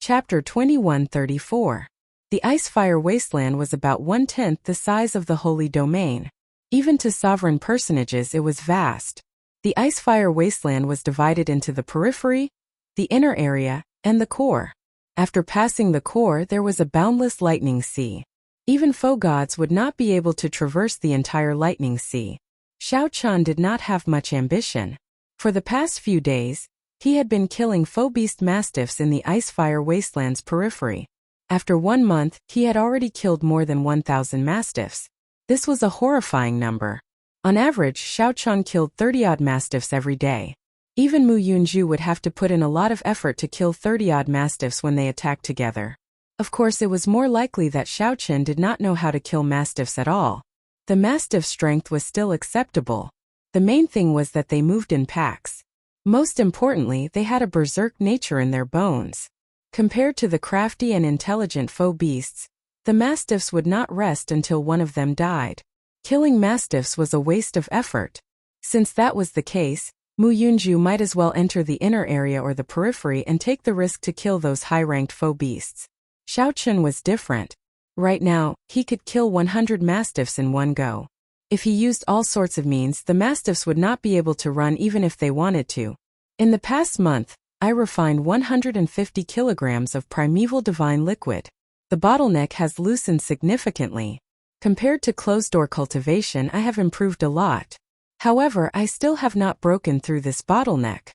Chapter 2134. The Icefire Wasteland was about 1/10 the size of the Holy Domain. Even to sovereign personages it was vast. The Icefire Wasteland was divided into the periphery, the inner area, and the core. After passing the core there was a boundless lightning sea. Even foe gods would not be able to traverse the entire lightning sea. Xiao Chan did not have much ambition. For the past few days, he had been killing foe beast mastiffs in the Icefire Wasteland's periphery. After 1 month, he had already killed more than 1,000 mastiffs. This was a horrifying number. On average, Xiao Chan killed 30-odd mastiffs every day. Even Mu Yunju would have to put in a lot of effort to kill 30-odd mastiffs when they attacked together. Of course, it was more likely that Xiao Chan did not know how to kill mastiffs at all. The mastiff's strength was still acceptable. The main thing was that they moved in packs. Most importantly, they had a berserk nature in their bones. Compared to the crafty and intelligent foe beasts, the mastiffs would not rest until one of them died. Killing mastiffs was a waste of effort. Since that was the case, Mu Yunju might as well enter the inner area or the periphery and take the risk to kill those high-ranked foe beasts. Xiao Chan was different. Right now, he could kill 100 mastiffs in one go. If he used all sorts of means, the mastiffs would not be able to run even if they wanted to. In the past month, I refined 150 kilograms of primeval divine liquid. The bottleneck has loosened significantly. Compared to closed-door cultivation, I have improved a lot. However, I still have not broken through this bottleneck.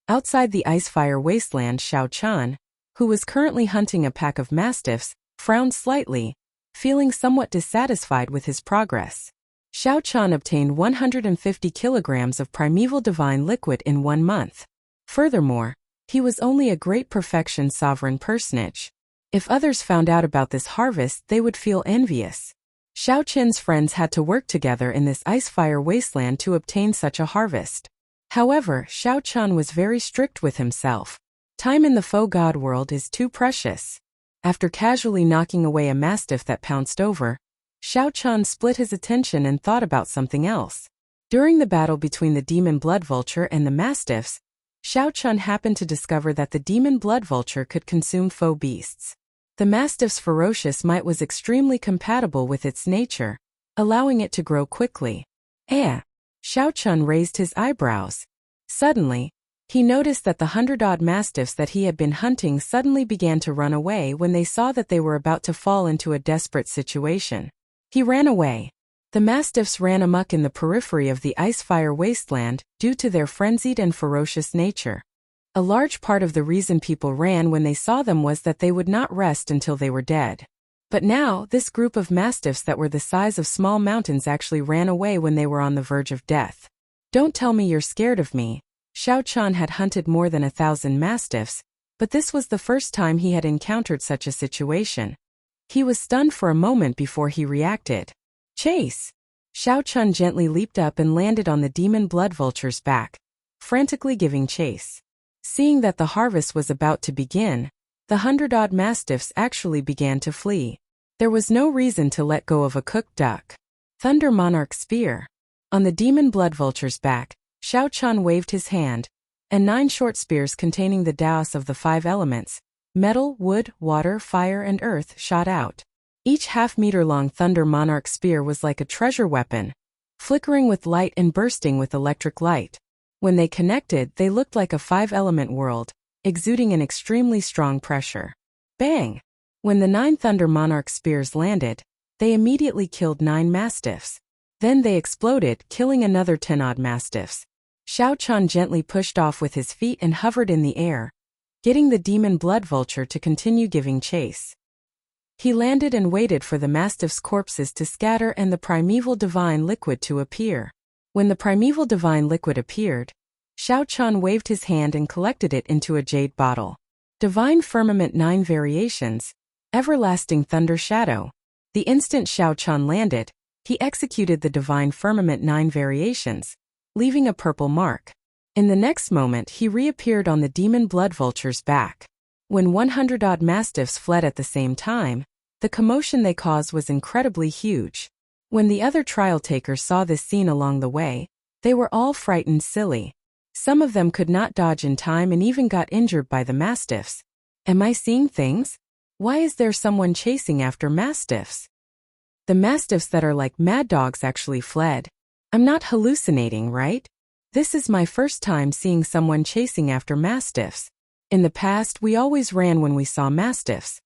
Outside the Icefire Wasteland, Xiao Chan, who was currently hunting a pack of mastiffs, frowned slightly, feeling somewhat dissatisfied with his progress. Xiao Chan obtained 150 kilograms of primeval divine liquid in 1 month. Furthermore, he was only a great perfection sovereign personage. If others found out about this harvest, they would feel envious. Xiao Chan's friends had to work together in this Icefire Wasteland to obtain such a harvest. However, Xiao Chan was very strict with himself. Time in the foe god world is too precious. After casually knocking away a mastiff that pounced over, Xiao Chan split his attention and thought about something else. During the battle between the demon blood vulture and the mastiffs, Xiao Chan happened to discover that the demon blood vulture could consume foe beasts. The mastiff's ferocious might was extremely compatible with its nature, allowing it to grow quickly. Xiao Chan raised his eyebrows. Suddenly, he noticed that the 100-odd mastiffs that he had been hunting suddenly began to run away when they saw that they were about to fall into a desperate situation. He ran away. The mastiffs ran amok in the periphery of the Icefire Wasteland due to their frenzied and ferocious nature. A large part of the reason people ran when they saw them was that they would not rest until they were dead. But now, this group of mastiffs that were the size of small mountains actually ran away when they were on the verge of death. Don't tell me you're scared of me. Xiao Chan had hunted more than 1,000 mastiffs, but this was the first time he had encountered such a situation. He was stunned for a moment before he reacted. Chase! Xiao Chan gently leaped up and landed on the demon blood vulture's back, frantically giving chase. Seeing that the harvest was about to begin, the 100-odd mastiffs actually began to flee. There was no reason to let go of a cooked duck. Thunder Monarch Spear. On the demon blood vulture's back, Xiao Chan waved his hand, and 9 short spears containing the Taos of the 5 elements, metal, wood, water, fire, and earth, shot out. Each half-meter-long Thunder Monarch spear was like a treasure weapon, flickering with light and bursting with electric light. When they connected, they looked like a 5-element world, exuding an extremely strong pressure. Bang! When the 9 Thunder Monarch spears landed, they immediately killed 9 mastiffs. Then they exploded, killing another 10-odd mastiffs. Xiao Chan gently pushed off with his feet and hovered in the air, getting the demon blood vulture to continue giving chase. He landed and waited for the mastiffs' corpses to scatter and the primeval divine liquid to appear. When the primeval divine liquid appeared, Xiao Chan waved his hand and collected it into a jade bottle. Divine Firmament 9 Variations, Everlasting Thunder Shadow. The instant Xiao Chan landed, he executed the Divine Firmament 9 Variations, leaving a purple mark. In the next moment he reappeared on the demon blood vulture's back. When 100-odd mastiffs fled at the same time, the commotion they caused was incredibly huge. When the other trial takers saw this scene along the way, they were all frightened silly. Some of them could not dodge in time and even got injured by the mastiffs. Am I seeing things? Why is there someone chasing after mastiffs? The mastiffs that are like mad dogs actually fled. I'm not hallucinating, right? This is my first time seeing someone chasing after mastiffs. In the past, we always ran when we saw mastiffs.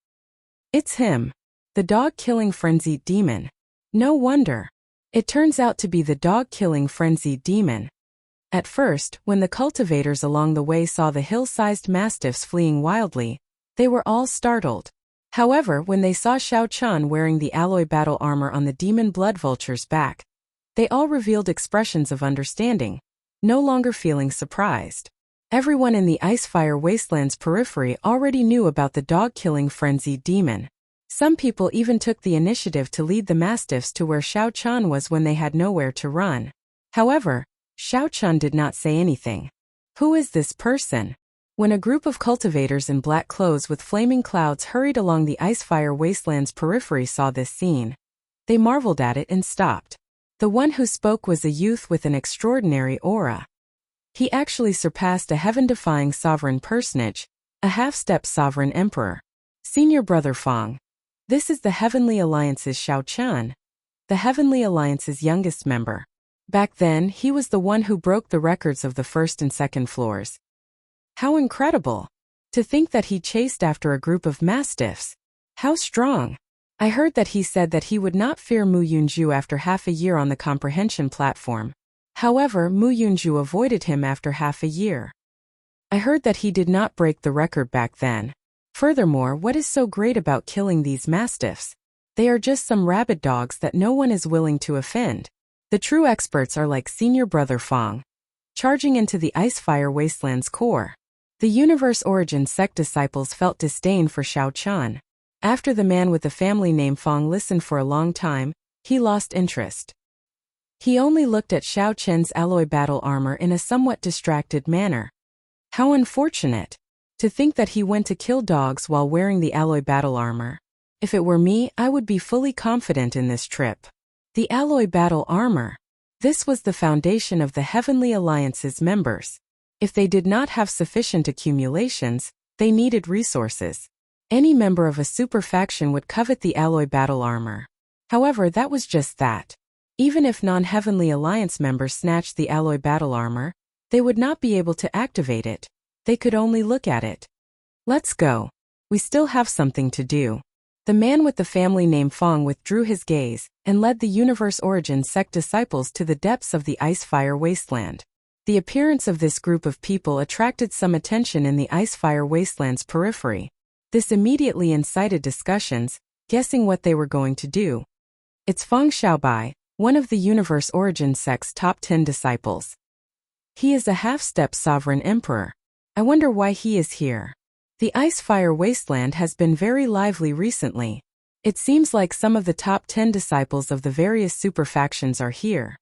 It's him. The dog-killing frenzied demon. No wonder. It turns out to be the dog-killing frenzied demon. At first, when the cultivators along the way saw the hill-sized mastiffs fleeing wildly, they were all startled. However, when they saw Xiao Chun wearing the alloy battle armor on the demon blood vulture's back, they all revealed expressions of understanding, no longer feeling surprised. Everyone in the Icefire Wasteland's periphery already knew about the dog-killing frenzied demon. Some people even took the initiative to lead the mastiffs to where Xiao Chun was when they had nowhere to run. However, Xiao Chun did not say anything. Who is this person? When a group of cultivators in black clothes with flaming clouds hurried along the Icefire Wasteland's periphery saw this scene, they marveled at it and stopped. The one who spoke was a youth with an extraordinary aura. He actually surpassed a heaven-defying sovereign personage, a half-step sovereign emperor. Senior Brother Fong. This is the Heavenly Alliance's Xiao Chun, the Heavenly Alliance's youngest member. Back then, he was the one who broke the records of the first and second floors. How incredible! To think that he chased after a group of mastiffs. How strong! I heard that he said that he would not fear Mu Yunju after half a year on the comprehension platform. However, Mu Yunju avoided him after half a year. I heard that he did not break the record back then. Furthermore, what is so great about killing these mastiffs? They are just some rabid dogs that no one is willing to offend. The true experts are like Senior Brother Fong, charging into the Icefire Wasteland's core. The Universe Origin sect disciples felt disdain for Xiao Chun. After the man with the family name Fong listened for a long time, he lost interest. He only looked at Xiao Chun's alloy battle armor in a somewhat distracted manner. How unfortunate! To think that he went to kill dogs while wearing the alloy battle armor. If it were me, I would be fully confident in this trip. The alloy battle armor. This was the foundation of the Heavenly Alliance's members. If they did not have sufficient accumulations, they needed resources. Any member of a super faction would covet the alloy battle armor. However, that was just that. Even if non-Heavenly Alliance members snatched the alloy battle armor, they would not be able to activate it. They could only look at it. Let's go. We still have something to do. The man with the family name Fong withdrew his gaze and led the Universe Origin sect disciples to the depths of the Icefire Wasteland. The appearance of this group of people attracted some attention in the Icefire Wasteland's periphery. This immediately incited discussions, guessing what they were going to do. It's Feng Xiaobai, one of the Universe Origin sect's top 10 disciples. He is a half-step sovereign emperor. I wonder why he is here. The Icefire Wasteland has been very lively recently. It seems like some of the top 10 disciples of the various super factions are here.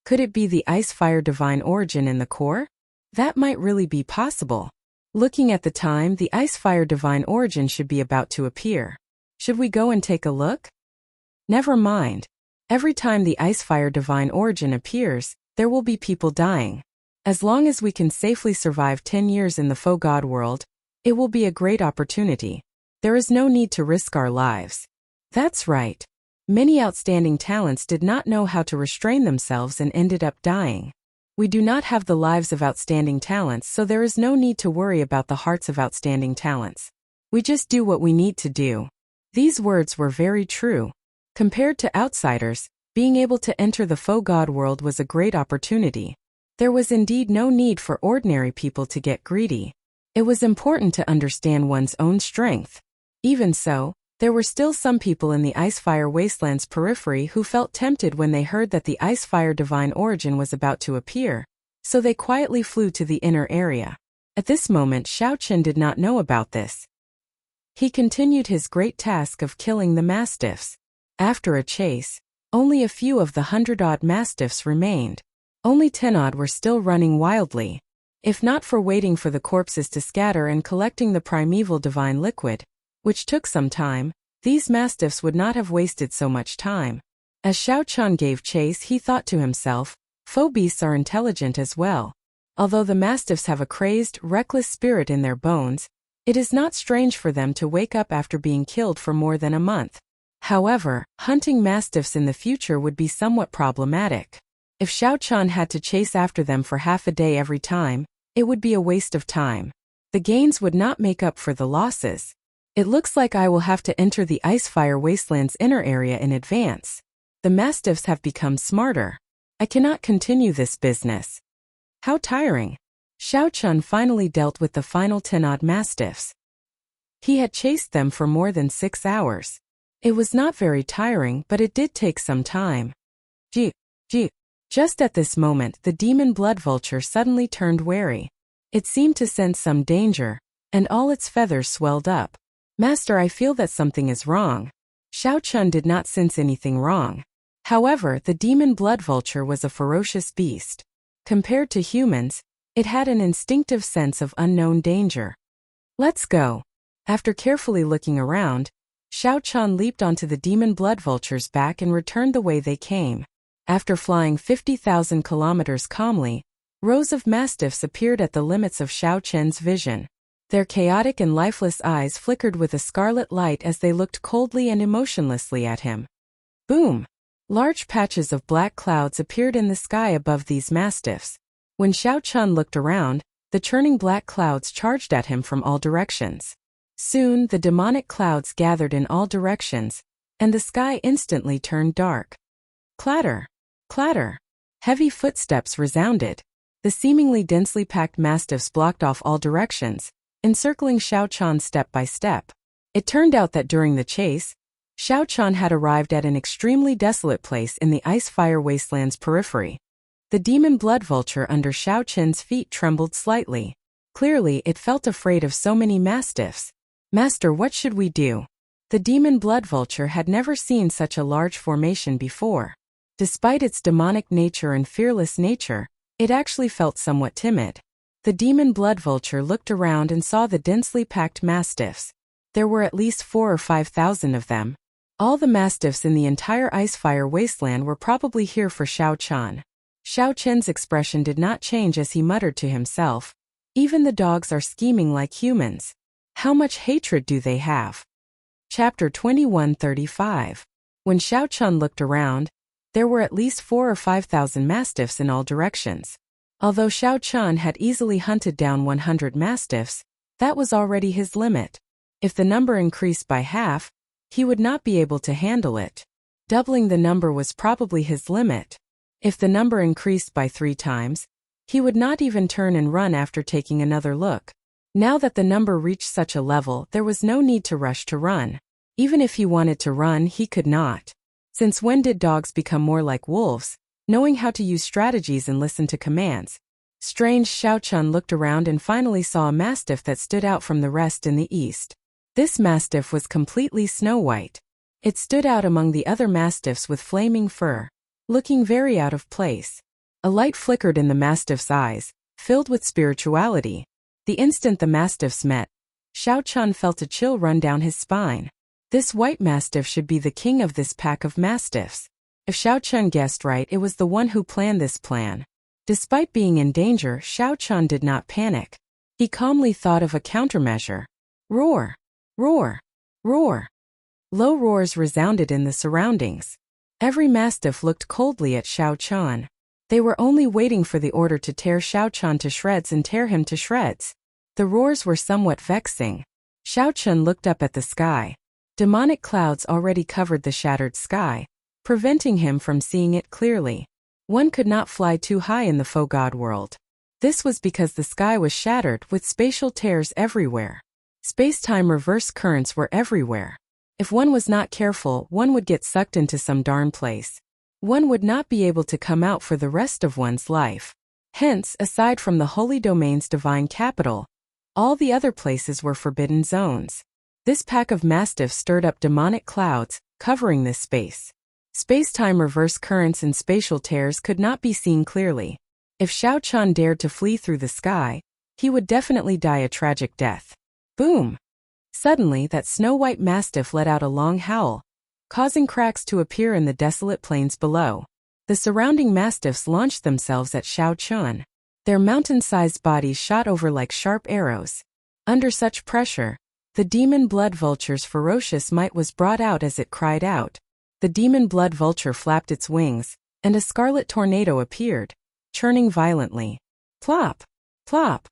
Could it be the Icefire Divine Origin in the core? That might really be possible. Looking at the time, the Icefire Divine Origin should be about to appear. Should we go and take a look? Never mind. Every time the Icefire Divine Origin appears, there will be people dying. As long as we can safely survive 10 years in the faux god world, it will be a great opportunity. There is no need to risk our lives. That's right. Many outstanding talents did not know how to restrain themselves and ended up dying. We do not have the lives of outstanding talents, so there is no need to worry about the hearts of outstanding talents. We just do what we need to do. These words were very true. Compared to outsiders, being able to enter the faux god world was a great opportunity. There was indeed no need for ordinary people to get greedy. It was important to understand one's own strength. Even so, there were still some people in the Icefire Wasteland's periphery who felt tempted when they heard that the Icefire Divine Origin was about to appear, so they quietly flew to the inner area. At this moment, Xiao Chun did not know about this. He continued his great task of killing the mastiffs. After a chase, only a few of the 100-odd mastiffs remained. Only 10-odd were still running wildly. If not for waiting for the corpses to scatter and collecting the primeval divine liquid, which took some time, these mastiffs would not have wasted so much time. As Xiao Chun gave chase, he thought to himself, faux beasts are intelligent as well. Although the mastiffs have a crazed, reckless spirit in their bones, It is not strange for them to wake up after being killed for more than a month. However, hunting mastiffs in the future would be somewhat problematic. If Xiao Chun had to chase after them for half a day every time, it would be a waste of time. The gains would not make up for the losses. It looks like I will have to enter the Icefire Wasteland's inner area in advance. The mastiffs have become smarter. I cannot continue this business. How tiring. Xiao Chun finally dealt with the final 10 odd mastiffs. He had chased them for more than 6 hours. It was not very tiring, but it did take some time. Gee. Just at this moment, the demon blood vulture suddenly turned wary. It seemed to sense some danger, and all its feathers swelled up. Master, I feel that something is wrong. Xiao Chun did not sense anything wrong. However, the demon blood vulture was a ferocious beast. Compared to humans, it had an instinctive sense of unknown danger. Let's go. After carefully looking around, Xiao Chun leaped onto the demon blood vulture's back and returned the way they came. After flying 50,000 kilometers calmly, rows of mastiffs appeared at the limits of Xiao Chun's vision. Their chaotic and lifeless eyes flickered with a scarlet light as they looked coldly and emotionlessly at him. Boom! Large patches of black clouds appeared in the sky above these mastiffs. When Xiao Chun looked around, the churning black clouds charged at him from all directions. Soon, the demonic clouds gathered in all directions, and the sky instantly turned dark. Clatter! Clatter! Heavy footsteps resounded. The seemingly densely packed mastiffs blocked off all directions, encircling Xiao Chun step by step. It turned out that during the chase, Xiao Chun had arrived at an extremely desolate place in the Icefire Wasteland's periphery. The demon blood vulture under Xiao Chun's feet trembled slightly. Clearly, it felt afraid of so many mastiffs. Master, what should we do? The demon blood vulture had never seen such a large formation before. Despite its demonic nature and fearless nature, it actually felt somewhat timid. The demon blood vulture looked around and saw the densely packed mastiffs. There were at least 4,000 or 5,000 of them. All the mastiffs in the entire Icefire Wasteland were probably here for Xiao Chun. Xiao Chun's expression did not change as he muttered to himself. Even the dogs are scheming like humans. How much hatred do they have? Chapter 2135. When Xiao Chun looked around, there were at least 4,000 or 5,000 mastiffs in all directions. Although Xiao Chun had easily hunted down 100 mastiffs, that was already his limit. If the number increased by half, he would not be able to handle it. Doubling the number was probably his limit. If the number increased by 3 times, he would not even turn and run after taking another look. Now that the number reached such a level, there was no need to rush to run. Even if he wanted to run, he could not. Since when did dogs become more like wolves, knowing how to use strategies and listen to commands? Strange, Xiao Chun looked around and finally saw a mastiff that stood out from the rest in the east. This mastiff was completely snow white. It stood out among the other mastiffs with flaming fur, looking very out of place. A light flickered in the mastiff's eyes, filled with spirituality. The instant the mastiffs met, Xiao Chun felt a chill run down his spine. This white mastiff should be the king of this pack of mastiffs. If Xiao Chun guessed right, it was the one who planned this plan. Despite being in danger, Xiao Chun did not panic. He calmly thought of a countermeasure. Roar! Roar! Roar! Low roars resounded in the surroundings. Every mastiff looked coldly at Xiao Chun. They were only waiting for the order to tear Xiao Chun to shreds and tear him to shreds. The roars were somewhat vexing. Xiao Chun looked up at the sky. Demonic clouds already covered the shattered sky, preventing him from seeing it clearly. One could not fly too high in the faux god world. This was because the sky was shattered with spatial tears everywhere. Space-time reverse currents were everywhere. If one was not careful, one would get sucked into some darn place. One would not be able to come out for the rest of one's life. Hence, aside from the Holy Domain's divine capital, all the other places were forbidden zones. This pack of mastiffs stirred up demonic clouds, covering this space. Space-time reverse currents and spatial tears could not be seen clearly. If Xiao Chun dared to flee through the sky, he would definitely die a tragic death. Boom! Suddenly, that snow-white mastiff let out a long howl, causing cracks to appear in the desolate plains below. The surrounding mastiffs launched themselves at Xiao Chun. Their mountain-sized bodies shot over like sharp arrows. Under such pressure, the demon blood vulture's ferocious might was brought out as it cried out. The demon blood vulture flapped its wings, and a scarlet tornado appeared, churning violently. Plop! Plop!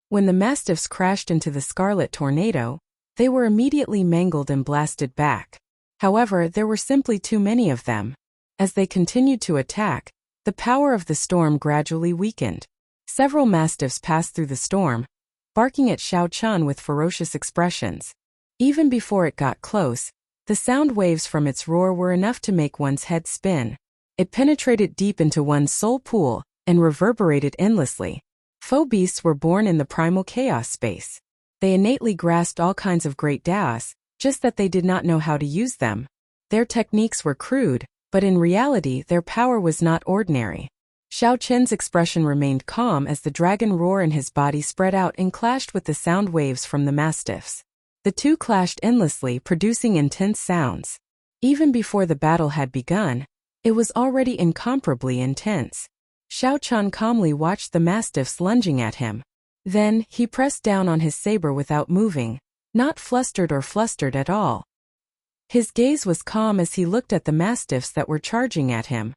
When the mastiffs crashed into the scarlet tornado, they were immediately mangled and blasted back. However, there were simply too many of them. As they continued to attack, the power of the storm gradually weakened. Several mastiffs passed through the storm, barking at Xiao Chan with ferocious expressions. Even before it got close, the sound waves from its roar were enough to make one's head spin. It penetrated deep into one's soul pool and reverberated endlessly. Foe beasts were born in the primal chaos space. They innately grasped all kinds of great Daos, just that they did not know how to use them. Their techniques were crude, but in reality their power was not ordinary. Xiao Chen's expression remained calm as the dragon roar in his body spread out and clashed with the sound waves from the mastiffs. The two clashed endlessly, producing intense sounds. Even before the battle had begun, it was already incomparably intense. Xiao Chan calmly watched the mastiffs lunging at him. Then, he pressed down on his saber without moving, not flustered or flustered at all. His gaze was calm as he looked at the mastiffs that were charging at him.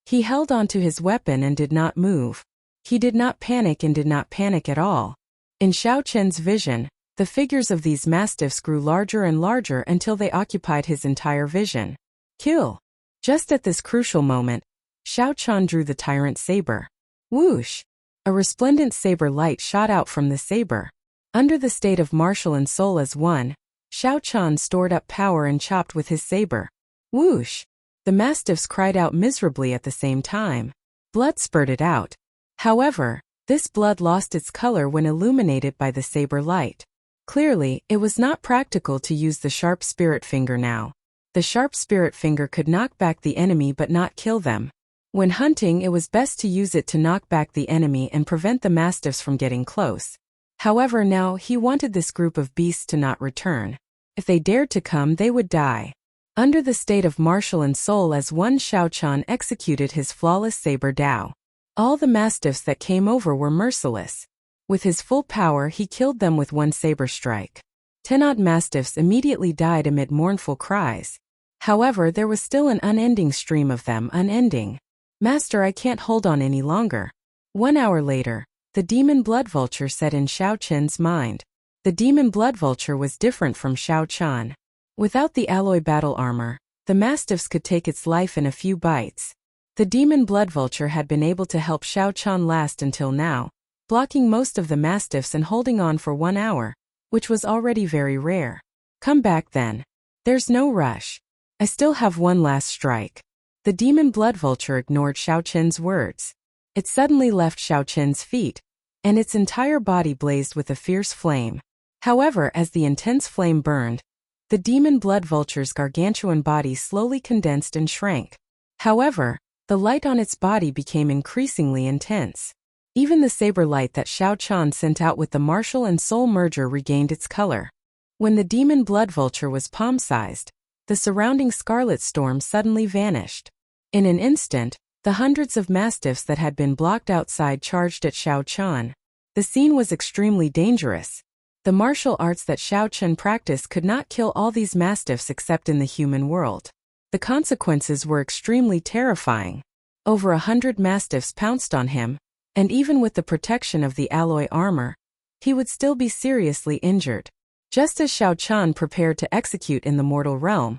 He held onto his weapon and did not move. He did not panic and did not panic at all. In Xiao Chen's vision, the figures of these mastiffs grew larger and larger until they occupied his entire vision. Kill! Just at this crucial moment, Xiao Chan drew the tyrant saber. Whoosh! A resplendent saber light shot out from the saber. Under the state of martial and soul as one, Xiao Chan stored up power and chopped with his saber. Whoosh! The mastiffs cried out miserably at the same time. Blood spurted out. However, this blood lost its color when illuminated by the saber light. Clearly, it was not practical to use the sharp spirit finger now. The sharp spirit finger could knock back the enemy but not kill them. When hunting, it was best to use it to knock back the enemy and prevent the mastiffs from getting close. However, now he wanted this group of beasts to not return. If they dared to come, they would die. Under the state of martial and soul as one, Xiao Chan executed his flawless saber Dao. All the mastiffs that came over were merciless. With his full power, he killed them with one saber strike. 10 odd mastiffs immediately died amid mournful cries. However, there was still an unending stream of them, unending. Master, I can't hold on any longer. 1 hour later, the demon blood vulture said in Xiao Chen's mind. The demon blood vulture was different from Xiao Chan. Without the alloy battle armor, the mastiffs could take its life in a few bites. The demon blood vulture had been able to help Xiao Chan last until now, blocking most of the mastiffs and holding on for 1 hour, which was already very rare. Come back then. There's no rush. I still have one last strike. The demon blood vulture ignored Xiao Chen's words. It suddenly left Xiao Chen's feet, and its entire body blazed with a fierce flame. However, as the intense flame burned, the demon blood vulture's gargantuan body slowly condensed and shrank. However, the light on its body became increasingly intense. Even the saber light that Xiao Chan sent out with the martial and soul merger regained its color. When the demon blood vulture was palm-sized, the surrounding scarlet storm suddenly vanished. In an instant, the hundreds of mastiffs that had been blocked outside charged at Xiao Chan. The scene was extremely dangerous. The martial arts that Xiao Chen practiced could not kill all these mastiffs except in the human world. The consequences were extremely terrifying. Over 100 mastiffs pounced on him, and even with the protection of the alloy armor, he would still be seriously injured. Just as Xiao Chan prepared to execute in the mortal realm,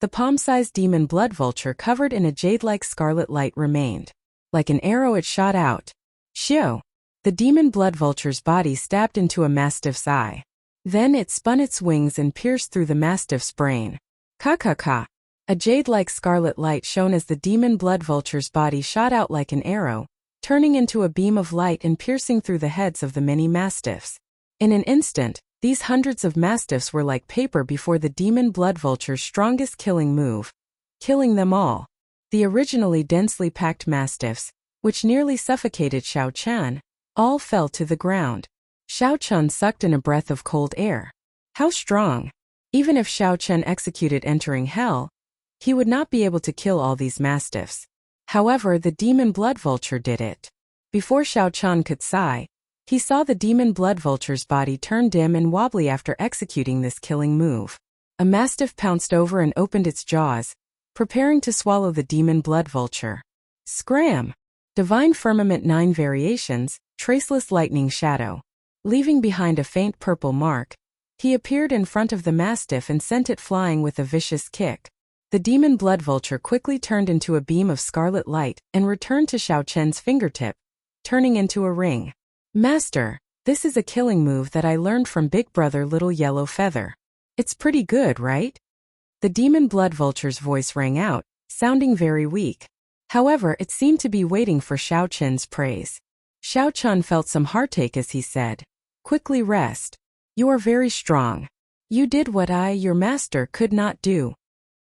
the palm-sized demon blood vulture covered in a jade-like scarlet light remained. Like an arrow it shot out. Xiao! The demon blood vulture's body stabbed into a mastiff's eye. Then it spun its wings and pierced through the mastiff's brain. Ka-ka-ka! A jade-like scarlet light shone as the demon blood vulture's body shot out like an arrow, turning into a beam of light and piercing through the heads of the many mastiffs. In an instant, these hundreds of mastiffs were like paper before the demon blood vulture's strongest killing move, killing them all. The originally densely packed mastiffs, which nearly suffocated Xiao Chan, all fell to the ground. Xiao Chan sucked in a breath of cold air. How strong! Even if Xiao Chen executed entering hell, he would not be able to kill all these mastiffs. However, the demon blood vulture did it. Before Xiao Chan could sigh, He saw the demon blood vulture's body turn dim and wobbly after executing this killing move. A mastiff pounced over and opened its jaws, preparing to swallow the demon blood vulture. Scram! Divine Firmament 9 Variations, Traceless Lightning Shadow. Leaving behind a faint purple mark, he appeared in front of the mastiff and sent it flying with a vicious kick. The demon blood vulture quickly turned into a beam of scarlet light and returned to Xiao Chen's fingertip, turning into a ring. Master, this is a killing move that I learned from Big Brother Little Yellow Feather. It's pretty good, right? The demon blood vulture's voice rang out, sounding very weak. However, it seemed to be waiting for Xiao Chen's praise. Xiao Chen felt some heartache as he said, "Quickly rest. You are very strong. You did what I, your master, could not do.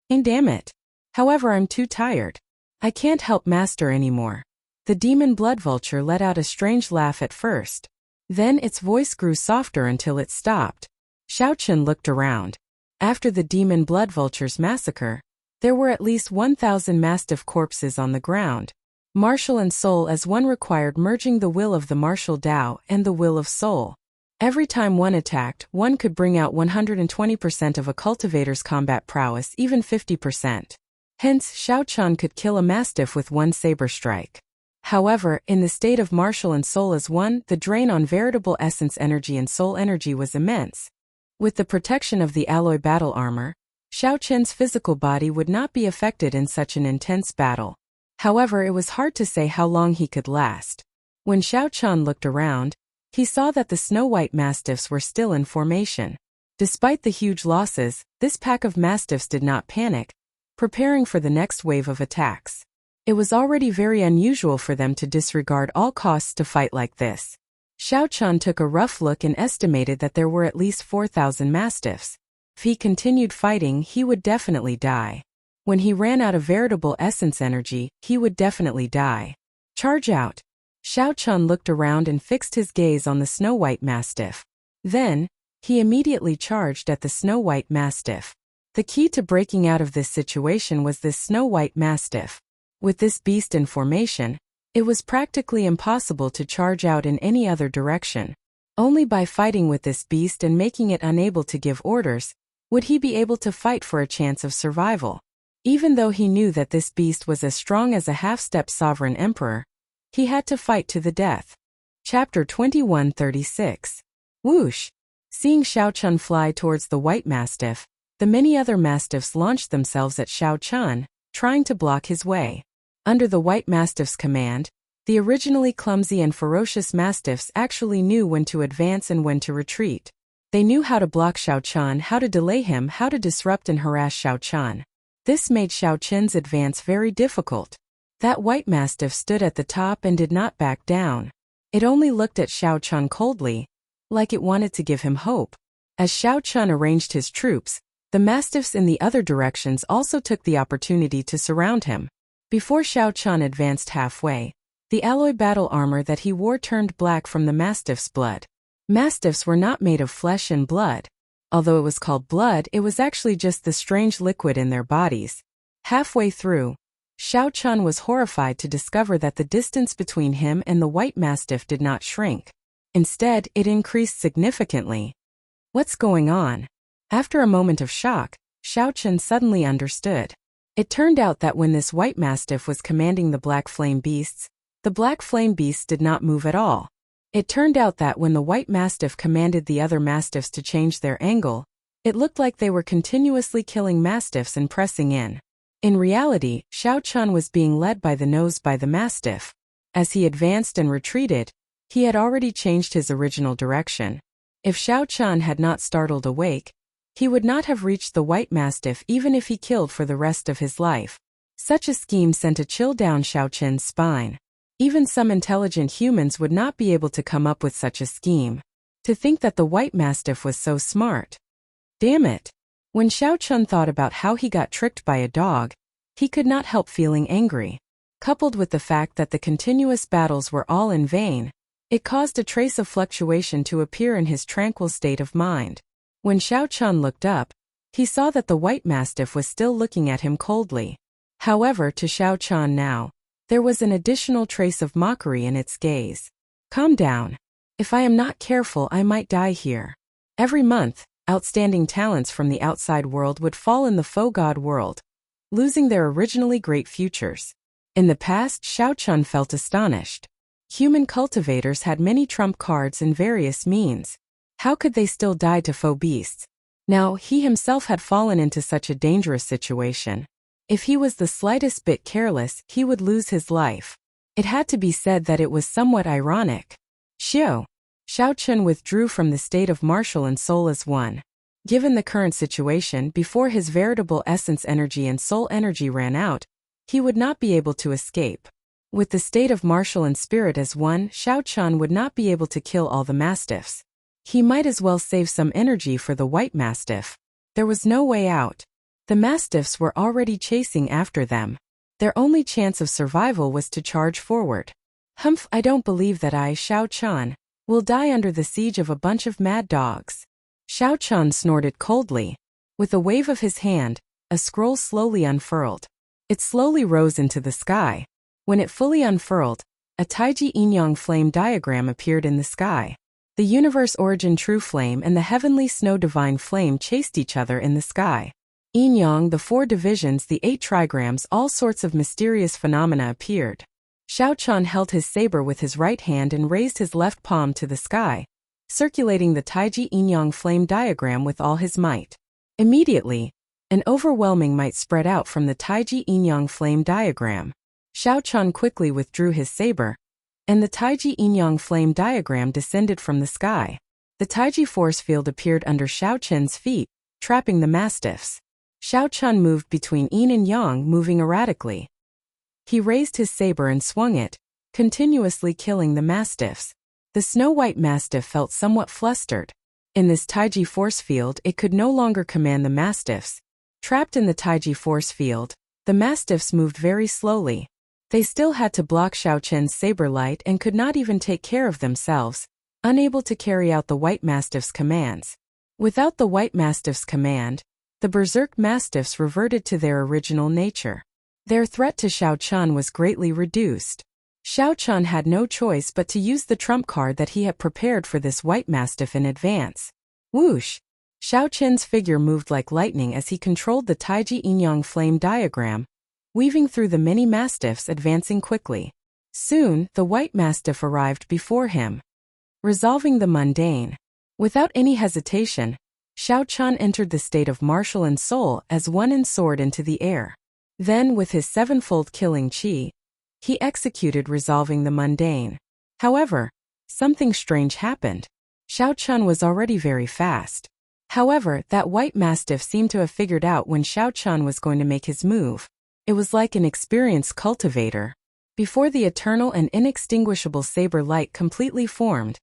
And damn it. However, I'm too tired. I can't help master anymore." The demon blood vulture let out a strange laugh at first. Then its voice grew softer until it stopped. Xiao Chen looked around. After the demon blood vulture's massacre, there were at least 1,000 mastiff corpses on the ground. Martial and soul as one required merging the will of the martial Tao and the will of soul. Every time one attacked, one could bring out 120% of a cultivator's combat prowess, even 50%. Hence, Xiao Chen could kill a mastiff with one saber strike. However, in the state of martial and soul as one, the drain on veritable essence energy and soul energy was immense. With the protection of the alloy battle armor, Xiao Chen's physical body would not be affected in such an intense battle. However, it was hard to say how long he could last. When Xiao Chen looked around, he saw that the snow-white mastiffs were still in formation. Despite the huge losses, this pack of mastiffs did not panic, preparing for the next wave of attacks. It was already very unusual for them to disregard all costs to fight like this. Xiao Chen took a rough look and estimated that there were at least 4,000 mastiffs. If he continued fighting, he would definitely die. When he ran out of veritable essence energy, he would definitely die. Charge out! Xiao Chen looked around and fixed his gaze on the snow-white mastiff. Then, he immediately charged at the snow-white mastiff. The key to breaking out of this situation was this snow-white mastiff. With this beast in formation, it was practically impossible to charge out in any other direction. Only by fighting with this beast and making it unable to give orders, would he be able to fight for a chance of survival. Even though he knew that this beast was as strong as a half-step sovereign emperor, he had to fight to the death. Chapter 2136. Whoosh! Seeing Xiao Chen fly towards the white mastiff, the many other mastiffs launched themselves at Xiao Chen, trying to block his way. Under the white mastiff's command, the originally clumsy and ferocious mastiffs actually knew when to advance and when to retreat. They knew how to block Xiao Chen, how to delay him, how to disrupt and harass Xiao Chen. This made Xiao Chen's advance very difficult. That white mastiff stood at the top and did not back down. It only looked at Xiao Chen coldly, like it wanted to give him hope. As Xiao Chen arranged his troops, the mastiffs in the other directions also took the opportunity to surround him. Before Xiao Chen advanced halfway, the alloy battle armor that he wore turned black from the mastiff's blood. Mastiffs were not made of flesh and blood. Although it was called blood, it was actually just the strange liquid in their bodies. Halfway through, Xiao Chen was horrified to discover that the distance between him and the white mastiff did not shrink. Instead, it increased significantly. What's going on? After a moment of shock, Xiao Chen suddenly understood. It turned out that when this white mastiff was commanding the black flame beasts, the black flame beasts did not move at all. It turned out that when the white mastiff commanded the other mastiffs to change their angle, it looked like they were continuously killing mastiffs and pressing in. In reality, Xiao Chen was being led by the nose by the mastiff. As he advanced and retreated, he had already changed his original direction. If Xiao Chen had not startled awake, he would not have reached the white mastiff even if he killed for the rest of his life. Such a scheme sent a chill down Xiao Chen's spine. Even some intelligent humans would not be able to come up with such a scheme. To think that the white mastiff was so smart. Damn it! When Xiao Chen thought about how he got tricked by a dog, he could not help feeling angry. Coupled with the fact that the continuous battles were all in vain, it caused a trace of fluctuation to appear in his tranquil state of mind. When Xiao Chen looked up, he saw that the white mastiff was still looking at him coldly. However, to Xiao Chen now, there was an additional trace of mockery in its gaze. Calm down. If I am not careful, I might die here. Every month, outstanding talents from the outside world would fall in the faux god world, losing their originally great futures. In the past, Xiao Chun felt astonished. Human cultivators had many trump cards and various means. How could they still die to faux beasts? Now, he himself had fallen into such a dangerous situation. If he was the slightest bit careless, he would lose his life. It had to be said that it was somewhat ironic. Xiao Chun withdrew from the state of martial and soul as one. Given the current situation, before his veritable essence energy and soul energy ran out, he would not be able to escape. With the state of martial and spirit as one, Xiao Chun would not be able to kill all the mastiffs. He might as well save some energy for the white mastiff. There was no way out. The mastiffs were already chasing after them. Their only chance of survival was to charge forward. Humph, I don't believe that I, Xiao Chun, will die under the siege of a bunch of mad dogs. Xiao Chun snorted coldly. With a wave of his hand, a scroll slowly unfurled. It slowly rose into the sky. When it fully unfurled, a Taiji Yin-Yang flame diagram appeared in the sky. The universe origin true flame and the heavenly snow divine flame chased each other in the sky. Yin-Yang, the 4 divisions, the 8 trigrams, all sorts of mysterious phenomena appeared. Xiao Chun held his saber with his right hand and raised his left palm to the sky, circulating the Taiji Yin-Yang flame diagram with all his might. Immediately, an overwhelming might spread out from the Taiji Yin-Yang flame diagram. Xiao Chun quickly withdrew his saber, and the Taiji Yin-Yang flame diagram descended from the sky. The Taiji force field appeared under Xiao Chun's feet, trapping the mastiffs. Xiao Chun moved between yin and yang, moving erratically. He raised his saber and swung it, continuously killing the mastiffs. The snow-white mastiff felt somewhat flustered. In this Taiji force field, it could no longer command the mastiffs. Trapped in the Taiji force field, the mastiffs moved very slowly. They still had to block Xiao Chun's saber light and could not even take care of themselves, unable to carry out the white mastiff's commands. Without the white mastiff's command, the berserk mastiffs reverted to their original nature. Their threat to Xiao Chun was greatly reduced. Xiao Chun had no choice but to use the trump card that he had prepared for this white mastiff in advance. Whoosh! Xiao Chun's figure moved like lightning as he controlled the Taiji Yin-Yang flame diagram, weaving through the many mastiffs, advancing quickly. Soon, the white mastiff arrived before him. Resolving the mundane. Without any hesitation, Xiao Chun entered the state of martial and soul as one and soared into the air. Then, with his 7-fold killing chi, he executed resolving the mundane. However, something strange happened. Xiao Chun was already very fast. However, that white mastiff seemed to have figured out when Xiao Chun was going to make his move. It was like an experienced cultivator. Before the eternal and inextinguishable saber light completely formed,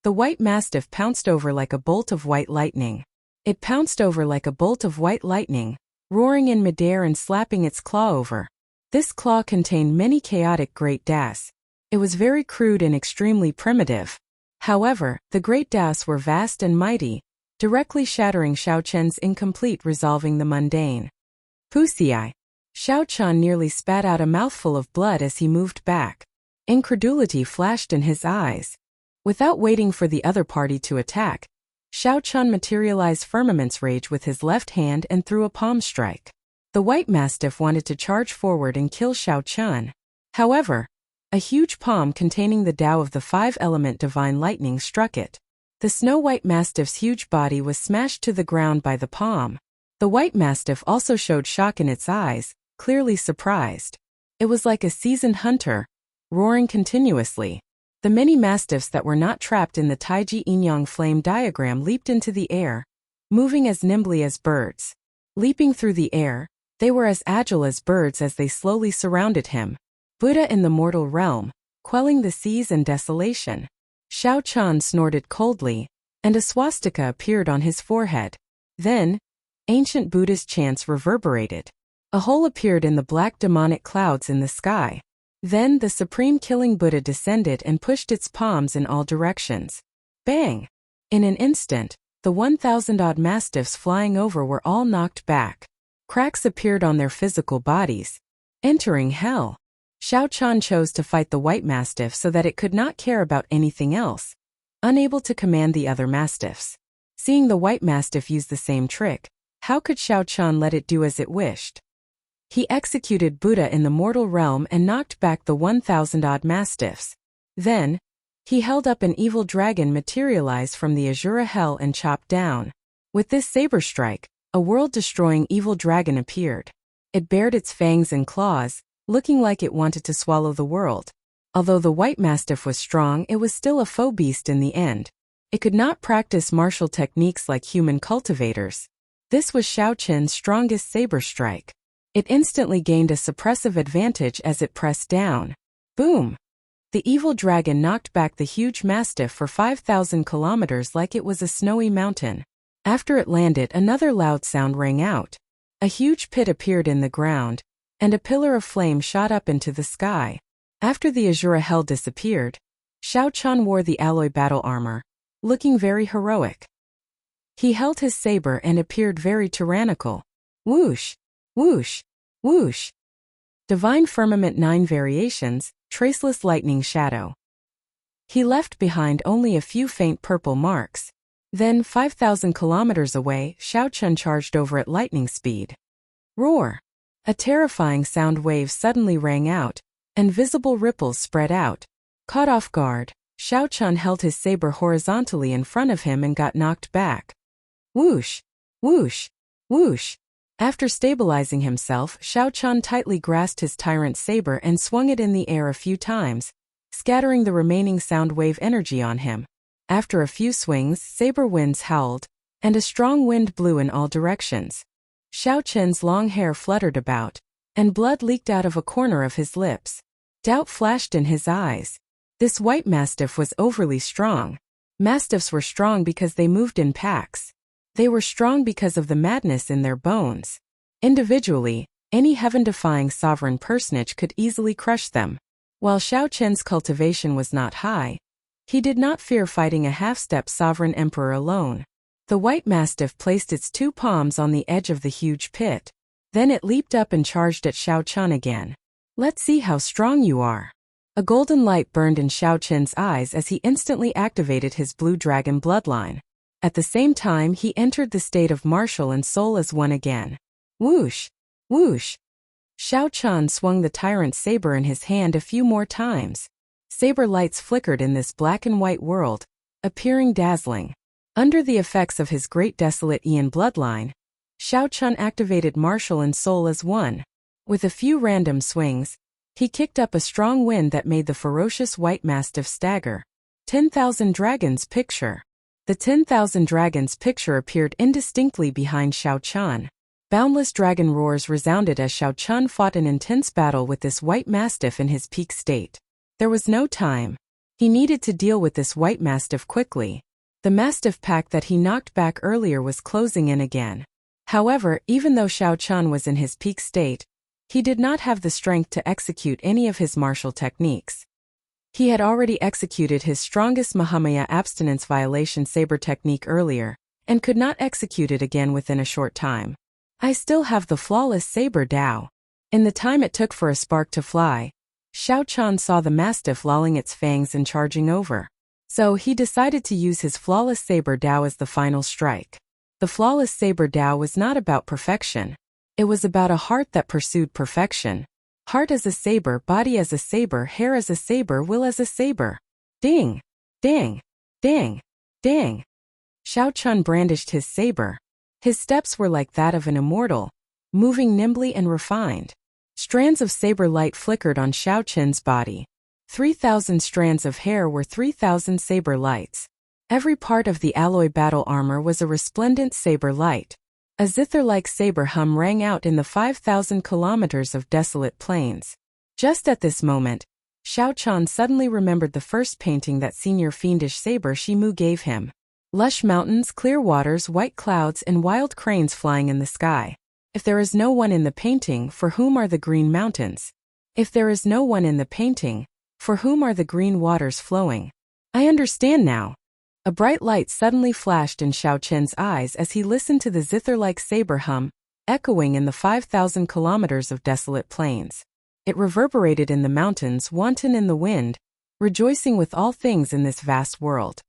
the white mastiff pounced over like a bolt of white lightning. It pounced over like a bolt of white lightning, roaring in midair and slapping its claw over. This claw contained many chaotic great das. It was very crude and extremely primitive. However, the great das were vast and mighty, directly shattering Xiao Chun's incomplete resolving the mundane. Pusii! Xiao Chun nearly spat out a mouthful of blood as he moved back. Incredulity flashed in his eyes. Without waiting for the other party to attack, Xiao Chun materialized Firmament's Rage with his left hand and threw a palm strike. The white mastiff wanted to charge forward and kill Xiao Chun. However, a huge palm containing the Tao of the 5-element divine lightning struck it. The snow-white mastiff's huge body was smashed to the ground by the palm. The white mastiff also showed shock in its eyes, clearly surprised. It was like a seasoned hunter, roaring continuously. The many mastiffs that were not trapped in the Taiji Yin-Yang flame diagram leaped into the air, moving as nimbly as birds. Leaping through the air, they were as agile as birds as they slowly surrounded him. Buddha in the mortal realm, quelling the seas and desolation. Xiao Chun snorted coldly, and a swastika appeared on his forehead. Then, ancient Buddhist chants reverberated. A hole appeared in the black demonic clouds in the sky. Then the supreme killing Buddha descended and pushed its palms in all directions. Bang! In an instant, the 1,000-odd mastiffs flying over were all knocked back. Cracks appeared on their physical bodies. Entering hell. Xiao Chun chose to fight the white mastiff so that it could not care about anything else. unable to command the other mastiffs. Seeing the white mastiff use the same trick, how could Xiao Chan let it do as it wished? He executed Buddha in the mortal realm and knocked back the 1,000-odd mastiffs. Then, he held up an evil dragon materialized from the Azura hell and chopped down. With this saber strike, a world-destroying evil dragon appeared. It bared its fangs and claws, looking like it wanted to swallow the world. Although the white mastiff was strong, it was still a foe beast in the end. It could not practice martial techniques like human cultivators. This was Xiao Chen's strongest saber strike. It instantly gained a suppressive advantage as it pressed down. Boom! The evil dragon knocked back the huge mastiff for 5,000 kilometers like it was a snowy mountain. After it landed, another loud sound rang out. A huge pit appeared in the ground, and a pillar of flame shot up into the sky. After the Azura hell disappeared, Xiao Chan wore the alloy battle armor, looking very heroic. He held his saber and appeared very tyrannical. Whoosh! Whoosh! Whoosh! Divine Firmament 9 Variations, Traceless Lightning Shadow. He left behind only a few faint purple marks. Then, 5,000 kilometers away, Xiao Chan charged over at lightning speed. Roar! A terrifying sound wave suddenly rang out, and visible ripples spread out. Caught off guard, Xiao Chan held his saber horizontally in front of him and got knocked back. Whoosh! Whoosh! Whoosh! After stabilizing himself, Xiao Chan tightly grasped his tyrant saber and swung it in the air a few times, scattering the remaining sound wave energy on him. After a few swings, saber winds howled, and a strong wind blew in all directions. Xiao Chen's long hair fluttered about, and blood leaked out of a corner of his lips. Doubt flashed in his eyes. This white mastiff was overly strong. Mastiffs were strong because they moved in packs. They were strong because of the madness in their bones. Individually, any heaven-defying sovereign personage could easily crush them. While Xiao Chen's cultivation was not high, he did not fear fighting a half-step sovereign emperor alone. The white mastiff placed its 2 palms on the edge of the huge pit. Then it leaped up and charged at Xiao Chan again. Let's see how strong you are. A golden light burned in Xiao Chen's eyes as he instantly activated his blue dragon bloodline. At the same time, he entered the state of martial and soul as one again. Whoosh! Whoosh! Xiao Chan swung the tyrant's saber in his hand a few more times. Saber lights flickered in this black and white world, appearing dazzling. Under the effects of his great desolate Ian bloodline, Xiao Chan activated martial and soul as one. With a few random swings, he kicked up a strong wind that made the ferocious white mastiff stagger. 10,000 Dragons Picture. The 10,000 Dragons picture appeared indistinctly behind Xiao Chan. Boundless dragon roars resounded as Xiao Chan fought an intense battle with this white mastiff in his peak state. There was no time. He needed to deal with this white mastiff quickly. The mastiff pack that he knocked back earlier was closing in again. However, even though Xiao Chan was in his peak state, he did not have the strength to execute any of his martial techniques. He had already executed his strongest Mahamaya abstinence violation saber technique earlier, and could not execute it again within a short time. I still have the flawless saber Dao. In the time it took for a spark to fly, Xiao Chan saw the mastiff lolling its fangs and charging over. So he decided to use his flawless saber Dao as the final strike. The flawless saber Dao was not about perfection. It was about a heart that pursued perfection. Heart as a saber, body as a saber, hair as a saber, will as a saber. Ding! Ding! Ding! Ding! Xiao Chan brandished his saber. His steps were like that of an immortal, moving nimbly and refined. Strands of saber light flickered on Xiao Chen's body. 3,000 strands of hair were 3,000 saber lights. Every part of the alloy battle armor was a resplendent saber light. A zither-like saber hum rang out in the 5,000 kilometers of desolate plains. Just at this moment, Xiao Chan suddenly remembered the first painting that senior fiendish saber Shimu gave him. Lush mountains, clear waters, white clouds, and wild cranes flying in the sky. If there is no one in the painting, for whom are the green mountains? If there is no one in the painting, for whom are the green waters flowing? I understand now. A bright light suddenly flashed in Xiao Chen's eyes as he listened to the zither-like saber hum, echoing in the 5,000 kilometers of desolate plains. It reverberated in the mountains, wanton in the wind, rejoicing with all things in this vast world.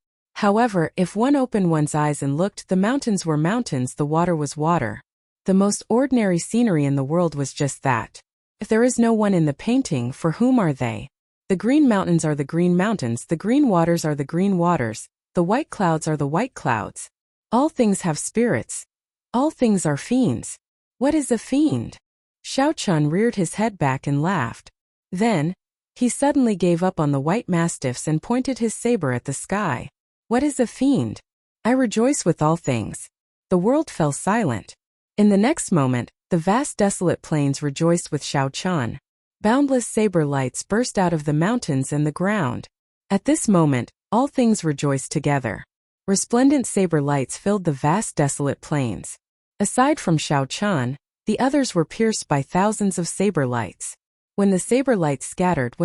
However, if one opened one's eyes and looked, the mountains were mountains, the water was water. The most ordinary scenery in the world was just that. If there is no one in the painting, for whom are they? The green mountains are the green mountains, the green waters are the green waters, the white clouds are the white clouds. All things have spirits. All things are fiends. What is a fiend? Xiao Chun reared his head back and laughed. Then, he suddenly gave up on the white mastiffs and pointed his saber at the sky. What is a fiend? I rejoice with all things. The world fell silent. In the next moment, the vast desolate plains rejoiced with Xiao Chun. Boundless saber lights burst out of the mountains and the ground. At this moment, all things rejoiced together. Resplendent saber lights filled the vast desolate plains. Aside from Xiao Chun, the others were pierced by thousands of saber lights. When the saber lights scattered,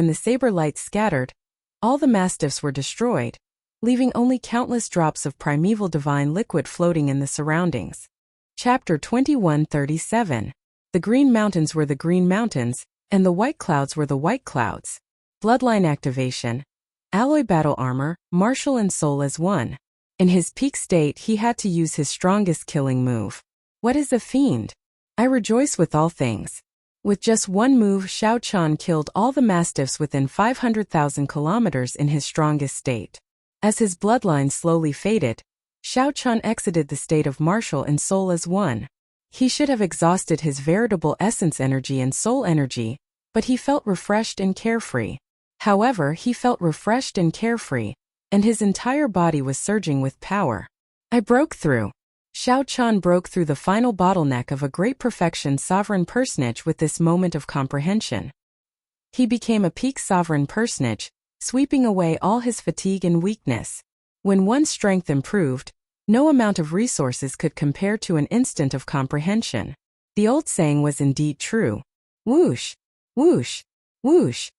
all the mastiffs were destroyed, leaving only countless drops of primeval divine liquid floating in the surroundings. Chapter 2137. The green mountains were the green mountains, and the white clouds were the white clouds. Bloodline activation. Alloy battle armor, martial and soul as one. In his peak state, he had to use his strongest killing move. What is a fiend? I rejoice with all things. With just one move, Xiao Chun killed all the mastiffs within 500,000 kilometers in his strongest state. As his bloodline slowly faded, Xiao Chun exited the state of martial and soul as one. He should have exhausted his veritable essence energy and soul energy, but he felt refreshed and carefree. However, he felt refreshed and carefree, and his entire body was surging with power. I broke through. Xiao Chun broke through the final bottleneck of a great perfection sovereign personage with this moment of comprehension. He became a peak sovereign personage, sweeping away all his fatigue and weakness. When one's strength improved, no amount of resources could compare to an instant of comprehension. The old saying was indeed true. Whoosh! Whoosh! Whoosh!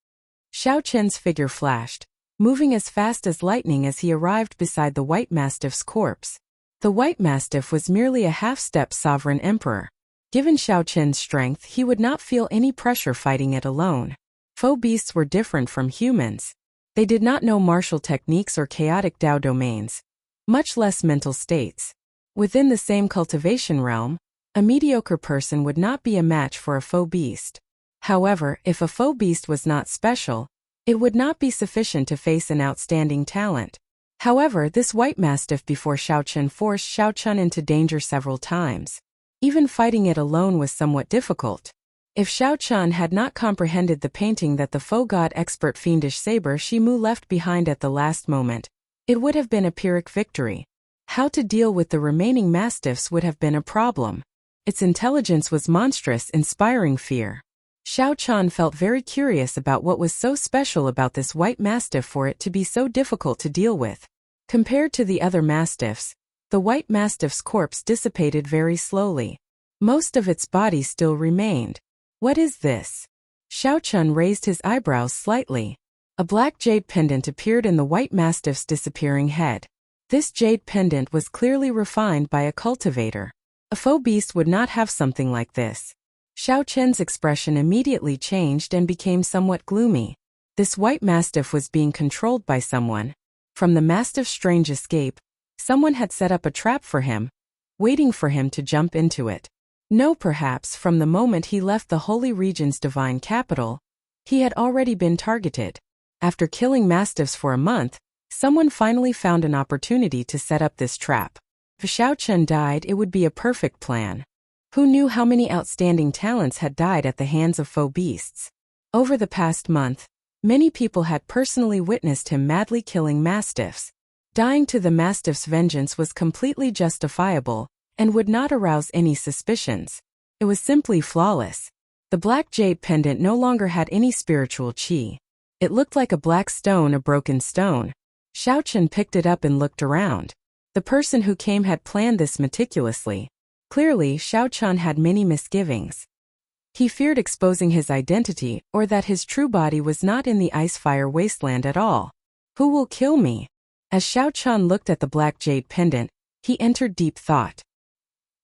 Xiao Chen's figure flashed, moving as fast as lightning as he arrived beside the white mastiff's corpse. The white mastiff was merely a half-step sovereign emperor. Given Xiao Chen's strength, he would not feel any pressure fighting it alone. Foe beasts were different from humans. They did not know martial techniques or chaotic Dao domains, much less mental states. Within the same cultivation realm, a mediocre person would not be a match for a foe beast. However, if a foe beast was not special, it would not be sufficient to face an outstanding talent. However, this white mastiff before Xiao Chun forced Xiao Chun into danger several times. Even fighting it alone was somewhat difficult. If Xiao Chun had not comprehended the painting that the foe god expert fiendish saber Shimu left behind at the last moment, it would have been a Pyrrhic victory. How to deal with the remaining mastiffs would have been a problem. Its intelligence was monstrous, inspiring fear. Xiao Chun felt very curious about what was so special about this white mastiff for it to be so difficult to deal with. Compared to the other mastiffs, the white mastiff's corpse dissipated very slowly. Most of its body still remained. What is this? Xiao Chun raised his eyebrows slightly. A black jade pendant appeared in the white mastiff's disappearing head. This jade pendant was clearly refined by a cultivator. A foe beast would not have something like this. Xiao Chen's expression immediately changed and became somewhat gloomy. This white mastiff was being controlled by someone. From the mastiff's strange escape, someone had set up a trap for him, waiting for him to jump into it. No, perhaps from the moment he left the Holy Region's divine capital, he had already been targeted. After killing mastiffs for a month, someone finally found an opportunity to set up this trap. If Xiao Chun died, it would be a perfect plan. Who knew how many outstanding talents had died at the hands of foe beasts? Over the past month, many people had personally witnessed him madly killing mastiffs. Dying to the mastiff's vengeance was completely justifiable and would not arouse any suspicions. It was simply flawless. The black jade pendant no longer had any spiritual qi. It looked like a black stone, a broken stone. Xiao Chun picked it up and looked around. The person who came had planned this meticulously. Clearly, Xiao Chun had many misgivings. He feared exposing his identity or that his true body was not in the ice-fire wasteland at all. Who will kill me? As Xiao Chun looked at the black jade pendant, he entered deep thought.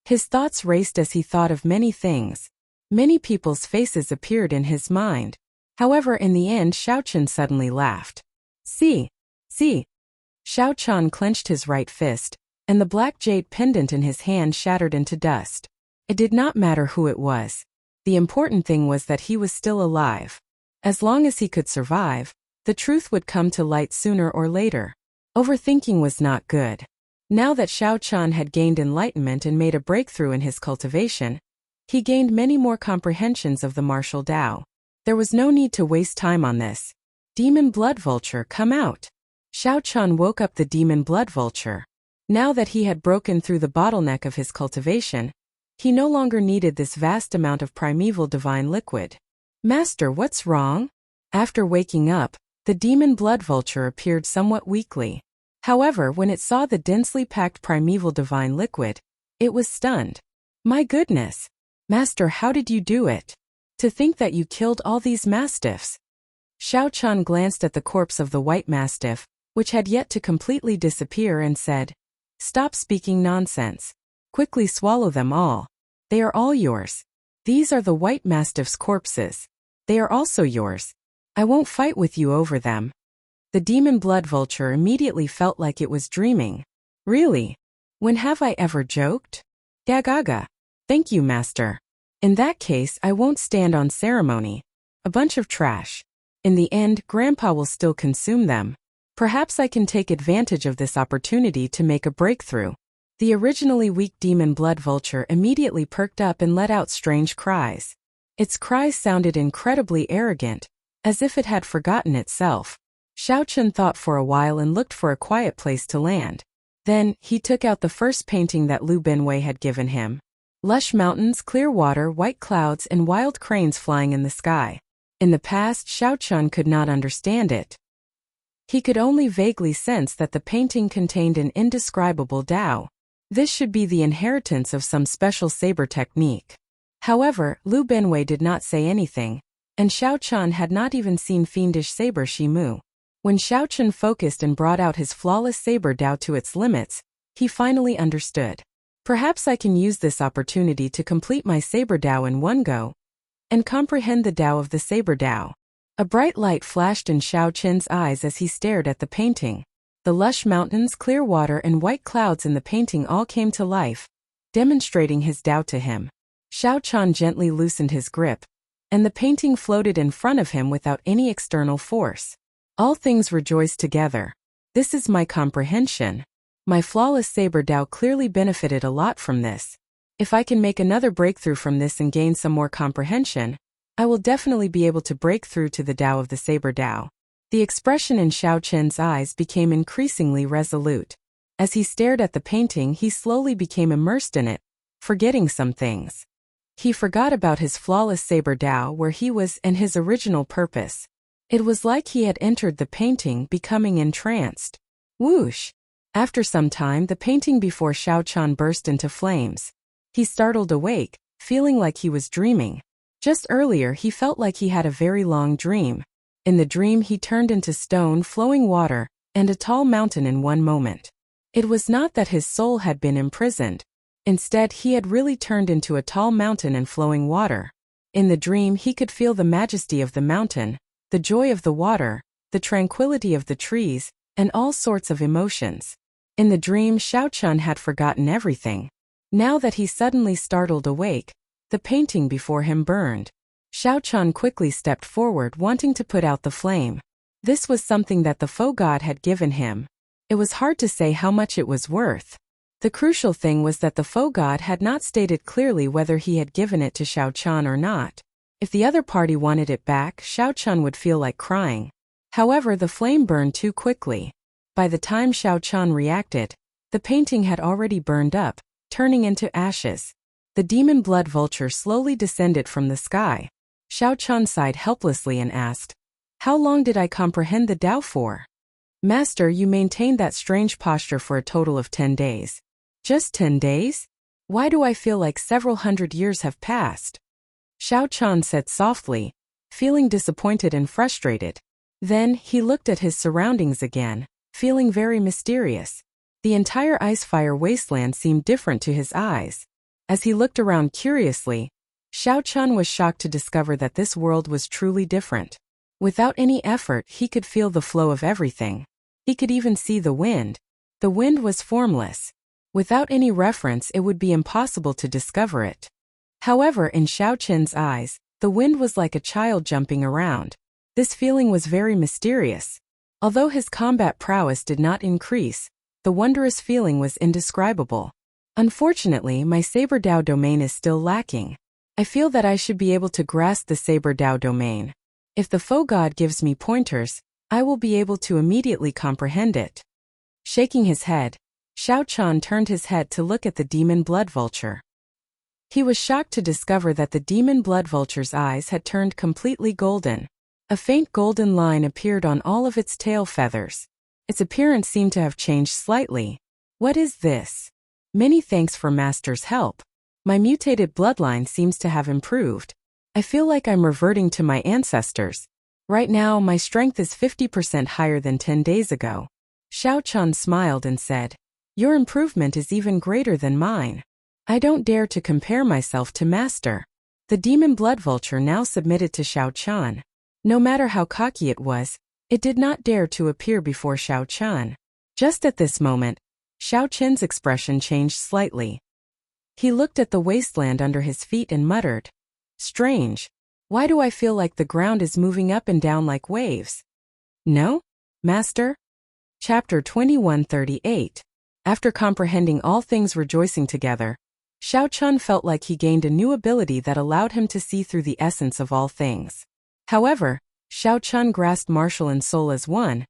His thoughts raced as he thought of many things. Many people's faces appeared in his mind. However, in the end, Xiao Chun suddenly laughed. See, Xiao Chan clenched his right fist, and the black jade pendant in his hand shattered into dust. It did not matter who it was. The important thing was that he was still alive. As long as he could survive, the truth would come to light sooner or later. Overthinking was not good. Now that Xiao Chan had gained enlightenment and made a breakthrough in his cultivation, he gained many more comprehensions of the martial Tao. There was no need to waste time on this. Demon Blood Vulture, come out. Xiao Chan woke up the Demon Blood Vulture. Now that he had broken through the bottleneck of his cultivation, he no longer needed this vast amount of primeval divine liquid. Master, what's wrong? After waking up, the Demon Blood Vulture appeared somewhat weakly. However, when it saw the densely packed primeval divine liquid, it was stunned. My goodness! Master, how did you do it? To think that you killed all these mastiffs. Xiao Chan glanced at the corpse of the white mastiff, which had yet to completely disappear, and said, Stop speaking nonsense. Quickly swallow them all. They are all yours. These are the white mastiff's corpses. They are also yours. I won't fight with you over them. The Demon Blood Vulture immediately felt like it was dreaming. Really? When have I ever joked? Gagaga. Thank you, Master. In that case, I won't stand on ceremony. A bunch of trash. In the end, Grandpa will still consume them. Perhaps I can take advantage of this opportunity to make a breakthrough. The originally weak Demon Blood Vulture immediately perked up and let out strange cries. Its cries sounded incredibly arrogant, as if it had forgotten itself. Xiao Chan thought for a while and looked for a quiet place to land. Then, he took out the first painting that Lu Benwei had given him. Lush mountains, clear water, white clouds, and wild cranes flying in the sky. In the past, Xiao Chan could not understand it. He could only vaguely sense that the painting contained an indescribable Tao. This should be the inheritance of some special saber technique. However, Lu Benwei did not say anything, and Xiao Chan had not even seen fiendish saber Shimu. When Xiao Chan focused and brought out his flawless saber Tao to its limits, he finally understood. Perhaps I can use this opportunity to complete my saber Tao in one go, and comprehend the Tao of the saber Tao. A bright light flashed in Xiao Chen's eyes as he stared at the painting. The lush mountains, clear water, and white clouds in the painting all came to life, demonstrating his Tao to him. Xiao Chan gently loosened his grip, and the painting floated in front of him without any external force. All things rejoiced together. This is my comprehension. My flawless saber Tao clearly benefited a lot from this. If I can make another breakthrough from this and gain some more comprehension, I will definitely be able to break through to the Tao of the saber Tao. The expression in Xiao Chen's eyes became increasingly resolute. As he stared at the painting, he slowly became immersed in it, forgetting some things. He forgot about his flawless saber Tao, where he was, and his original purpose. It was like he had entered the painting, becoming entranced. Whoosh! After some time, the painting before Xiao Chan burst into flames. He startled awake, feeling like he was dreaming. Just earlier, he felt like he had a very long dream. In the dream, he turned into stone, flowing water, and a tall mountain in one moment. It was not that his soul had been imprisoned. Instead, he had really turned into a tall mountain and flowing water. In the dream, he could feel the majesty of the mountain, the joy of the water, the tranquility of the trees, and all sorts of emotions. In the dream, Xiao Chan had forgotten everything. Now that he suddenly startled awake, the painting before him burned. Xiao Chan quickly stepped forward, wanting to put out the flame. This was something that the foe god had given him. It was hard to say how much it was worth. The crucial thing was that the foe god had not stated clearly whether he had given it to Xiao Chan or not. If the other party wanted it back, Xiao Chan would feel like crying. However, the flame burned too quickly. By the time Xiao Chan reacted, the painting had already burned up, turning into ashes. The Demon Blood Vulture slowly descended from the sky. Xiao Chan sighed helplessly and asked, How long did I comprehend the Tao for? Master, you maintained that strange posture for a total of 10 days. Just 10 days? Why do I feel like several hundred years have passed? Xiao Chan said softly, feeling disappointed and frustrated. Then, he looked at his surroundings again, feeling very mysterious. The entire ice-fire wasteland seemed different to his eyes. As he looked around curiously, Xiao Chan was shocked to discover that this world was truly different. Without any effort, he could feel the flow of everything. He could even see the wind. The wind was formless. Without any reference, it would be impossible to discover it. However, in Xiao Qin's eyes, the wind was like a child jumping around. This feeling was very mysterious. Although his combat prowess did not increase, the wondrous feeling was indescribable. Unfortunately, my Saber Dao domain is still lacking. I feel that I should be able to grasp the Saber Dao domain. If the foe god gives me pointers, I will be able to immediately comprehend it. Shaking his head, Xiao Qian turned his head to look at the demon blood vulture. He was shocked to discover that the demon blood vulture's eyes had turned completely golden. A faint golden line appeared on all of its tail feathers. Its appearance seemed to have changed slightly. What is this? Many thanks for Master's help. My mutated bloodline seems to have improved. I feel like I'm reverting to my ancestors. Right now, my strength is 50% higher than 10 days ago. Xiao Qian smiled and said, "Your improvement is even greater than mine. I don't dare to compare myself to Master." The demon blood vulture now submitted to Xiao Qian. No matter how cocky it was, it did not dare to appear before Xiao Qian. Just at this moment, Xiao Qian's expression changed slightly. He looked at the wasteland under his feet and muttered, "Strange. Why do I feel like the ground is moving up and down like waves?" "No, Master?" Chapter 2138. After comprehending all things rejoicing together, Xiao Qian felt like he gained a new ability that allowed him to see through the essence of all things. However, Xiao Qian grasped martial and soul as one,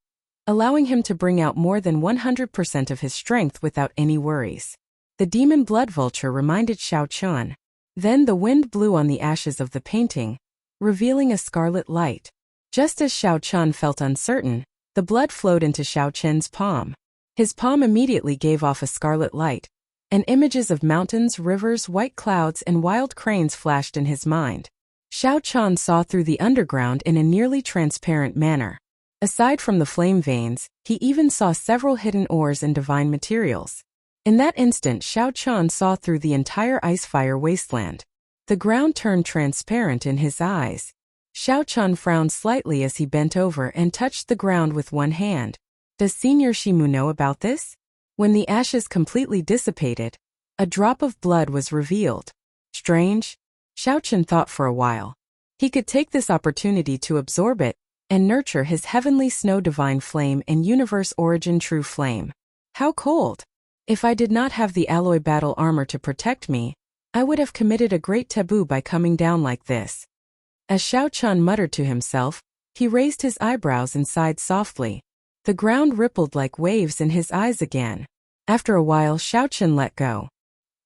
allowing him to bring out more than 100% of his strength without any worries. The demon blood vulture reminded Xiao Qian. Then the wind blew on the ashes of the painting, revealing a scarlet light. Just as Xiao Qian felt uncertain, the blood flowed into Xiao Qian's palm. His palm immediately gave off a scarlet light, and images of mountains, rivers, white clouds, and wild cranes flashed in his mind. Xiao Qian saw through the underground in a nearly transparent manner. Aside from the flame veins, he even saw several hidden ores and divine materials. In that instant, Xiao Qian saw through the entire ice-fire wasteland. The ground turned transparent in his eyes. Xiao Qian frowned slightly as he bent over and touched the ground with one hand. Does Senior Shimu know about this? When the ashes completely dissipated, a drop of blood was revealed. Strange? Xiao Qian thought for a while. He could take this opportunity to absorb it and nurture his heavenly snow divine flame and universe origin true flame. How cold! If I did not have the alloy battle armor to protect me, I would have committed a great taboo by coming down like this. As Xiao Qian muttered to himself, he raised his eyebrows and sighed softly. The ground rippled like waves in his eyes again. After a while, Xiao Qian let go.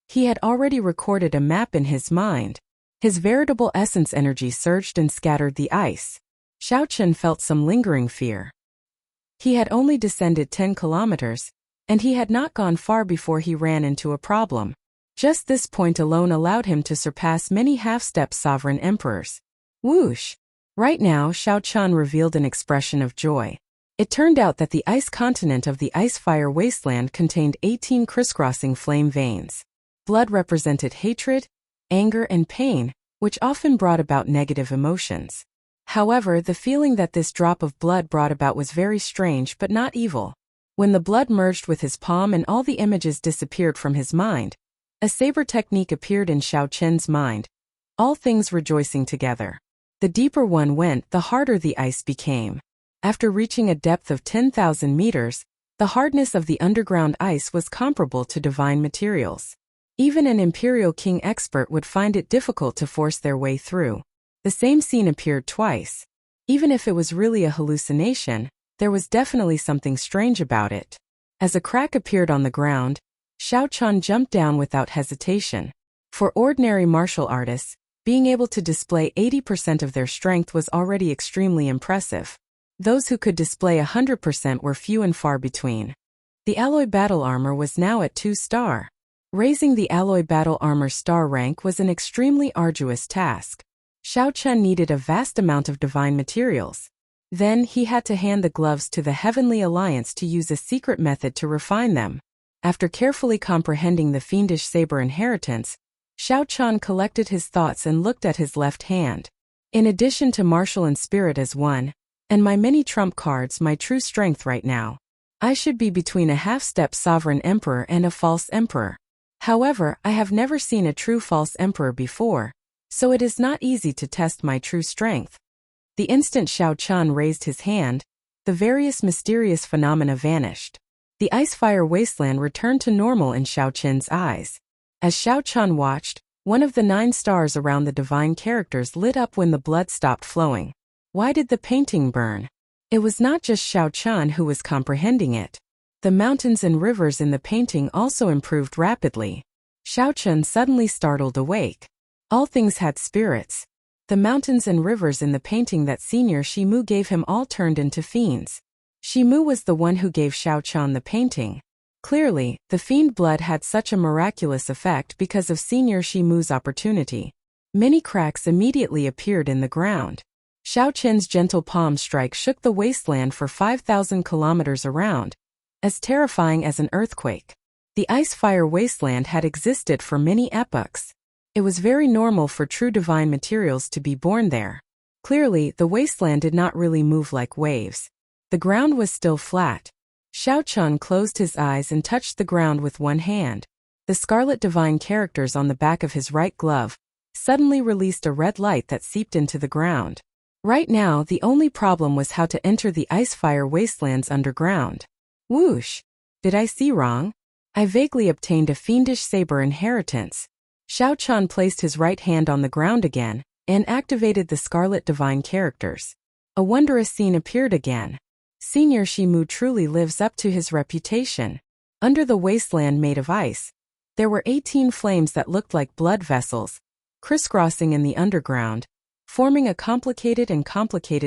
He had already recorded a map in his mind. His veritable essence energy surged and scattered the ice. Xiao Qian felt some lingering fear. He had only descended 10 kilometers, and he had not gone far before he ran into a problem. Just this point alone allowed him to surpass many half-step sovereign emperors. Whoosh! Right now, Xiao Qian revealed an expression of joy. It turned out that the ice continent of the ice-fire wasteland contained 18 crisscrossing flame veins. Blood represented hatred, anger, and pain, which often brought about negative emotions. However, the feeling that this drop of blood brought about was very strange but not evil. When the blood merged with his palm and all the images disappeared from his mind, a saber technique appeared in Xiao Qian's mind, all things rejoicing together. The deeper one went, the harder the ice became. After reaching a depth of 10,000 meters, the hardness of the underground ice was comparable to divine materials. Even an Imperial King expert would find it difficult to force their way through. The same scene appeared twice. Even if it was really a hallucination, there was definitely something strange about it. As a crack appeared on the ground, Xiao Qian jumped down without hesitation. For ordinary martial artists, being able to display 80% of their strength was already extremely impressive. Those who could display 100% were few and far between. The alloy battle armor was now at 2-star. Raising the alloy battle armor star rank was an extremely arduous task. Xiao Qian needed a vast amount of divine materials. Then he had to hand the gloves to the Heavenly Alliance to use a secret method to refine them. After carefully comprehending the fiendish saber inheritance, Xiao Qian collected his thoughts and looked at his left hand. In addition to martial and spirit as one, and my many trump cards, my true strength right now, I should be between a half-step sovereign emperor and a false emperor. However, I have never seen a true false emperor before, so it is not easy to test my true strength. The instant Xiao Chun raised his hand, the various mysterious phenomena vanished. The ice-fire wasteland returned to normal in Xiao Qin's eyes. As Xiao Chun watched, one of the 9 stars around the divine characters lit up when the blood stopped flowing. Why did the painting burn? It was not just Xiao Chun who was comprehending it. The mountains and rivers in the painting also improved rapidly. Xiao Chun suddenly startled awake. All things had spirits. The mountains and rivers in the painting that Senior Shimu gave him all turned into fiends. Shimu was the one who gave Xiao Chun the painting. Clearly, the fiend blood had such a miraculous effect because of Senior Shimu's opportunity. Many cracks immediately appeared in the ground. Xiao Qin's gentle palm strike shook the wasteland for 5,000 kilometers around, as terrifying as an earthquake. The ice-fire wasteland had existed for many epochs. It was very normal for true divine materials to be born there. Clearly, the wasteland did not really move like waves. The ground was still flat. Xiao Chun closed his eyes and touched the ground with one hand. The scarlet divine characters on the back of his right glove suddenly released a red light that seeped into the ground. Right now, the only problem was how to enter the ice-fire wastelands underground. Whoosh! Did I see wrong? I vaguely obtained a fiendish saber inheritance. Xiao Chun placed his right hand on the ground again and activated the scarlet divine characters. A wondrous scene appeared again. Senior Shimu truly lives up to his reputation. Under the wasteland made of ice, there were 18 flames that looked like blood vessels, crisscrossing in the underground, forming a complicated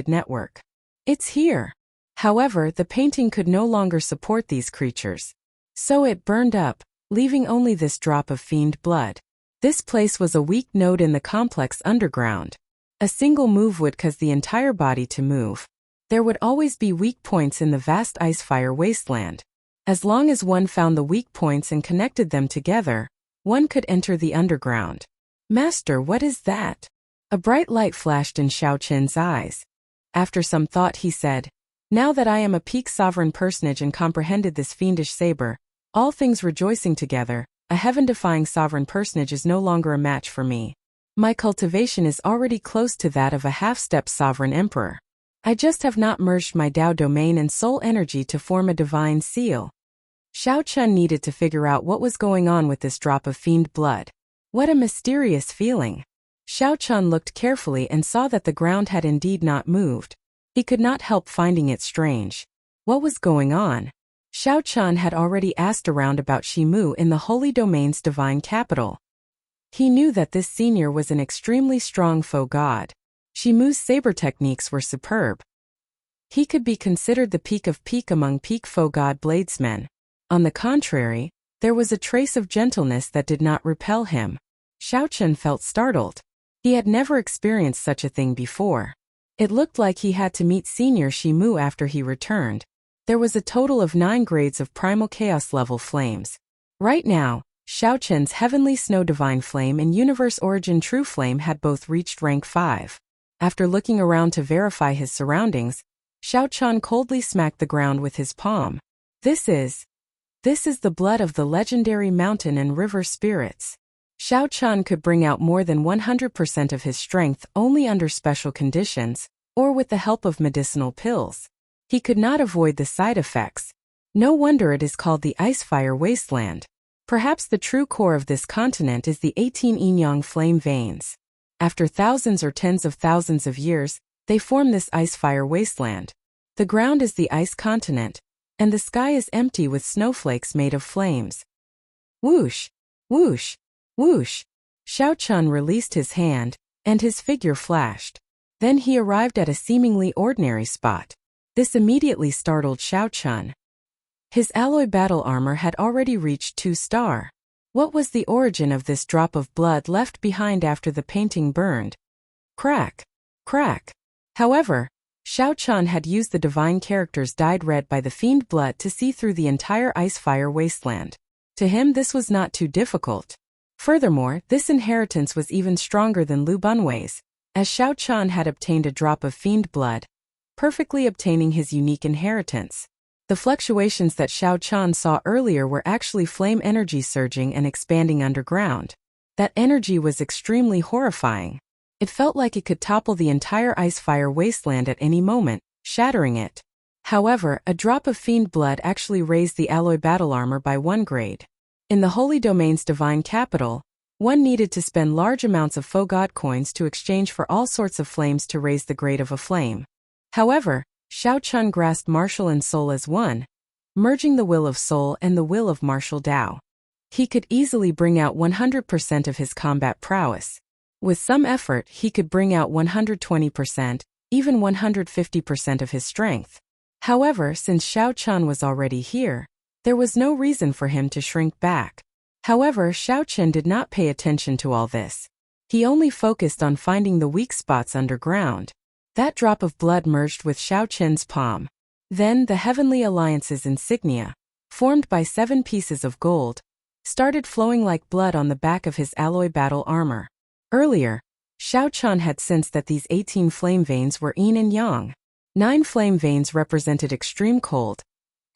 network. It's here. However, the painting could no longer support these creatures. So it burned up, leaving only this drop of fiend blood. This place was a weak node in the complex underground. A single move would cause the entire body to move. There would always be weak points in the vast ice-fire wasteland. As long as one found the weak points and connected them together, one could enter the underground. Master, what is that? A bright light flashed in Xiao Qin's eyes. After some thought he said, now that I am a peak sovereign personage and comprehended this fiendish saber, all things rejoicing together, a heaven-defying sovereign personage is no longer a match for me. My cultivation is already close to that of a half-step sovereign emperor. I just have not merged my Tao domain and soul energy to form a divine seal. Xiao Chun needed to figure out what was going on with this drop of fiend blood. What a mysterious feeling. Xiao Chun looked carefully and saw that the ground had indeed not moved. He could not help finding it strange. What was going on? Xiao Chun had already asked around about Shimu in the Holy Domain's divine capital. He knew that this senior was an extremely strong foe god. Shimu's saber techniques were superb. He could be considered the peak of peak among peak foe god bladesmen. On the contrary, there was a trace of gentleness that did not repel him. Xiao Chun felt startled. He had never experienced such a thing before. It looked like he had to meet Senior Shimu after he returned. There was a total of 9 grades of primal chaos level flames. Right now, Xiao Chun's Heavenly Snow Divine Flame and Universe Origin True Flame had both reached rank 5. After looking around to verify his surroundings, Xiao Chun coldly smacked the ground with his palm. This is the blood of the legendary mountain and river spirits. Xiao Chun could bring out more than 100% of his strength only under special conditions, or with the help of medicinal pills. He could not avoid the side effects. No wonder it is called the Ice-Fire Wasteland. Perhaps the true core of this continent is the 18 yin-yang flame veins. After thousands or tens of thousands of years, they form this ice-fire wasteland. The ground is the ice continent, and the sky is empty with snowflakes made of flames. Whoosh! Whoosh! Whoosh! Xiao Chun released his hand, and his figure flashed. Then he arrived at a seemingly ordinary spot. This immediately startled Xiao Chun. His alloy battle armor had already reached 2-star. What was the origin of this drop of blood left behind after the painting burned? Crack! Crack! However, Xiao Chun had used the divine characters dyed red by the fiend blood to see through the entire ice-fire wasteland. To him this was not too difficult. Furthermore, this inheritance was even stronger than Lu Bunwei's, as Xiao Chun had obtained a drop of fiend blood, perfectly obtaining his unique inheritance. The fluctuations that Xiao Chan saw earlier were actually flame energy surging and expanding underground. That energy was extremely horrifying. It felt like it could topple the entire ice-fire wasteland at any moment, shattering it. However, a drop of fiend blood actually raised the alloy battle armor by 1 grade. In the Holy Domain's divine capital, one needed to spend large amounts of faux god coins to exchange for all sorts of flames to raise the grade of a flame. However, Xiao Chun grasped martial and soul as one, merging the will of soul and the will of martial Tao. He could easily bring out 100% of his combat prowess. With some effort, he could bring out 120%, even 150% of his strength. However, since Xiao Chun was already here, there was no reason for him to shrink back. However, Xiao Chun did not pay attention to all this. He only focused on finding the weak spots underground. That drop of blood merged with Xiao Chun's palm. Then the Heavenly Alliance's insignia, formed by 7 pieces of gold, started flowing like blood on the back of his alloy battle armor. Earlier, Xiao Chun had sensed that these 18 flame veins were yin and yang. 9 flame veins represented extreme cold,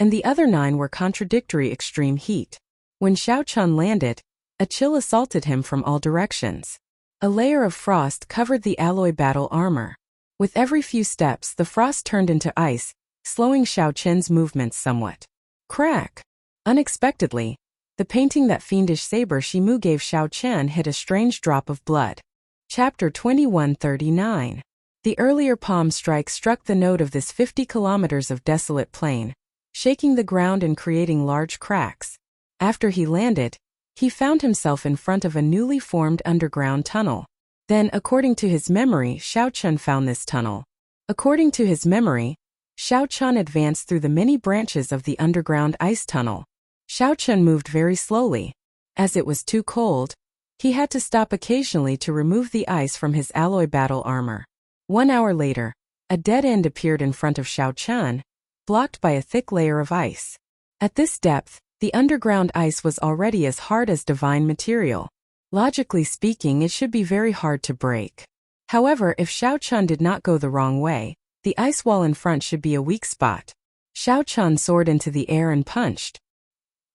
and the other 9 were contradictory extreme heat. When Xiao Chun landed, a chill assaulted him from all directions. A layer of frost covered the alloy battle armor. With every few steps, the frost turned into ice, slowing Xiao Chun's movements somewhat. Crack! Unexpectedly, the painting that fiendish saber Shimu gave Xiao Chun hit a strange drop of blood. Chapter 2139. The earlier palm strike struck the node of this 50 kilometers of desolate plain, shaking the ground and creating large cracks. After he landed, he found himself in front of a newly formed underground tunnel. Then, according to his memory, Xiao Chun found this tunnel. According to his memory, Xiao Chun advanced through the many branches of the underground ice tunnel. Xiao Chun moved very slowly. As it was too cold, he had to stop occasionally to remove the ice from his alloy battle armor. 1 hour later, a dead end appeared in front of Xiao Chun, blocked by a thick layer of ice. At this depth, the underground ice was already as hard as divine material. Logically speaking, it should be very hard to break. However, if Xiao Chun did not go the wrong way, the ice wall in front should be a weak spot. Xiao Chun soared into the air and punched.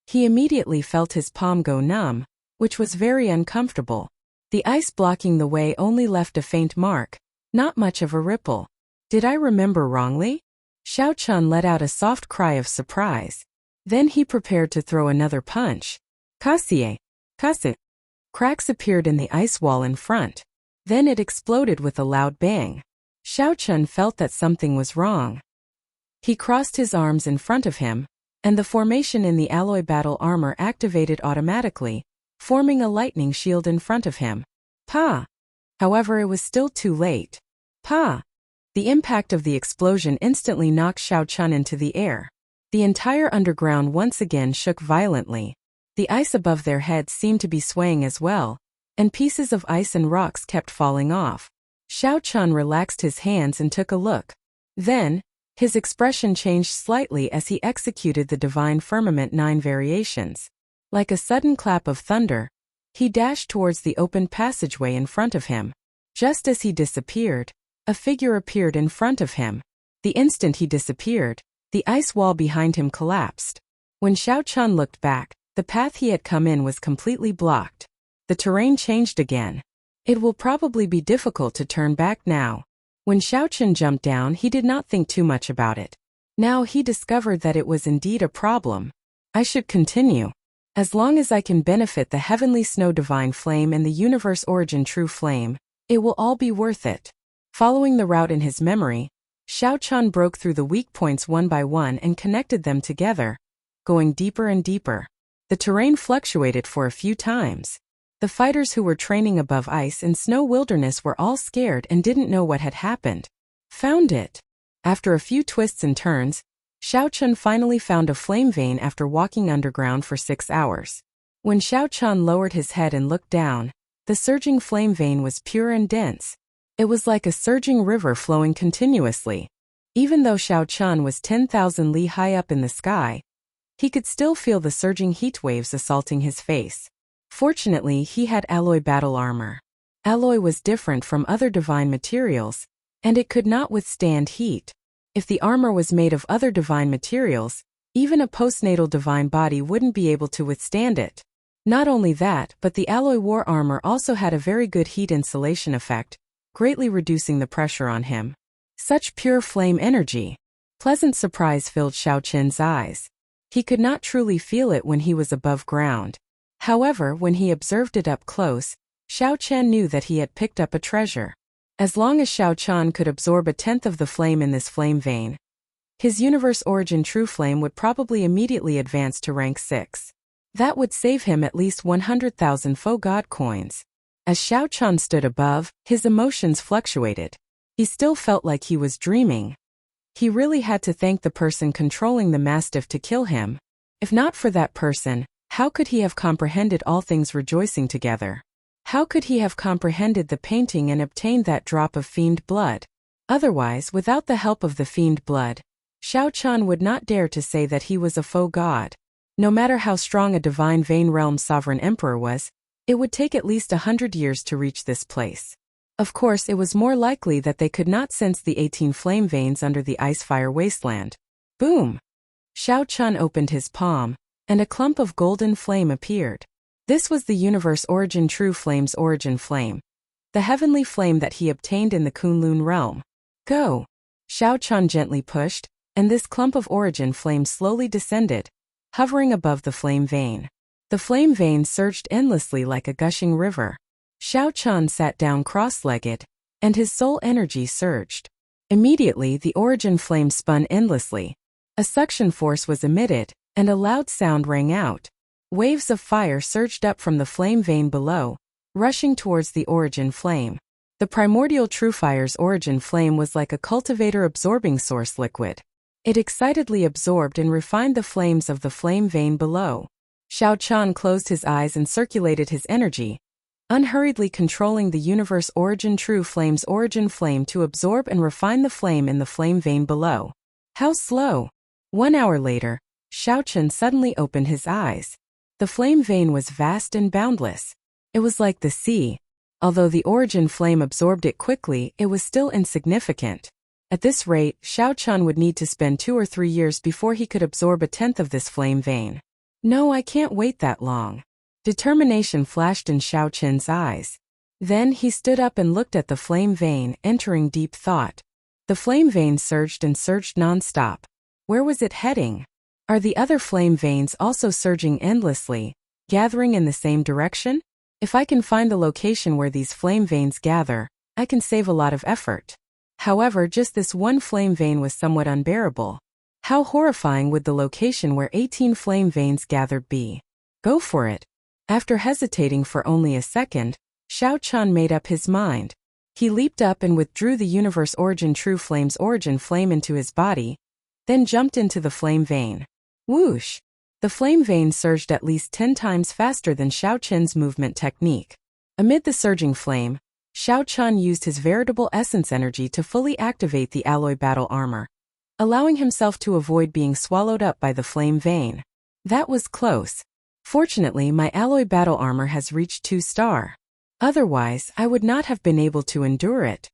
He immediately felt his palm go numb, which was very uncomfortable. The ice blocking the way only left a faint mark, not much of a ripple. Did I remember wrongly? Xiao Chun let out a soft cry of surprise. Then he prepared to throw another punch. Kasie! Kasu! Cracks appeared in the ice wall in front. Then it exploded with a loud bang. Xiao Chun felt that something was wrong. He crossed his arms in front of him, and the formation in the alloy battle armor activated automatically, forming a lightning shield in front of him. Pa! However, it was still too late. Pa! The impact of the explosion instantly knocked Xiao Chun into the air. The entire underground once again shook violently. The ice above their heads seemed to be swaying as well, and pieces of ice and rocks kept falling off. Xiao Chun relaxed his hands and took a look. Then, his expression changed slightly as he executed the divine firmament 9 variations. Like a sudden clap of thunder, he dashed towards the open passageway in front of him. Just as he disappeared, a figure appeared in front of him. The instant he disappeared, the ice wall behind him collapsed. When Xiao Chun looked back, the path he had come in was completely blocked. The terrain changed again. It will probably be difficult to turn back now. When Xiao Chun jumped down, he did not think too much about it. Now he discovered that it was indeed a problem. I should continue. As long as I can benefit the heavenly snow divine flame and the universe origin true flame, it will all be worth it. Following the route in his memory, Xiao Chun broke through the weak points one by one and connected them together, going deeper and deeper. The terrain fluctuated for a few times. The fighters who were training above ice and snow wilderness were all scared and didn't know what had happened. Found it. After a few twists and turns, Xiao Chun finally found a flame vein after walking underground for 6 hours. When Xiao Chun lowered his head and looked down, the surging flame vein was pure and dense. It was like a surging river flowing continuously. Even though Xiao Chun was 10,000 li high up in the sky, he could still feel the surging heat waves assaulting his face. Fortunately, he had alloy battle armor. Alloy was different from other divine materials, and it could not withstand heat. If the armor was made of other divine materials, Even a postnatal divine body wouldn't be able to withstand it. Not only that, but the alloy war armor also had a very good heat insulation effect, greatly reducing the pressure on him. Such pure flame energy. Pleasant surprise filled Xiao Qin's eyes. He could not truly feel it when he was above ground. However, when he observed it up close, Xiao Qian knew that he had picked up a treasure. As long as Xiao Qian could absorb a tenth of the flame in this flame vein, his universe origin true flame would probably immediately advance to rank 6. That would save him at least 100,000 faux god coins. As Xiao Qian stood above, his emotions fluctuated. He still felt like he was dreaming. He really had to thank the person controlling the mastiff to kill him. If not for that person, how could he have comprehended all things rejoicing together? How could he have comprehended the painting and obtained that drop of fiend blood? Otherwise, without the help of the fiend blood, Xiao Qian would not dare to say that he was a faux god. No matter how strong a divine vein realm sovereign emperor was, it would take at least 100 years to reach this place. Of course, it was more likely that they could not sense the 18 flame veins under the ice-fire wasteland. Boom! Xiao Qian opened his palm, and a clump of golden flame appeared. This was the universe origin true flame's origin flame, the heavenly flame that he obtained in the Kunlun realm. Go! Xiao Qian gently pushed, and this clump of origin flame slowly descended, hovering above the flame vein. The flame vein surged endlessly like a gushing river. Xiao Qian sat down cross-legged, and his soul energy surged. Immediately the origin flame spun endlessly. A suction force was emitted, and a loud sound rang out. Waves of fire surged up from the flame vein below, rushing towards the origin flame. The primordial true fire's origin flame was like a cultivator absorbing source liquid. It excitedly absorbed and refined the flames of the flame vein below. Xiao Qian closed his eyes and circulated his energy, unhurriedly controlling the universe origin true flame's origin flame to absorb and refine the flame in the flame vein below. How slow! 1 hour later, Xiao Qian suddenly opened his eyes. The flame vein was vast and boundless. It was like the sea. Although the origin flame absorbed it quickly, it was still insignificant. At this rate, Xiao Qian would need to spend 2 or 3 years before he could absorb a tenth of this flame vein. No, I can't wait that long. Determination flashed in Xiao Qian's eyes. Then he stood up and looked at the flame vein, entering deep thought. The flame vein surged and surged non-stop. Where was it heading? Are the other flame veins also surging endlessly, gathering in the same direction? If I can find the location where these flame veins gather, I can save a lot of effort. However, just this one flame vein was somewhat unbearable. How horrifying would the location where 18 flame veins gathered be? Go for it. After hesitating for only a second, Xiao Qian made up his mind. He leaped up and withdrew the universe origin true flame's origin flame into his body, then jumped into the flame vein. Whoosh! The flame vein surged at least 10 times faster than Xiao Qian's movement technique. Amid the surging flame, Xiao Qian used his veritable essence energy to fully activate the alloy battle armor, allowing himself to avoid being swallowed up by the flame vein. That was close. Fortunately, my alloy battle armor has reached 2-star. Otherwise, I would not have been able to endure it.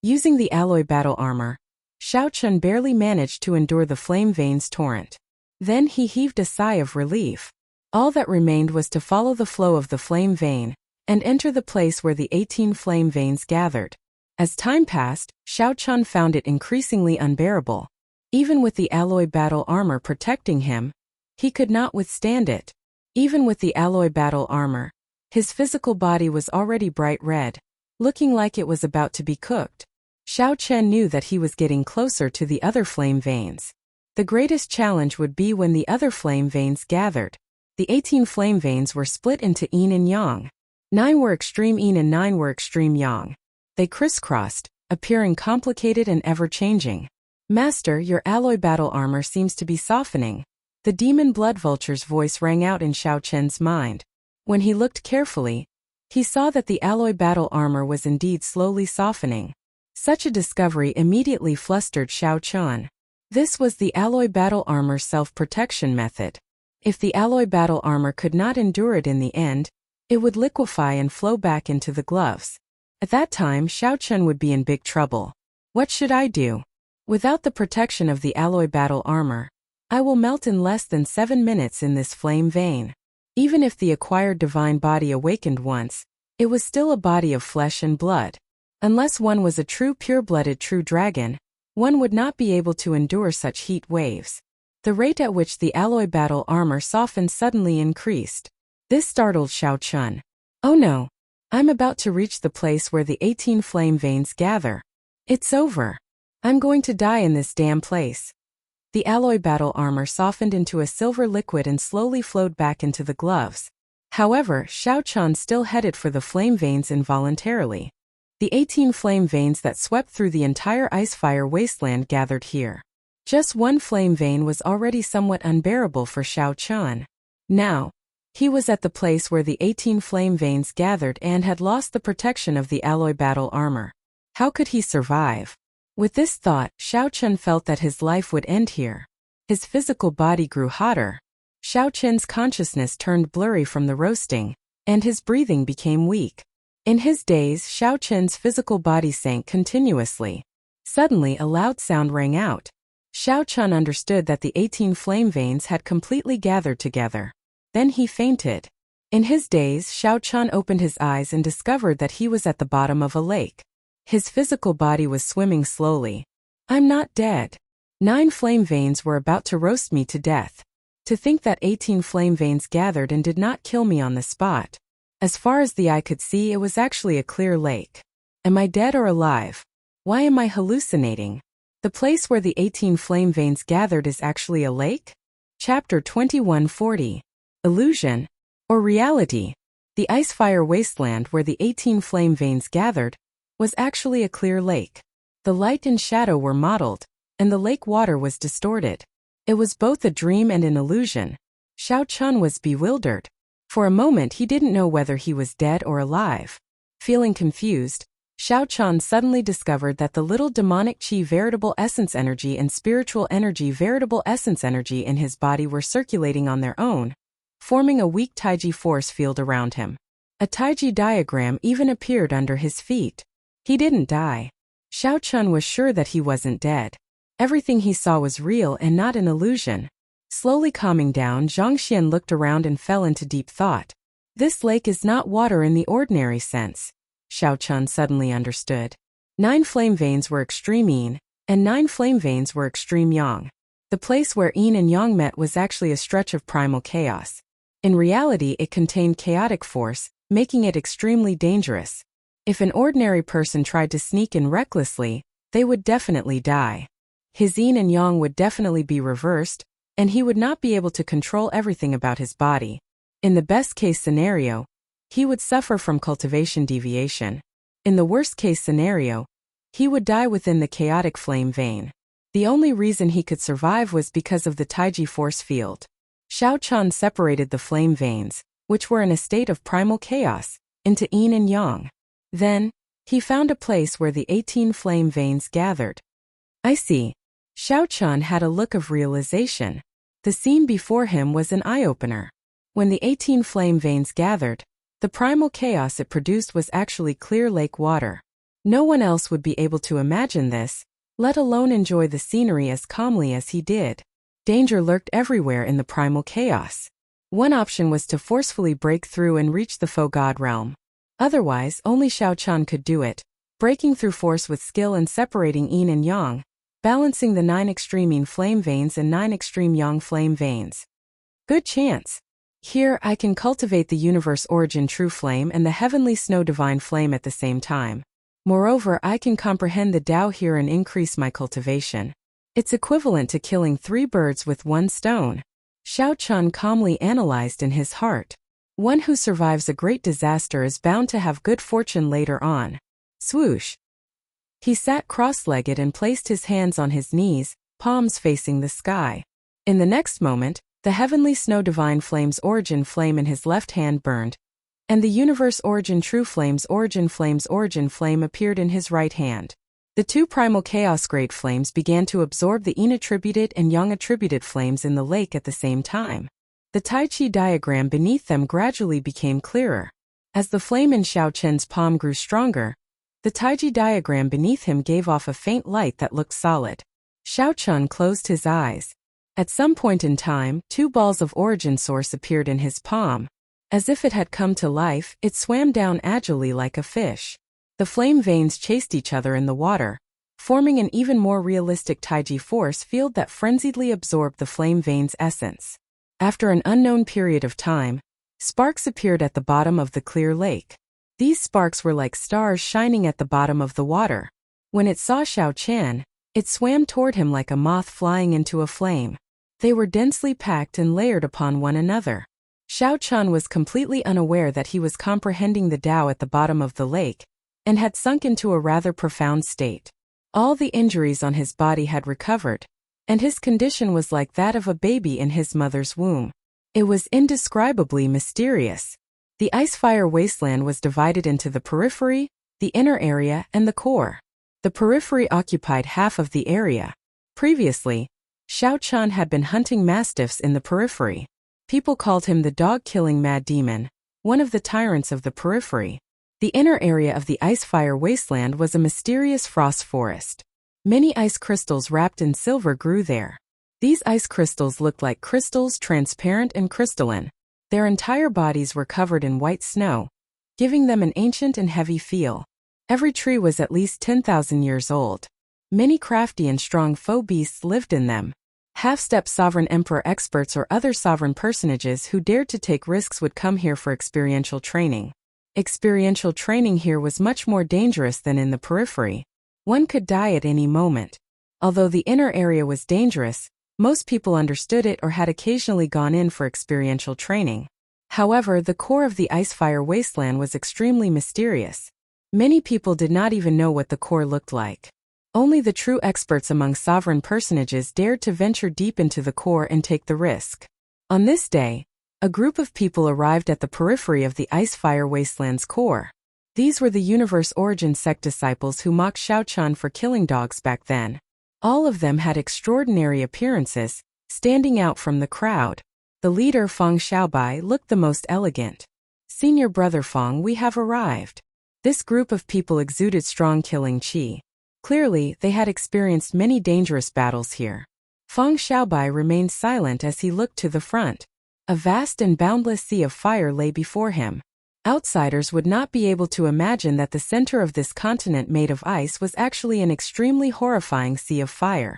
Using the alloy battle armor, Xiao Qian barely managed to endure the flame vein's torrent. Then he heaved a sigh of relief. All that remained was to follow the flow of the flame vein and enter the place where the 18 flame veins gathered. As time passed, Xiao Qian found it increasingly unbearable. Even with the alloy battle armor protecting him, he could not withstand it. Even with the alloy battle armor, his physical body was already bright red, looking like it was about to be cooked. Xiao Qian knew that he was getting closer to the other flame veins. The greatest challenge would be when the other flame veins gathered. The 18 flame veins were split into yin and yang. 9 were extreme yin and 9 were extreme yang. They crisscrossed, appearing complicated and ever-changing. Master, your alloy battle armor seems to be softening. The demon blood vulture's voice rang out in Xiao Qian's mind. When he looked carefully, he saw that the alloy battle armor was indeed slowly softening. Such a discovery immediately flustered Xiao Qian. This was the alloy battle armor's self-protection method. If the alloy battle armor could not endure it in the end, it would liquefy and flow back into the gloves. At that time, Xiao Qian would be in big trouble. What should I do? Without the protection of the alloy battle armor, I will melt in less than 7 minutes in this flame vein. Even if the acquired divine body awakened once, it was still a body of flesh and blood. Unless one was a true pure-blooded true dragon, one would not be able to endure such heat waves. The rate at which the alloy battle armor softened suddenly increased. This startled Xiao Chun. Oh no! I'm about to reach the place where the 18 flame veins gather. It's over. I'm going to die in this damn place. The alloy battle armor softened into a silver liquid and slowly flowed back into the gloves. However, Xiao Chun still headed for the flame veins involuntarily. The 18 flame veins that swept through the entire ice-fire wasteland gathered here. Just one flame vein was already somewhat unbearable for Xiao Chun. Now, he was at the place where the 18 flame veins gathered and had lost the protection of the alloy battle armor. How could he survive? With this thought, Xiao Chun felt that his life would end here. His physical body grew hotter. Xiao Chun's consciousness turned blurry from the roasting, and his breathing became weak. In his daze, Xiao Chun's physical body sank continuously. Suddenly, a loud sound rang out. Xiao Chun understood that the 18 flame veins had completely gathered together. Then he fainted. In his daze, Xiao Chun opened his eyes and discovered that he was at the bottom of a lake. His physical body was swimming slowly. I'm not dead. 9 flame veins were about to roast me to death. To think that 18 flame veins gathered and did not kill me on the spot. As far as the eye could see, it was actually a clear lake. Am I dead or alive? Why am I hallucinating? The place where the 18 flame veins gathered is actually a lake? Chapter 2140. Illusion or reality? The ice-fire wasteland where the 18 flame veins gathered was actually a clear lake. The light and shadow were mottled, and the lake water was distorted. It was both a dream and an illusion. Xiao Chun was bewildered. For a moment he didn't know whether he was dead or alive. Feeling confused, Xiao Chun suddenly discovered that the little demonic chi veritable essence energy and spiritual energy veritable essence energy in his body were circulating on their own, forming a weak Taiji force field around him. A Taiji diagram even appeared under his feet. He didn't die. Xiao Chun was sure that he wasn't dead. Everything he saw was real and not an illusion. Slowly calming down, Zhang Xian looked around and fell into deep thought. This lake is not water in the ordinary sense. Xiao Chun suddenly understood. 9 flame veins were extreme yin, and 9 flame veins were extreme yang. The place where yin and yang met was actually a stretch of primal chaos. In reality, it contained chaotic force, making it extremely dangerous. If an ordinary person tried to sneak in recklessly, they would definitely die. His yin and yang would definitely be reversed, and he would not be able to control everything about his body. In the best-case scenario, he would suffer from cultivation deviation. In the worst-case scenario, he would die within the chaotic flame vein. The only reason he could survive was because of the Taiji force field. Xiao Chun separated the flame veins, which were in a state of primal chaos, into yin and yang. Then, he found a place where the 18 flame veins gathered. I see. Xiao Chun had a look of realization. The scene before him was an eye-opener. When the 18 flame veins gathered, the primal chaos it produced was actually clear lake water. No one else would be able to imagine this, let alone enjoy the scenery as calmly as he did. Danger lurked everywhere in the primal chaos. One option was to forcefully break through and reach the faux god realm. Otherwise, only Xiao Chun could do it, breaking through force with skill and separating yin and yang, balancing the 9 extreme yin flame veins and 9 extreme yang flame veins. Good chance. Here I can cultivate the universe origin true flame and the heavenly snow divine flame at the same time. Moreover, I can comprehend the Tao here and increase my cultivation. It's equivalent to killing 3 birds with 1 stone. Xiao Chun calmly analyzed in his heart. One who survives a great disaster is bound to have good fortune later on. Swoosh. He sat cross-legged and placed his hands on his knees, palms facing the sky. In the next moment, the heavenly snow divine flame's origin flame in his left hand burned, and the universe origin true flame's origin flame appeared in his right hand. The 2 primal chaos great flames began to absorb the yin attributed and yang attributed flames in the lake at the same time. The Tai Chi diagram beneath them gradually became clearer. As the flame in Xiao Chen's palm grew stronger, the Taiji diagram beneath him gave off a faint light that looked solid. Xiao Chun closed his eyes. At some point in time, 2 balls of origin source appeared in his palm. As if it had come to life, it swam down agilely like a fish. The flame veins chased each other in the water, forming an even more realistic Taiji force field that frenziedly absorbed the flame veins' essence. After an unknown period of time, sparks appeared at the bottom of the clear lake. These sparks were like stars shining at the bottom of the water. When it saw Xiao Qian, it swam toward him like a moth flying into a flame. They were densely packed and layered upon one another. Xiao Qian was completely unaware that he was comprehending the Tao at the bottom of the lake, and had sunk into a rather profound state. All the injuries on his body had recovered, and his condition was like that of a baby in his mother's womb. It was indescribably mysterious. The ice-fire wasteland was divided into the periphery, the inner area, and the core. The periphery occupied half of the area. Previously, Xiao Qian had been hunting mastiffs in the periphery. People called him the dog-killing mad demon, one of the tyrants of the periphery. The inner area of the ice-fire wasteland was a mysterious frost forest. Many ice crystals wrapped in silver grew there. These ice crystals looked like crystals, transparent and crystalline. Their entire bodies were covered in white snow, giving them an ancient and heavy feel. Every tree was at least 10,000 years old. Many crafty and strong foe beasts lived in them. Half-step sovereign emperor experts or other sovereign personages who dared to take risks would come here for experiential training. Experiential training here was much more dangerous than in the periphery. One could die at any moment. Although the inner area was dangerous, most people understood it or had occasionally gone in for experiential training. However, the core of the ice-fire wasteland was extremely mysterious. Many people did not even know what the core looked like. Only the true experts among sovereign personages dared to venture deep into the core and take the risk. On this day, a group of people arrived at the periphery of the ice-fire wasteland's core. These were the Universe Origin sect disciples who mocked Xiao Qian for killing dogs back then. All of them had extraordinary appearances, standing out from the crowd. The leader Feng Xiaobai looked the most elegant. "Senior brother Feng, we have arrived." This group of people exuded strong killing qi. Clearly, they had experienced many dangerous battles here. Feng Xiaobai remained silent as he looked to the front. A vast and boundless sea of fire lay before him. Outsiders would not be able to imagine that the center of this continent made of ice was actually an extremely horrifying sea of fire.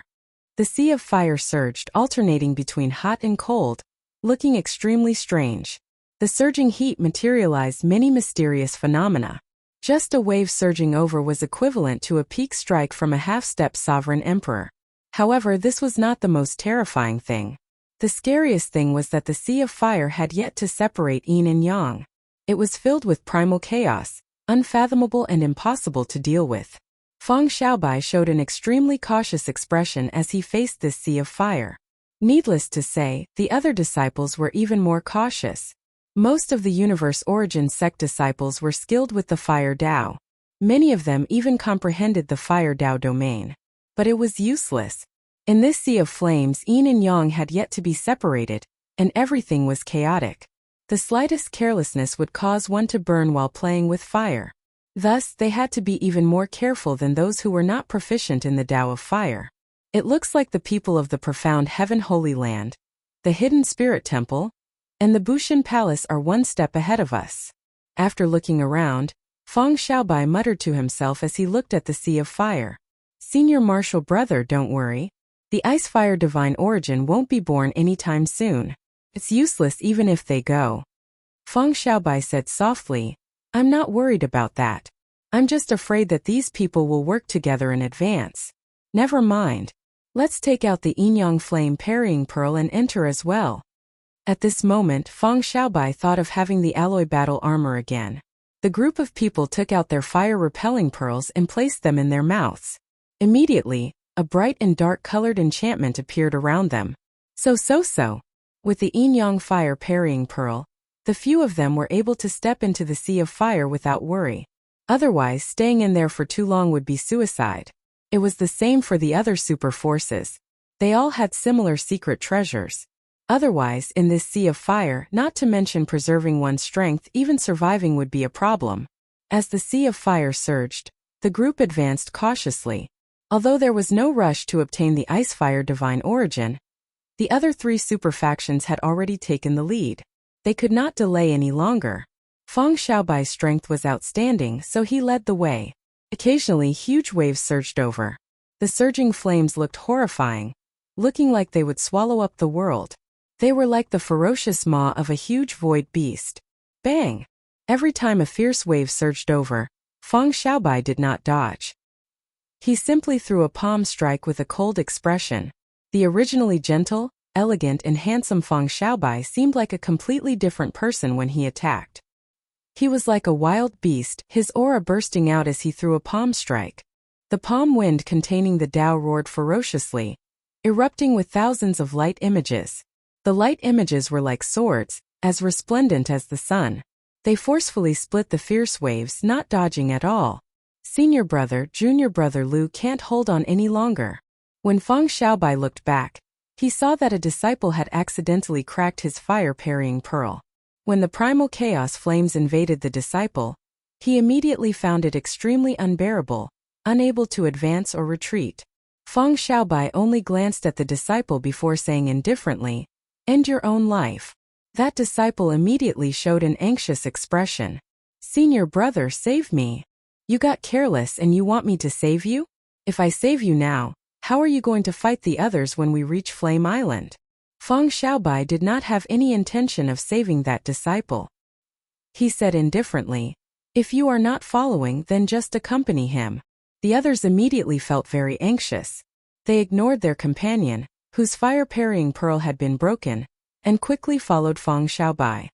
The sea of fire surged, alternating between hot and cold, looking extremely strange. The surging heat materialized many mysterious phenomena. Just a wave surging over was equivalent to a peak strike from a half-step sovereign emperor. However, this was not the most terrifying thing. The scariest thing was that the sea of fire had yet to separate yin and yang. It was filled with primal chaos, unfathomable and impossible to deal with. Feng Xiaobai showed an extremely cautious expression as he faced this sea of fire. Needless to say, the other disciples were even more cautious. Most of the Universe Origin sect disciples were skilled with the Fire Tao. Many of them even comprehended the Fire Tao domain. But it was useless. In this sea of flames, yin and yang had yet to be separated, and everything was chaotic. The slightest carelessness would cause one to burn while playing with fire. Thus, they had to be even more careful than those who were not proficient in the Tao of fire. It looks like the people of the profound Heaven Holy Land, the Hidden Spirit Temple, and the Bushin Palace are one step ahead of us. After looking around, Feng Xiaobai muttered to himself as he looked at the sea of fire. "Senior Martial Brother, don't worry. The Ice-Fire Divine Origin won't be born anytime soon. It's useless even if they go." Feng Xiaobai said softly, "I'm not worried about that. I'm just afraid that these people will work together in advance. Never mind. Let's take out the Yin-Yang Flame Parrying Pearl and enter as well." At this moment, Feng Xiaobai thought of having the alloy battle armor again. The group of people took out their fire-repelling pearls and placed them in their mouths. Immediately, a bright and dark-colored enchantment appeared around them. So. With the Yin-Yang Fire Parrying Pearl, the few of them were able to step into the sea of fire without worry. Otherwise, staying in there for too long would be suicide. It was the same for the other super forces. They all had similar secret treasures. Otherwise, in this sea of fire, not to mention preserving one's strength, even surviving would be a problem. As the sea of fire surged, the group advanced cautiously. Although there was no rush to obtain the Ice-Fire Divine Origin, The other three super factions had already taken the lead. They could not delay any longer. Feng Xiaobai's strength was outstanding, so he led the way. Occasionally, huge waves surged over. The surging flames looked horrifying, looking like they would swallow up the world. They were like the ferocious maw of a huge void beast. Bang! Every time a fierce wave surged over, Feng Xiaobai did not dodge. He simply threw a palm strike with a cold expression. The originally gentle, elegant and handsome Feng Xiaobai seemed like a completely different person when he attacked. He was like a wild beast, his aura bursting out as he threw a palm strike. The palm wind containing the Tao roared ferociously, erupting with thousands of light images. The light images were like swords, as resplendent as the sun. They forcefully split the fierce waves, not dodging at all. Senior brother, junior brother Lu can't hold on any longer. When Feng Xiaobai looked back, he saw that a disciple had accidentally cracked his fire-parrying pearl. When the primal chaos flames invaded the disciple, he immediately found it extremely unbearable, unable to advance or retreat. Feng Xiaobai only glanced at the disciple before saying indifferently, "End your own life." That disciple immediately showed an anxious expression. "Senior brother, save me. You got careless and you want me to save you? If I save you now, how are you going to fight the others when we reach Flame Island?" Feng Xiaobai did not have any intention of saving that disciple. He said indifferently, "If you are not following, then just accompany him." The others immediately felt very anxious. They ignored their companion, whose fire-parrying pearl had been broken, and quickly followed Feng Xiaobai.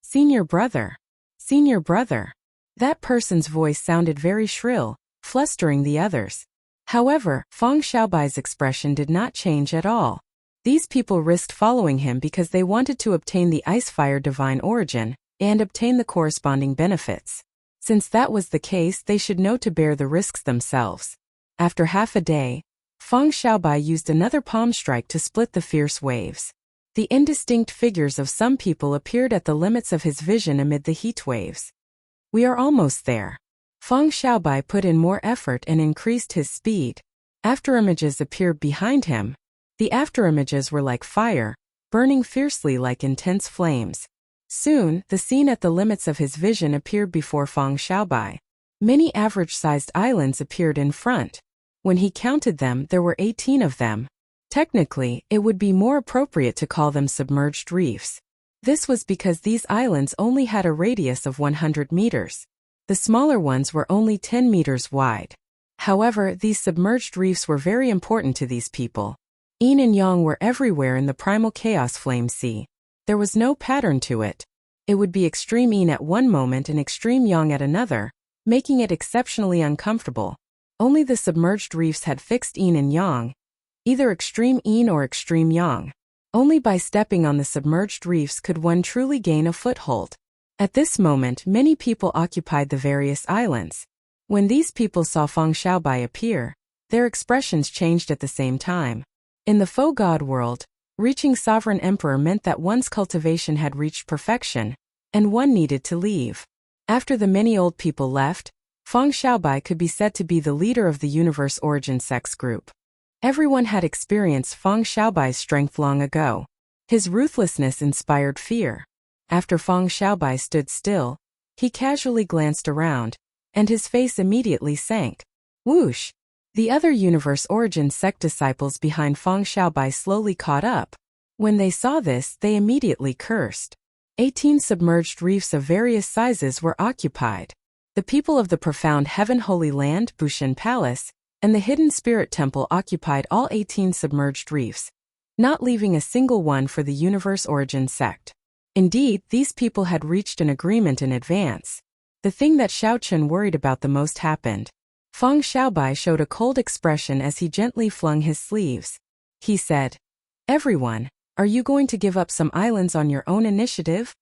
"Senior brother! Senior brother!" That person's voice sounded very shrill, flustering the others. However, Feng Xiaobai's expression did not change at all. These people risked following him because they wanted to obtain the ice fire divine origin and obtain the corresponding benefits. Since that was the case, they should know to bear the risks themselves. After half a day, Feng Xiaobai used another palm strike to split the fierce waves. The indistinct figures of some people appeared at the limits of his vision amid the heat waves. "We are almost there." Feng Xiaobai put in more effort and increased his speed. Afterimages appeared behind him. The afterimages were like fire, burning fiercely like intense flames. Soon, the scene at the limits of his vision appeared before Feng Xiaobai. Many average-sized islands appeared in front. When he counted them, there were 18 of them. Technically, it would be more appropriate to call them submerged reefs. This was because these islands only had a radius of 100 meters. The smaller ones were only 10 meters wide. However, these submerged reefs were very important to these people. Yin and yang were everywhere in the primal chaos flame sea. There was no pattern to it. It would be extreme yin at one moment and extreme yang at another, making it exceptionally uncomfortable. Only the submerged reefs had fixed yin and yang, either extreme yin or extreme yang. Only by stepping on the submerged reefs could one truly gain a foothold. At this moment, many people occupied the various islands. When these people saw Feng Xiaobai appear, their expressions changed at the same time. In the faux god world, reaching sovereign emperor meant that one's cultivation had reached perfection, and one needed to leave. After the many old people left, Feng Xiaobai could be said to be the leader of the universe origin sex group. Everyone had experienced Feng Xiaobai's strength long ago. His ruthlessness inspired fear. After Feng Xiaobai stood still, he casually glanced around, and his face immediately sank. Whoosh! The other universe origin sect disciples behind Feng Xiaobai slowly caught up. When they saw this, they immediately cursed. 18 submerged reefs of various sizes were occupied. The people of the profound Heaven Holy Land, Bushan Palace, and the Hidden Spirit Temple occupied all 18 submerged reefs, not leaving a single one for the universe origin sect. Indeed, these people had reached an agreement in advance. The thing that Xiao Chen worried about the most happened. Feng Xiaobai showed a cold expression as he gently flung his sleeves. He said, "Everyone, are you going to give up some islands on your own initiative?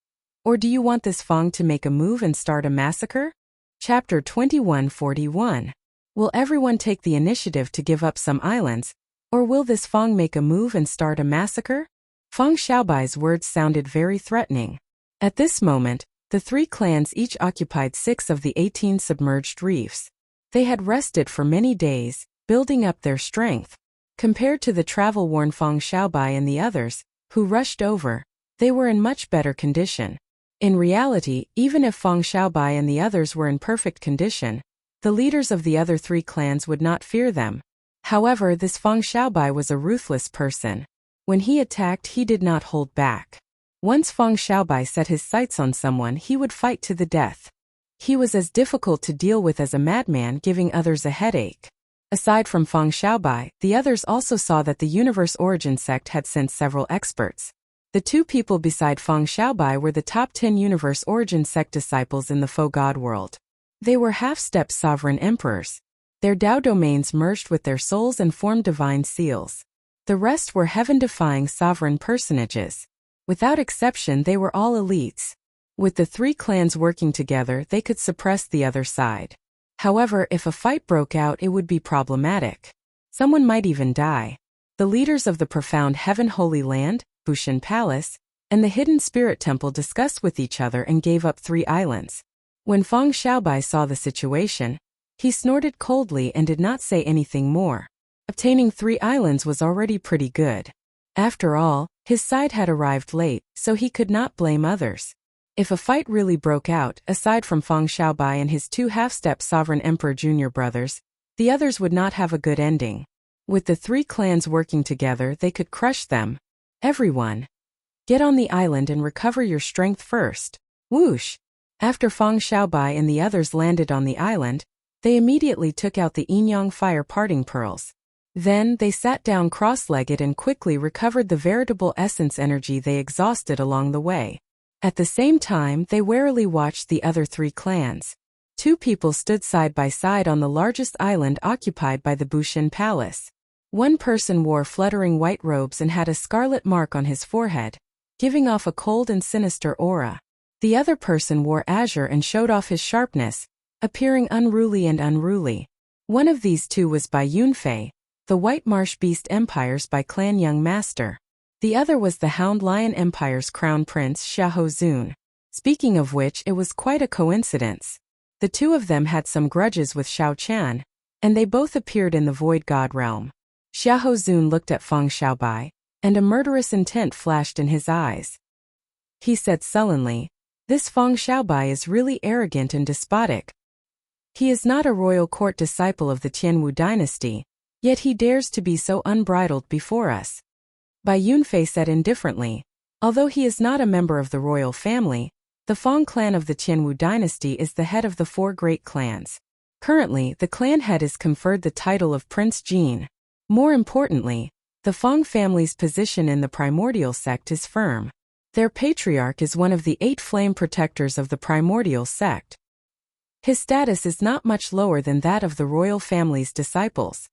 Or do you want this Feng to make a move and start a massacre?" Chapter 2141. Will everyone take the initiative to give up some islands, or will this Feng make a move and start a massacre? Feng Xiaobai's words sounded very threatening. At this moment, the three clans each occupied 6 of the 18 submerged reefs. They had rested for many days, building up their strength. Compared to the travel-worn Feng Xiaobai and the others, who rushed over, they were in much better condition. In reality, even if Feng Xiaobai and the others were in perfect condition, the leaders of the other 3 clans would not fear them. However, this Feng Xiaobai was a ruthless person. When he attacked, he did not hold back. Once Feng Xiaobai set his sights on someone, he would fight to the death. He was as difficult to deal with as a madman, giving others a headache. Aside from Feng Xiaobai, the others also saw that the Universe Origin sect had sent several experts. The 2 people beside Feng Xiaobai were the top 10 Universe Origin sect disciples in the faux god world. They were half-step sovereign emperors. Their Tao domains merged with their souls and formed divine seals. The rest were heaven-defying sovereign personages. Without exception, they were all elites. With the 3 clans working together, they could suppress the other side. However, if a fight broke out, it would be problematic. Someone might even die. The leaders of the profound Heaven Holy Land, Bushan Palace, and the Hidden Spirit Temple discussed with each other and gave up 3 islands. When Feng Xiaobai saw the situation, he snorted coldly and did not say anything more. Obtaining 3 islands was already pretty good. After all, his side had arrived late, so he could not blame others. If a fight really broke out, aside from Feng Xiaobai and his 2 half-step sovereign emperor junior brothers, the others would not have a good ending. With the 3 clans working together, they could crush them. Everyone, get on the island and recover your strength first. Whoosh! After Feng Xiaobai and the others landed on the island, they immediately took out the yin-yang fire parting pearls. Then, they sat down cross-legged and quickly recovered the veritable essence energy they exhausted along the way. At the same time, they warily watched the other 3 clans. 2 people stood side by side on the largest island occupied by the Bushan Palace. One person wore fluttering white robes and had a scarlet mark on his forehead, giving off a cold and sinister aura. The other person wore azure and showed off his sharpness, appearing unruly and unruly. One of these 2 was by Yunfei, the White Marsh Beast Empire's by Clan Young Master. The other was the Hound Lion Empire's Crown Prince Xiahou Zun. Speaking of which, it was quite a coincidence. The 2 of them had some grudges with Xiao Qian, and they both appeared in the Void God realm. Xiahou Zun looked at Feng Xiaobai, and a murderous intent flashed in his eyes. He said sullenly, "This Feng Xiaobai is really arrogant and despotic. He is not a royal court disciple of the Tianwu dynasty, yet he dares to be so unbridled before us." Bai Yunfei said indifferently, "Although he is not a member of the royal family, the Feng clan of the Tianwu dynasty is the head of the 4 great clans. Currently, the clan head is conferred the title of Prince Jin. More importantly, the Feng family's position in the primordial sect is firm. Their patriarch is one of the 8 flame protectors of the primordial sect. His status is not much lower than that of the royal family's disciples.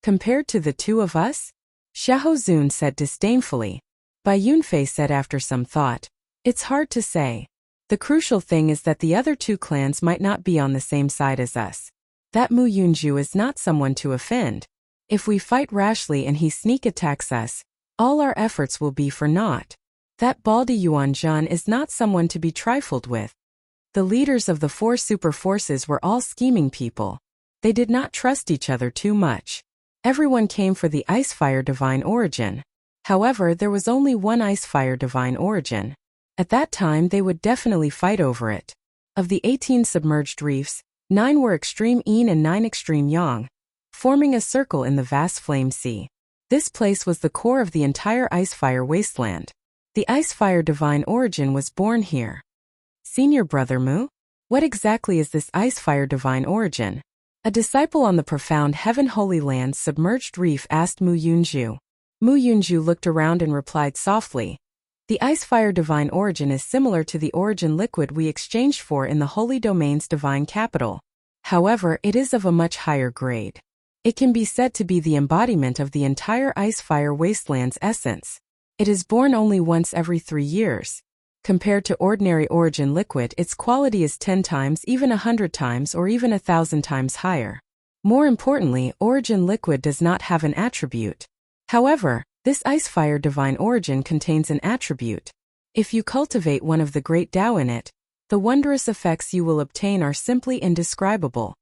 Compared to the 2 of us?" Xiahou Zun said disdainfully. Bai Yunfei said after some thought, "It's hard to say. The crucial thing is that the other 2 clans might not be on the same side as us. That Mu Yunju is not someone to offend. If we fight rashly and he sneak attacks us, all our efforts will be for naught. That Baldi Yuanzhan is not someone to be trifled with." The leaders of the 4 super forces were all scheming people. They did not trust each other too much. Everyone came for the Icefire Divine Origin. However, there was only one Icefire Divine Origin. At that time, they would definitely fight over it. Of the 18 submerged reefs, 9 were extreme yin and 9 extreme yang, forming a circle in the vast flame sea. This place was the core of the entire Icefire wasteland. The Icefire Divine Origin was born here. Senior Brother Mu? What exactly is this Icefire Divine Origin? A disciple on the profound Heaven Holy Land's submerged reef asked Mu Yunju. Mu Yunju looked around and replied softly, "The Icefire Divine Origin is similar to the origin liquid we exchanged for in the Holy Domain's divine capital. However, it is of a much higher grade. It can be said to be the embodiment of the entire Icefire Wasteland's essence. It is born only once every 3 years. Compared to ordinary origin liquid, its quality is 10 times, even 100 times, or even 1,000 times higher. More importantly, origin liquid does not have an attribute. However, this Icefire Divine Origin contains an attribute. If you cultivate one of the great Tao in it, the wondrous effects you will obtain are simply indescribable.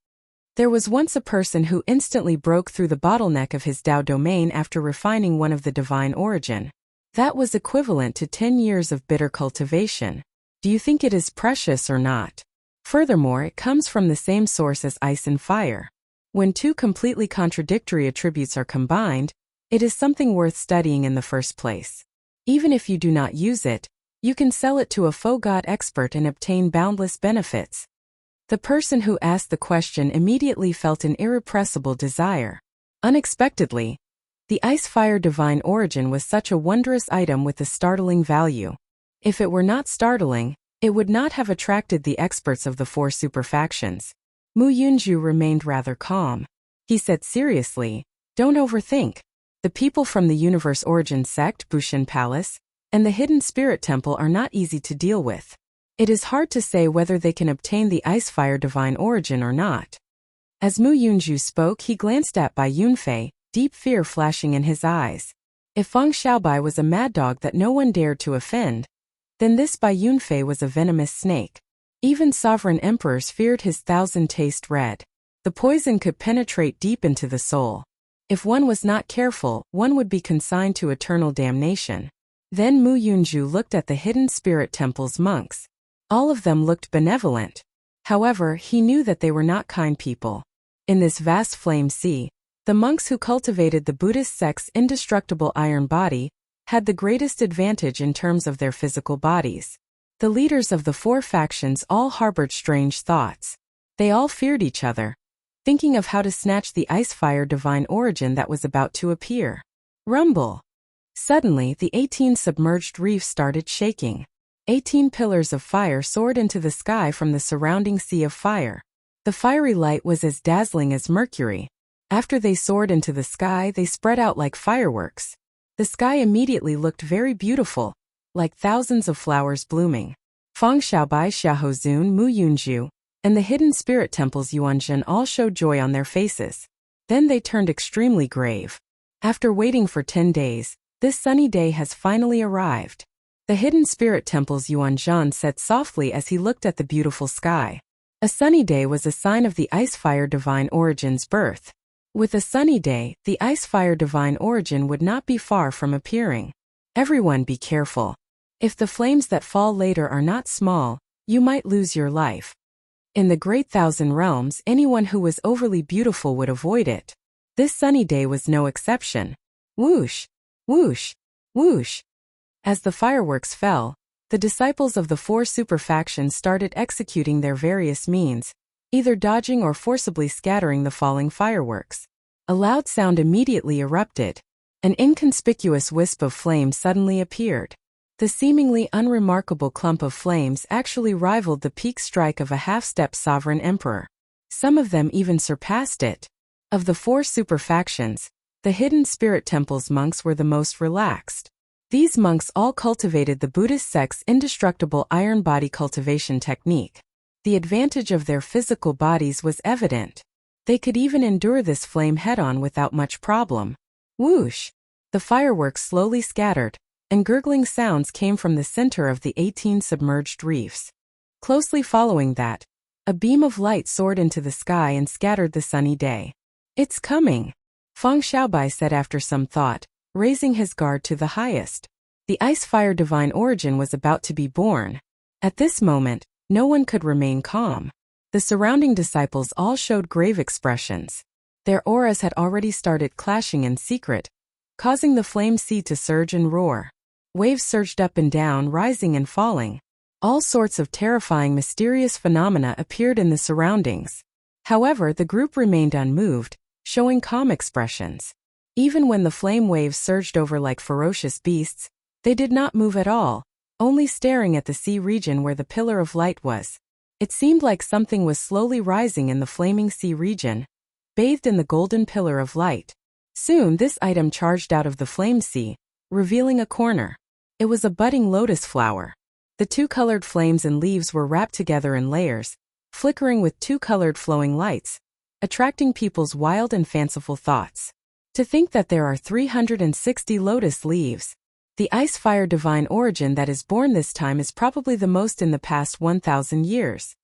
There was once a person who instantly broke through the bottleneck of his Tao domain after refining one of the divine origin. That was equivalent to 10 years of bitter cultivation. Do you think it is precious or not? Furthermore, it comes from the same source as ice and fire. When two completely contradictory attributes are combined, it is something worth studying in the first place. Even if you do not use it, you can sell it to a faux god expert and obtain boundless benefits. The person who asked the question immediately felt an irrepressible desire. Unexpectedly, the ice-fire divine origin was such a wondrous item with a startling value. If it were not startling, it would not have attracted the experts of the 4 superfactions. Mu Yunju remained rather calm. He said seriously, "Don't overthink. The people from the Universe Origin sect, Bushin Palace, and the Hidden Spirit Temple are not easy to deal with. It is hard to say whether they can obtain the ice-fire divine origin or not." As Mu Yunju spoke, he glanced at Bai Yunfei, deep fear flashing in his eyes. If Feng Xiaobai was a mad dog that no one dared to offend, then this Bai Yunfei was a venomous snake. Even sovereign emperors feared his 1,000-taste red. The poison could penetrate deep into the soul. If one was not careful, one would be consigned to eternal damnation. Then Mu Yunju looked at the Hidden Spirit Temple's monks. All of them looked benevolent. However, he knew that they were not kind people. In this vast flame sea, the monks who cultivated the Buddhist sect's indestructible iron body had the greatest advantage in terms of their physical bodies. The leaders of the 4 factions all harbored strange thoughts. They all feared each other, thinking of how to snatch the ice-fire divine origin that was about to appear. Rumble! Suddenly, the 18 submerged reefs started shaking. 18 pillars of fire soared into the sky from the surrounding sea of fire. The fiery light was as dazzling as mercury. After they soared into the sky, they spread out like fireworks. The sky immediately looked very beautiful, like thousands of flowers blooming. Feng Xiaobai, Xiahozun, Mu Yunju, and the Hidden Spirit Temple's Yuanzhen all showed joy on their faces. Then they turned extremely grave. After waiting for 10 days, this sunny day has finally arrived. The Hidden Spirit Temple's Yuanzhen said softly as he looked at the beautiful sky. A sunny day was a sign of the ice-fire divine origin's birth. With a sunny day, the ice-fire divine origin would not be far from appearing. Everyone be careful. If the flames that fall later are not small, you might lose your life. In the Great Thousand Realms, anyone who was overly beautiful would avoid it. This sunny day was no exception. Whoosh! Whoosh! Whoosh! As the fireworks fell, the disciples of the 4 superfactions started executing their various means, either dodging or forcibly scattering the falling fireworks. A loud sound immediately erupted. An inconspicuous wisp of flame suddenly appeared. The seemingly unremarkable clump of flames actually rivaled the peak strike of a half-step sovereign emperor. Some of them even surpassed it. Of the 4 superfactions, the Hidden Spirit Temple's monks were the most relaxed. These monks all cultivated the Buddhist sect's indestructible iron body cultivation technique. The advantage of their physical bodies was evident. They could even endure this flame head-on without much problem. Whoosh! The fireworks slowly scattered, and gurgling sounds came from the center of the 18 submerged reefs. Closely following that, a beam of light soared into the sky and scattered the sunny day. "It's coming," Feng Xiaobai said after some thought, raising his guard to the highest. The ice-fire divine origin was about to be born. At this moment, no one could remain calm. The surrounding disciples all showed grave expressions. Their auras had already started clashing in secret, causing the flame sea to surge and roar. Waves surged up and down, rising and falling. All sorts of terrifying, mysterious phenomena appeared in the surroundings. However, the group remained unmoved, showing calm expressions. Even when the flame waves surged over like ferocious beasts, they did not move at all, only staring at the sea region where the pillar of light was. It seemed like something was slowly rising in the flaming sea region, bathed in the golden pillar of light. Soon this item charged out of the flame sea, revealing a corner. It was a budding lotus flower. The 2-colored flames and leaves were wrapped together in layers, flickering with 2-colored flowing lights, attracting people's wild and fanciful thoughts. To think that there are 360 lotus leaves. The ice-fire divine origin that is born this time is probably the most in the past 1,000 years.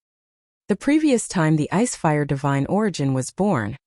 The previous time the Icefire Divine Origin was born,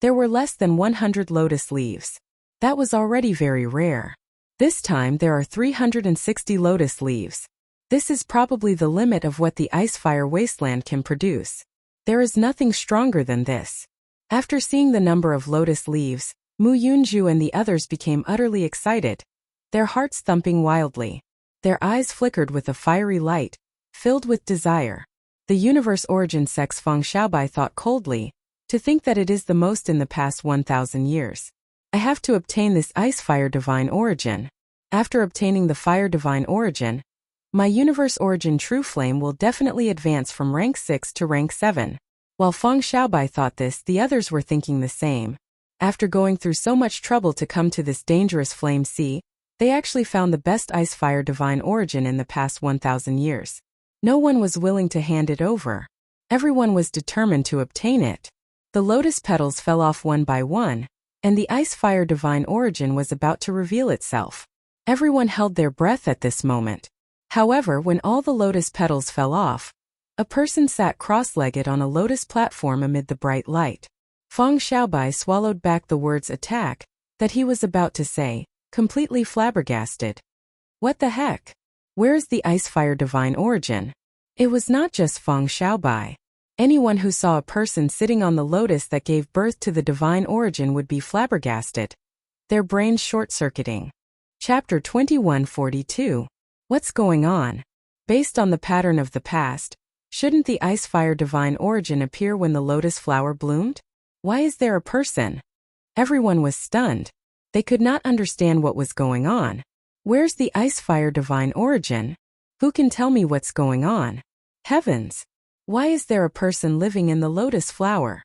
there were less than 100 lotus leaves. That was already very rare. This time there are 360 lotus leaves. This is probably the limit of what the Icefire Wasteland can produce. There is nothing stronger than this. After seeing the number of lotus leaves, Mu Yunju and the others became utterly excited, their hearts thumping wildly. Their eyes flickered with a fiery light, filled with desire. The universe origin sex Feng Xiaobai thought coldly, to think that it is the most in the past 1,000 years. I have to obtain this Icefire Divine Origin. After obtaining the Fire Divine Origin, my universe origin True Flame will definitely advance from rank 6 to rank 7. While Feng Xiaobai thought this, the others were thinking the same. After going through so much trouble to come to this dangerous flame sea, they actually found the best Icefire Divine Origin in the past 1,000 years. No one was willing to hand it over. Everyone was determined to obtain it. The lotus petals fell off one by one, and the Icefire Divine Origin was about to reveal itself. Everyone held their breath at this moment. However, when all the lotus petals fell off, a person sat cross-legged on a lotus platform amid the bright light. Feng Xiaobai swallowed back the words attack that he was about to say, completely flabbergasted. What the heck? Where is the Icefire Divine Origin? It was not just Feng Xiaobai. Anyone who saw a person sitting on the lotus that gave birth to the Divine Origin would be flabbergasted, their brains short-circuiting. Chapter 2142. What's going on? Based on the pattern of the past, shouldn't the Icefire Divine Origin appear when the lotus flower bloomed? Why is there a person? Everyone was stunned. They could not understand what was going on. Where's the Icefire Divine Origin? Who can tell me what's going on? Heavens! Why is there a person living in the lotus flower?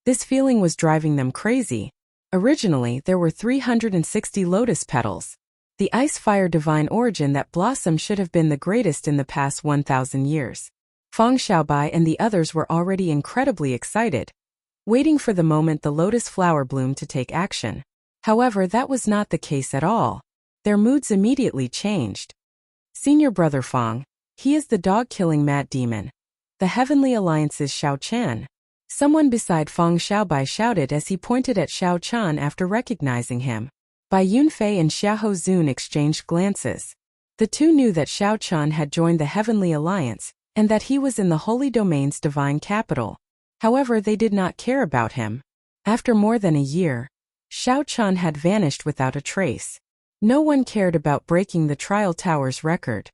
This feeling was driving them crazy. Originally, there were 360 lotus petals. The Icefire Divine Origin that blossomed should have been the greatest in the past 1,000 years. Feng Xiaobai and the others were already incredibly excited, waiting for the moment the lotus flower bloomed to take action. However, that was not the case at all. Their moods immediately changed. Senior Brother Feng, he is the dog-killing mad demon. The Heavenly Alliance's Xiao Chen. Someone beside Feng Xiaobai shouted as he pointed at Xiao Chen after recognizing him. Bai Yunfei and Xiahou Zun exchanged glances. The two knew that Xiao Chen had joined the Heavenly Alliance, and that he was in the Holy Domain's divine capital. However, they did not care about him. After more than a year, Xiao Chen had vanished without a trace. No one cared about breaking the Trial Tower's record.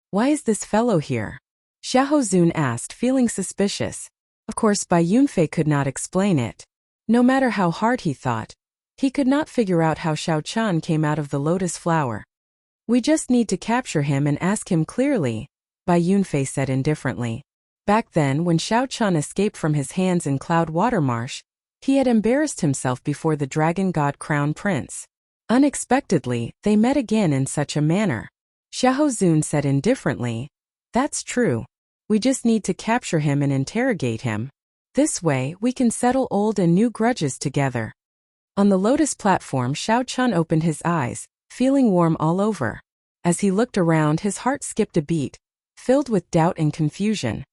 Why is this fellow here? Xiahou Zun asked, feeling suspicious. Of course, Bai Yunfei could not explain it. No matter how hard he thought, he could not figure out how Xiao Chen came out of the lotus flower. We just need to capture him and ask him clearly, Bai Yunfei said indifferently. Back then, when Xiao Chen escaped from his hands in Cloud Water Marsh, he had embarrassed himself before the Dragon God Crown Prince. Unexpectedly, they met again in such a manner. Xiahou Zun said indifferently, "That's true. We just need to capture him and interrogate him. This way, we can settle old and new grudges together." On the lotus platform, Xiao Chen opened his eyes, feeling warm all over. As he looked around, his heart skipped a beat, filled with doubt and confusion.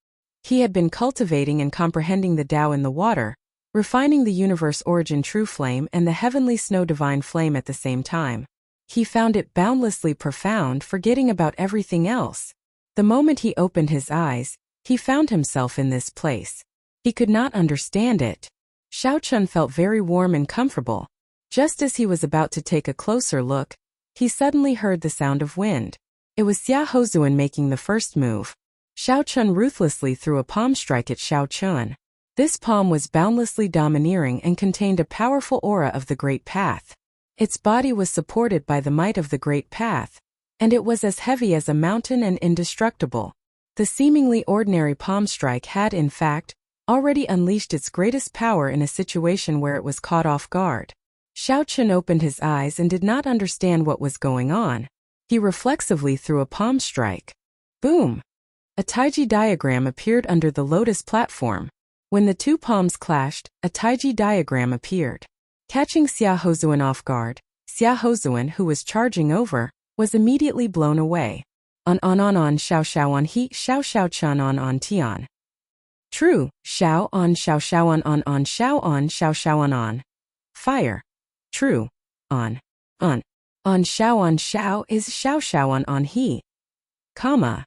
He had been cultivating and comprehending the Tao in the water, refining the universe origin True Flame and the heavenly snow divine flame at the same time. He found it boundlessly profound, forgetting about everything else. The moment he opened his eyes, he found himself in this place. He could not understand it. Xiao Chen felt very warm and comfortable. Just as he was about to take a closer look, he suddenly heard the sound of wind. It was Xia Hozuan making the first move. Xiao Chen ruthlessly threw a palm strike at Xiao Chen. This palm was boundlessly domineering and contained a powerful aura of the Great Path. Its body was supported by the might of the Great Path, and it was as heavy as a mountain and indestructible. The seemingly ordinary palm strike had, in fact, already unleashed its greatest power in a situation where it was caught off guard. Xiao Chen opened his eyes and did not understand what was going on. He reflexively threw a palm strike. Boom! A Taiji diagram appeared under the lotus platform. When the two palms clashed, a Taiji diagram appeared. Catching Xia Hozuan off guard, Xia Hozuan, who was charging over, was immediately blown away. On xiao xiao on he xiao xiao chan on tian. True, xiao on xiao xiao on xiao on xiao xiao on. Fire. True, on xiao is xiao xiao on he. Comma.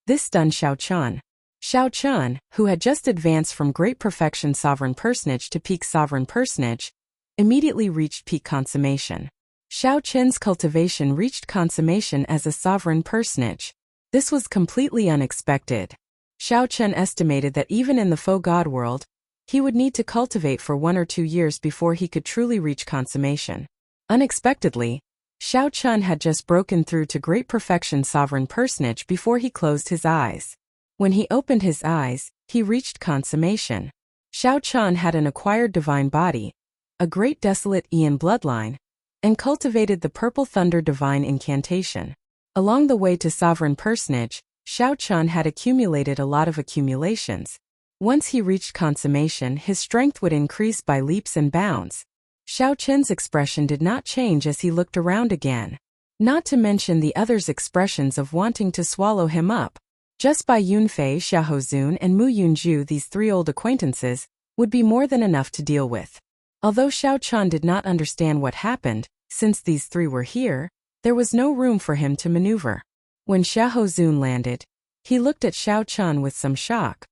This stunned Xiao Chun. Xiao Chun, who had just advanced from great perfection sovereign personage to peak sovereign personage, immediately reached peak consummation. Xiao Chun's cultivation reached consummation as a sovereign personage. This was completely unexpected. Xiao Chun estimated that even in the faux god world, he would need to cultivate for 1 or 2 years before he could truly reach consummation. Unexpectedly, Xiao Chun had just broken through to great perfection sovereign personage before he closed his eyes. When he opened his eyes, he reached consummation. Xiao Chun had an acquired divine body, a great desolate Aeon bloodline, and cultivated the purple thunder divine incantation. Along the way to sovereign personage, Xiao Chun had accumulated a lot of accumulations. Once he reached consummation, his strength would increase by leaps and bounds. Xiao Chun's expression did not change as he looked around again. Not to mention the others' expressions of wanting to swallow him up. Just by Yunfei, Xiaohozun and Mu Yunju, these 3 old acquaintances, would be more than enough to deal with. Although Xiao Chun did not understand what happened, since these 3 were here, there was no room for him to maneuver. When Xiaohozun landed, he looked at Xiao Chun with some shock.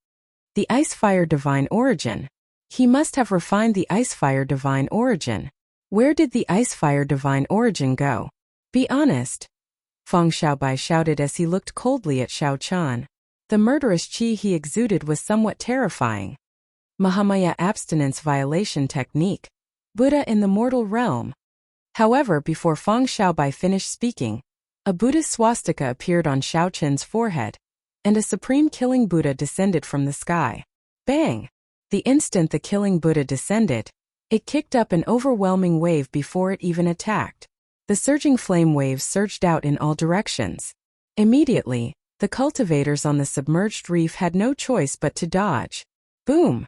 The Ice-Fire Divine Origin. He must have refined the Ice-Fire Divine Origin. Where did the Ice-Fire Divine Origin go? Be honest. Feng Xiaobai shouted as he looked coldly at Xiao Chun. The murderous qi he exuded was somewhat terrifying. Mahamaya abstinence violation technique. Buddha in the mortal realm. However, before Feng Xiaobai finished speaking, a Buddhist swastika appeared on Xiao Chun's forehead, and a supreme killing Buddha descended from the sky. Bang! The instant the killing Buddha descended, it kicked up an overwhelming wave before it even attacked. The surging flame waves surged out in all directions. Immediately, the cultivators on the submerged reef had no choice but to dodge. Boom!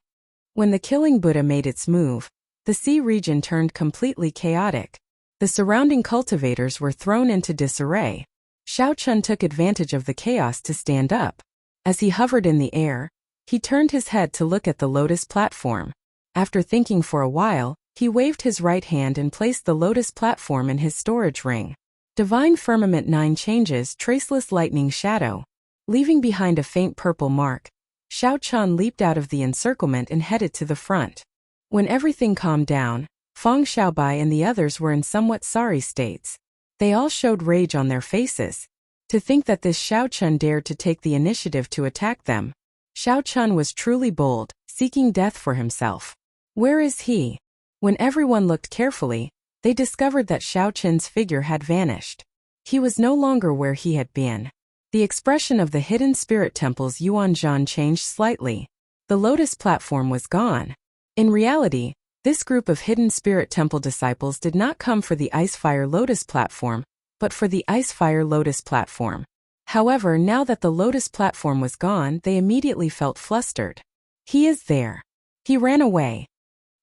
When the killing Buddha made its move, the sea region turned completely chaotic. The surrounding cultivators were thrown into disarray. Xiao Chun took advantage of the chaos to stand up. As he hovered in the air, he turned his head to look at the lotus platform. After thinking for a while, he waved his right hand and placed the lotus platform in his storage ring. Divine Firmament 9 changes traceless lightning shadow. Leaving behind a faint purple mark, Xiao Chun leaped out of the encirclement and headed to the front. When everything calmed down, Feng Xiaobai and the others were in somewhat sorry states. They all showed rage on their faces. To think that this Xiao Chun dared to take the initiative to attack them. Xiao Chun was truly bold, seeking death for himself. Where is he? When everyone looked carefully, they discovered that Xiao Chun's figure had vanished. He was no longer where he had been. The expression of the hidden spirit temple's Yuanzhan changed slightly. The lotus platform was gone. In reality, this group of hidden spirit temple disciples did not come for the Ice-Fire Lotus platform, but for the Ice-Fire Lotus platform. However, now that the lotus platform was gone, they immediately felt flustered. He is there. He ran away.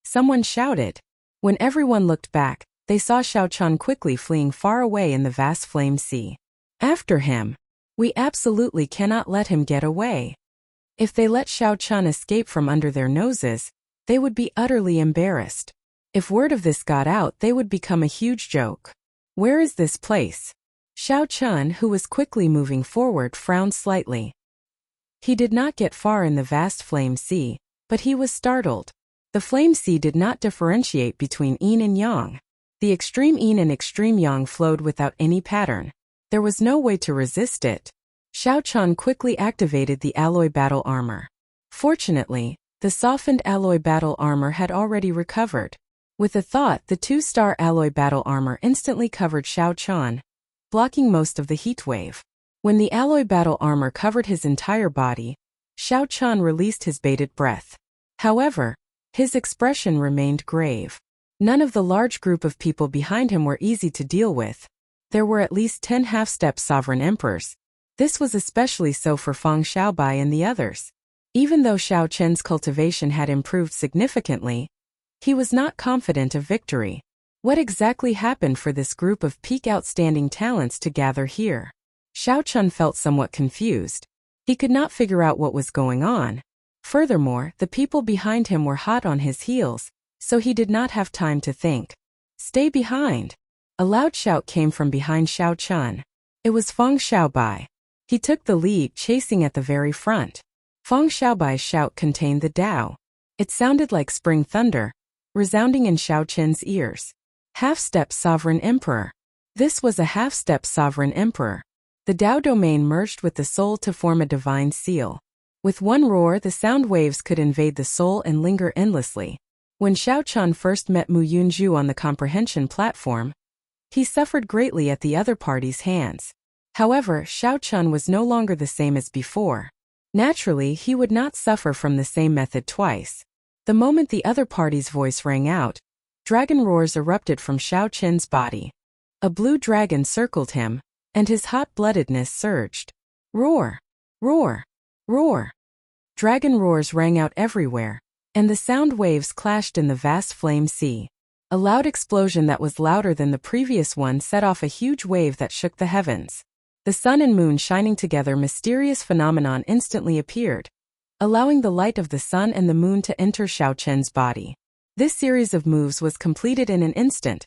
Someone shouted. When everyone looked back, they saw Xiao Chun quickly fleeing far away in the vast flame sea. After him. We absolutely cannot let him get away. If they let Xiao Chun escape from under their noses, they would be utterly embarrassed. If word of this got out, they would become a huge joke. Where is this place? Xiao Chun, who was quickly moving forward, frowned slightly. He did not get far in the vast flame sea, but he was startled. The flame sea did not differentiate between yin and yang. The extreme yin and extreme yang flowed without any pattern. There was no way to resist it. Xiao Chun quickly activated the alloy battle armor. Fortunately, the softened alloy battle armor had already recovered. With a thought, the 2-star alloy battle armor instantly covered Xiao Chun, blocking most of the heat wave. When the alloy battle armor covered his entire body, Xiao Chun released his bated breath. However, his expression remained grave. None of the large group of people behind him were easy to deal with. There were at least 10 half-step sovereign emperors. This was especially so for Feng Xiaobai and the others. Even though Xiao Chun's cultivation had improved significantly, he was not confident of victory. What exactly happened for this group of peak outstanding talents to gather here? Xiao Chun felt somewhat confused. He could not figure out what was going on. Furthermore, the people behind him were hot on his heels, so he did not have time to think. Stay behind! A loud shout came from behind Xiao Chun. It was Feng Xiaobai. He took the lead, chasing at the very front. Feng Xiaobai's shout contained the Tao. It sounded like spring thunder, resounding in Xiao Chun's ears. Half-step Sovereign Emperor. This was a half-step Sovereign Emperor. The Tao domain merged with the soul to form a divine seal. With one roar, the sound waves could invade the soul and linger endlessly. When Xiao Chun first met Mu Yunju on the comprehension platform, he suffered greatly at the other party's hands. However, Xiao Chun was no longer the same as before. Naturally, he would not suffer from the same method twice. The moment the other party's voice rang out, dragon roars erupted from Xiao Chun's body. A blue dragon circled him, and his hot-bloodedness surged. Roar! Roar! Roar! Dragon roars rang out everywhere, and the sound waves clashed in the vast flame sea. A loud explosion that was louder than the previous one set off a huge wave that shook the heavens. The sun and moon shining together, mysterious phenomenon instantly appeared, allowing the light of the sun and the moon to enter Xiao Chun's body. This series of moves was completed in an instant,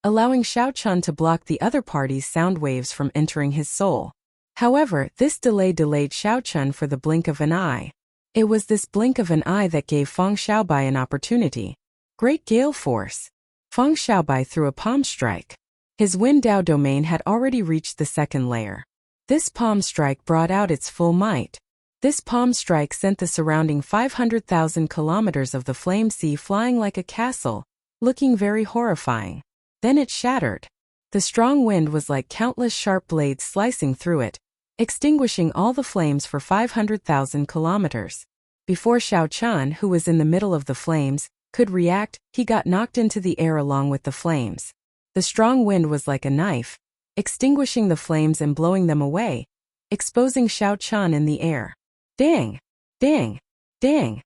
allowing Xiao Chun to block the other party's sound waves from entering his soul. However, this delay delayed Xiao Chun for the blink of an eye. It was this blink of an eye that gave Feng Xiaobai an opportunity. Great gale force. Feng Xiaobai threw a palm strike. His Wind Dao domain had already reached the second layer. This palm strike brought out its full might. This palm strike sent the surrounding 500,000 kilometers of the flame sea flying like a castle, looking very horrifying. Then it shattered. The strong wind was like countless sharp blades slicing through it, extinguishing all the flames for 500,000 kilometers. Before Xiao Chun, who was in the middle of the flames, could react, he got knocked into the air along with the flames. The strong wind was like a knife, extinguishing the flames and blowing them away, exposing Xiao Chun in the air. Dang! Dang! Dang!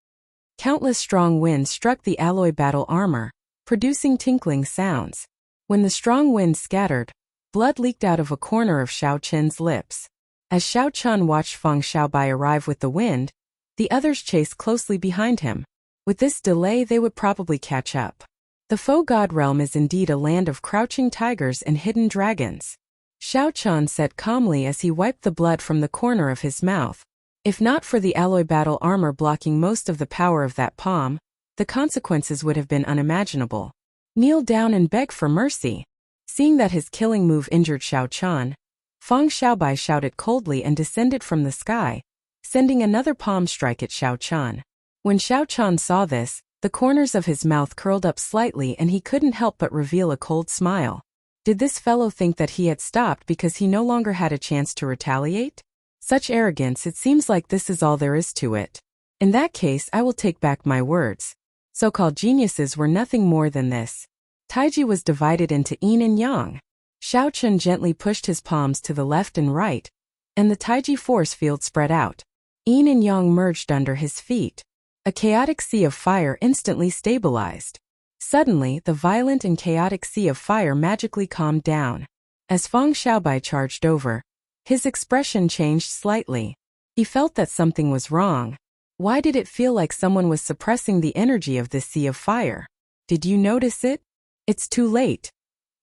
Countless strong winds struck the alloy battle armor, producing tinkling sounds. When the strong wind scattered, blood leaked out of a corner of Xiao Chun's lips. As Xiao Chun watched Feng Xiaobai arrive with the wind, the others chased closely behind him. With this delay, they would probably catch up. The Faux God realm is indeed a land of crouching tigers and hidden dragons. Xiao Chun said calmly as he wiped the blood from the corner of his mouth. If not for the alloy battle armor blocking most of the power of that palm, the consequences would have been unimaginable. Kneel down and beg for mercy. Seeing that his killing move injured Xiao Chun, Feng Xiaobai shouted coldly and descended from the sky, sending another palm strike at Xiao Chun. When Xiao Chun saw this, the corners of his mouth curled up slightly and he couldn't help but reveal a cold smile. Did this fellow think that he had stopped because he no longer had a chance to retaliate? Such arrogance, it seems like this is all there is to it. In that case, I will take back my words. So-called geniuses were nothing more than this. Taiji was divided into yin and yang. Xiao Chun gently pushed his palms to the left and right, and the Taiji force field spread out. Yin and yang merged under his feet. A chaotic sea of fire instantly stabilized. Suddenly, the violent and chaotic sea of fire magically calmed down. As Feng Xiaobai charged over, his expression changed slightly. He felt that something was wrong. Why did it feel like someone was suppressing the energy of this sea of fire? Did you notice it? It's too late.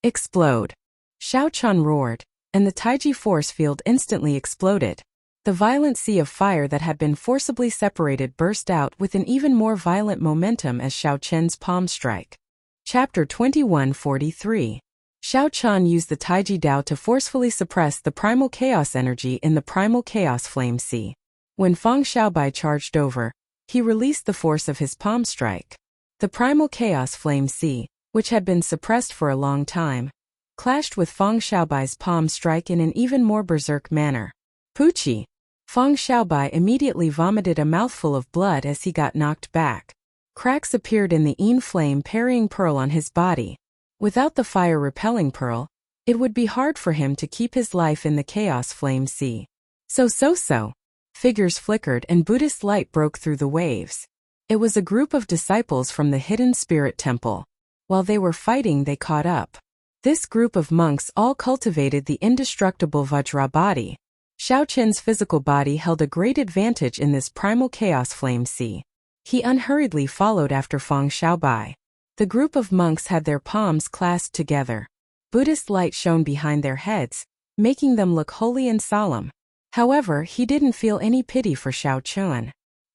Explode. Xiao Chun roared, and the Taiji force field instantly exploded. The violent sea of fire that had been forcibly separated burst out with an even more violent momentum as Xiao Chun's palm strike. Chapter 2143. Xiao Chun used the Taiji Dao to forcefully suppress the primal chaos energy in the primal chaos flame sea. When Feng Xiaobai charged over, he released the force of his palm strike. The primal chaos flame sea, which had been suppressed for a long time, clashed with Feng Xiaobai's palm strike in an even more berserk manner. Poochie! Feng Xiaobai immediately vomited a mouthful of blood as he got knocked back. Cracks appeared in the yin flame parrying pearl on his body. Without the fire-repelling pearl, it would be hard for him to keep his life in the chaos flame sea. So. Figures flickered and Buddhist light broke through the waves. It was a group of disciples from the hidden spirit temple. While they were fighting, they caught up. This group of monks all cultivated the indestructible Vajra body. Xiao Qin's physical body held a great advantage in this primal chaos flame sea. He unhurriedly followed after Feng Xiaobai. The group of monks had their palms clasped together. Buddhist light shone behind their heads, making them look holy and solemn. However, he didn't feel any pity for Xiao Qun.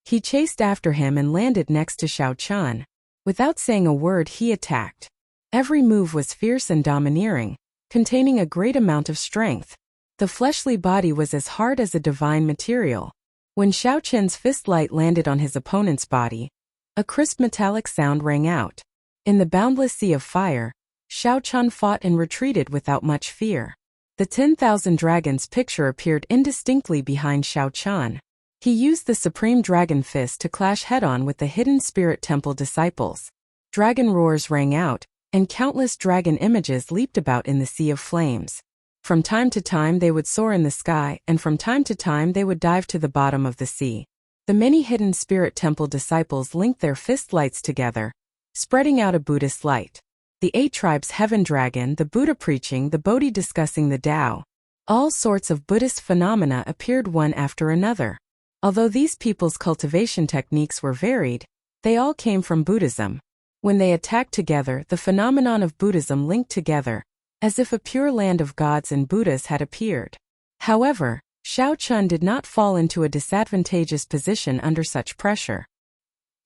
He chased after him and landed next to Xiao Qun. Without saying a word, he attacked. Every move was fierce and domineering, containing a great amount of strength. The fleshly body was as hard as a divine material. When Xiao Qin's fist light landed on his opponent's body, a crisp metallic sound rang out. In the boundless sea of fire, Xiao Qun fought and retreated without much fear. The 10,000 dragons picture appeared indistinctly behind Xiao Qun. He used the Supreme Dragon Fist to clash head-on with the Hidden Spirit Temple disciples. Dragon roars rang out, and countless dragon images leaped about in the sea of flames. From time to time they would soar in the sky, and from time to time they would dive to the bottom of the sea. The many Hidden Spirit Temple disciples linked their fist lights together, spreading out a Buddhist light. The 8 tribes Heaven Dragon, the Buddha preaching, the Bodhi discussing the Tao. All sorts of Buddhist phenomena appeared one after another. Although these people's cultivation techniques were varied, they all came from Buddhism. When they attacked together, the phenomenon of Buddhism linked together, as if a pure land of gods and Buddhas had appeared. However, Xiao Qun did not fall into a disadvantageous position under such pressure.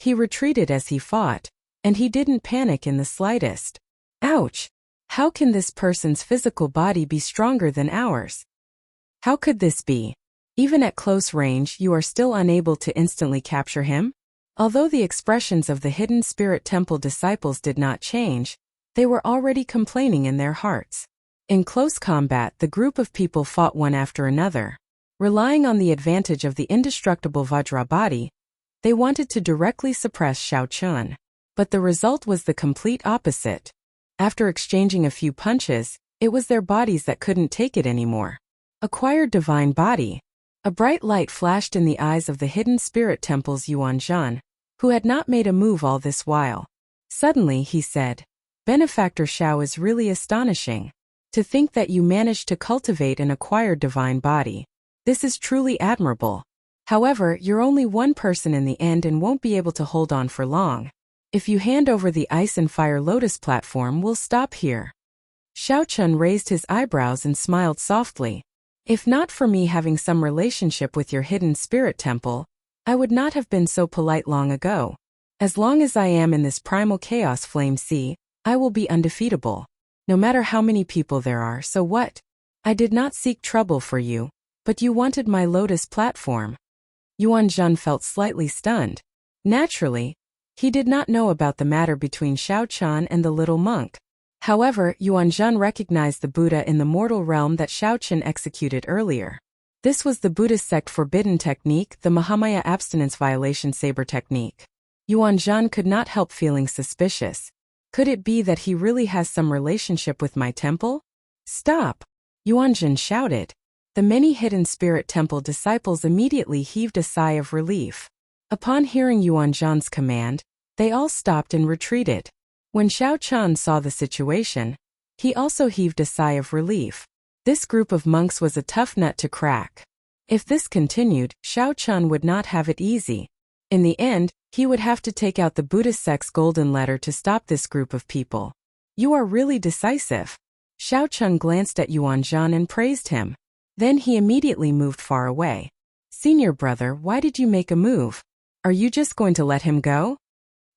He retreated as he fought, and he didn't panic in the slightest. Ouch! How can this person's physical body be stronger than ours? How could this be? Even at close range, you are still unable to instantly capture him? Although the expressions of the Hidden Spirit Temple disciples did not change, they were already complaining in their hearts. In close combat, the group of people fought one after another. Relying on the advantage of the indestructible Vajra body, they wanted to directly suppress Xiao Qun. But the result was the complete opposite. After exchanging a few punches, it was their bodies that couldn't take it anymore. Acquired divine body. A bright light flashed in the eyes of the Hidden Spirit Temple's Yuanzhan, who had not made a move all this while. Suddenly he said, "Benefactor Xiao is really astonishing. To think that you managed to cultivate an acquired divine body. This is truly admirable. However, you're only one person in the end and won't be able to hold on for long. If you hand over the Ice and Fire Lotus platform, we'll stop here." Xiao Qun raised his eyebrows and smiled softly. "If not for me having some relationship with your Hidden Spirit Temple, I would not have been so polite long ago. As long as I am in this primal chaos flame sea, I will be undefeatable. No matter how many people there are, so what? I did not seek trouble for you, but you wanted my lotus platform." Yuanzhan felt slightly stunned. Naturally, he did not know about the matter between Xiao Qun and the little monk. However, Yuanzhan recognized the Buddha in the mortal realm that Xiao Qun executed earlier. This was the Buddhist sect forbidden technique, the Mahamaya abstinence violation saber technique. Yuanzhan could not help feeling suspicious. Could it be that he really has some relationship with my temple? "Stop!" Yuanzhan shouted. The many Hidden Spirit Temple disciples immediately heaved a sigh of relief. Upon hearing Yuanzhan's command, they all stopped and retreated. When Xiao Qun saw the situation, he also heaved a sigh of relief. This group of monks was a tough nut to crack. If this continued, Xiao Qun would not have it easy. In the end, he would have to take out the Buddhist sect's golden letter to stop this group of people. "You are really decisive." Xiao Qun glanced at Yuanzhan and praised him. Then he immediately moved far away. "Senior brother, why did you make a move? Are you just going to let him go?"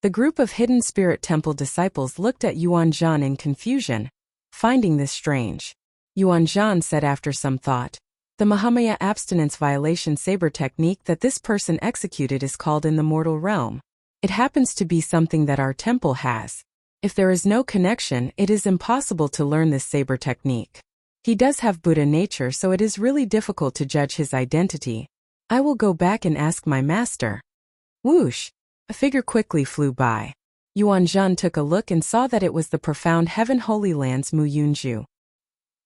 The group of Hidden Spirit Temple disciples looked at Yuanzhan in confusion, finding this strange. Yuanzhan said after some thought, "The Mahamaya abstinence violation saber technique that this person executed is called in the mortal realm. It happens to be something that our temple has. If there is no connection, it is impossible to learn this saber technique. He does have Buddha nature, so it is really difficult to judge his identity. I will go back and ask my master." Whoosh! A figure quickly flew by. Yuanzhan took a look and saw that it was the profound Heaven Holy Land's Mu Yunju.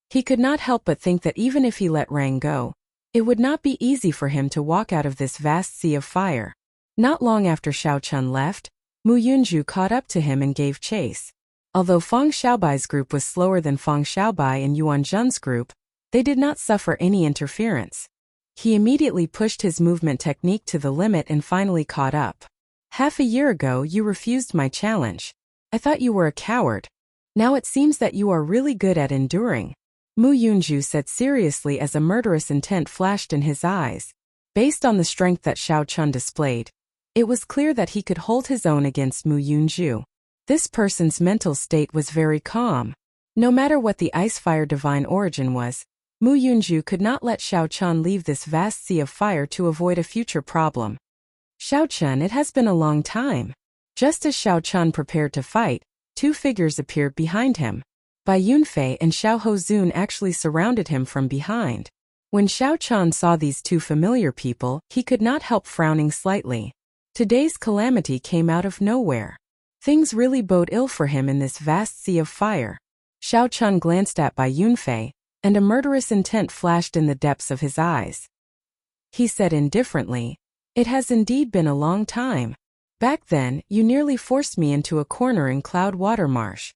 He could not help but think that even if he let Rang go, it would not be easy for him to walk out of this vast sea of fire. Not long after Xiao Qun left, Mu Yunju caught up to him and gave chase. Although Feng Xiaobai's group was slower than Feng Xiaobai and Yuanzhan's group, they did not suffer any interference. He immediately pushed his movement technique to the limit and finally caught up. Half a year ago you refused my challenge. I thought you were a coward. Now it seems that you are really good at enduring, Mu Yunju said seriously as a murderous intent flashed in his eyes. Based on the strength that Xiao Chun displayed, it was clear that he could hold his own against Mu Yunju. This person's mental state was very calm. No matter what the ice-fire divine origin was, Mu Yunju could not let Xiao Chun leave this vast sea of fire to avoid a future problem. Xiao Chun, it has been a long time. Just as Xiao Chun prepared to fight, two figures appeared behind him. Bai Yunfei and Xiao Hozun actually surrounded him from behind. When Xiao Chun saw these two familiar people, he could not help frowning slightly. Today's calamity came out of nowhere. Things really bode ill for him in this vast sea of fire. Xiao Chun glanced at Bai Yunfei, and a murderous intent flashed in the depths of his eyes. He said indifferently, "It has indeed been a long time. Back then, you nearly forced me into a corner in Cloud Water Marsh."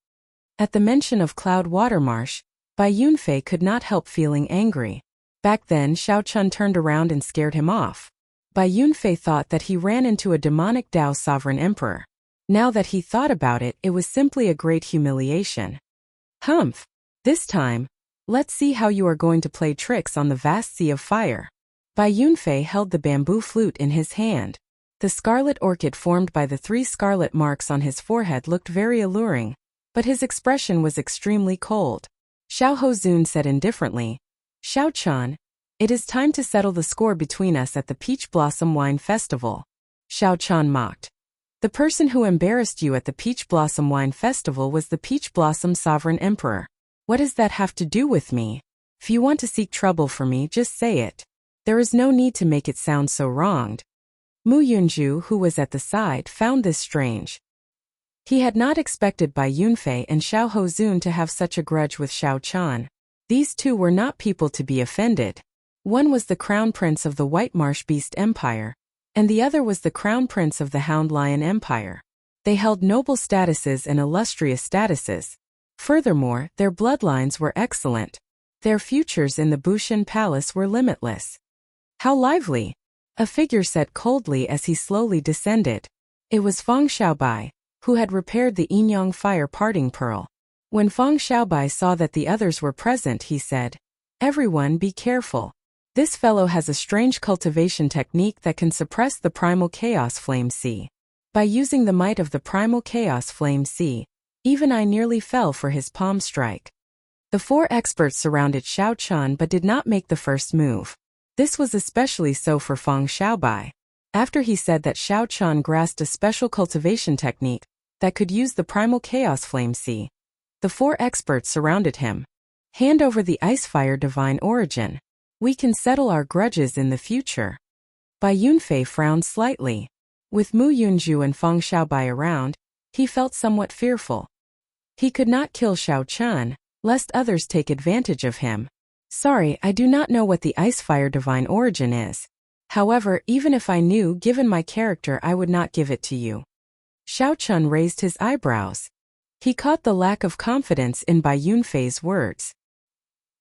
At the mention of Cloud Water Marsh, Bai Yunfei could not help feeling angry. Back then Xiao Chun turned around and scared him off. Bai Yunfei thought that he ran into a demonic Tao sovereign emperor. Now that he thought about it, it was simply a great humiliation. Humph! This time, let's see how you are going to play tricks on the vast sea of fire. Bai Yunfei held the bamboo flute in his hand. The scarlet orchid formed by the 3 scarlet marks on his forehead looked very alluring, but his expression was extremely cold. Xiao Hozun said indifferently, "Xiao Chun, it is time to settle the score between us at the Peach Blossom Wine Festival." Xiao Chun mocked. "The person who embarrassed you at the Peach Blossom Wine Festival was the Peach Blossom Sovereign Emperor. What does that have to do with me? If you want to seek trouble for me, just say it. There is no need to make it sound so wronged." Mu Yunju, who was at the side, found this strange. He had not expected Bai Yunfei and Xiao Hozun to have such a grudge with Xiao Chun. These two were not people to be offended. One was the crown prince of the White Marsh Beast Empire, and the other was the crown prince of the Hound Lion Empire. They held noble statuses and illustrious statuses. Furthermore, their bloodlines were excellent. Their futures in the Bushan Palace were limitless. "How lively!" a figure said coldly as he slowly descended. It was Feng Xiaobai, who had repaired the Yinyang fire parting pearl. When Feng Xiaobai saw that the others were present, he said, "Everyone be careful. This fellow has a strange cultivation technique that can suppress the primal chaos flame sea. By using the might of the primal chaos flame sea, even I nearly fell for his palm strike." The 4 experts surrounded Xiao Chun but did not make the first move. This was especially so for Feng Xiaobai. After he said that Xiao Chun grasped a special cultivation technique that could use the primal chaos flame sea, the 4 experts surrounded him. "Hand over the ice-fire divine origin. We can settle our grudges in the future." Bai Yunfei frowned slightly. With Mu Yunju and Feng Xiaobai around, he felt somewhat fearful. He could not kill Xiao Chun, lest others take advantage of him. "Sorry, I do not know what the ice-fire divine origin is. However, even if I knew, given my character, I would not give it to you." Xiao Chun raised his eyebrows. He caught the lack of confidence in Bai Yunfei's words.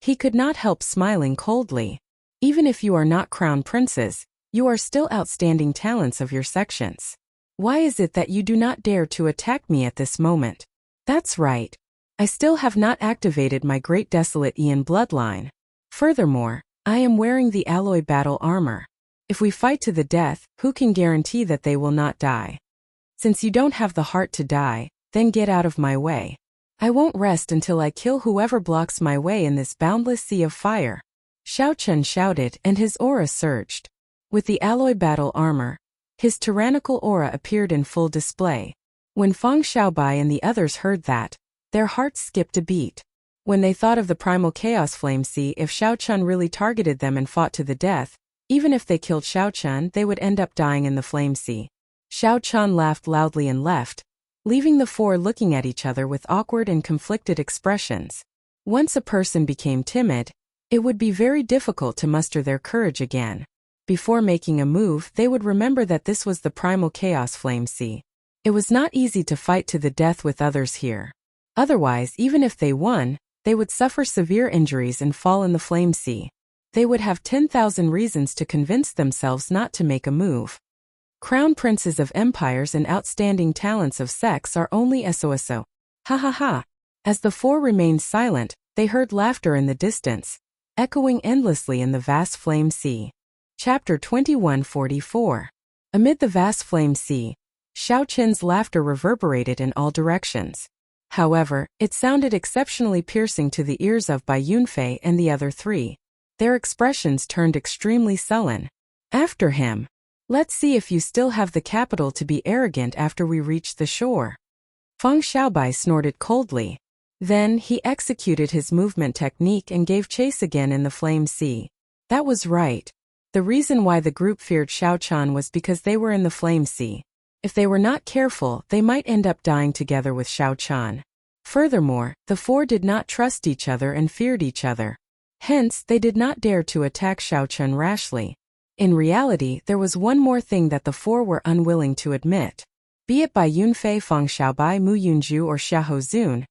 He could not help smiling coldly. "Even if you are not crown princes, you are still outstanding talents of your sections. Why is it that you do not dare to attack me at this moment?" "That's right. I still have not activated my Great Desolate Ian bloodline. Furthermore, I am wearing the alloy battle armor. If we fight to the death, who can guarantee that they will not die? Since you don't have the heart to die, then get out of my way. I won't rest until I kill whoever blocks my way in this boundless sea of fire." Xiao Chun shouted and his aura surged. With the alloy battle armor, his tyrannical aura appeared in full display. When Feng Xiaobai and the others heard that, their hearts skipped a beat. When they thought of the primal chaos flame sea, if Xiao Chun really targeted them and fought to the death, even if they killed Xiao Chun, they would end up dying in the flame sea. Xiao Chun laughed loudly and left, leaving the 4 looking at each other with awkward and conflicted expressions. Once a person became timid, it would be very difficult to muster their courage again. Before making a move, they would remember that this was the primal chaos flame sea. It was not easy to fight to the death with others here. Otherwise, even if they won, they would suffer severe injuries and fall in the flame sea. they would have 10,000 reasons to convince themselves not to make a move. Crown princes of empires and outstanding talents of sex are only SOSO. Ha ha ha. As the four remained silent, they heard laughter in the distance, echoing endlessly in the vast flame sea. Chapter 2144. Amid the vast flame sea, Xiao Qin's laughter reverberated in all directions. However, it sounded exceptionally piercing to the ears of Bai Yunfei and the other three. Their expressions turned extremely sullen. After him. Let's see if you still have the capital to be arrogant after we reach the shore. Feng Xiaobai snorted coldly. Then he executed his movement technique and gave chase again in the flame sea. That was right. The reason why the group feared Xiao Chan was because they were in the flame sea. If they were not careful, they might end up dying together with Xiao Chan. Furthermore, the four did not trust each other and feared each other. Hence, they did not dare to attack Xiao Chan rashly. In reality, there was one more thing that the four were unwilling to admit. Be it by Yunfei, Feng Xiaobai, Mu Yunju, or Xiahou Zun,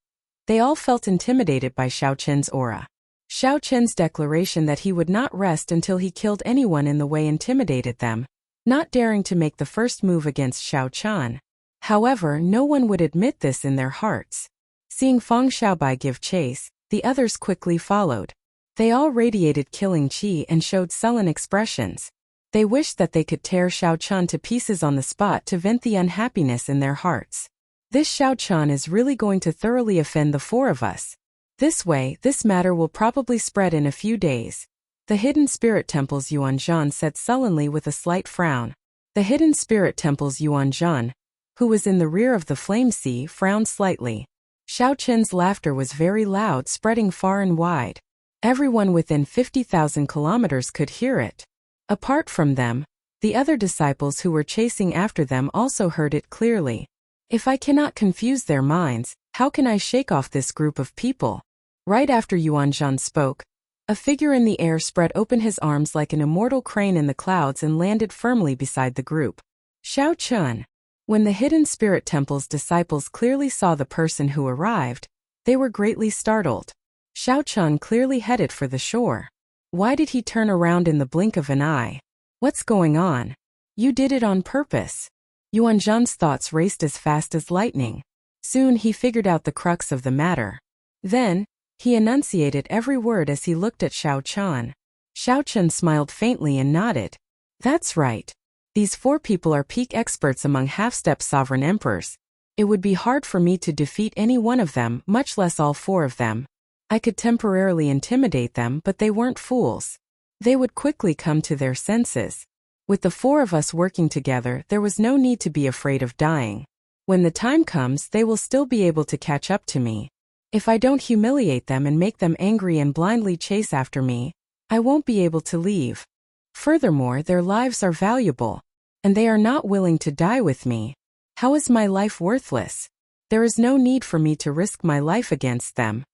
they all felt intimidated by Xiao Qin's aura. Xiao Qin's declaration that he would not rest until he killed anyone in the way intimidated them, not daring to make the first move against Xiao Chan. However, no one would admit this in their hearts. Seeing Feng Xiaobai give chase, the others quickly followed. They all radiated killing qi and showed sullen expressions. They wished that they could tear Xiao Chan to pieces on the spot to vent the unhappiness in their hearts. This Xiao Chan is really going to thoroughly offend the four of us. This way, this matter will probably spread in a few days. The hidden spirit temples, Yuan Zhan said sullenly with a slight frown. The hidden spirit temples, Yuan Zhan, who was in the rear of the flame sea, frowned slightly. Xiao Qin's laughter was very loud, spreading far and wide. Everyone within 50,000 kilometers could hear it. Apart from them, the other disciples who were chasing after them also heard it clearly. If I cannot confuse their minds, how can I shake off this group of people? Right after Yuan Zhan spoke, a figure in the air spread open his arms like an immortal crane in the clouds and landed firmly beside the group. Xiao Chun. When the hidden spirit temple's disciples clearly saw the person who arrived, they were greatly startled. Xiao Chun clearly headed for the shore. Why did he turn around in the blink of an eye? What's going on? You did it on purpose. Yuan Zhan's thoughts raced as fast as lightning. Soon he figured out the crux of the matter. Then, he enunciated every word as he looked at Xiao Chan. Xiao Chan smiled faintly and nodded. That's right. These four people are peak experts among half-step sovereign emperors. It would be hard for me to defeat any one of them, much less all four of them. I could temporarily intimidate them, but they weren't fools. They would quickly come to their senses. With the four of us working together, there was no need to be afraid of dying. When the time comes, they will still be able to catch up to me. If I don't humiliate them and make them angry and blindly chase after me, I won't be able to leave. Furthermore, their lives are valuable, and they are not willing to die with me. How is my life worthless? There is no need for me to risk my life against them.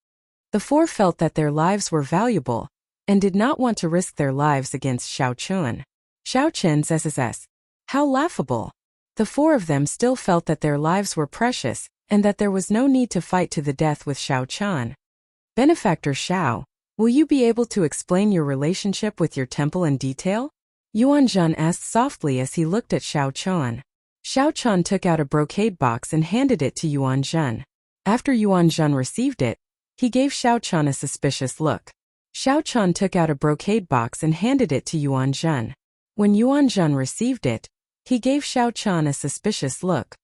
The four felt that their lives were valuable, and did not want to risk their lives against Xiao Chun. Xiao Chen's SSS. How laughable. The four of them still felt that their lives were precious, and that there was no need to fight to the death with Xiao Chan. Benefactor Xiao, will you be able to explain your relationship with your temple in detail? Yuan Zhan asked softly as he looked at Xiao Chan. Xiao Chan took out a brocade box and handed it to Yuan Zhan. After Yuan Zhan received it, he gave Xiao Chan a suspicious look. Xiao Chan took out a brocade box and handed it to Yuan Zhan. When Yuan Zhan received it, he gave Xiao Chan a suspicious look.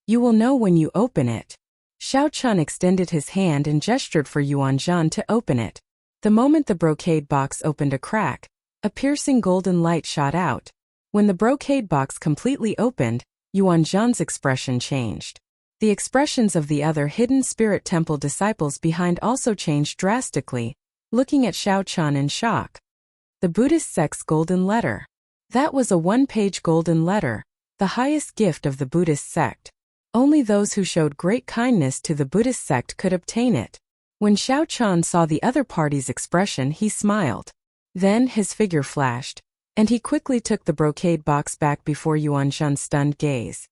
You will know when you open it. Xiao Chan extended his hand and gestured for Yuan Zhan to open it. The moment the brocade box opened a crack, a piercing golden light shot out. When the brocade box completely opened, Yuan Zhan's expression changed. The expressions of the other hidden spirit temple disciples behind also changed drastically, looking at Xiao Chan in shock. The Buddhist sect's golden letter. That was a one-page golden letter, the highest gift of the Buddhist sect. Only those who showed great kindness to the Buddhist sect could obtain it. When Xiao Chan saw the other party's expression, he smiled. Then his figure flashed, and he quickly took the brocade box back before Yuan Zhan's stunned gaze.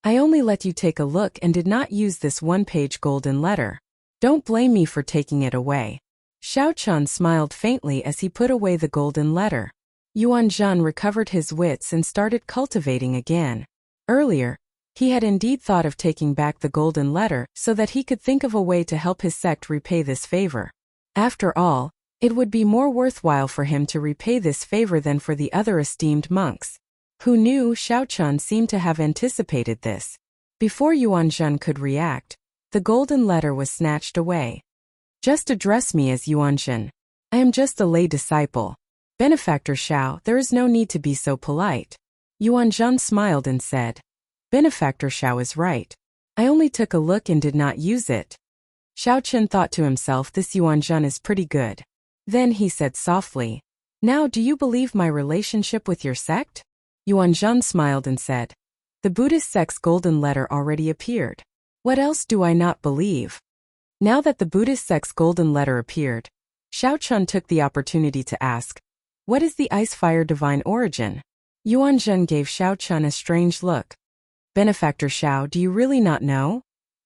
I only let you take a look and did not use this one-page golden letter. Don't blame me for taking it away. Xiao Chun smiled faintly as he put away the golden letter. Yuan Zhen recovered his wits and started cultivating again. Earlier, he had indeed thought of taking back the golden letter so that he could think of a way to help his sect repay this favor. After all, it would be more worthwhile for him to repay this favor than for the other esteemed monks. Who knew? Xiao Chun seemed to have anticipated this. Before Yuan Zhen could react, the golden letter was snatched away. Just address me as Yuan Zhen. I am just a lay disciple. Benefactor Xiao, there is no need to be so polite. Yuan Zhen smiled and said, Benefactor Xiao is right. I only took a look and did not use it. Xiao Chen thought to himself, this Yuan Zhen is pretty good. Then he said softly, Now do you believe my relationship with your sect? Yuan Zhen smiled and said, The Buddhist sect's golden letter already appeared. What else do I not believe? Now that the Buddhist sect's golden letter appeared, Xiao Chun took the opportunity to ask, What is the ice fire divine origin? Yuan Zhen gave Xiao Chun a strange look. Benefactor Xiao, do you really not know?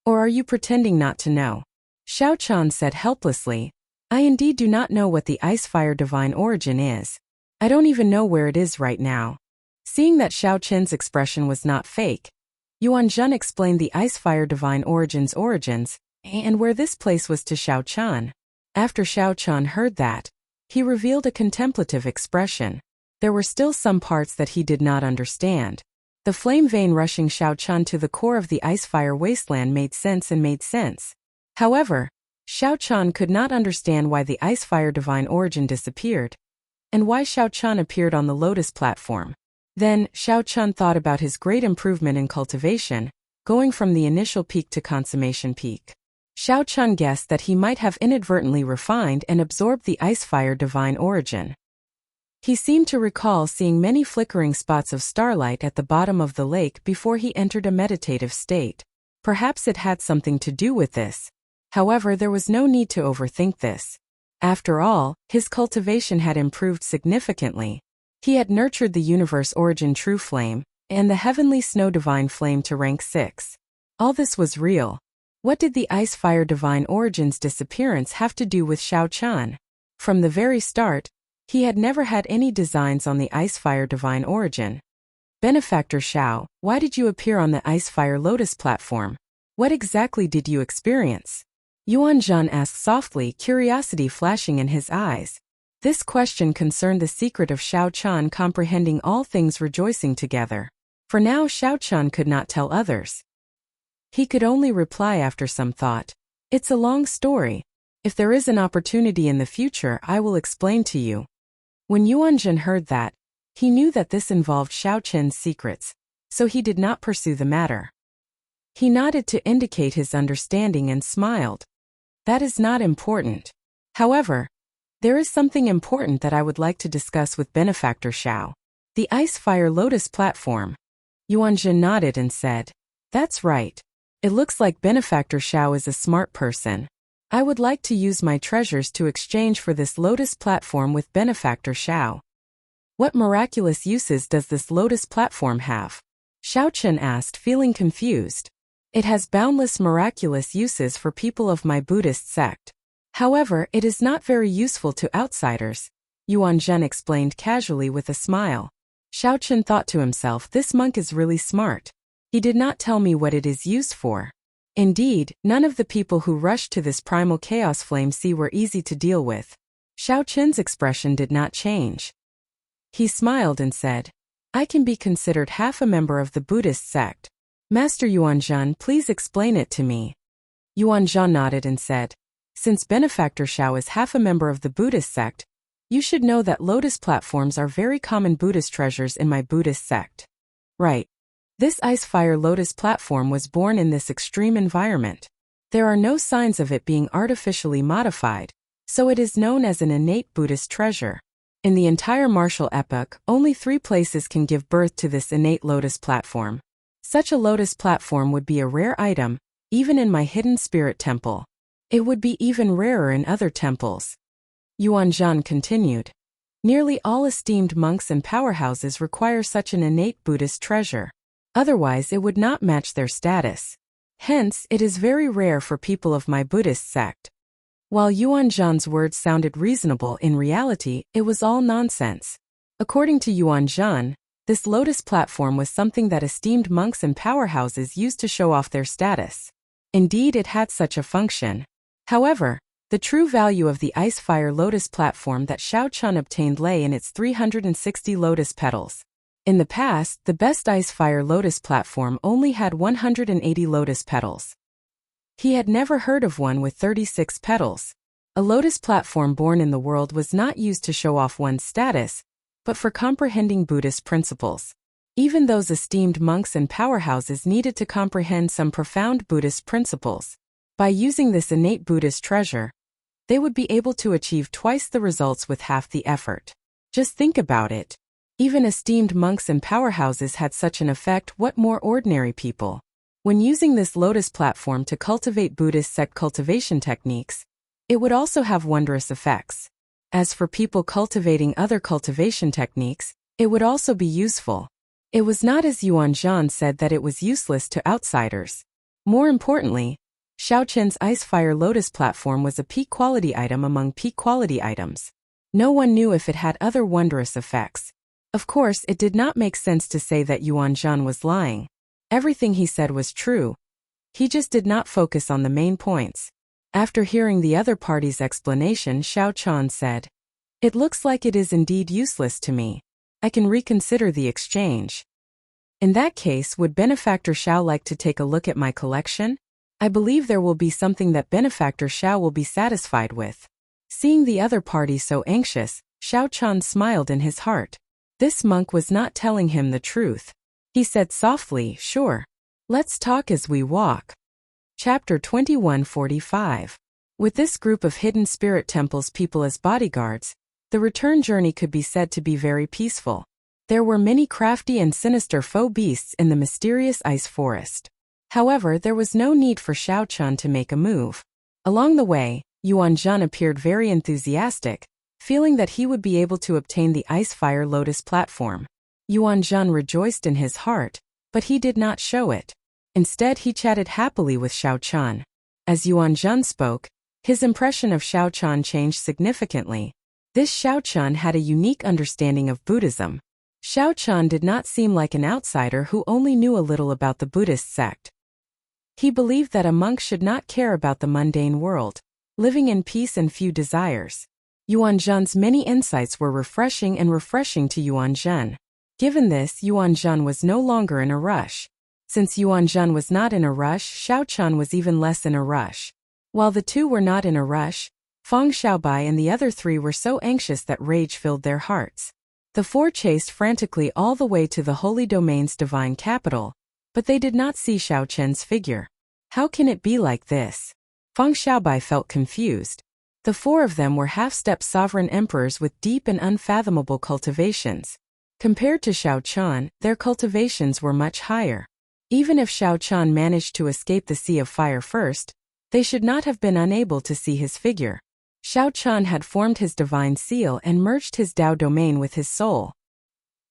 Or are you pretending not to know? Xiao Chun said helplessly, I indeed do not know what the ice fire divine origin is. I don't even know where it is right now. Seeing that Xiao Chen's expression was not fake, Yuan Zhen explained the ice fire divine origins and where this place was to Xiao Chun. After Xiao Chun heard that, he revealed a contemplative expression. There were still some parts that he did not understand. The flame vein rushing Xiao Chun to the core of the ice fire wasteland made sense. However, Xiao Chun could not understand why the ice fire divine origin disappeared, and why Xiao Chun appeared on the lotus platform. Then, Xiao Chun thought about his great improvement in cultivation, going from the initial peak to consummation peak. Xiao Chun guessed that he might have inadvertently refined and absorbed the ice fire divine origin. He seemed to recall seeing many flickering spots of starlight at the bottom of the lake before he entered a meditative state. Perhaps it had something to do with this. However, there was no need to overthink this. After all, his cultivation had improved significantly. He had nurtured the universe origin true flame, and the heavenly snow divine flame to rank 6. All this was real. What did the ice fire divine origin's disappearance have to do with Xiao Chun? From the very start, he had never had any designs on the ice fire divine origin. Benefactor Xiao, why did you appear on the ice fire lotus platform? What exactly did you experience? Yuan Zhen asked softly, curiosity flashing in his eyes. This question concerned the secret of Xiao Chun comprehending all things rejoicing together. For now Xiao Chun could not tell others. He could only reply after some thought. It's a long story. If there is an opportunity in the future, I will explain to you. When Yuan Zhen heard that, he knew that this involved Xiao Chen's secrets, so he did not pursue the matter. He nodded to indicate his understanding and smiled. That is not important. However, there is something important that I would like to discuss with Benefactor Xiao. The ice fire lotus platform. Yuan Zhen nodded and said, That's right. It looks like Benefactor Xiao is a smart person. I would like to use my treasures to exchange for this lotus platform with Benefactor Xiao. What miraculous uses does this lotus platform have? Xiao Chen asked, feeling confused. It has boundless miraculous uses for people of my Buddhist sect. However, it is not very useful to outsiders, Yuan Zhen explained casually with a smile. Xiao Chen thought to himself, this monk is really smart. He did not tell me what it is used for. Indeed, none of the people who rushed to this primal chaos flame sea were easy to deal with. Xiao Chen's expression did not change. He smiled and said, I can be considered half a member of the Buddhist sect. Master Yuan Zhen, please explain it to me. Yuan Zhen nodded and said, Since Benefactor Xiao is half a member of the Buddhist sect, you should know that lotus platforms are very common Buddhist treasures in my Buddhist sect. Right. This ice fire lotus platform was born in this extreme environment. There are no signs of it being artificially modified, so it is known as an innate Buddhist treasure. In the entire martial epoch, only 3 places can give birth to this innate lotus platform. Such a lotus platform would be a rare item, even in my hidden spirit temple. It would be even rarer in other temples. Yuan Zhen continued. Nearly all esteemed monks and powerhouses require such an innate Buddhist treasure. Otherwise it would not match their status. Hence, it is very rare for people of my Buddhist sect. While Yuan Zhan's words sounded reasonable, in reality, it was all nonsense. According to Yuan Zhan, this lotus platform was something that esteemed monks and powerhouses used to show off their status. Indeed, it had such a function. However, the true value of the ice-fire lotus platform that Xiao Chun obtained lay in its 360 lotus petals. In the past, the best ice-fire lotus platform only had 180 lotus petals. He had never heard of one with 36 petals. A lotus platform born in the world was not used to show off one's status, but for comprehending Buddhist principles. Even those esteemed monks and powerhouses needed to comprehend some profound Buddhist principles. By using this innate Buddhist treasure, they would be able to achieve twice the results with half the effort. Just think about it. Even esteemed monks and powerhouses had such an effect, what more ordinary people? When using this lotus platform to cultivate Buddhist sect cultivation techniques, it would also have wondrous effects. As for people cultivating other cultivation techniques, it would also be useful. It was not as Yuan Zhan said that it was useless to outsiders. More importantly, Xiao Chun's ice-fire lotus platform was a peak quality item among peak quality items. No one knew if it had other wondrous effects. Of course, it did not make sense to say that Yuan Zhan was lying. Everything he said was true. He just did not focus on the main points. After hearing the other party's explanation, Xiao Chun said, "It looks like it is indeed useless to me. I can reconsider the exchange." In that case, would Benefactor Xiao like to take a look at my collection? I believe there will be something that Benefactor Xiao will be satisfied with. Seeing the other party so anxious, Xiao Chun smiled in his heart. This monk was not telling him the truth. He said softly, "Sure. Let's talk as we walk." Chapter 2145. With this group of hidden spirit temples people as bodyguards, the return journey could be said to be very peaceful. There were many crafty and sinister foe beasts in the mysterious ice forest. However, there was no need for Xiao Chun to make a move. Along the way, Yuan Zhan appeared very enthusiastic, feeling that he would be able to obtain the ice-fire lotus platform. Yuan Zhan rejoiced in his heart, but he did not show it. Instead, he chatted happily with Xiao Chun. As Yuan Zhan spoke, his impression of Xiao Chun changed significantly. This Xiao Chun had a unique understanding of Buddhism. Xiao Chun did not seem like an outsider who only knew a little about the Buddhist sect. He believed that a monk should not care about the mundane world, living in peace and few desires. Yuan Zhan's many insights were refreshing to Yuan Zhan. Given this, Yuan Zhan was no longer in a rush. Since Yuan Zhan was not in a rush, Xiao Chun was even less in a rush. While the two were not in a rush, Feng Xiaobai and the other three were so anxious that rage filled their hearts. The four chased frantically all the way to the Holy Domain's divine capital, but they did not see Xiao Chen's figure. How can it be like this? Feng Xiaobai felt confused. The four of them were half-step sovereign emperors with deep and unfathomable cultivations. Compared to Xiao Chun, their cultivations were much higher. Even if Xiao Chun managed to escape the Sea of Fire first, they should not have been unable to see his figure. Xiao Chun had formed his divine seal and merged his Tao domain with his soul.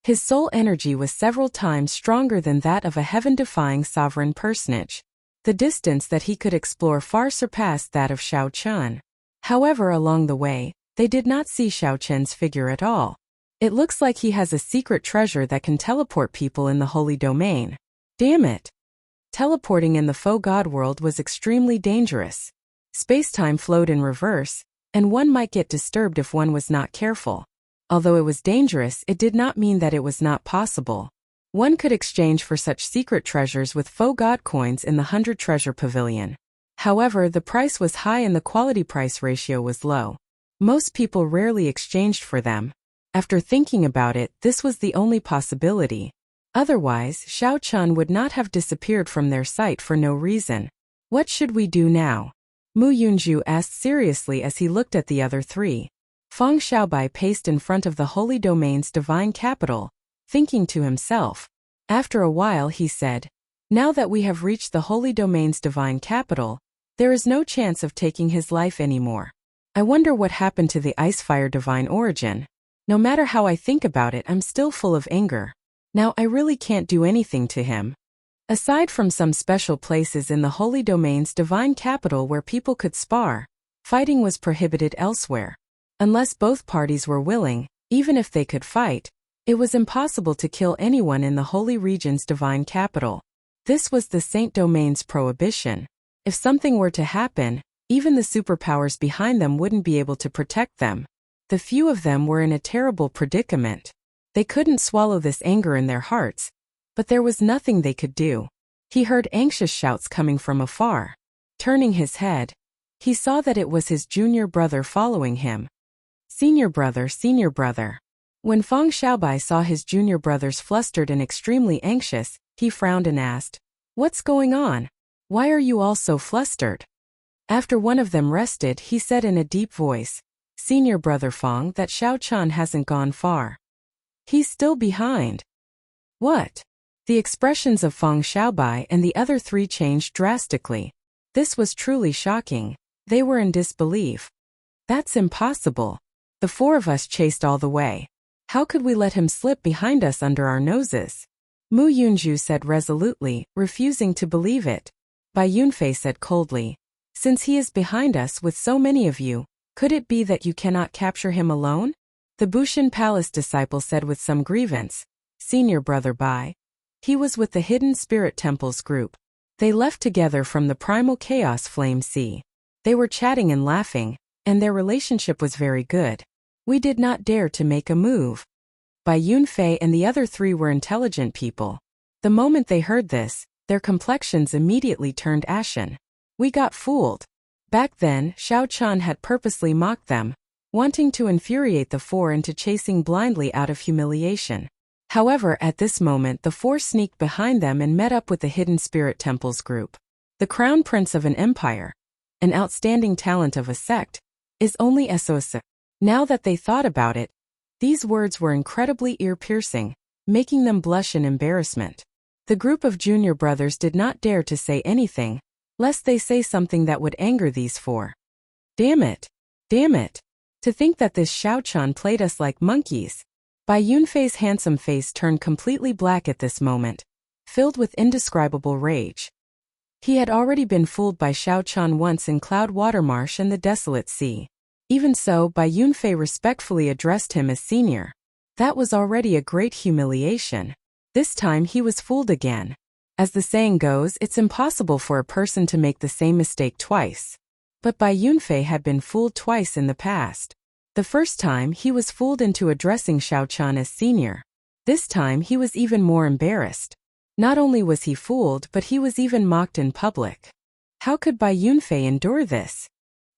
His soul energy was several times stronger than that of a heaven-defying sovereign personage. The distance that he could explore far surpassed that of Xiao Chun. However, along the way, they did not see Xiao Chen's figure at all. It looks like he has a secret treasure that can teleport people in the holy domain. Damn it! Teleporting in the faux god world was extremely dangerous. Space-time flowed in reverse, and one might get disturbed if one was not careful. Although it was dangerous, it did not mean that it was not possible. One could exchange for such secret treasures with faux god coins in the 100 Treasure Pavilion. However, the price was high and the quality-price ratio was low. Most people rarely exchanged for them. After thinking about it, this was the only possibility. Otherwise, Xiao Chun would not have disappeared from their sight for no reason. What should we do now? Mu Yunju asked seriously as he looked at the other three. Feng Xiaobai paced in front of the Holy Domain's divine capital, thinking to himself. After a while he said, "Now that we have reached the Holy Domain's divine capital, there is no chance of taking his life anymore. I wonder what happened to the Icefire divine origin. No matter how I think about it, I'm still full of anger. Now I really can't do anything to him." Aside from some special places in the Holy Domain's divine capital where people could spar, Fighting was prohibited elsewhere. Unless both parties were willing, even if they could fight, it was impossible to kill anyone in the Holy Region's divine capital. This was the Saint Domain's prohibition. If something were to happen, even the superpowers behind them wouldn't be able to protect them. The few of them were in a terrible predicament. They couldn't swallow this anger in their hearts, but there was nothing they could do. He heard anxious shouts coming from afar. Turning his head, he saw that it was his junior brother following him. Senior brother, senior brother. When Feng Xiaobai saw his junior brothers flustered and extremely anxious, he frowned and asked, "What's going on? Why are you all so flustered?" After one of them rested, he said in a deep voice, "Senior brother Feng, that Xiao Chan hasn't gone far. He's still behind." What? The expressions of Feng Xiaobai and the other three changed drastically. This was truly shocking. They were in disbelief. That's impossible. The four of us chased all the way. How could we let him slip behind us under our noses? Mu Yunju said resolutely, refusing to believe it. Bai Yunfei said coldly, "Since he is behind us with so many of you, could it be that you cannot capture him alone?" The Bushan Palace disciple said with some grievance, "Senior brother Bai. He was with the Hidden Spirit Temples group. They left together from the Primal Chaos Flame Sea. They were chatting and laughing, and their relationship was very good. We did not dare to make a move." Bai Yunfei and the other three were intelligent people. The moment they heard this, their complexions immediately turned ashen. We got fooled. Back then, Xiao Chan had purposely mocked them, wanting to infuriate the four into chasing blindly out of humiliation. However, at this moment the four sneaked behind them and met up with the Hidden Spirit Temples group. The crown prince of an empire, an outstanding talent of a sect, is only SOS. Now that they thought about it, these words were incredibly ear-piercing, making them blush in embarrassment. The group of junior brothers did not dare to say anything, lest they say something that would anger these four. Damn it! Damn it! To think that this Xiao Chan played us like monkeys. Bai Yunfei's handsome face turned completely black at this moment, filled with indescribable rage. He had already been fooled by Xiao Chan once in Cloud Watermarsh and the Desolate Sea. Even so, Bai Yunfei respectfully addressed him as senior. That was already a great humiliation. This time he was fooled again. As the saying goes, it's impossible for a person to make the same mistake twice. But Bai Yunfei had been fooled twice in the past. The first time he was fooled into addressing Xiao Chan as senior. This time he was even more embarrassed. Not only was he fooled, but he was even mocked in public. How could Bai Yunfei endure this?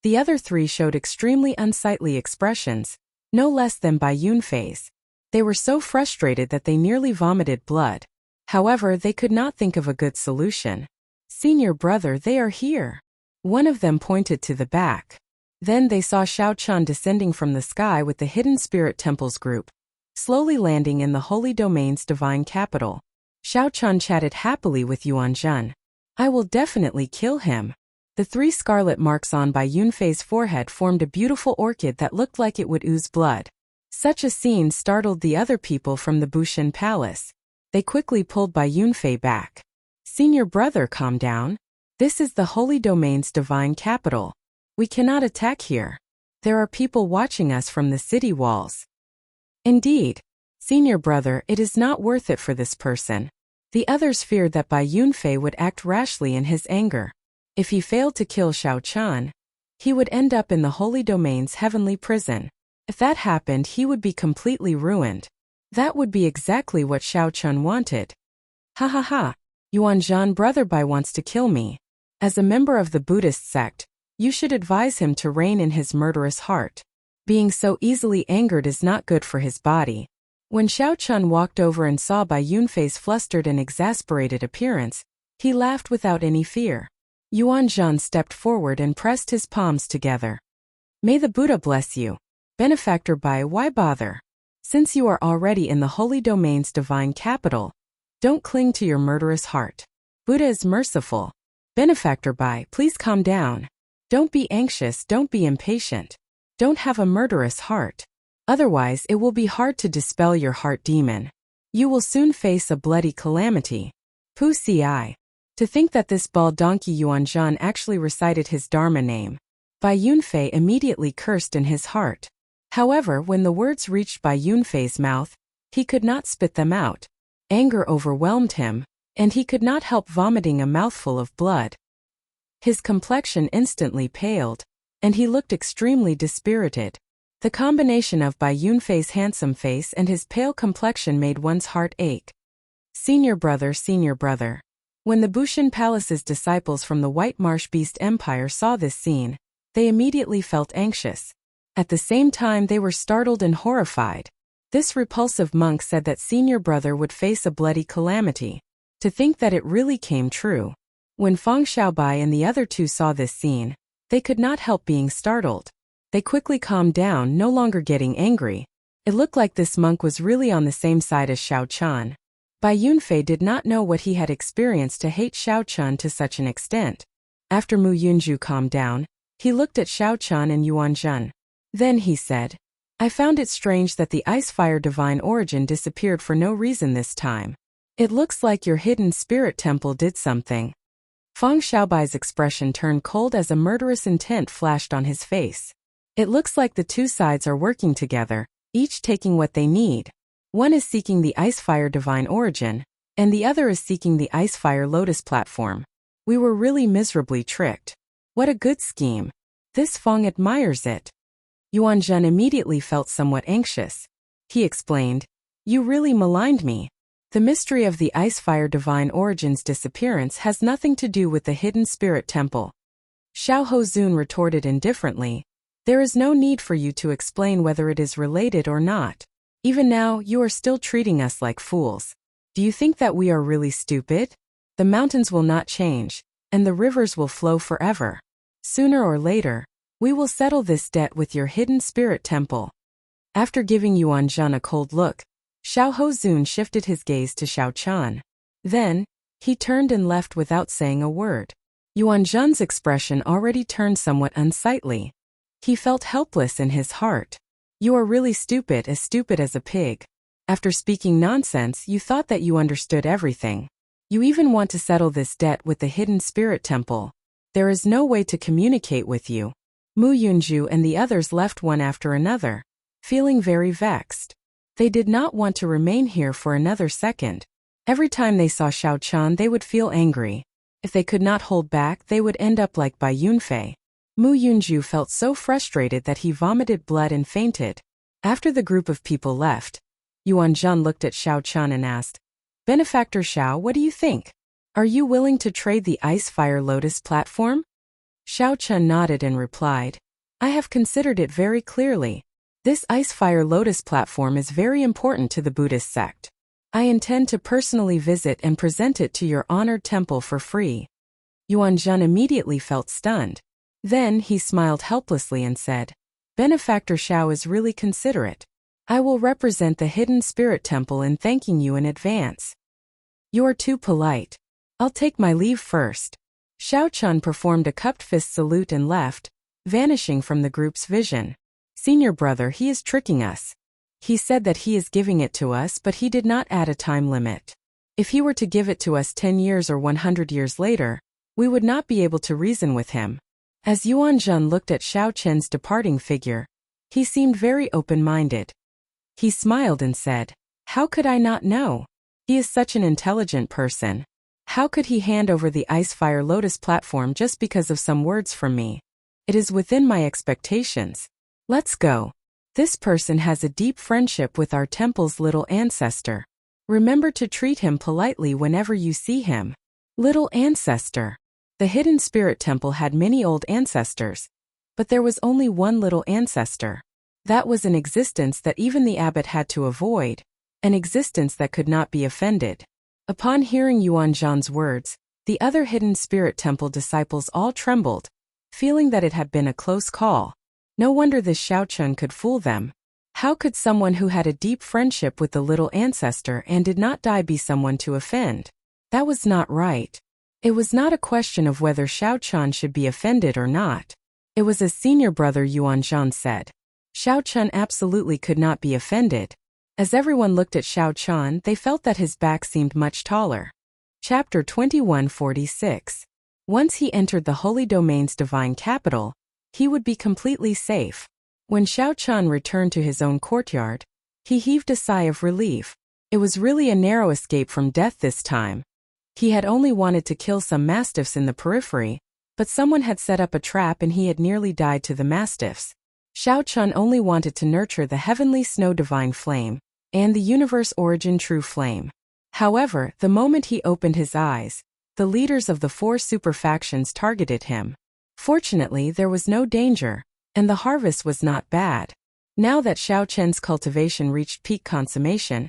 The other three showed extremely unsightly expressions, no less than Bai Yunfei's. They were so frustrated that they nearly vomited blood. However, they could not think of a good solution. "Senior brother, they are here." One of them pointed to the back. Then they saw Xiao Chan descending from the sky with the Hidden Spirit Temples group, slowly landing in the Holy Domain's divine capital. Xiao Chan chatted happily with Yuan Zhen. "I will definitely kill him." The three scarlet marks on Bai Yunfei's forehead formed a beautiful orchid that looked like it would ooze blood. Such a scene startled the other people from the Bushan Palace. They quickly pulled Bai Yunfei back. "Senior brother, calm down. This is the Holy Domain's divine capital. We cannot attack here. There are people watching us from the city walls." "Indeed. Senior brother, it is not worth it for this person." The others feared that Bai Yunfei would act rashly in his anger. If he failed to kill Xiao Chan, he would end up in the Holy Domain's heavenly prison. If that happened, he would be completely ruined. That would be exactly what Xiao Chan wanted. "Ha ha ha, Yuan Zhan brother Bai wants to kill me. As a member of the Buddhist sect, you should advise him to rein in his murderous heart. Being so easily angered is not good for his body." When Xiao Chan walked over and saw Bai Yunfei's flustered and exasperated appearance, he laughed without any fear. Yuan Zhan stepped forward and pressed his palms together. "May the Buddha bless you. Benefactor Bai, why bother? Since you are already in the Holy Domain's divine capital, don't cling to your murderous heart. Buddha is merciful. Benefactor Bai, please calm down. Don't be anxious, don't be impatient. Don't have a murderous heart. Otherwise, it will be hard to dispel your heart demon. You will soon face a bloody calamity." Pu ci. To think that this bald donkey Yuan Zhan actually recited his Dharma name. Bai Yunfei immediately cursed in his heart. However, when the words reached Bai Yunfei's mouth, he could not spit them out. Anger overwhelmed him, and he could not help vomiting a mouthful of blood. His complexion instantly paled, and he looked extremely dispirited. The combination of Bai Yunfei's handsome face and his pale complexion made one's heart ache. Senior brother, senior brother. When the Bushan Palace's disciples from the White Marsh Beast Empire saw this scene, they immediately felt anxious. At the same time, they were startled and horrified. This repulsive monk said that senior brother would face a bloody calamity. To think that it really came true. When Feng Xiaobai and the other two saw this scene, they could not help being startled. They quickly calmed down, no longer getting angry. It looked like this monk was really on the same side as Xiao Chan. Bai Yunfei did not know what he had experienced to hate Xiao Chan to such an extent. After Mu Yunju calmed down, he looked at Xiao Chan and Yuan Zhen. Then he said, I found it strange that the ice fire divine origin disappeared for no reason this time. It looks like your hidden spirit temple did something. Feng Xiaobai's expression turned cold as a murderous intent flashed on his face. It looks like the two sides are working together, each taking what they need. One is seeking the ice fire divine origin, and the other is seeking the ice fire lotus platform. We were really miserably tricked. What a good scheme. This Feng admires it. Yuan Zhen immediately felt somewhat anxious. He explained, You really maligned me. The mystery of the ice fire divine origin's disappearance has nothing to do with the hidden spirit temple. Xiao Hozun retorted indifferently, There is no need for you to explain whether it is related or not. Even now, you are still treating us like fools. Do you think that we are really stupid? The mountains will not change, and the rivers will flow forever. Sooner or later, we will settle this debt with your hidden spirit temple. After giving Yuan Zhen a cold look, Xiao Hozun shifted his gaze to Xiao Chan. Then, he turned and left without saying a word. Yuan Zhen's expression already turned somewhat unsightly. He felt helpless in his heart. You are really stupid as a pig. After speaking nonsense, you thought that you understood everything. You even want to settle this debt with the hidden spirit temple. There is no way to communicate with you. Mu Yunju and the others left one after another, feeling very vexed. They did not want to remain here for another second. Every time they saw Xiao Chan, they would feel angry. If they could not hold back, they would end up like Bai Yunfei. Mu Yunju felt so frustrated that he vomited blood and fainted. After the group of people left, Yuan Zhen looked at Xiao Chan and asked, Benefactor Xiao, what do you think? Are you willing to trade the ice fire lotus platform? Xiao Chan nodded and replied, I have considered it very clearly. This ice fire lotus platform is very important to the Buddhist sect. I intend to personally visit and present it to your honored temple for free. Yuan Zhen immediately felt stunned. Then he smiled helplessly and said, Benefactor Xiao is really considerate. I will represent the hidden spirit temple in thanking you in advance. You are too polite. I'll take my leave first. Xiao Chun performed a cupped fist salute and left, vanishing from the group's vision. Senior brother, he is tricking us. He said that he is giving it to us, but he did not add a time limit. If he were to give it to us 10 years or 100 years later, we would not be able to reason with him. As Yuan Zhen looked at Xiao Chen's departing figure, he seemed very open-minded. He smiled and said, How could I not know? He is such an intelligent person. How could he hand over the Ice Fire Lotus platform just because of some words from me? It is within my expectations. Let's go. This person has a deep friendship with our temple's little ancestor. Remember to treat him politely whenever you see him. Little ancestor. The hidden spirit temple had many old ancestors, but there was only one little ancestor. That was an existence that even the abbot had to avoid, an existence that could not be offended. Upon hearing Yuan Zhen's words, the other hidden spirit temple disciples all trembled, feeling that it had been a close call. No wonder this Xiao Chun could fool them. How could someone who had a deep friendship with the little ancestor and did not die be someone to offend? That was not right. It was not a question of whether Xiao Chun should be offended or not. It was as senior brother Yuan Zhen said. Xiao Chun absolutely could not be offended. As everyone looked at Xiao Chun, they felt that his back seemed much taller. Chapter 2146. Once he entered the Holy Domain's divine capital, He would be completely safe. When Xiao Chun returned to his own courtyard, he heaved a sigh of relief. It was really a narrow escape from death this time. He had only wanted to kill some mastiffs in the periphery, but someone had set up a trap and he had nearly died to the mastiffs. Xiao Chun only wanted to nurture the heavenly snow divine flame and the universe origin true flame. However, the moment he opened his eyes, the leaders of the 4 super factions targeted him. Fortunately, there was no danger, and the harvest was not bad. Now that Xiao Chen's cultivation reached peak consummation,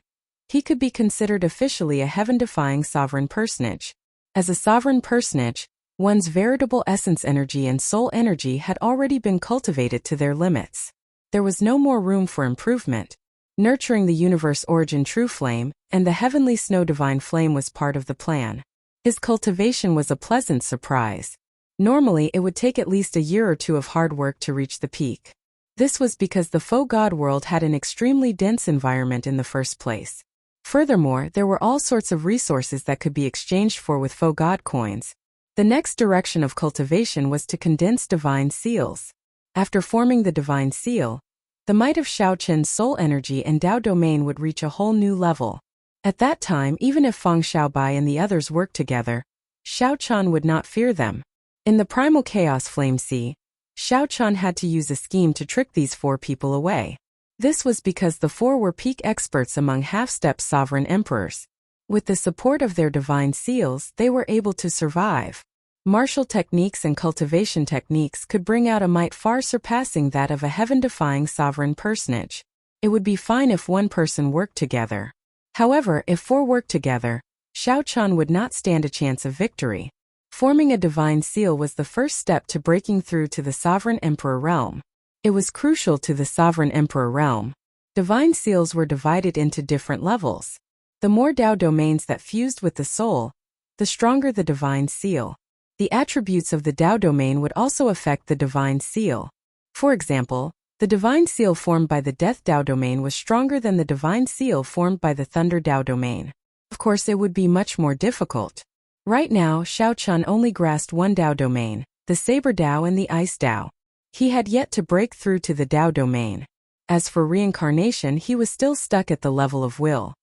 he could be considered officially a heaven-defying sovereign personage. As a sovereign personage, one's veritable essence energy and soul energy had already been cultivated to their limits. There was no more room for improvement. Nurturing the universe origin true flame and the heavenly snow divine flame was part of the plan. His cultivation was a pleasant surprise. Normally, it would take at least a year or 2 of hard work to reach the peak. This was because the faux god world had an extremely dense environment in the first place. Furthermore, there were all sorts of resources that could be exchanged for with faux god coins. The next direction of cultivation was to condense divine seals. After forming the divine seal, the might of Xiao Chen's soul energy and Dao domain would reach a whole new level. At that time, even if Fang Xiaobai and the others worked together, Xiao Chan would not fear them. In the primal chaos flame sea, Xiao Chan had to use a scheme to trick these 4 people away. This was because the 4 were peak experts among half-step sovereign emperors. With the support of their divine seals, they were able to survive. Martial techniques and cultivation techniques could bring out a might far surpassing that of a heaven-defying sovereign personage. It would be fine if 1 person worked together. However, if 4 worked together, Xiao Chan would not stand a chance of victory. Forming a divine seal was the first step to breaking through to the sovereign emperor realm. It was crucial to the sovereign emperor realm. Divine seals were divided into different levels. The more Dao domains that fused with the soul, the stronger the divine seal. The attributes of the Dao domain would also affect the divine seal. For example, the divine seal formed by the Death Dao domain was stronger than the divine seal formed by the Thunder Dao domain. Of course, it would be much more difficult. Right now, Xiao Chun only grasped 1 Dao domain, the Saber Dao and the Ice Dao. He had yet to break through to the Dao domain. As for reincarnation, he was still stuck at the level of will.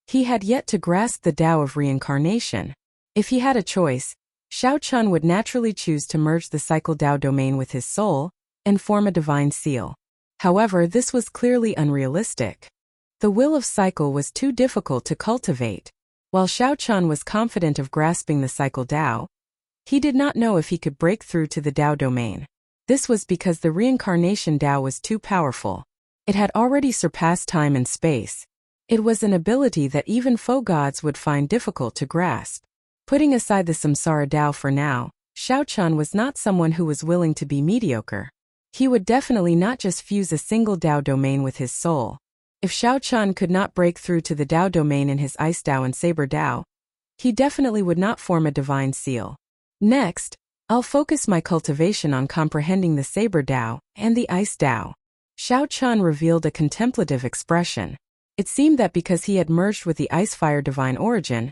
He had yet to grasp the Dao of reincarnation. If he had a choice, Xiao Chun would naturally choose to merge the Cycle Dao domain with his soul and form a divine seal. However, this was clearly unrealistic. The will of Cycle was too difficult to cultivate. While Xiao Chun was confident of grasping the Cycle Dao, he did not know if he could break through to the Dao domain. This was because the reincarnation Dao was too powerful. It had already surpassed time and space. It was an ability that even faux gods would find difficult to grasp. Putting aside the Samsara Dao for now, Xiao Chun was not someone who was willing to be mediocre. He would definitely not just fuse a single Dao domain with his soul. If Xiao Chun could not break through to the Dao domain in his Ice Dao and Saber Dao, he definitely would not form a divine seal. Next, I'll focus my cultivation on comprehending the Saber Dao and the Ice Dao. Xiao Chun revealed a contemplative expression. It seemed that because he had merged with the Ice Fire divine origin,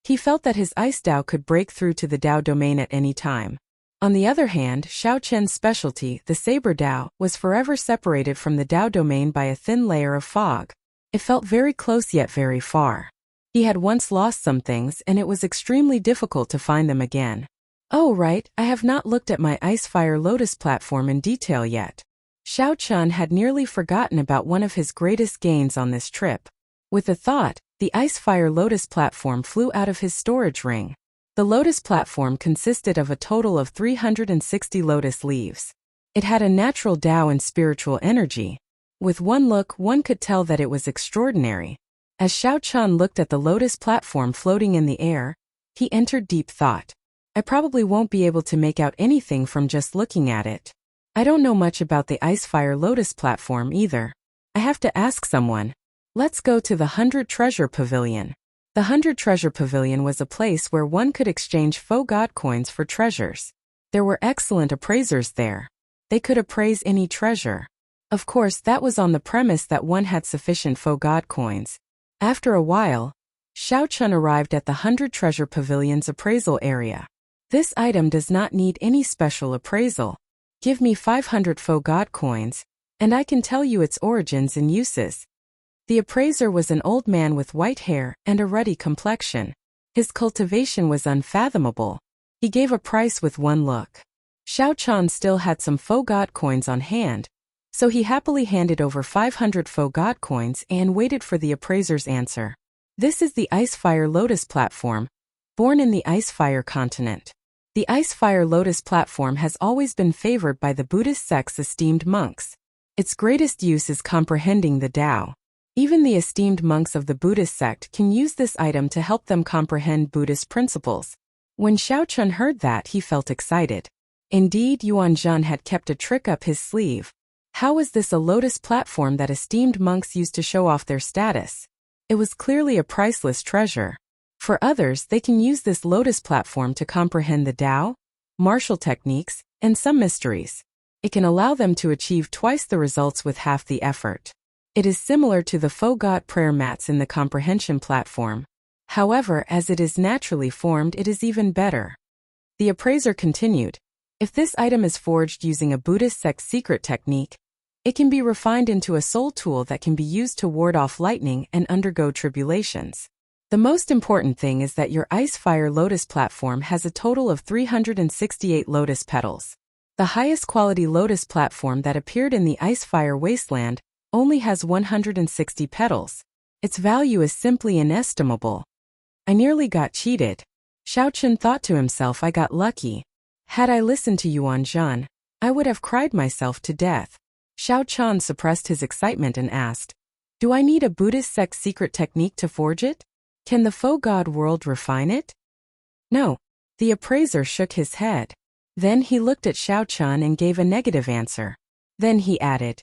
he felt that his Ice Dao could break through to the Dao domain at any time. On the other hand, Xiao Chen's specialty, the Saber Dao, was forever separated from the Dao domain by a thin layer of fog. It felt very close yet very far. He had once lost some things and it was extremely difficult to find them again. Oh right, I have not looked at my Ice Fire Lotus platform in detail yet. Xiao Chun had nearly forgotten about one of his greatest gains on this trip. With the thought, the Ice Fire Lotus platform flew out of his storage ring. The Lotus platform consisted of a total of 360 lotus leaves. It had a natural Dao and spiritual energy. With one look, one could tell that it was extraordinary. As Xiao Chun looked at the Lotus platform floating in the air, he entered deep thought. I probably won't be able to make out anything from just looking at it. I don't know much about the Ice Fire Lotus platform either. I have to ask someone. Let's go to the 100 Treasure Pavilion. The 100 Treasure Pavilion was a place where one could exchange faux god coins for treasures. There were excellent appraisers there. They could appraise any treasure. Of course, that was on the premise that one had sufficient faux god coins. After a while, Xiao Chun arrived at the 100 Treasure Pavilion's appraisal area. This item does not need any special appraisal. Give me 500 faux god coins, and I can tell you its origins and uses. The appraiser was an old man with white hair and a ruddy complexion. His cultivation was unfathomable. He gave a price with one look. Xiao Chan still had some faux god coins on hand, so he happily handed over 500 faux god coins and waited for the appraiser's answer. This is the Icefire Lotus platform, born in the Icefire continent. The Icefire Lotus platform has always been favored by the Buddhist sect's esteemed monks. Its greatest use is comprehending the Tao. Even the esteemed monks of the Buddhist sect can use this item to help them comprehend Buddhist principles. When Xiao Chun heard that, he felt excited. Indeed, Yuan Zhan had kept a trick up his sleeve. How was this a lotus platform that esteemed monks used to show off their status? It was clearly a priceless treasure. For others, they can use this lotus platform to comprehend the Tao, martial techniques, and some mysteries. It can allow them to achieve twice the results with half the effort. It is similar to the faux god prayer mats in the comprehension platform. However, as it is naturally formed, it is even better. The appraiser continued, if this item is forged using a Buddhist sect secret technique, it can be refined into a soul tool that can be used to ward off lightning and undergo tribulations. The most important thing is that your Icefire Lotus platform has a total of 368 lotus petals. The highest quality lotus platform that appeared in the Icefire Wasteland only has 160 petals. Its value is simply inestimable. I nearly got cheated. Xiao Chun thought to himself, I got lucky. Had I listened to Yuan Zhan, I would have cried myself to death. Xiao Chan suppressed his excitement and asked, do I need a Buddhist sect secret technique to forge it? Can the faux god world refine it? No. The appraiser shook his head. Then he looked at Xiao Chun and gave a negative answer. Then he added,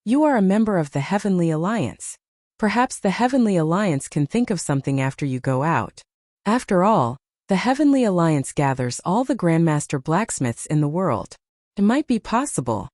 you are a member of the Heavenly Alliance. Perhaps the Heavenly Alliance can think of something after you go out. After all, the Heavenly Alliance gathers all the Grandmaster blacksmiths in the world. It might be possible.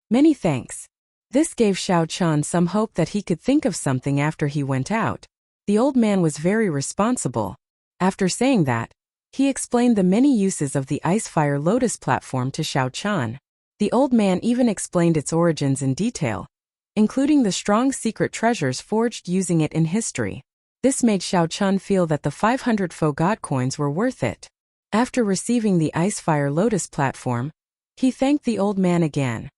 Many thanks. This gave Xiao Chan some hope that he could think of something after he went out. The old man was very responsible. After saying that, he explained the many uses of the Icefire Lotus platform to Xiao Chan. The old man even explained its origins in detail, including the strong secret treasures forged using it in history. This made Xiao Chun feel that the 500 faux god coins were worth it. After receiving the Icefire Lotus platform, he thanked the old man again.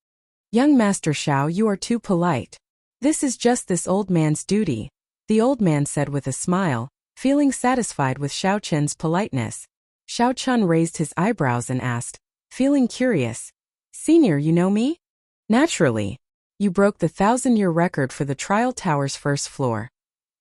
Young Master Xiao, you are too polite. This is just this old man's duty, the old man said with a smile, feeling satisfied with Xiao Chun's politeness. Xiao Chun raised his eyebrows and asked, feeling curious, Senior, you know me? Naturally. You broke the 1,000-year record for the Trial Tower's first floor.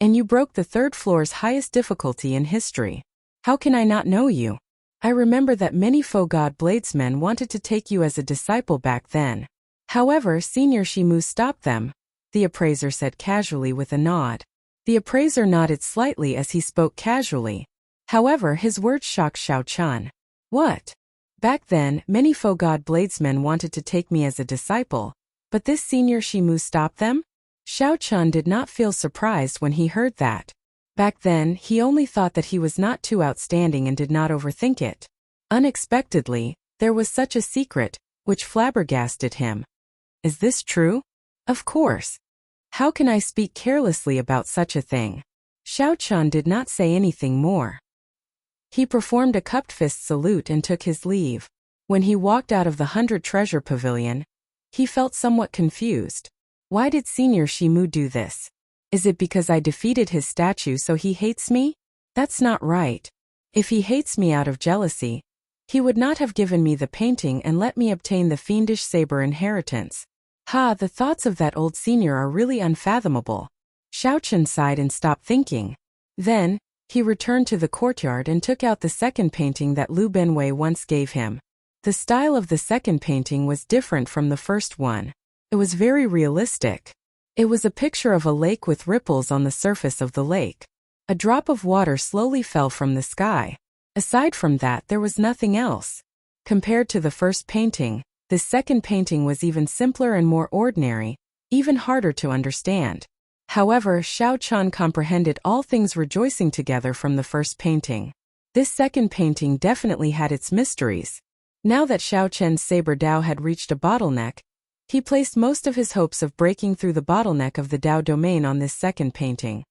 And you broke the third floor's highest difficulty in history. How can I not know you? I remember that many faux god bladesmen wanted to take you as a disciple back then. However, Senior Shimu stopped them, the appraiser said casually with a nod. The appraiser nodded slightly as he spoke casually. However, his words shocked Xiao Chun. What? Back then, many faux god bladesmen wanted to take me as a disciple, but this Senior Shimu stopped them? Xiao Chun did not feel surprised when he heard that. Back then, he only thought that he was not too outstanding and did not overthink it. Unexpectedly, there was such a secret, which flabbergasted him. Is this true? Of course. How can I speak carelessly about such a thing? Xiao Chun did not say anything more. He performed a cupped fist salute and took his leave. When he walked out of the 100 Treasure Pavilion, he felt somewhat confused. Why did Senior Shimu do this? Is it because I defeated his statue so he hates me? That's not right. If he hates me out of jealousy, he would not have given me the painting and let me obtain the fiendish saber inheritance. Ha, the thoughts of that old senior are really unfathomable. Xiao Chun sighed and stopped thinking. Then, he returned to the courtyard and took out the second painting that Lu Benwei once gave him. The style of the second painting was different from the first one. It was very realistic. It was a picture of a lake with ripples on the surface of the lake. A drop of water slowly fell from the sky. Aside from that, there was nothing else. Compared to the first painting, this second painting was even simpler and more ordinary, even harder to understand. However, Xiao Chun comprehended all things rejoicing together from the first painting. This second painting definitely had its mysteries. Now that Xiao Chen's saber Dao had reached a bottleneck, he placed most of his hopes of breaking through the bottleneck of the Dao domain on this second painting.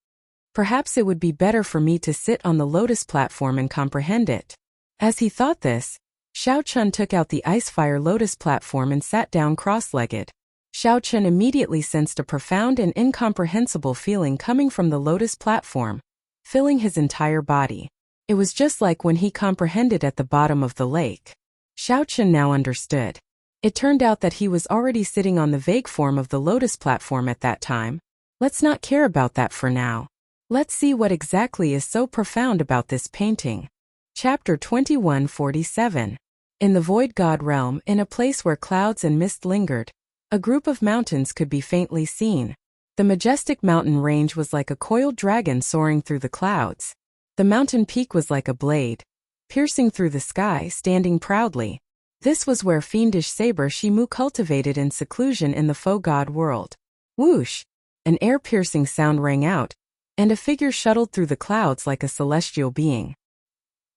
Perhaps it would be better for me to sit on the lotus platform and comprehend it. As he thought this, Xiao Chen took out the ice-fire lotus platform and sat down cross-legged. Xiao Chen immediately sensed a profound and incomprehensible feeling coming from the lotus platform, filling his entire body. It was just like when he comprehended at the bottom of the lake. Xiao Chen now understood. It turned out that he was already sitting on the vague form of the lotus platform at that time. Let's not care about that for now. Let's see what exactly is so profound about this painting. Chapter 2147. In the Void God Realm, in a place where clouds and mist lingered, a group of mountains could be faintly seen. The majestic mountain range was like a coiled dragon soaring through the clouds. The mountain peak was like a blade, piercing through the sky, standing proudly. This was where fiendish saber Shimu cultivated in seclusion in the faux god world. Whoosh! An air-piercing sound rang out, and a figure shuttled through the clouds like a celestial being.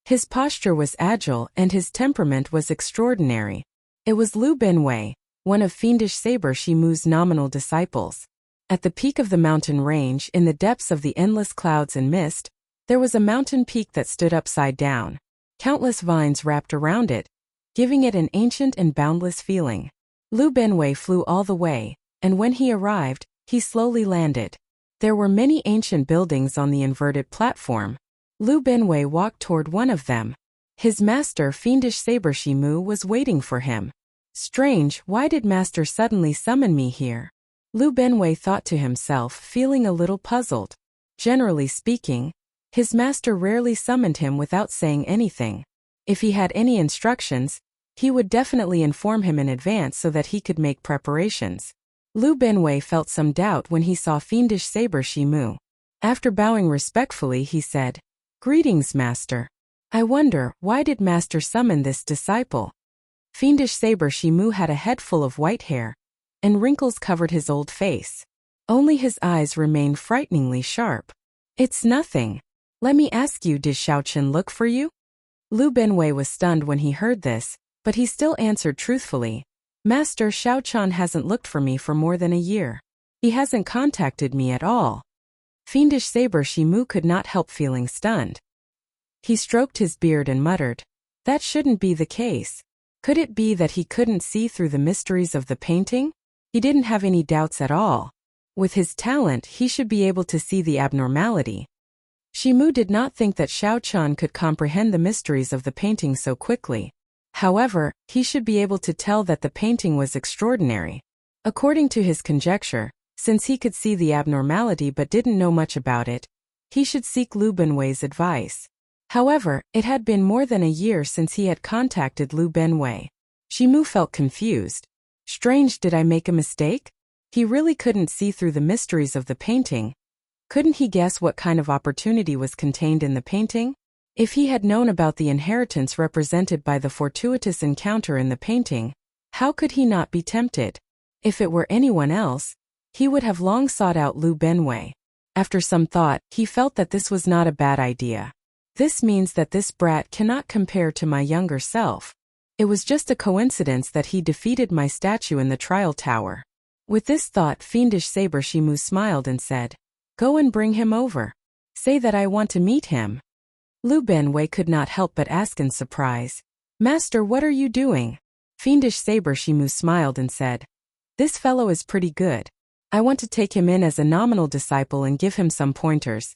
His posture was agile and his temperament was extraordinary. It was Lu Benwei, one of fiendish saber Shimu's nominal disciples. At the peak of the mountain range, in the depths of the endless clouds and mist, there was a mountain peak that stood upside down. Countless vines wrapped around it, giving it an ancient and boundless feeling. Lu Benwei flew all the way, and when he arrived, he slowly landed. There were many ancient buildings on the inverted platform. Lu Benwei walked toward one of them. His master, fiendish saber Shimu, was waiting for him. Strange, why did master suddenly summon me here? Lu Benwei thought to himself, feeling a little puzzled. Generally speaking, his master rarely summoned him without saying anything. If he had any instructions, he would definitely inform him in advance so that he could make preparations. Lu Benwei felt some doubt when he saw fiendish saber Shimu. After bowing respectfully, he said, "Greetings, master. I wonder, why did master summon this disciple?" Fiendish saber Shimu had a head full of white hair, and wrinkles covered his old face. Only his eyes remained frighteningly sharp. "It's nothing. Let me ask you, did Xiao Chen look for you?" Lu Benwei was stunned when he heard this, but he still answered truthfully, "Master, Xiao Chen hasn't looked for me for more than a year. He hasn't contacted me at all." Fiendish saber Shimu could not help feeling stunned. He stroked his beard and muttered, "That shouldn't be the case. Could it be that he couldn't see through the mysteries of the painting? He didn't have any doubts at all. With his talent, he should be able to see the abnormality." Shimu did not think that Xiao Chen could comprehend the mysteries of the painting so quickly. However, he should be able to tell that the painting was extraordinary. According to his conjecture, since he could see the abnormality but didn't know much about it, he should seek Lu Benwei's advice. However, it had been more than a year since he had contacted Lu Benwei. Shimu felt confused. Strange, did I make a mistake? He really couldn't see through the mysteries of the painting. Couldn't he guess what kind of opportunity was contained in the painting? If he had known about the inheritance represented by the fortuitous encounter in the painting, how could he not be tempted? If it were anyone else, he would have long sought out Lu Benwei. After some thought, he felt that this was not a bad idea. This means that this brat cannot compare to my younger self. It was just a coincidence that he defeated my statue in the trial tower. With this thought, fiendish saber Shimu smiled and said, "Go and bring him over. Say that I want to meet him." Lu Benwei could not help but ask in surprise, "Master, what are you doing?" Fiendish saber Shimu smiled and said, "This fellow is pretty good. I want to take him in as a nominal disciple and give him some pointers."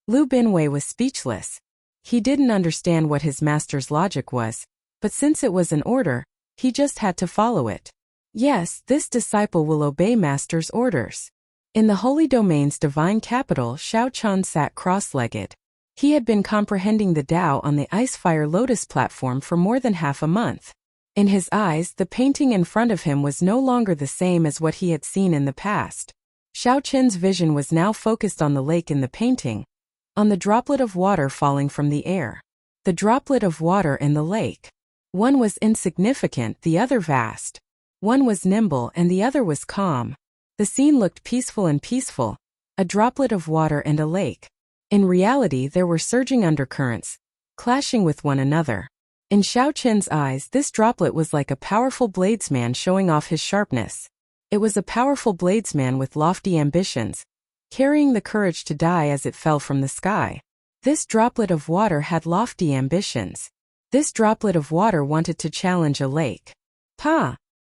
Lu Benwei was speechless. He didn't understand what his master's logic was, but since it was an order, he just had to follow it. Yes, this disciple will obey master's orders. In the Holy Domain's divine capital, Xiao Chen sat cross-legged. He had been comprehending the Tao on the ice-fire lotus platform for more than half a month. In his eyes, the painting in front of him was no longer the same as what he had seen in the past. Xiao Chen's vision was now focused on the lake in the painting, on the droplet of water falling from the air. The droplet of water in the lake. One was insignificant, the other vast. One was nimble and the other was calm. The scene looked peaceful and peaceful, a droplet of water and a lake. In reality, there were surging undercurrents, clashing with one another. In Xiao Chen's eyes, this droplet was like a powerful bladesman showing off his sharpness. It was a powerful bladesman with lofty ambitions, carrying the courage to die as it fell from the sky. This droplet of water had lofty ambitions. This droplet of water wanted to challenge a lake. Pa!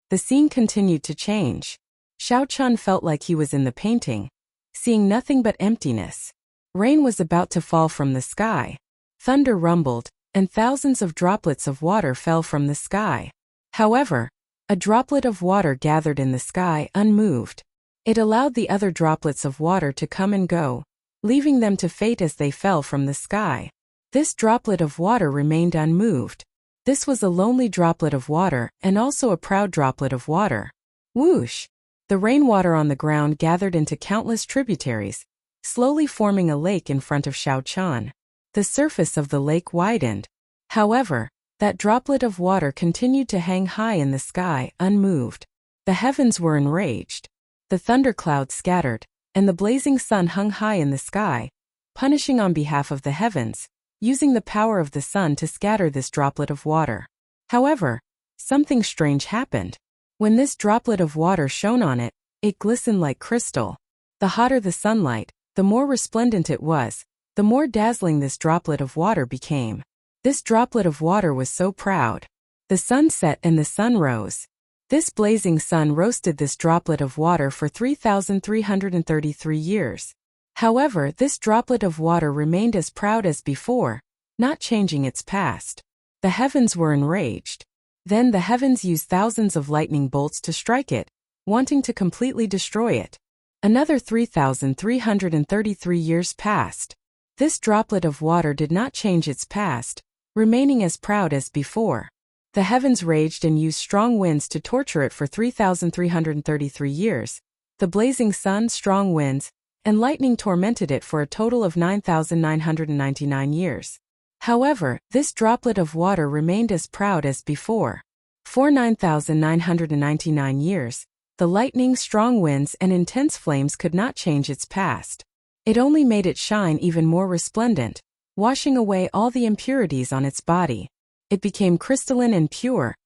The scene continued to change. Xiao Chen felt like he was in the painting, seeing nothing but emptiness. Rain was about to fall from the sky. Thunder rumbled, and thousands of droplets of water fell from the sky. However, a droplet of water gathered in the sky unmoved. It allowed the other droplets of water to come and go, leaving them to fate as they fell from the sky. This droplet of water remained unmoved. This was a lonely droplet of water and also a proud droplet of water. Whoosh! The rainwater on the ground gathered into countless tributaries, slowly forming a lake in front of Xiao Chen. The surface of the lake widened. However, that droplet of water continued to hang high in the sky, unmoved. The heavens were enraged. The thunderclouds scattered, and the blazing sun hung high in the sky, punishing on behalf of the heavens, using the power of the sun to scatter this droplet of water. However, something strange happened. When this droplet of water shone on it, it glistened like crystal. The hotter the sunlight, the more resplendent it was, the more dazzling this droplet of water became. This droplet of water was so proud. The sun set and the sun rose. This blazing sun roasted this droplet of water for 3,333 years. However, this droplet of water remained as proud as before, not changing its past. The heavens were enraged. Then the heavens used thousands of lightning bolts to strike it, wanting to completely destroy it. Another 3,333 years passed. This droplet of water did not change its past, remaining as proud as before. The heavens raged and used strong winds to torture it for 3,333 years. The blazing sun, strong winds, and lightning tormented it for a total of 9,999 years. However, this droplet of water remained as proud as before. For 9,999 years, the lightning, strong winds, and intense flames could not change its past. It only made it shine even more resplendent, washing away all the impurities on its body. It became crystalline and pure,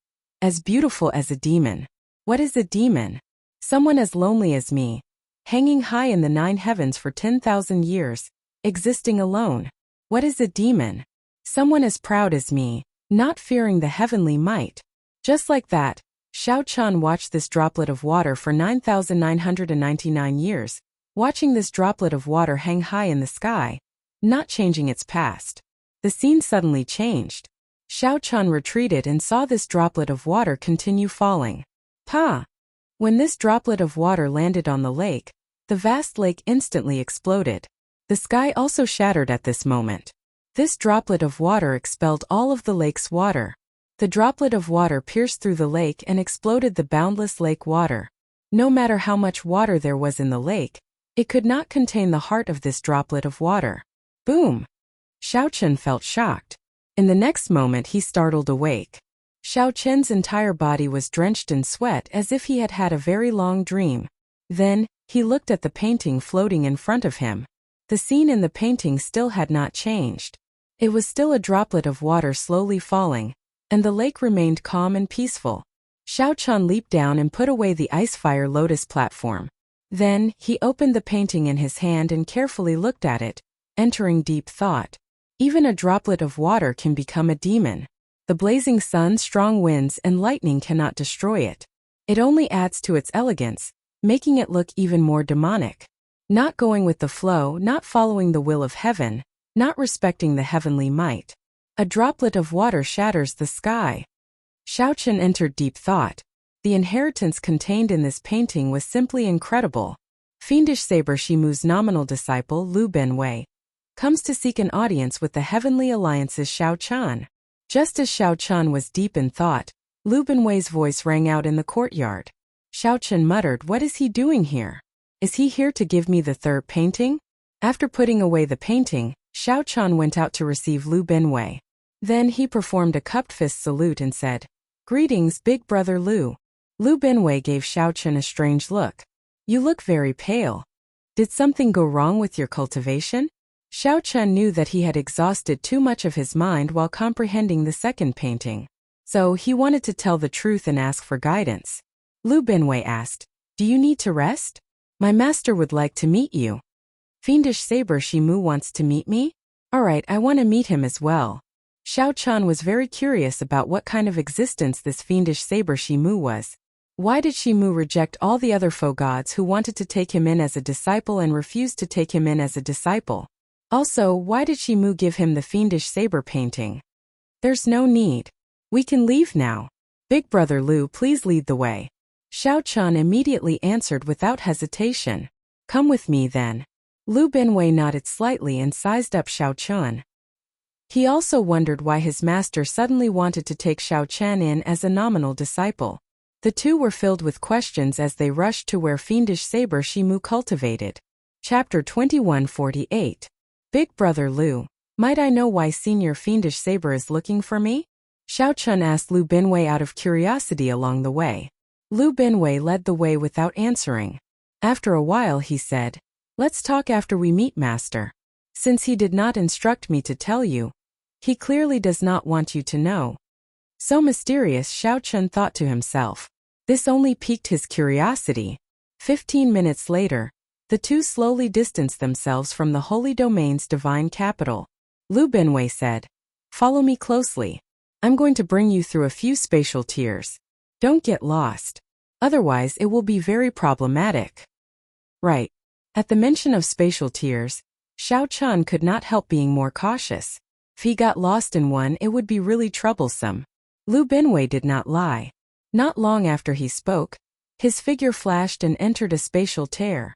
as beautiful as a demon. What is a demon? Someone as lonely as me, hanging high in the 9 heavens for 10,000 years, existing alone. What is a demon? Someone as proud as me, not fearing the heavenly might. Just like that, Xiao Chen watched this droplet of water for 9,999 years, watching this droplet of water hang high in the sky, not changing its past. The scene suddenly changed. Xiao Chen retreated and saw this droplet of water continue falling. Pa! When this droplet of water landed on the lake, the vast lake instantly exploded. The sky also shattered at this moment. This droplet of water expelled all of the lake's water. The droplet of water pierced through the lake and exploded the boundless lake water. No matter how much water there was in the lake, it could not contain the heart of this droplet of water. Boom! Xiao Chen felt shocked. In the next moment he startled awake. Xiao Chen's entire body was drenched in sweat as if he had had a very long dream. Then, he looked at the painting floating in front of him. The scene in the painting still had not changed. It was still a droplet of water slowly falling, and the lake remained calm and peaceful. Xiao Chen leaped down and put away the ice-fire lotus platform. Then, he opened the painting in his hand and carefully looked at it, entering deep thought. Even a droplet of water can become a demon. The blazing sun, strong winds, and lightning cannot destroy it. It only adds to its elegance, making it look even more demonic. Not going with the flow, not following the will of heaven, not respecting the heavenly might. A droplet of water shatters the sky. Xiao Chen entered deep thought. The inheritance contained in this painting was simply incredible. Fiendish Saber Shimu's nominal disciple, Lu Benwei, comes to seek an audience with the Heavenly Alliance's Xiao Chen. Just as Xiao Chen was deep in thought, Lu Benwei's voice rang out in the courtyard. Xiao Chen muttered, "What is he doing here? Is he here to give me the third painting?" After putting away the painting, Xiao Chen went out to receive Lu Benwei. Then he performed a cupped fist salute and said, "Greetings, big brother Lu." Lu Benwei gave Xiao Chen a strange look. "You look very pale. Did something go wrong with your cultivation?" Xiao Chun knew that he had exhausted too much of his mind while comprehending the second painting. So he wanted to tell the truth and ask for guidance. Lu Binwei asked, "Do you need to rest? My master would like to meet you." "Fiendish Saber Shimu wants to meet me? Alright, I want to meet him as well." Xiao Chun was very curious about what kind of existence this fiendish Saber Shimu was. Why did Shimu reject all the other foe gods who wanted to take him in as a disciple and refused to take him in as a disciple? Also, why did Shimu give him the fiendish saber painting? "There's no need. We can leave now. Big brother Lu, please lead the way." Xiao Chun immediately answered without hesitation. "Come with me then." Lu Binwei nodded slightly and sized up Xiao Chun. He also wondered why his master suddenly wanted to take Xiao Chun in as a nominal disciple. The two were filled with questions as they rushed to where fiendish saber Shimu cultivated. Chapter 2148. Big brother Lu, might I know why senior fiendish saber is looking for me? Xiao Chun asked Lu Binwei out of curiosity along the way. Lu Binwei led the way without answering. After a while he said, "Let's talk after we meet, master. Since he did not instruct me to tell you, he clearly does not want you to know." So mysterious, Xiao Chun thought to himself. This only piqued his curiosity. 15 minutes later, the two slowly distanced themselves from the Holy Domain's divine capital. Lu Binwei said, "Follow me closely. I'm going to bring you through a few spatial tiers. Don't get lost. Otherwise it will be very problematic." Right. At the mention of spatial tiers, Xiao Chun could not help being more cautious. If he got lost in one, it would be really troublesome. Lu Binwei did not lie. Not long after he spoke, his figure flashed and entered a spatial tear.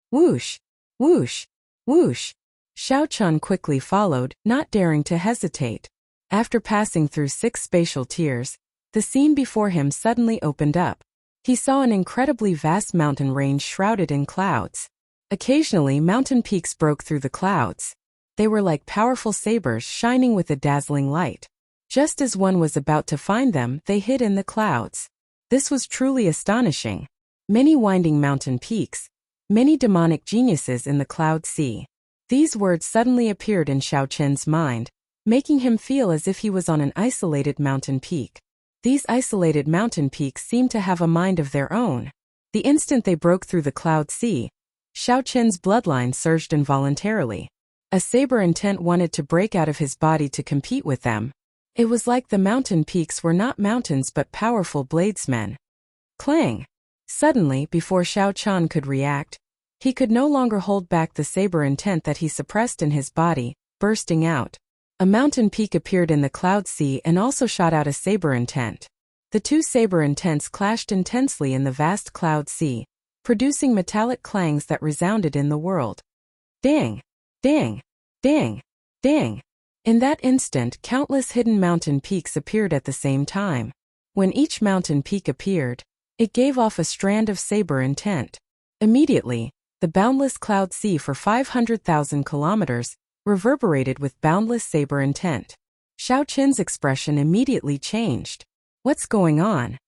Whoosh! Whoosh! Whoosh! Xiao Chun quickly followed, not daring to hesitate. After passing through 6 spatial tiers, the scene before him suddenly opened up. He saw an incredibly vast mountain range shrouded in clouds. Occasionally, mountain peaks broke through the clouds. They were like powerful sabers shining with a dazzling light. Just as one was about to find them, they hid in the clouds. This was truly astonishing. Many winding mountain peaks. Many demonic geniuses in the cloud sea. These words suddenly appeared in Xiao Chun's mind, making him feel as if he was on an isolated mountain peak. These isolated mountain peaks seemed to have a mind of their own. The instant they broke through the cloud sea, Xiao Chun's bloodline surged involuntarily. A saber intent wanted to break out of his body to compete with them. It was like the mountain peaks were not mountains but powerful bladesmen. Clang! Suddenly, before Xiao Chun could react, he could no longer hold back the saber intent that he suppressed in his body, bursting out. A mountain peak appeared in the cloud sea and also shot out a saber intent. The two saber intents clashed intensely in the vast cloud sea, producing metallic clangs that resounded in the world. Ding! Ding! Ding! Ding! In that instant, countless hidden mountain peaks appeared at the same time. When each mountain peak appeared, it gave off a strand of saber intent. Immediately, the boundless cloud sea for 500,000 kilometers reverberated with boundless saber intent. Xiao Chun's expression immediately changed. "What's going on?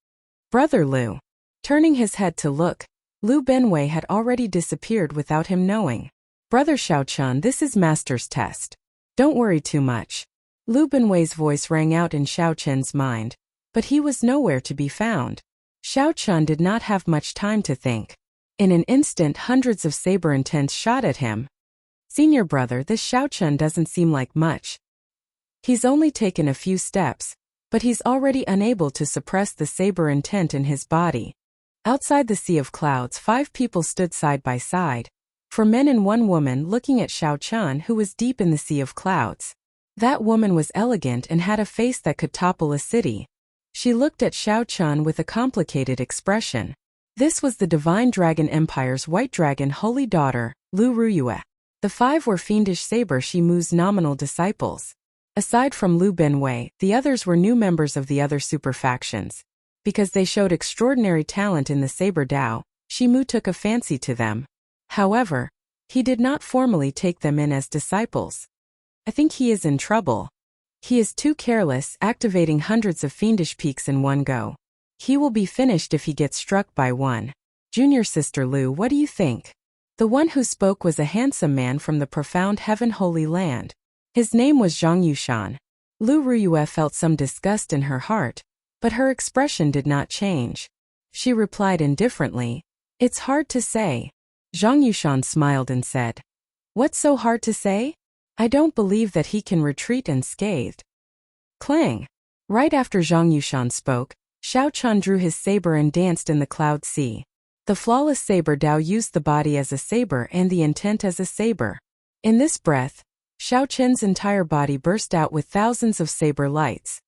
Brother Lu?" Turning his head to look, Lu Binwei had already disappeared without him knowing. "Brother Xiao Chun, this is Master's test. Don't worry too much." Lu Binwei's voice rang out in Xiao Chun's mind, but he was nowhere to be found. Xiao Chun did not have much time to think. In an instant, hundreds of saber intents shot at him. "Senior brother, this Xiao Chun doesn't seem like much. He's only taken a few steps, but he's already unable to suppress the saber intent in his body." Outside the sea of clouds, 5 people stood side by side. 4 men and 1 woman looking at Xiao Chun, who was deep in the sea of clouds. That woman was elegant and had a face that could topple a city. She looked at Xiao Chun with a complicated expression. This was the Divine Dragon Empire's White Dragon Holy Daughter, Lu Ruyue. The 5 were fiendish saber Shimu's nominal disciples. Aside from Lu Binwei, the others were new members of the other super factions. Because they showed extraordinary talent in the saber Dao, Shimu took a fancy to them. However, he did not formally take them in as disciples. "I think he is in trouble. He is too careless, activating hundreds of fiendish peaks in one go. He will be finished if he gets struck by one. Junior sister Lu, what do you think?" The one who spoke was a handsome man from the profound heaven-holy land. His name was Zhang Yushan. Lu Ruyue felt some disgust in her heart, but her expression did not change. She replied indifferently, "It's hard to say." Zhang Yushan smiled and said, "What's so hard to say? I don't believe that he can retreat unscathed." Clang! Right after Zhang Yushan spoke, Xiao Chen drew his saber and danced in the cloud sea. The flawless saber Dao used the body as a saber and the intent as a saber. In this breath, Xiao Chen's entire body burst out with thousands of saber lights.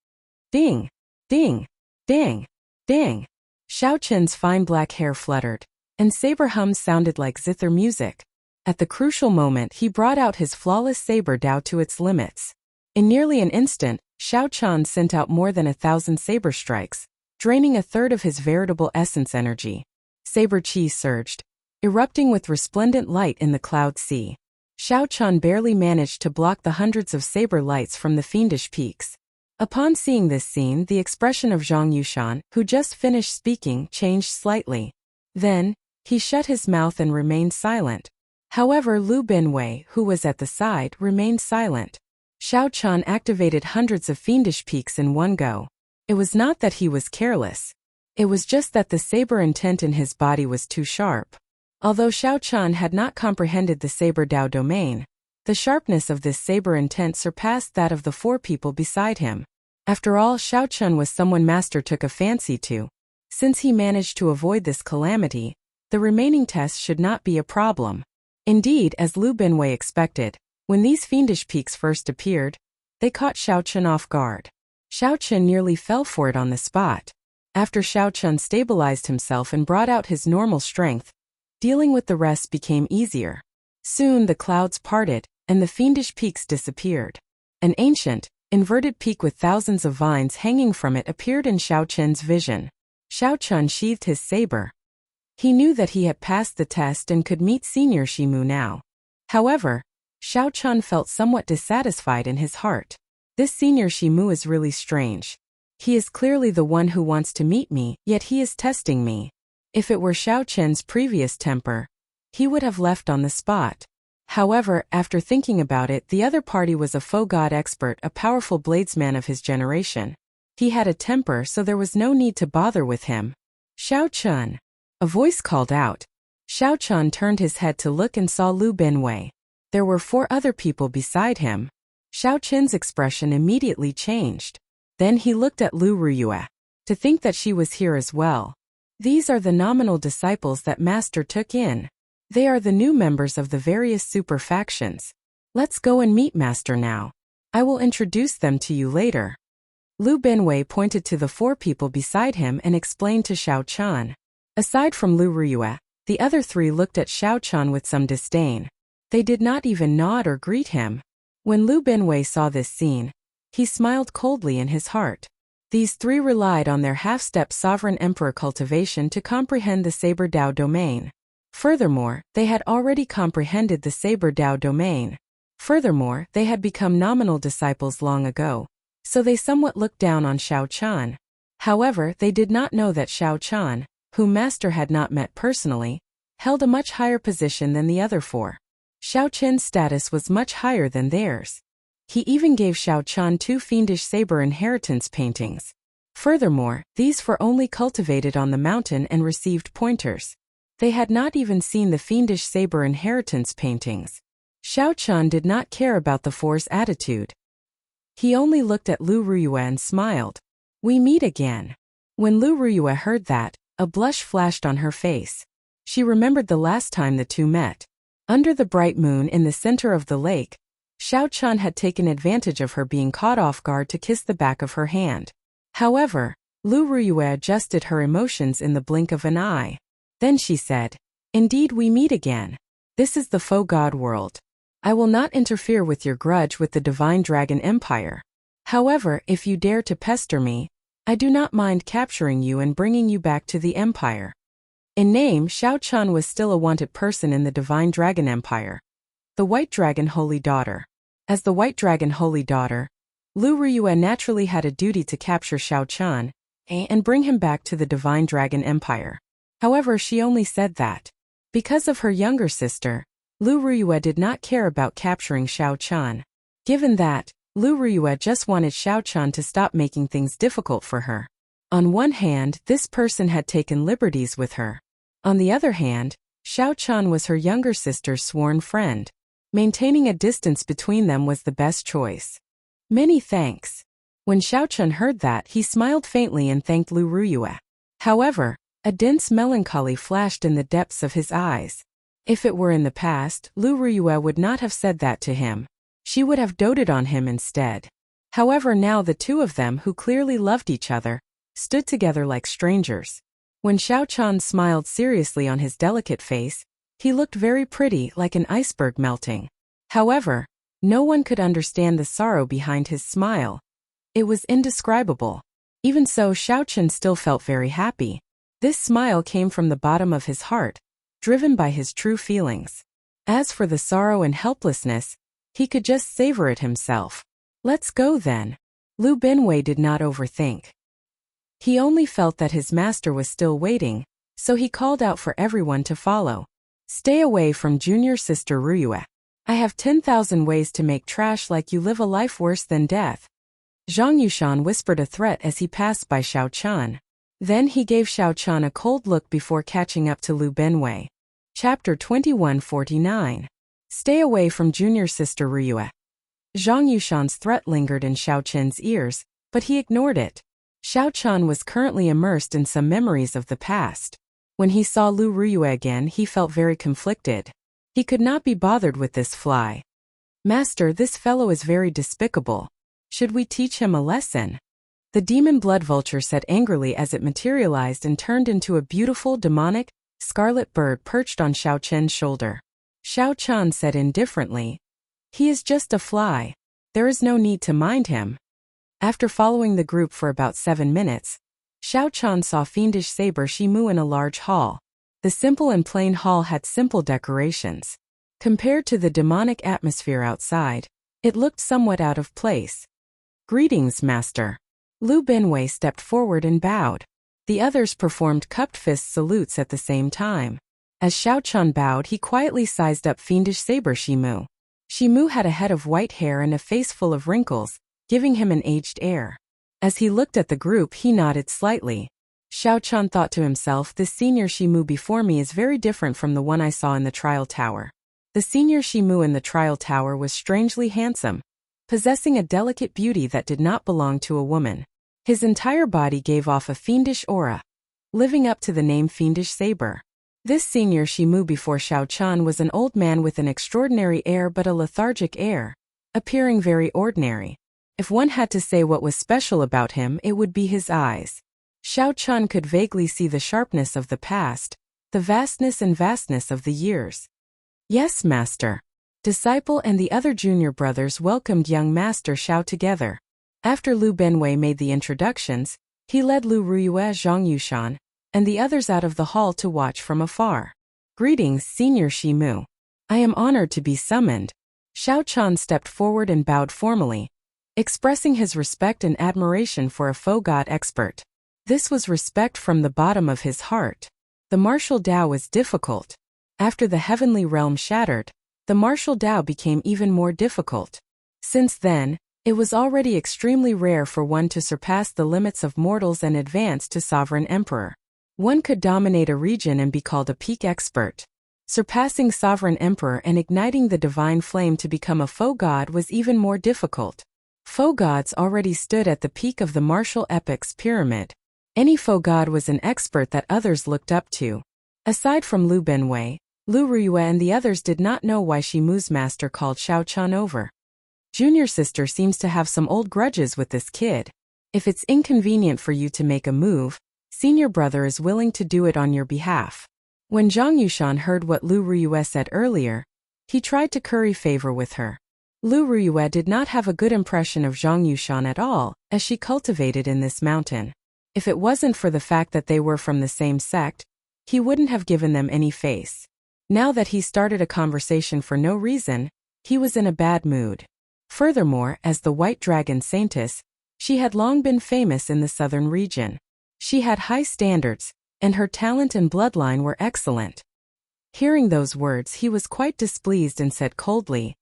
Ding! Ding! Ding! Ding! Xiao Chen's fine black hair fluttered, and saber hums sounded like zither music. At the crucial moment he brought out his flawless saber Dao to its limits. In nearly an instant, Xiao Chen sent out more than 1,000 saber strikes, draining a third of his veritable essence energy. Saber chi surged, erupting with resplendent light in the cloud sea. Xiao Chen barely managed to block the hundreds of saber lights from the fiendish peaks. Upon seeing this scene, the expression of Zhang Yushan, who just finished speaking, changed slightly. Then, he shut his mouth and remained silent. However, Lu Binwei, who was at the side, remained silent. Xiao Chen activated hundreds of fiendish peaks in one go. It was not that he was careless. It was just that the saber intent in his body was too sharp. Although Xiao Chen had not comprehended the saber Dao domain, the sharpness of this saber intent surpassed that of the four people beside him. After all, Xiao Chen was someone Master took a fancy to. Since he managed to avoid this calamity, the remaining tests should not be a problem. Indeed, as Lu Binwei expected, when these fiendish peaks first appeared, they caught Xiao Chen off guard. Xiao Chen nearly fell for it on the spot. After Xiao Chen stabilized himself and brought out his normal strength, dealing with the rest became easier. Soon the clouds parted, and the fiendish peaks disappeared. An ancient, inverted peak with thousands of vines hanging from it appeared in Xiao Chen's vision. Xiao Chen sheathed his saber. He knew that he had passed the test and could meet Senior Shimu now. However, Xiao Chen felt somewhat dissatisfied in his heart. This Senior Shimu is really strange. He is clearly the one who wants to meet me, yet he is testing me. If it were Xiao Chen's previous temper, he would have left on the spot. However, after thinking about it, the other party was a faux god expert, a powerful bladesman of his generation. He had a temper, so there was no need to bother with him. Xiao Chen! A voice called out. Xiao Chen turned his head to look and saw Lu Binwei. There were 4 other people beside him. Xiao Chen's expression immediately changed. Then he looked at Lu Ruyue. To think that she was here as well. These are the nominal disciples that Master took in. They are the new members of the various super factions. Let's go and meet Master now. I will introduce them to you later. Lu Binwei pointed to the 4 people beside him and explained to Xiao Chen. Aside from Lu Ruyue, the other 3 looked at Xiao Chen with some disdain. They did not even nod or greet him. When Lu Binwei saw this scene, he smiled coldly in his heart. These 3 relied on their half-step sovereign emperor cultivation to comprehend the Saber Dao domain. Furthermore, they had already comprehended the Saber Dao domain. Furthermore, they had become nominal disciples long ago, so they somewhat looked down on Xiao Chen. However, they did not know that Xiao Chen, whom Master had not met personally, held a much higher position than the other 4. Xiao Chen's status was much higher than theirs. He even gave Xiao Chen 2 fiendish saber inheritance paintings. Furthermore, these 4 only cultivated on the mountain and received pointers. They had not even seen the fiendish saber inheritance paintings. Xiao Chen did not care about the 4's attitude. He only looked at Lu Ruyue and smiled. We meet again. When Lu Ruyue heard that, a blush flashed on her face. She remembered the last time the 2 met. Under the bright moon in the center of the lake, Xiao Chen had taken advantage of her being caught off guard to kiss the back of her hand. However, Lu Ruyue adjusted her emotions in the blink of an eye. Then she said, Indeed we meet again. This is the faux god world. I will not interfere with your grudge with the Divine Dragon Empire. However, if you dare to pester me, I do not mind capturing you and bringing you back to the Empire. In name, Xiao Chen was still a wanted person in the Divine Dragon Empire. The White Dragon Holy Daughter. As the White Dragon Holy Daughter, Lu Ruyue naturally had a duty to capture Xiao Chen and bring him back to the Divine Dragon Empire. However, she only said that Because of her younger sister, Lu Ruyue did not care about capturing Xiao Chan. Given that, Lu Ruyue just wanted Xiao Chan to stop making things difficult for her. On one hand, this person had taken liberties with her. On the other hand, Xiao Chan was her younger sister's sworn friend. Maintaining a distance between them was the best choice. Many thanks. When Xiao Chan heard that, he smiled faintly and thanked Lu Ruyue. However, a dense melancholy flashed in the depths of his eyes. If it were in the past, Lu Ruyue would not have said that to him. She would have doted on him instead. However, now the two of them, who clearly loved each other, stood together like strangers. When Xiao Chan smiled seriously on his delicate face, he looked very pretty, like an iceberg melting. However, no one could understand the sorrow behind his smile. It was indescribable. Even so, Xiao Chan still felt very happy. This smile came from the bottom of his heart, driven by his true feelings. As for the sorrow and helplessness, he could just savor it himself. Let's go then. Lu Binwei did not overthink. He only felt that his master was still waiting, so he called out for everyone to follow. Stay away from junior sister Ruyue. I have 10,000 ways to make trash like you live a life worse than death. Zhang Yushan whispered a threat as he passed by Xiao Chan. Then he gave Xiao Chan a cold look before catching up to Lu Binwei. Chapter 2149. Stay away from junior sister Ruyue. Zhang Yushan's threat lingered in Xiao Chen's ears, but he ignored it. Xiao Chan was currently immersed in some memories of the past. When he saw Lu Ruyue again, he felt very conflicted. He could not be bothered with this fly. Master, this fellow is very despicable. Should we teach him a lesson? The demon blood vulture said angrily as it materialized and turned into a beautiful, demonic, scarlet bird perched on Xiao Chen's shoulder. Xiao Chan said indifferently, "He is just a fly. There is no need to mind him." After following the group for about 7 minutes, Xiao Chan saw Fiendish Saber Shimu in a large hall. The simple and plain hall had simple decorations. Compared to the demonic atmosphere outside, it looked somewhat out of place. "Greetings, Master." Lu Binwei stepped forward and bowed. The others performed cupped fist salutes at the same time. As Xiao Chan bowed, he quietly sized up Fiendish Saber Shimu. Shimu had a head of white hair and a face full of wrinkles, giving him an aged air. As he looked at the group, he nodded slightly. Xiao Chan thought to himself, this senior Shimu before me is very different from the one I saw in the trial tower. The senior Shimu in the trial tower was strangely handsome, possessing a delicate beauty that did not belong to a woman. His entire body gave off a fiendish aura, living up to the name Fiendish Saber. This senior Shimu before Xiao Chan was an old man with an extraordinary air but a lethargic air, appearing very ordinary. If one had to say what was special about him, it would be his eyes. Xiao Chan could vaguely see the sharpness of the past, the vastness of the years. "Yes, Master." Disciple and the other junior brothers welcomed young Master Xiao together. After Lu Binwei made the introductions, he led Lu Ruyue, Zhang Yushan, and the others out of the hall to watch from afar. "Greetings, Senior Shimu. I am honored to be summoned." Xiao Chan stepped forward and bowed formally, expressing his respect and admiration for a faux god expert. This was respect from the bottom of his heart. The martial Dao was difficult. After the heavenly realm shattered, the martial Dao became even more difficult. Since then, it was already extremely rare for one to surpass the limits of mortals and advance to Sovereign Emperor. One could dominate a region and be called a peak expert. Surpassing Sovereign Emperor and igniting the divine flame to become a faux god was even more difficult. Faux gods already stood at the peak of the martial epic's pyramid. Any faux god was an expert that others looked up to. Aside from Lu Binwei, Lu Ruyue and the others did not know why Shimu's master called Xiao Chan over. Junior sister seems to have some old grudges with this kid. If it's inconvenient for you to make a move, senior brother is willing to do it on your behalf. When Zhang Yushan heard what Lu Ruyue said earlier, he tried to curry favor with her. Lu Ruyue did not have a good impression of Zhang Yushan at all, as she cultivated in this mountain. If it wasn't for the fact that they were from the same sect, he wouldn't have given them any face. Now that he started a conversation for no reason, he was in a bad mood. Furthermore, as the White Dragon Saintess, she had long been famous in the southern region. She had high standards, and her talent and bloodline were excellent. Hearing those words, he was quite displeased and said coldly,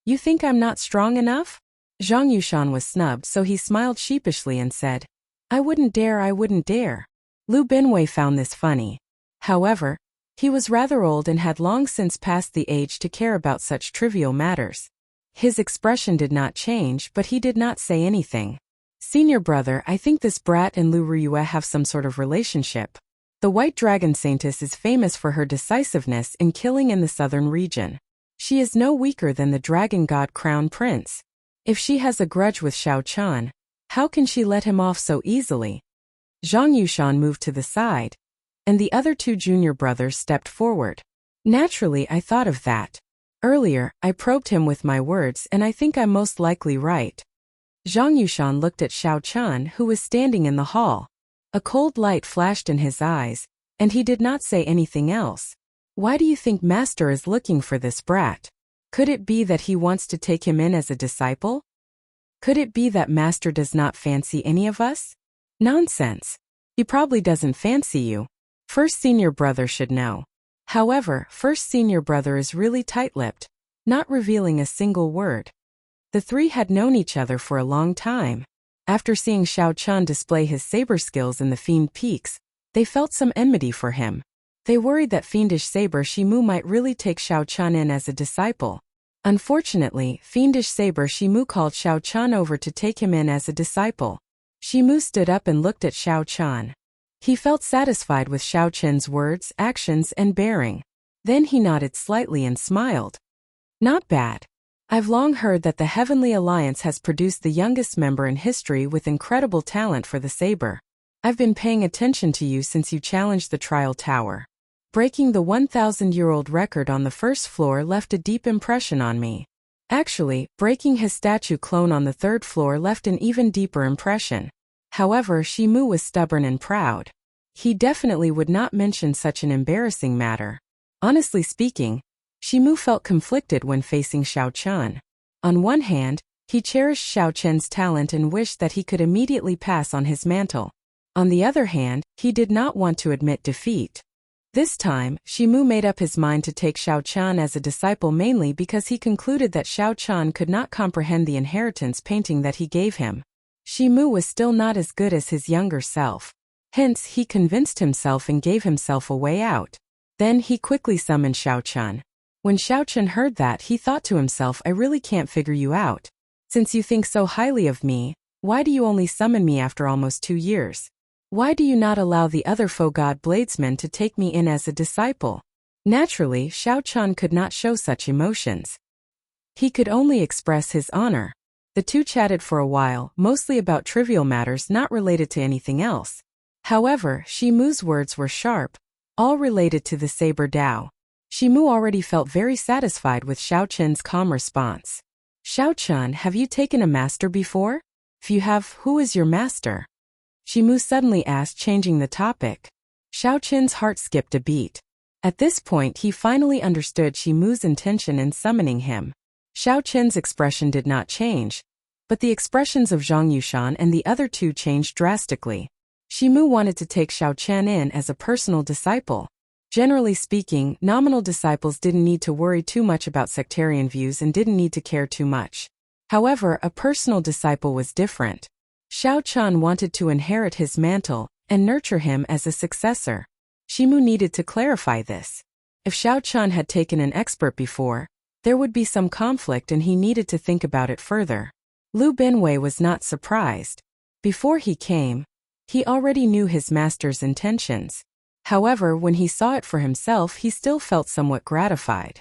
"You think I'm not strong enough?" Zhang Yushan was snubbed, so he smiled sheepishly and said, I wouldn't dare. Lu Binwei found this funny. However, he was rather old and had long since passed the age to care about such trivial matters. His expression did not change, but he did not say anything. Senior brother, I think this brat and Lu Riyue have some sort of relationship. The White Dragon Saintess is famous for her decisiveness in killing in the southern region. She is no weaker than the Dragon God Crown Prince. If she has a grudge with Xiao Chan, how can she let him off so easily? Zhang Yushan moved to the side, and the other two junior brothers stepped forward. Naturally, I thought of that. Earlier, I probed him with my words, and I think I'm most likely right. Zhang Yushan looked at Xiao Chan, who was standing in the hall. A cold light flashed in his eyes, and he did not say anything else. Why do you think Master is looking for this brat? Could it be that he wants to take him in as a disciple? Could it be that Master does not fancy any of us? Nonsense. He probably doesn't fancy you. First senior brother should know. However, first senior brother is really tight-lipped, not revealing a single word. The three had known each other for a long time. After seeing Xiao Chan display his saber skills in the Fiend Peaks, they felt some enmity for him. They worried that fiendish saber Shimu might really take Xiao Chan in as a disciple. Unfortunately, fiendish saber Shimu called Xiao Chan over to take him in as a disciple. Shimu stood up and looked at Xiao Chan. He felt satisfied with Xiao Chen's words, actions, and bearing. Then he nodded slightly and smiled. Not bad. I've long heard that the Heavenly Alliance has produced the youngest member in history with incredible talent for the saber. I've been paying attention to you since you challenged the Trial Tower. Breaking the 1,000-year-old record on the first floor left a deep impression on me. Actually, breaking his statue clone on the third floor left an even deeper impression. However, Shimu was stubborn and proud. He definitely would not mention such an embarrassing matter. Honestly speaking, Shimu felt conflicted when facing Xiao Chan. On one hand, he cherished Xiao Chen's talent and wished that he could immediately pass on his mantle. On the other hand, he did not want to admit defeat. This time, Shimu made up his mind to take Xiao Chan as a disciple mainly because he concluded that Xiao Chan could not comprehend the inheritance painting that he gave him. Shimu was still not as good as his younger self. Hence, he convinced himself and gave himself a way out. Then he quickly summoned Xiao Chan. When Xiao Chan heard that, he thought to himself, I really can't figure you out. Since you think so highly of me, why do you only summon me after almost 2 years? Why do you not allow the other faux god bladesmen to take me in as a disciple? Naturally, Xiao Chan could not show such emotions. He could only express his honor. The two chatted for a while, mostly about trivial matters not related to anything else. However, Shimu's words were sharp, all related to the Saber Dao. Shimu already felt very satisfied with Xiao Chen's calm response. Xiao Chan, have you taken a master before? If you have, who is your master? Shimu suddenly asked, changing the topic. Xiao Chen's heart skipped a beat. At this point, he finally understood Shimu's intention in summoning him. Xiao Chen's expression did not change, but the expressions of Zhang Yushan and the other two changed drastically. Shimu wanted to take Xiao Chen in as a personal disciple. Generally speaking, nominal disciples didn't need to worry too much about sectarian views and didn't need to care too much. However, a personal disciple was different. Xiao Chan wanted to inherit his mantle and nurture him as a successor. Shimu needed to clarify this. If Xiao Chan had taken an expert before, there would be some conflict and he needed to think about it further. Lu Binwei was not surprised. Before he came, he already knew his master's intentions. However, when he saw it for himself, he still felt somewhat gratified.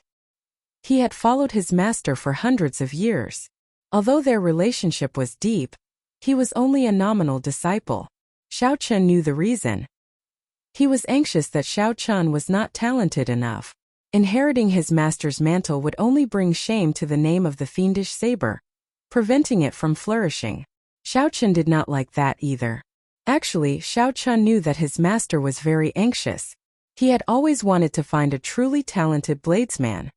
He had followed his master for hundreds of years. Although their relationship was deep, he was only a nominal disciple. Xiao Chen knew the reason. He was anxious that Xiao Chan was not talented enough. Inheriting his master's mantle would only bring shame to the name of the fiendish saber, preventing it from flourishing. Xiao Chen did not like that either. Actually, Xiao Chan knew that his master was very anxious. He had always wanted to find a truly talented bladesman.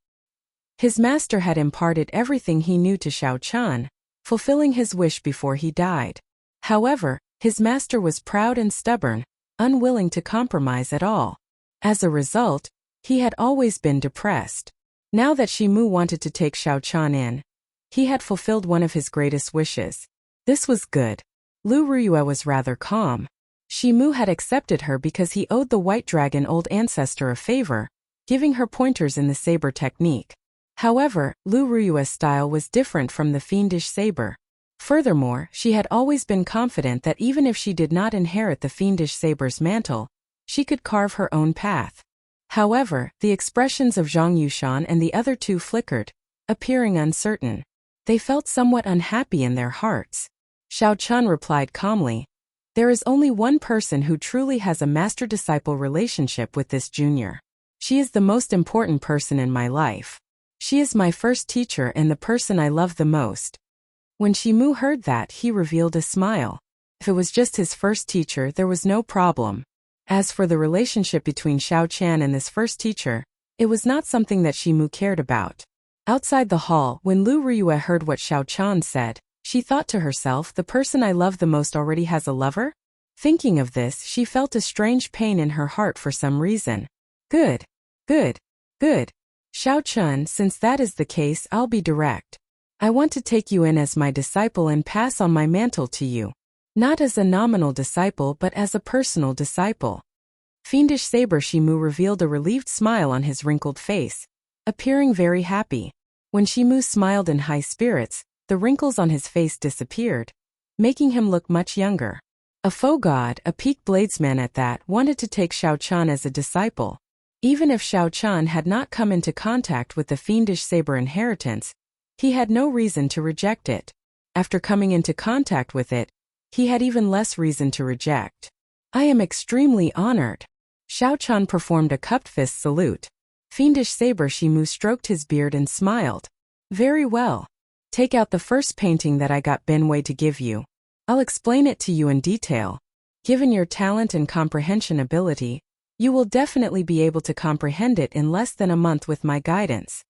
His master had imparted everything he knew to Xiao Chan, fulfilling his wish before he died. However, his master was proud and stubborn, unwilling to compromise at all. As a result, He had always been depressed. Now that Shimu wanted to take Xiao Chan in, he had fulfilled one of his greatest wishes. This was good. Lu Ruyue was rather calm. Shimu had accepted her because he owed the White Dragon old ancestor a favor, giving her pointers in the saber technique. However, Lu Ruyue's style was different from the fiendish saber. Furthermore, she had always been confident that even if she did not inherit the fiendish saber's mantle, she could carve her own path. However, the expressions of Zhang Yushan and the other two flickered, appearing uncertain. They felt somewhat unhappy in their hearts. Xiao Chun replied calmly, "There is only one person who truly has a master-disciple relationship with this junior. She is the most important person in my life. She is my first teacher and the person I love the most." When Shimu heard that, he revealed a smile. If it was just his first teacher, there was no problem. As for the relationship between Xiao Chan and this first teacher, it was not something that Shimu cared about. Outside the hall, when Lu Ruyue heard what Xiao Chan said, she thought to herself, the person I love the most already has a lover? Thinking of this, she felt a strange pain in her heart for some reason. Good. Xiao Chun, since that is the case, I'll be direct. I want to take you in as my disciple and pass on my mantle to you. Not as a nominal disciple but as a personal disciple. Fiendish Saber Shimu revealed a relieved smile on his wrinkled face, appearing very happy. When Shimu smiled in high spirits, the wrinkles on his face disappeared, making him look much younger. A faux god, a peak bladesman at that, wanted to take Xiao Chan as a disciple. Even if Xiao Chan had not come into contact with the fiendish saber inheritance, he had no reason to reject it. After coming into contact with it, he had even less reason to reject. I am extremely honored. Xiao Chan performed a cupped fist salute. Fiendish Saber Shimu stroked his beard and smiled. Very well. Take out the first painting that I got Benwei to give you. I'll explain it to you in detail. Given your talent and comprehension ability, you will definitely be able to comprehend it in less than a month with my guidance.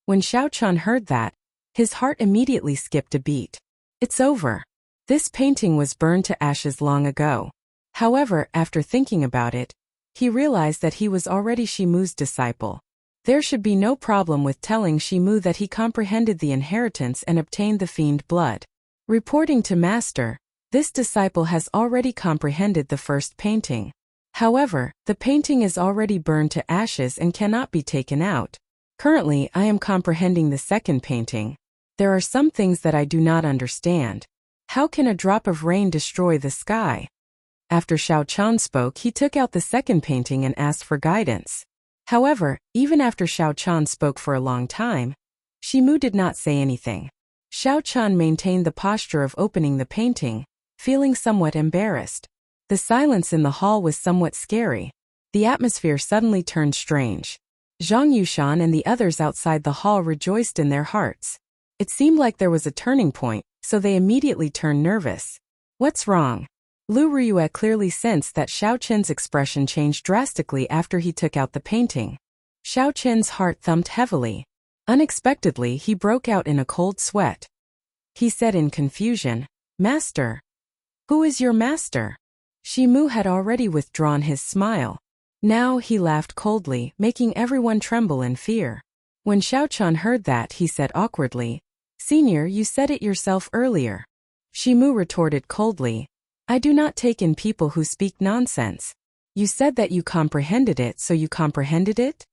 When Xiao Chan heard that, his heart immediately skipped a beat. It's over. This painting was burned to ashes long ago. However, after thinking about it, he realized that he was already Shimu's disciple. There should be no problem with telling Shimu that he comprehended the inheritance and obtained the fiend blood. Reporting to Master, this disciple has already comprehended the first painting. However, the painting is already burned to ashes and cannot be taken out. Currently, I am comprehending the second painting. There are some things that I do not understand. How can a drop of rain destroy the sky? After Xiao Chan spoke, he took out the second painting and asked for guidance. However, even after Xiao Chan spoke for a long time, Shimu did not say anything. Xiao Chan maintained the posture of opening the painting, feeling somewhat embarrassed. The silence in the hall was somewhat scary. The atmosphere suddenly turned strange. Zhang Yushan and the others outside the hall rejoiced in their hearts. It seemed like there was a turning point, so they immediately turned nervous. What's wrong? Lu Ruyue clearly sensed that Xiao Chen's expression changed drastically after he took out the painting. Xiao Chen's heart thumped heavily. Unexpectedly, he broke out in a cold sweat. He said in confusion, "Master? Who is your master?" Shimu had already withdrawn his smile. Now he laughed coldly, making everyone tremble in fear. When Xiao Chan heard that, he said awkwardly, "Senior, you said it yourself earlier." Shimu retorted coldly, "I do not take in people who speak nonsense. You said that you comprehended it, so you comprehended it?"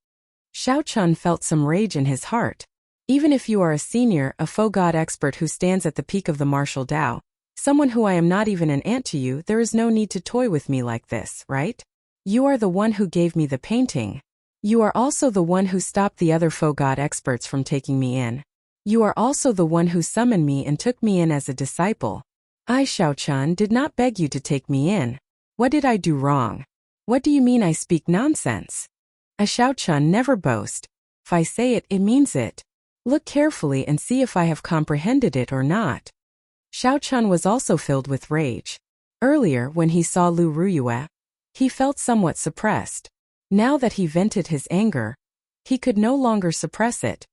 Xiao Chun felt some rage in his heart. Even if you are a senior, a faux god expert who stands at the peak of the martial Tao, someone who I am not even an ant to you, there is no need to toy with me like this, right? You are the one who gave me the painting. You are also the one who stopped the other faux god experts from taking me in. You are also the one who summoned me and took me in as a disciple. I, Xiao Chun, did not beg you to take me in. What did I do wrong? What do you mean I speak nonsense? I, Xiao Chun, never boast. If I say it, it means it. Look carefully and see if I have comprehended it or not. Xiao Chun was also filled with rage. Earlier, when he saw Lu Ruyue, he felt somewhat suppressed. Now that he vented his anger, he could no longer suppress it.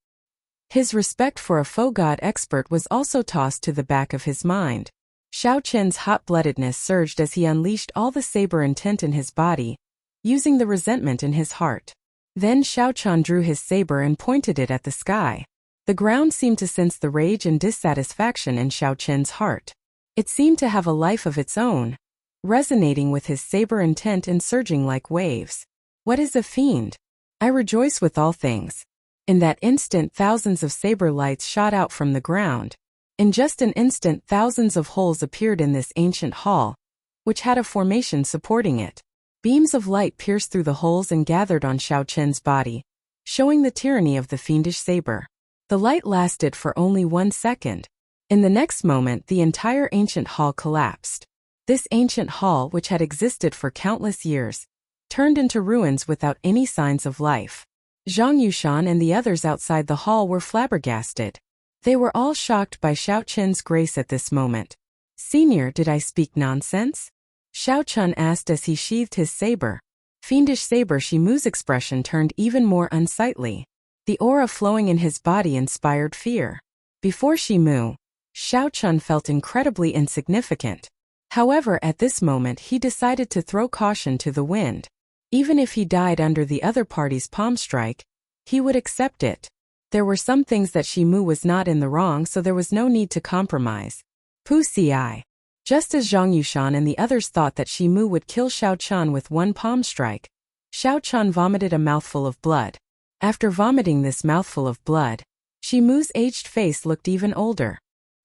His respect for a faux god expert was also tossed to the back of his mind. Xiao Chen's hot-bloodedness surged as he unleashed all the saber intent in his body, using the resentment in his heart. Then Xiao Chan drew his saber and pointed it at the sky. The ground seemed to sense the rage and dissatisfaction in Xiao Chen's heart. It seemed to have a life of its own, resonating with his saber intent and surging like waves. What is a fiend? I rejoice with all things. In that instant, thousands of saber lights shot out from the ground. In just an instant, thousands of holes appeared in this ancient hall, which had a formation supporting it. Beams of light pierced through the holes and gathered on Xiao Chen's body, showing the tyranny of the fiendish saber. The light lasted for only 1 second. In the next moment, the entire ancient hall collapsed. This ancient hall, which had existed for countless years, turned into ruins without any signs of life. Zhang Yushan and the others outside the hall were flabbergasted. They were all shocked by Xiao Chen's grace at this moment. "Senior, did I speak nonsense?" Xiao Chen asked as he sheathed his saber. Fiendish saber Shimu's expression turned even more unsightly. The aura flowing in his body inspired fear. Before Shimu, Xiao Chen felt incredibly insignificant. However, at this moment he decided to throw caution to the wind. Even if he died under the other party's palm strike, he would accept it. There were some things that Shimu was not in the wrong, so there was no need to compromise. Pu Ci. Just as Zhang Yushan and the others thought that Shimu would kill Xiao Chan with one palm strike, Xiao Chan vomited a mouthful of blood. After vomiting this mouthful of blood, Shimu's aged face looked even older.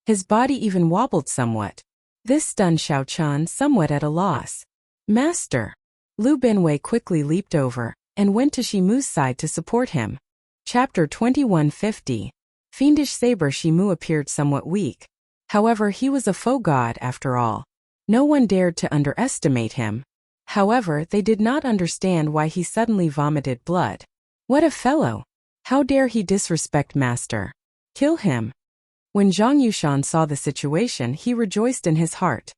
His body even wobbled somewhat. This stunned Xiao Chan, somewhat at a loss. "Master!" Lu Binwei quickly leaped over and went to Shimu's side to support him. Chapter 2150. Fiendish saber Shimu appeared somewhat weak. However, he was a faux god after all. No one dared to underestimate him. However, they did not understand why he suddenly vomited blood. What a fellow! How dare he disrespect Master? Kill him! When Zhang Yushan saw the situation, he rejoiced in his heart.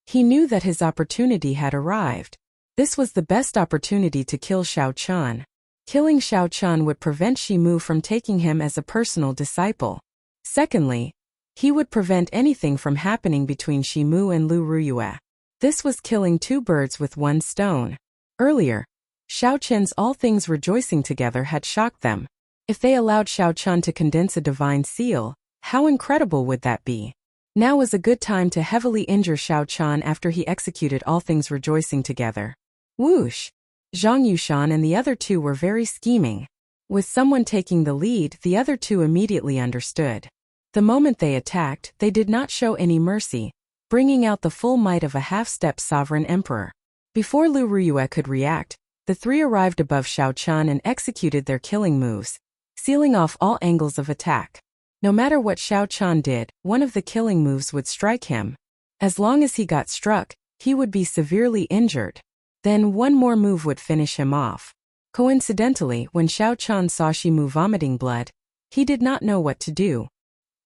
He knew that his opportunity had arrived. This was the best opportunity to kill Xiao Chan. Killing Xiao Chan would prevent Shimu from taking him as a personal disciple. Secondly, he would prevent anything from happening between Shimu and Lu Ruyue. This was killing 2 birds with 1 stone. Earlier, Xiao Chen's all things rejoicing together had shocked them. If they allowed Xiao Chan to condense a divine seal, how incredible would that be? Now was a good time to heavily injure Xiao Chan after he executed all things rejoicing together. Whoosh! Zhang Yushan and the other 2 were very scheming. With someone taking the lead, the other 2 immediately understood. The moment they attacked, they did not show any mercy, bringing out the full might of a half-step sovereign emperor. Before Lu Ruyue could react, the 3 arrived above Xiao Chan and executed their killing moves, sealing off all angles of attack. No matter what Xiao Chan did, one of the killing moves would strike him. As long as he got struck, he would be severely injured. Then one more move would finish him off. Coincidentally, when Xiao Chan saw Shimu vomiting blood, he did not know what to do.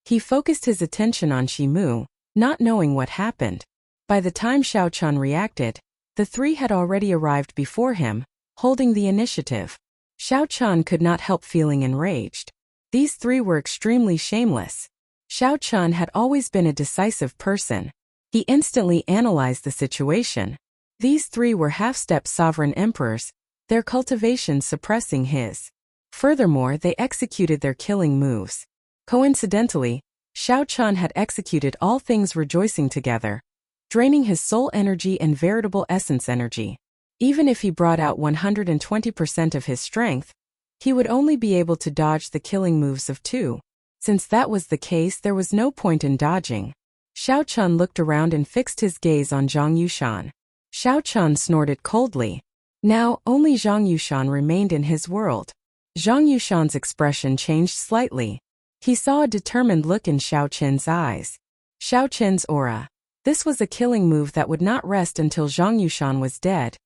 He focused his attention on Shimu, not knowing what happened. By the time Xiao Chan reacted, the 3 had already arrived before him, holding the initiative. Xiao Chan could not help feeling enraged. These 3 were extremely shameless. Xiao Chan had always been a decisive person. He instantly analyzed the situation. These 3 were half-step sovereign emperors, their cultivation suppressing his. Furthermore, they executed their killing moves. Coincidentally, Xiao Chan had executed all things rejoicing together, draining his soul energy and veritable essence energy. Even if he brought out 120% of his strength, he would only be able to dodge the killing moves of 2. Since that was the case, there was no point in dodging. Xiao Chan looked around and fixed his gaze on Zhang Yushan. Xiao Chan snorted coldly. Now, only Zhang Yushan remained in his world. Zhang Yushan's expression changed slightly. He saw a determined look in Xiao Chen's eyes. Xiao Chen's aura. This was a killing move that would not rest until Zhang Yushan was dead,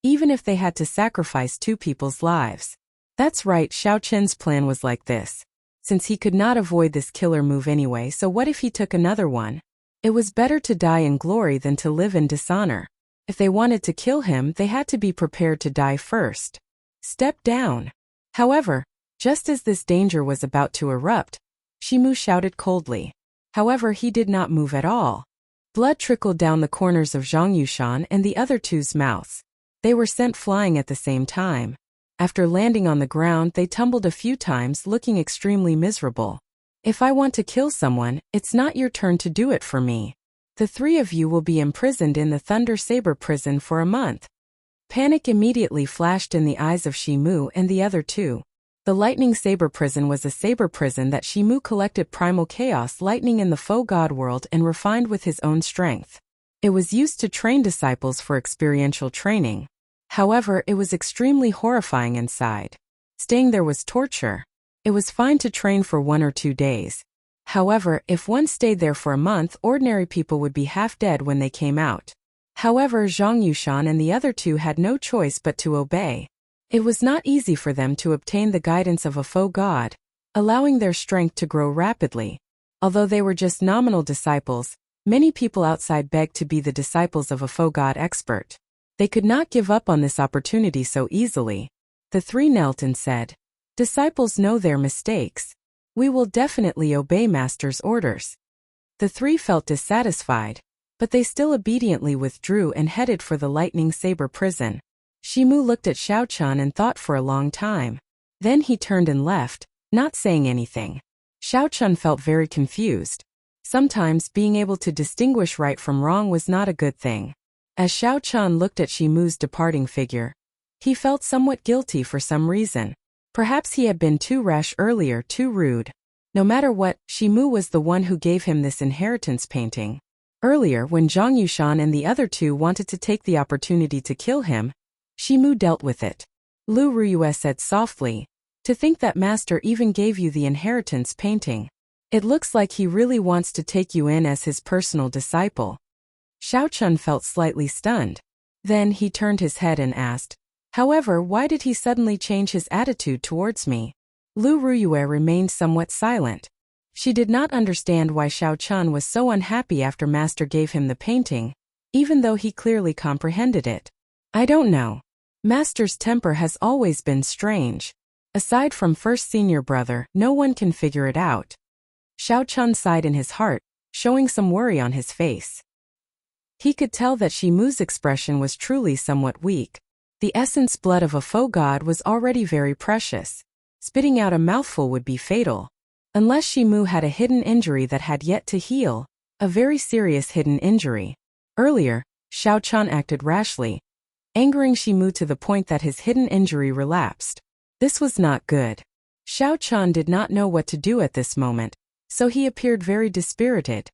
even if they had to sacrifice 2 people's lives. That's right, Xiao Chen's plan was like this. Since he could not avoid this killer move anyway, so what if he took another one? It was better to die in glory than to live in dishonor. If they wanted to kill him, they had to be prepared to die first. Step down. However, just as this danger was about to erupt, Shimu shouted coldly. However, he did not move at all. Blood trickled down the corners of Zhang Yushan and the other 2's mouths. They were sent flying at the same time. After landing on the ground, they tumbled a few times, looking extremely miserable. If I want to kill someone, it's not your turn to do it for me. The three of you will be imprisoned in the Thunder Saber prison for a month. Panic immediately flashed in the eyes of Shimu and the other two. The Lightning Saber prison was a saber prison that Shimu collected primal chaos lightning in the faux god world and refined with his own strength. It was used to train disciples for experiential training. However, it was extremely horrifying inside. Staying there was torture. It was fine to train for 1 or 2 days. However, if one stayed there for a month, ordinary people would be half dead when they came out. However, Zhang Yushan and the other two had no choice but to obey. It was not easy for them to obtain the guidance of a faux god, allowing their strength to grow rapidly. Although they were just nominal disciples, many people outside begged to be the disciples of a faux god expert. They could not give up on this opportunity so easily. The three knelt and said, "Disciples know their mistakes. We will definitely obey Master's orders." The three felt dissatisfied, but they still obediently withdrew and headed for the Lightning Saber prison. Shimu looked at Xiaochun and thought for a long time. Then he turned and left, not saying anything. Xiaochun felt very confused. Sometimes being able to distinguish right from wrong was not a good thing. As Xiaochun looked at Shimu's departing figure, he felt somewhat guilty for some reason. Perhaps he had been too rash earlier, too rude. No matter what, Shimu was the one who gave him this inheritance painting. Earlier, when Zhang Yushan and the other two wanted to take the opportunity to kill him, Shimu dealt with it. Lu Ruyue said softly, "To think that Master even gave you the inheritance painting. It looks like he really wants to take you in as his personal disciple." Xiaochun felt slightly stunned. Then he turned his head and asked, "However, why did he suddenly change his attitude towards me?" Lu Ruyue remained somewhat silent. She did not understand why Xiaochun was so unhappy after Master gave him the painting, even though he clearly comprehended it. "I don't know. Master's temper has always been strange. Aside from first senior brother, no one can figure it out." Xiaochun sighed in his heart, showing some worry on his face. He could tell that Shimu's expression was truly somewhat weak. The essence blood of a faux god was already very precious. Spitting out a mouthful would be fatal. Unless Shimu had a hidden injury that had yet to heal, a very serious hidden injury. Earlier, Xiaochun acted rashly, angering Shimu to the point that his hidden injury relapsed. This was not good. Xiaochun did not know what to do at this moment, so he appeared very dispirited.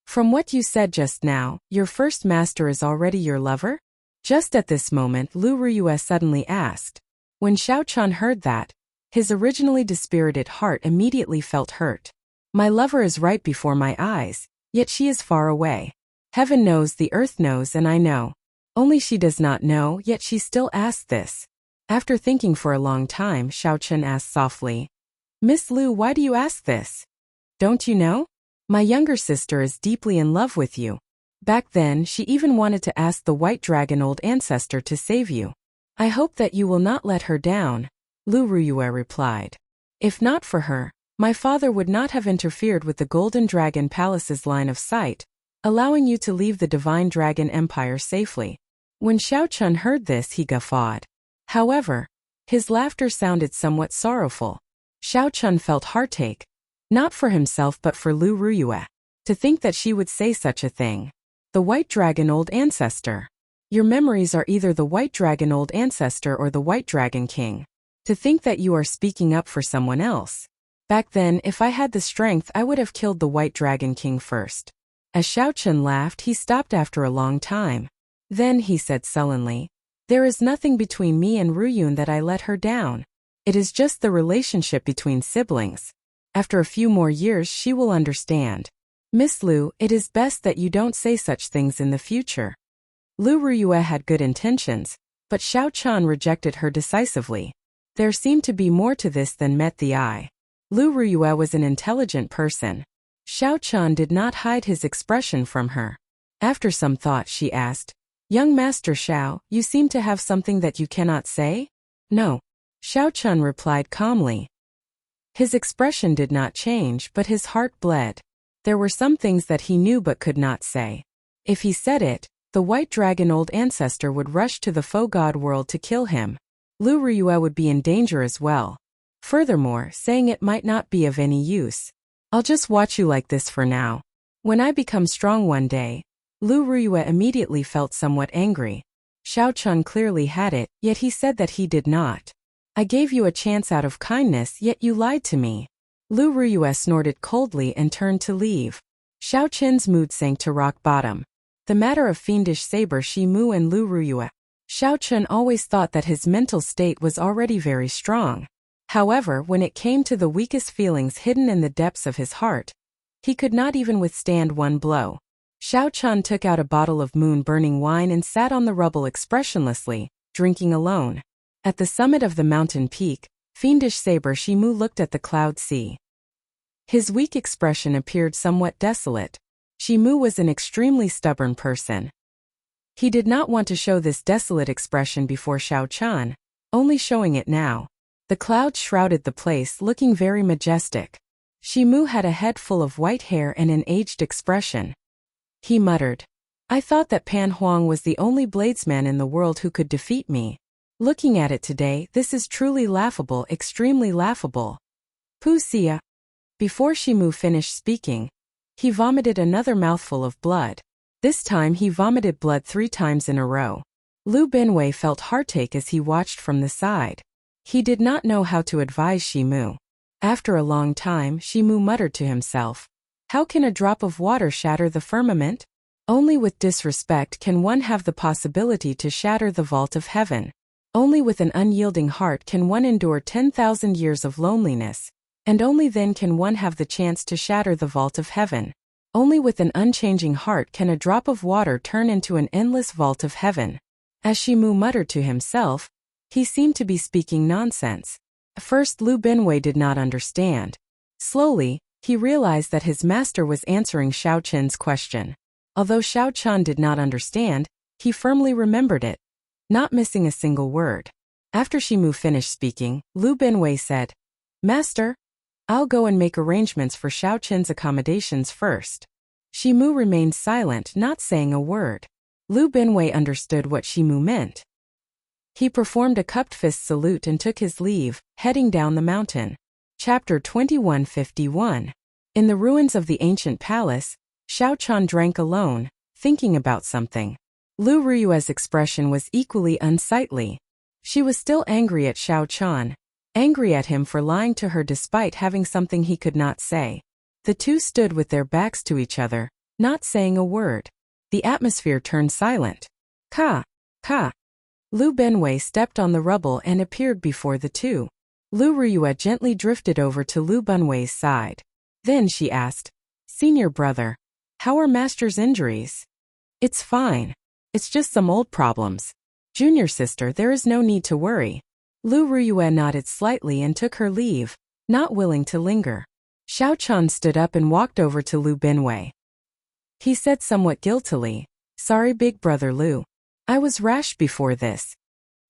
"From what you said just now, your first master is already your lover?" Just at this moment, Lu Ruyue suddenly asked. When Xiaochun heard that, his originally dispirited heart immediately felt hurt. "My lover is right before my eyes, yet she is far away. Heaven knows, the earth knows, and I know. Only she does not know, yet she still asks this." After thinking for a long time, Xiaochun asked softly, "Miss Lu, why do you ask this? Don't you know? My younger sister is deeply in love with you. Back then, she even wanted to ask the White Dragon Old Ancestor to save you. I hope that you will not let her down," Lu Ruyue replied. "If not for her, my father would not have interfered with the Golden Dragon Palace's line of sight, allowing you to leave the Divine Dragon Empire safely." When Xiaochun heard this, he guffawed. However, his laughter sounded somewhat sorrowful. Xiaochun felt heartache, not for himself but for Lu Ruyue. To think that she would say such a thing. The White Dragon Old Ancestor. Your memories are either the White Dragon Old Ancestor or the White Dragon King. To think that you are speaking up for someone else. Back then, if I had the strength, I would have killed the White Dragon King first. As Xiaochun laughed, he stopped after a long time. Then he said sullenly, "There is nothing between me and Ruyun that I let her down. It is just the relationship between siblings. After a few more years she will understand. Miss Lu, it is best that you don't say such things in the future." Lu Ruyue had good intentions, but Xiaochun rejected her decisively. There seemed to be more to this than met the eye. Lu Ruyue was an intelligent person. Xiaochun did not hide his expression from her. After some thought, she asked, "Young Master Xiao, you seem to have something that you cannot say?" "No," Xiaochun replied calmly. His expression did not change, but his heart bled. There were some things that he knew but could not say. If he said it, the White Dragon Old Ancestor would rush to the faux god world to kill him. Lu Ruyue would be in danger as well. Furthermore, saying it might not be of any use. I'll just watch you like this for now. When I become strong one day. Lu Ruyue immediately felt somewhat angry. Xiao Chun clearly had it, yet he said that he did not. I gave you a chance out of kindness, yet you lied to me. Lu Ruyue snorted coldly and turned to leave. Xiao Chen's mood sank to rock bottom. The matter of fiendish saber Shi Mu and Lu Ruyue. Xiao Chun always thought that his mental state was already very strong. However, when it came to the weakest feelings hidden in the depths of his heart, he could not even withstand one blow. Xiao Chun took out a bottle of moon-burning wine and sat on the rubble expressionlessly, drinking alone. At the summit of the mountain peak, fiendish saber Shi Mu looked at the cloud sea. His weak expression appeared somewhat desolate. Shi Mu was an extremely stubborn person. He did not want to show this desolate expression before Xiao Chun, only showing it now. The clouds shrouded the place, looking very majestic. Shi Mu had a head full of white hair and an aged expression. He muttered, I thought that Pan Huang was the only bladesman in the world who could defeat me. Looking at it today, this is truly laughable, extremely laughable. Pu Xia. Before Shi Mu finished speaking, he vomited another mouthful of blood. This time he vomited blood 3 times in a row. Lu Binwei felt heartache as he watched from the side. He did not know how to advise Shi Mu. After a long time, Shi Mu muttered to himself, how can a drop of water shatter the firmament? Only with disrespect can one have the possibility to shatter the vault of heaven. Only with an unyielding heart can one endure 10,000 years of loneliness, and only then can one have the chance to shatter the vault of heaven. Only with an unchanging heart can a drop of water turn into an endless vault of heaven. As Shi Mu muttered to himself, he seemed to be speaking nonsense. At first Lu Binwei did not understand. Slowly, he realized that his master was answering Xiao Chen's question. Although Xiao Chun did not understand, he firmly remembered it, not missing a single word. After Shi Mu finished speaking, Lu Binwei said, Master, I'll go and make arrangements for Xiao Chen's accommodations first. Shi Mu remained silent, not saying a word. Lu Binwei understood what Shi Mu meant. He performed a cupped fist salute and took his leave, heading down the mountain. Chapter 2151. In the ruins of the ancient palace, Xiao Chun drank alone, thinking about something. Lu Ruyue's expression was equally unsightly. She was still angry at Xiao Chun, angry at him for lying to her despite having something he could not say. The two stood with their backs to each other, not saying a word. The atmosphere turned silent. Ka! Lu Binwei stepped on the rubble and appeared before the two. Lu Ruyue gently drifted over to Lu Binwei's side. Then she asked, Senior brother, how are Master's injuries? It's fine. It's just some old problems. Junior sister, there is no need to worry. Lu Ruyue nodded slightly and took her leave, not willing to linger. Xiao Chun stood up and walked over to Lu Binwei. He said somewhat guiltily, Sorry big brother Lu. I was rash before this.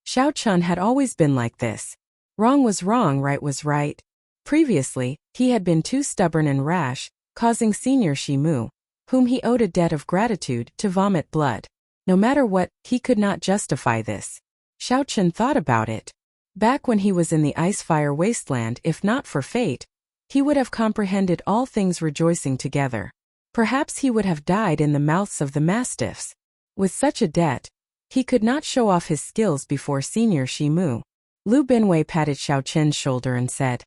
Xiao Chun had always been like this. Wrong was wrong, right was right. Previously, he had been too stubborn and rash, causing Senior Shi Mu, whom he owed a debt of gratitude, to vomit blood. No matter what, he could not justify this. Xiao Chun thought about it. Back when he was in the ice-fire wasteland, if not for fate, he would have comprehended all things rejoicing together. Perhaps he would have died in the mouths of the mastiffs. With such a debt, he could not show off his skills before Senior Shi Mu. Lu Binwei patted Xiao Chen's shoulder and said,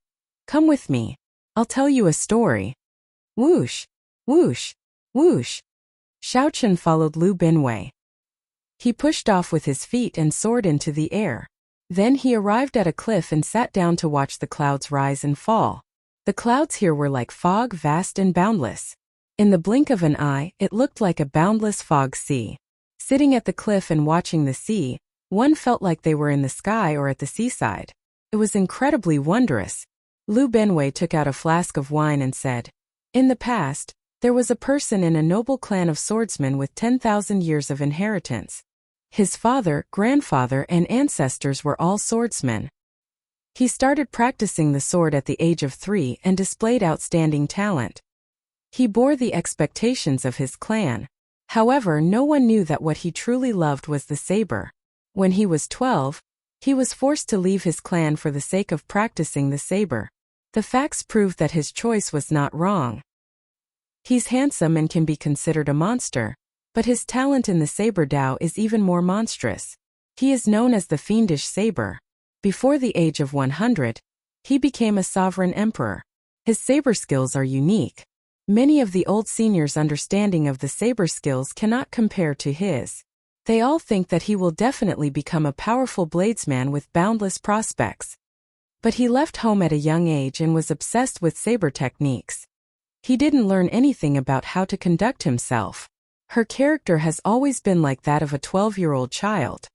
Come with me. I'll tell you a story. Whoosh, whoosh, whoosh. Xiao Chen followed Lu Binwei. He pushed off with his feet and soared into the air. Then he arrived at a cliff and sat down to watch the clouds rise and fall. The clouds here were like fog, vast and boundless. In the blink of an eye, it looked like a boundless fog sea. Sitting at the cliff and watching the sea, one felt like they were in the sky or at the seaside. It was incredibly wondrous. Lu Binwei took out a flask of wine and said, In the past, there was a person in a noble clan of swordsmen with 10,000 years of inheritance. His father, grandfather, and ancestors were all swordsmen. He started practicing the sword at the age of 3 and displayed outstanding talent. He bore the expectations of his clan. However, no one knew that what he truly loved was the saber. When he was 12, He was forced to leave his clan for the sake of practicing the saber. The facts proved that his choice was not wrong. He's handsome and can be considered a monster, but his talent in the saber Dao is even more monstrous. He is known as the fiendish saber. Before the age of 100, he became a sovereign emperor. His saber skills are unique. Many of the old seniors' understanding of the saber skills cannot compare to his. They all think that he will definitely become a powerful bladesman with boundless prospects. But he left home at a young age and was obsessed with saber techniques. He didn't learn anything about how to conduct himself. Her character has always been like that of a 12-year-old child.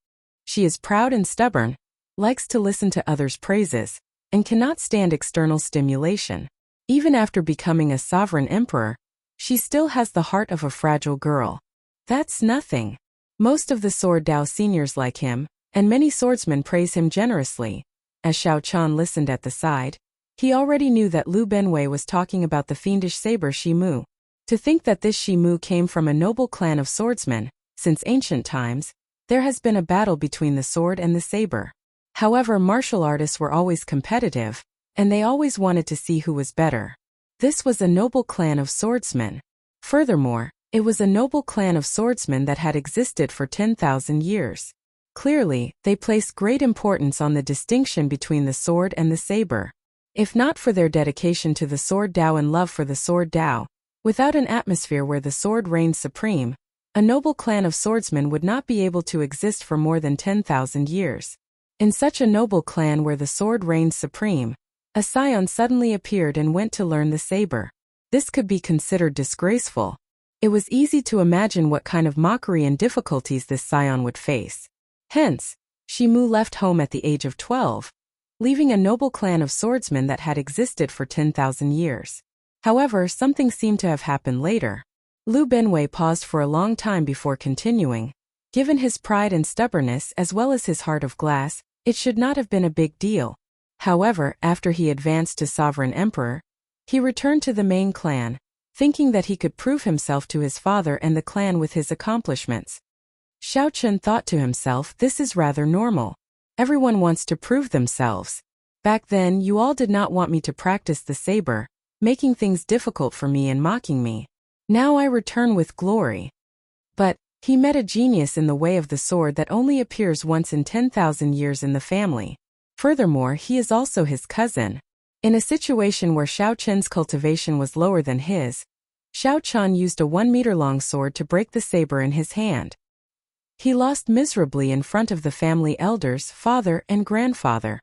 She is proud and stubborn, likes to listen to others' praises, and cannot stand external stimulation. Even after becoming a sovereign emperor, she still has the heart of a fragile girl. That's nothing. Most of the Sword Dao seniors like him, and many swordsmen praise him generously. As Xiao Chan listened at the side, he already knew that Lu Benwei was talking about the fiendish saber Shimu. To think that this Shimu came from a noble clan of swordsmen, since ancient times, there has been a battle between the sword and the saber. However, martial artists were always competitive, and they always wanted to see who was better. This was a noble clan of swordsmen. Furthermore, it was a noble clan of swordsmen that had existed for 10,000 years. Clearly, they placed great importance on the distinction between the sword and the saber. If not for their dedication to the Sword Dao and love for the Sword Dao, without an atmosphere where the sword reigned supreme, a noble clan of swordsmen would not be able to exist for more than 10,000 years. In such a noble clan where the sword reigned supreme, a scion suddenly appeared and went to learn the saber. This could be considered disgraceful. It was easy to imagine what kind of mockery and difficulties this scion would face. Hence, Shimu left home at the age of 12, leaving a noble clan of swordsmen that had existed for 10,000 years. However, something seemed to have happened later. Lu Benwei paused for a long time before continuing. Given his pride and stubbornness as well as his heart of glass, it should not have been a big deal. However, after he advanced to sovereign emperor, he returned to the main clan, thinking that he could prove himself to his father and the clan with his accomplishments. Xiao Chen thought to himself, this is rather normal. Everyone wants to prove themselves. Back then, you all did not want me to practice the saber, making things difficult for me and mocking me. Now I return with glory. But he met a genius in the way of the sword that only appears once in 10,000 years in the family. Furthermore, he is also his cousin. In a situation where Xiao Chen's cultivation was lower than his, Xiao Chen used a 1-meter-long sword to break the saber in his hand. He lost miserably in front of the family elders, father and grandfather.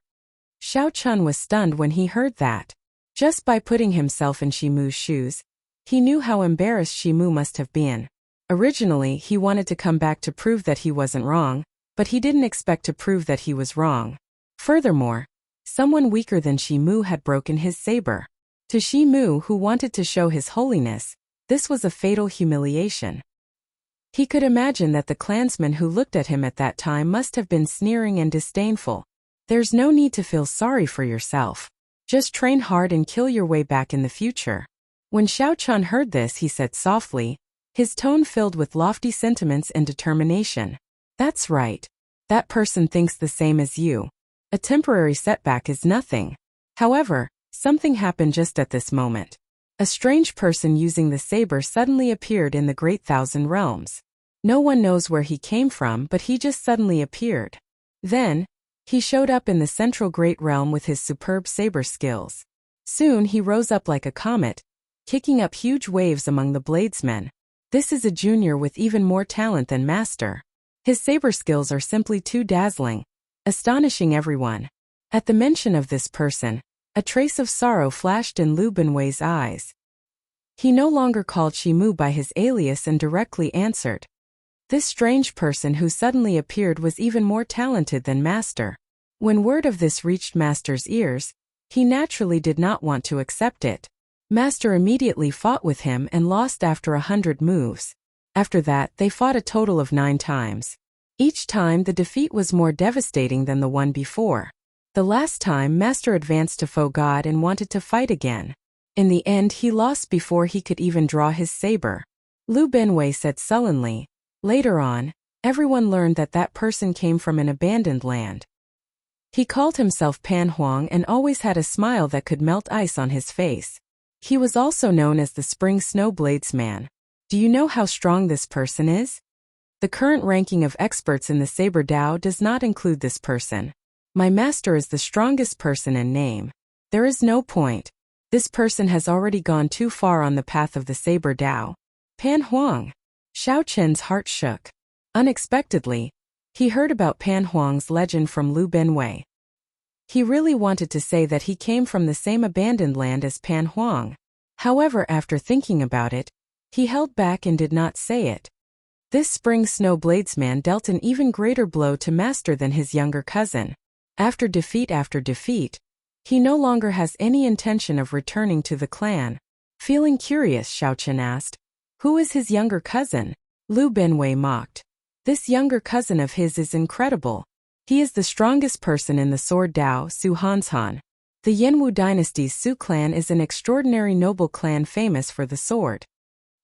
Xiao Chen was stunned when he heard that. Just by putting himself in Shimu's shoes, he knew how embarrassed Shimu must have been. Originally, he wanted to come back to prove that he wasn't wrong, but he didn't expect to prove that he was wrong. Furthermore, someone weaker than Shimu had broken his saber. To Shimu, who wanted to show his holiness, this was a fatal humiliation. He could imagine that the clansmen who looked at him at that time must have been sneering and disdainful. There's no need to feel sorry for yourself. Just train hard and kill your way back in the future. When Xiao Chen heard this, he said softly, his tone filled with lofty sentiments and determination. That's right. That person thinks the same as you. A temporary setback is nothing. However, something happened just at this moment. A strange person using the saber suddenly appeared in the Great Thousand Realms. No one knows where he came from, but he just suddenly appeared. Then, he showed up in the central Great Realm with his superb saber skills. Soon he rose up like a comet, kicking up huge waves among the bladesmen. This is a junior with even more talent than master. His saber skills are simply too dazzling, astonishing everyone. At the mention of this person, a trace of sorrow flashed in Lu Benwei's eyes. He no longer called Shimu by his alias and directly answered. This strange person who suddenly appeared was even more talented than Master. When word of this reached Master's ears, he naturally did not want to accept it. Master immediately fought with him and lost after 100 moves. After that, they fought a total of 9 times. Each time the defeat was more devastating than the one before. The last time, Master advanced to Foe God and wanted to fight again. In the end, he lost before he could even draw his saber. Lu Benwei said sullenly. Later on, everyone learned that that person came from an abandoned land. He called himself Pan Huang and always had a smile that could melt ice on his face. He was also known as the Spring Snow Bladesman. Do you know how strong this person is? The current ranking of experts in the Saber Dao does not include this person. My master is the strongest person in name. There is no point. This person has already gone too far on the path of the Saber Dao. Pan Huang. Xiao Chen's heart shook. Unexpectedly, he heard about Pan Huang's legend from Lu Benwei. He really wanted to say that he came from the same abandoned land as Pan Huang. However, after thinking about it, he held back and did not say it. This Spring Snow Bladesman dealt an even greater blow to master than his younger cousin. After defeat, he no longer has any intention of returning to the clan. Feeling curious, Xiao Chen asked, "Who is his younger cousin?" Lu Benwei mocked. "This younger cousin of his is incredible. He is the strongest person in the Sword Dao, Su Hanshan. The Yanwu dynasty's Su clan is an extraordinary noble clan famous for the sword."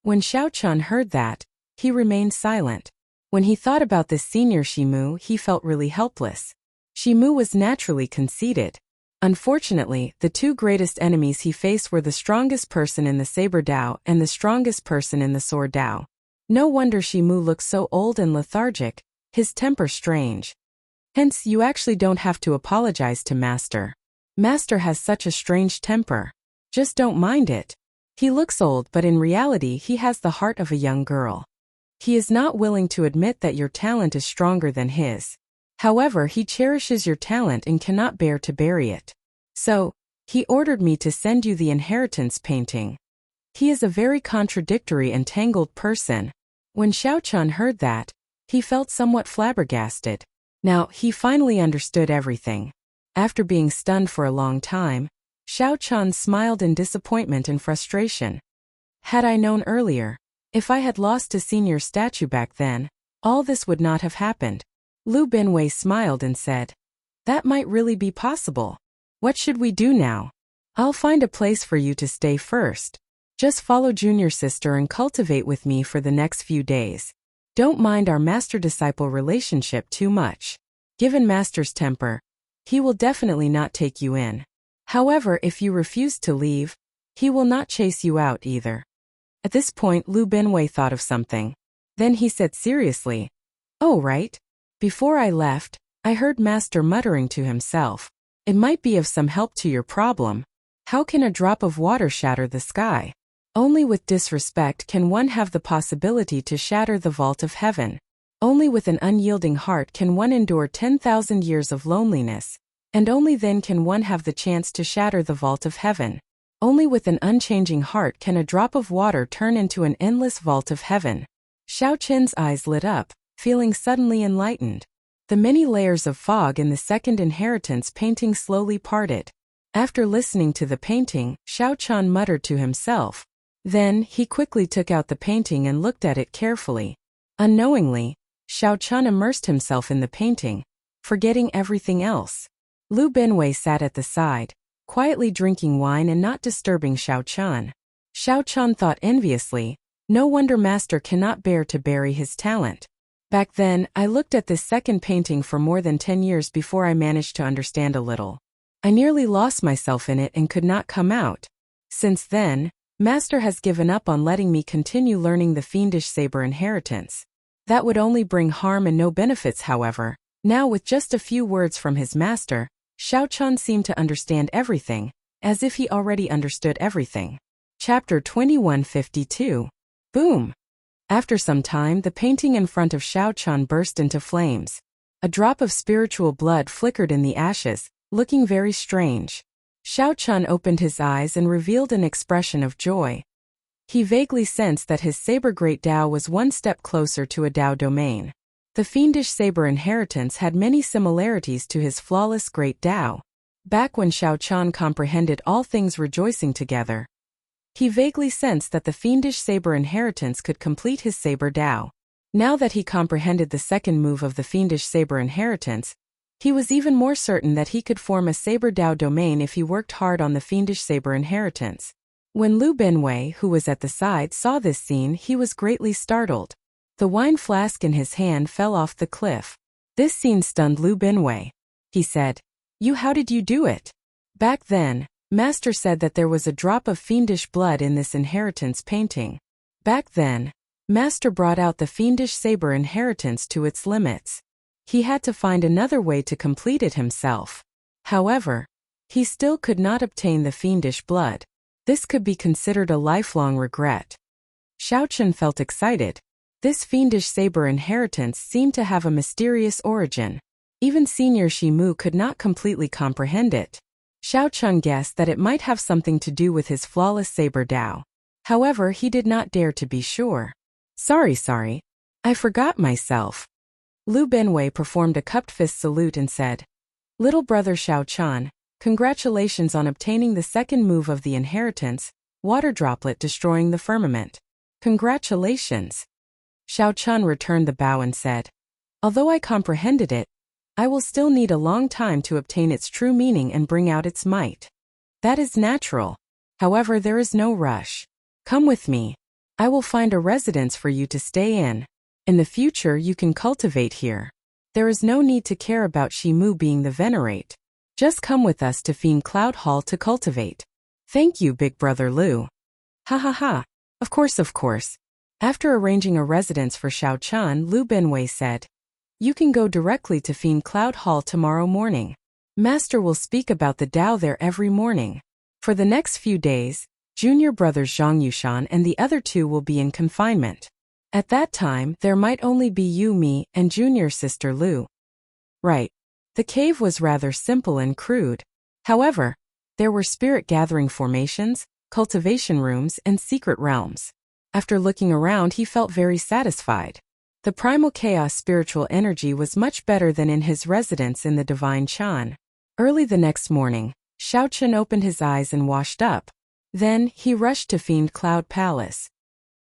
When Xiao Chen heard that, he remained silent. When he thought about this senior Shimu, he felt really helpless. Shimu was naturally conceited. Unfortunately, the two greatest enemies he faced were the strongest person in the Saber Dao and the strongest person in the Sword Dao. No wonder Shimu looked so old and lethargic, his temper strange. Hence, you actually don't have to apologize to Master. Master has such a strange temper. Just don't mind it. He looks old, but in reality he has the heart of a young girl. He is not willing to admit that your talent is stronger than his. However, he cherishes your talent and cannot bear to bury it. So, he ordered me to send you the inheritance painting. He is a very contradictory and tangled person. When Xiao Chen heard that, he felt somewhat flabbergasted. Now, he finally understood everything. After being stunned for a long time, Xiao Chen smiled in disappointment and frustration. Had I known earlier, if I had lost a senior statue back then, all this would not have happened. Lu Benwei smiled and said, "That might really be possible. What should we do now? I'll find a place for you to stay first. Just follow junior sister and cultivate with me for the next few days. Don't mind our master-disciple relationship too much. Given master's temper, he will definitely not take you in. However, if you refuse to leave, he will not chase you out either." At this point, Lu Benwei thought of something. Then he said seriously, "Oh right. Before I left, I heard master muttering to himself. It might be of some help to your problem. How can a drop of water shatter the sky? Only with disrespect can one have the possibility to shatter the vault of heaven. Only with an unyielding heart can one endure 10,000 years of loneliness, and only then can one have the chance to shatter the vault of heaven. Only with an unchanging heart can a drop of water turn into an endless vault of heaven." Xiao Chen's eyes lit up, feeling suddenly enlightened. The many layers of fog in the second inheritance painting slowly parted. After listening to the painting, Xiao Chen muttered to himself. Then, he quickly took out the painting and looked at it carefully. Unknowingly, Xiao Chen immersed himself in the painting, forgetting everything else. Lu Benwei sat at the side, quietly drinking wine and not disturbing Xiao Chen. Xiao Chen thought enviously, no wonder master cannot bear to bury his talent. Back then, I looked at this second painting for more than 10 years before I managed to understand a little. I nearly lost myself in it and could not come out. Since then, master has given up on letting me continue learning the fiendish saber inheritance. That would only bring harm and no benefits. However, now with just a few words from his master, Xiao Chen seemed to understand everything, as if he already understood everything. Chapter 2152. Boom! After some time, the painting in front of Xiao Chen burst into flames. A drop of spiritual blood flickered in the ashes, looking very strange. Xiao Chen opened his eyes and revealed an expression of joy. He vaguely sensed that his saber great Dao was one step closer to a Dao domain. The fiendish saber inheritance had many similarities to his flawless great Dao. Back when Xiao Chen comprehended all things rejoicing together, he vaguely sensed that the fiendish saber inheritance could complete his saber Dao. Now that he comprehended the second move of the fiendish saber inheritance, he was even more certain that he could form a saber Dao domain if he worked hard on the fiendish saber inheritance. When Lu Benwei, who was at the side, saw this scene, he was greatly startled. The wine flask in his hand fell off the cliff. This scene stunned Lu Benwei. He said, How did you do it? Back then, Master said that there was a drop of fiendish blood in this inheritance painting. Back then, Master brought out the fiendish saber inheritance to its limits. He had to find another way to complete it himself. However, he still could not obtain the fiendish blood. This could be considered a lifelong regret. Xiaochen felt excited. This fiendish saber inheritance seemed to have a mysterious origin. Even Senior Shimu could not completely comprehend it. Xiaochen guessed that it might have something to do with his flawless saber Dao. However, he did not dare to be sure. Sorry. I forgot myself. Lu Benwei performed a cupped fist salute and said, Little brother Xiaochen, congratulations on obtaining the second move of the inheritance, water droplet destroying the firmament. Congratulations. Xiaochen returned the bow and said, Although I comprehended it, I will still need a long time to obtain its true meaning and bring out its might. That is natural. However, there is no rush. Come with me. I will find a residence for you to stay in. In the future you can cultivate here. There is no need to care about Shimu being the venerate. Just come with us to Fiend Cloud Hall to cultivate. Thank you, big brother Lu. Ha. Of course. After arranging a residence for Xiaochen, Lu Benwei said, You can go directly to Fiend Cloud Hall tomorrow morning. Master will speak about the Tao there every morning. For the next few days, junior brothers Zhang Yushan and the other two will be in confinement. At that time, there might only be you, me, and junior sister Lu. Right. The cave was rather simple and crude. However, there were spirit gathering formations, cultivation rooms, and secret realms. After looking around, he felt very satisfied. The primal chaos spiritual energy was much better than in his residence in the Divine Chan. Early the next morning, Xiaochen opened his eyes and washed up. Then, he rushed to Fiend Cloud Palace.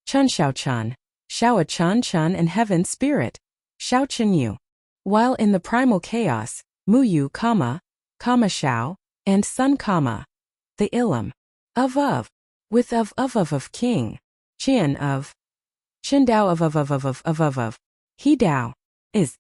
Chun Xiaochen, Xiao Chun and Heaven Spirit, Xiaochen Yu. While in the primal chaos, Mu Yu, Kama Xiao, and Sun Kama. The Ilum. With of King. Qian of. Qin Dao of. He Dao. Is.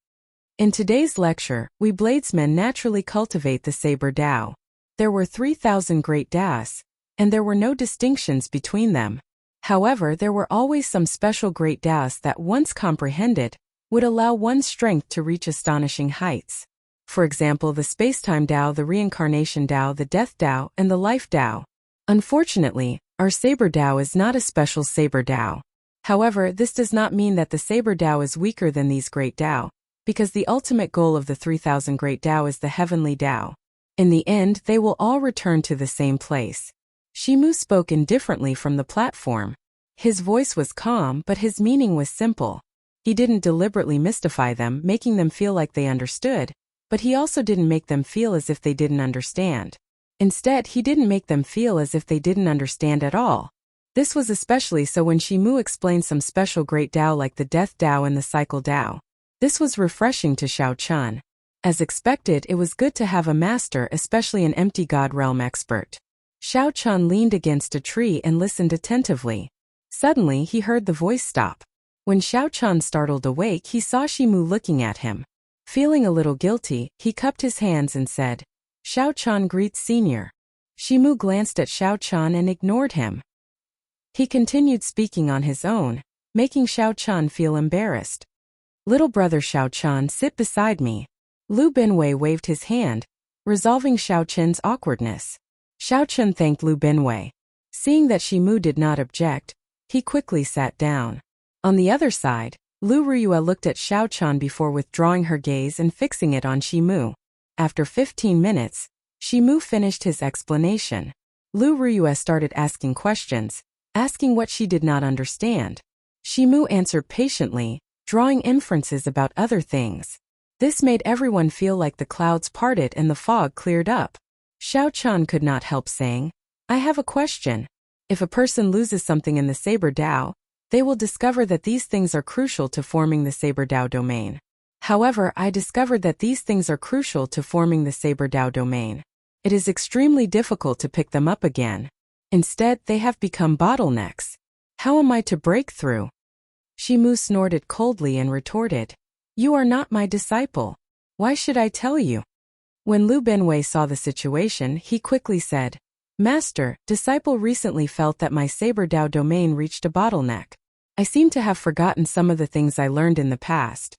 In today's lecture, we bladesmen naturally cultivate the saber Dao. There were 3,000 great Daos, and there were no distinctions between them. However, there were always some special great Daos that, once comprehended, would allow one's strength to reach astonishing heights. For example, the Spacetime Dao, the Reincarnation Dao, the Death Dao, and the Life Dao. Unfortunately, our Saber Dao is not a special Saber Dao. However, this does not mean that the Saber Dao is weaker than these great Dao, because the ultimate goal of the 3,000 great Dao is the Heavenly Dao. In the end, they will all return to the same place. Shimu spoke indifferently from the platform. His voice was calm, but his meaning was simple. He didn't deliberately mystify them, making them feel like they understood, but he also didn't make them feel as if they didn't understand. Instead, he didn't make them feel as if they didn't understand at all. This was especially so when Shimu explained some special great Dao like the Death Dao and the Cycle Dao. This was refreshing to Xiaochen. As expected, it was good to have a master, especially an empty God realm expert. Xiaochen leaned against a tree and listened attentively. Suddenly, he heard the voice stop. When Xiaochen startled awake, he saw Shimu looking at him. Feeling a little guilty, he cupped his hands and said, Xiaochen greets Senior. Shimu glanced at Xiaochen and ignored him. He continued speaking on his own, making Xiaochen feel embarrassed. Little brother Xiaochen, sit beside me. Lu Benwei waved his hand, resolving Xiaochen's awkwardness. Xiaochen thanked Lu Benwei. Seeing that Shimu did not object, he quickly sat down. On the other side, Lu Ruyue looked at Xiaochen before withdrawing her gaze and fixing it on Shimu. After 15 minutes, Shimu finished his explanation. Lu Ruyue started asking questions, asking what she did not understand. Shimu answered patiently, drawing inferences about other things. This made everyone feel like the clouds parted and the fog cleared up. Xiaochen could not help saying, I have a question. If a person loses something in the Saber Dao, they will discover that these things are crucial to forming the Saber Dao domain. However, I discovered that these things are crucial to forming the Saber Dao domain. It is extremely difficult to pick them up again. Instead, they have become bottlenecks. How am I to break through? Shimu snorted coldly and retorted, You are not my disciple. Why should I tell you? When Lu Benwei saw the situation, he quickly said, "Master, disciple recently felt that my Saber Dao domain reached a bottleneck. I seem to have forgotten some of the things I learned in the past."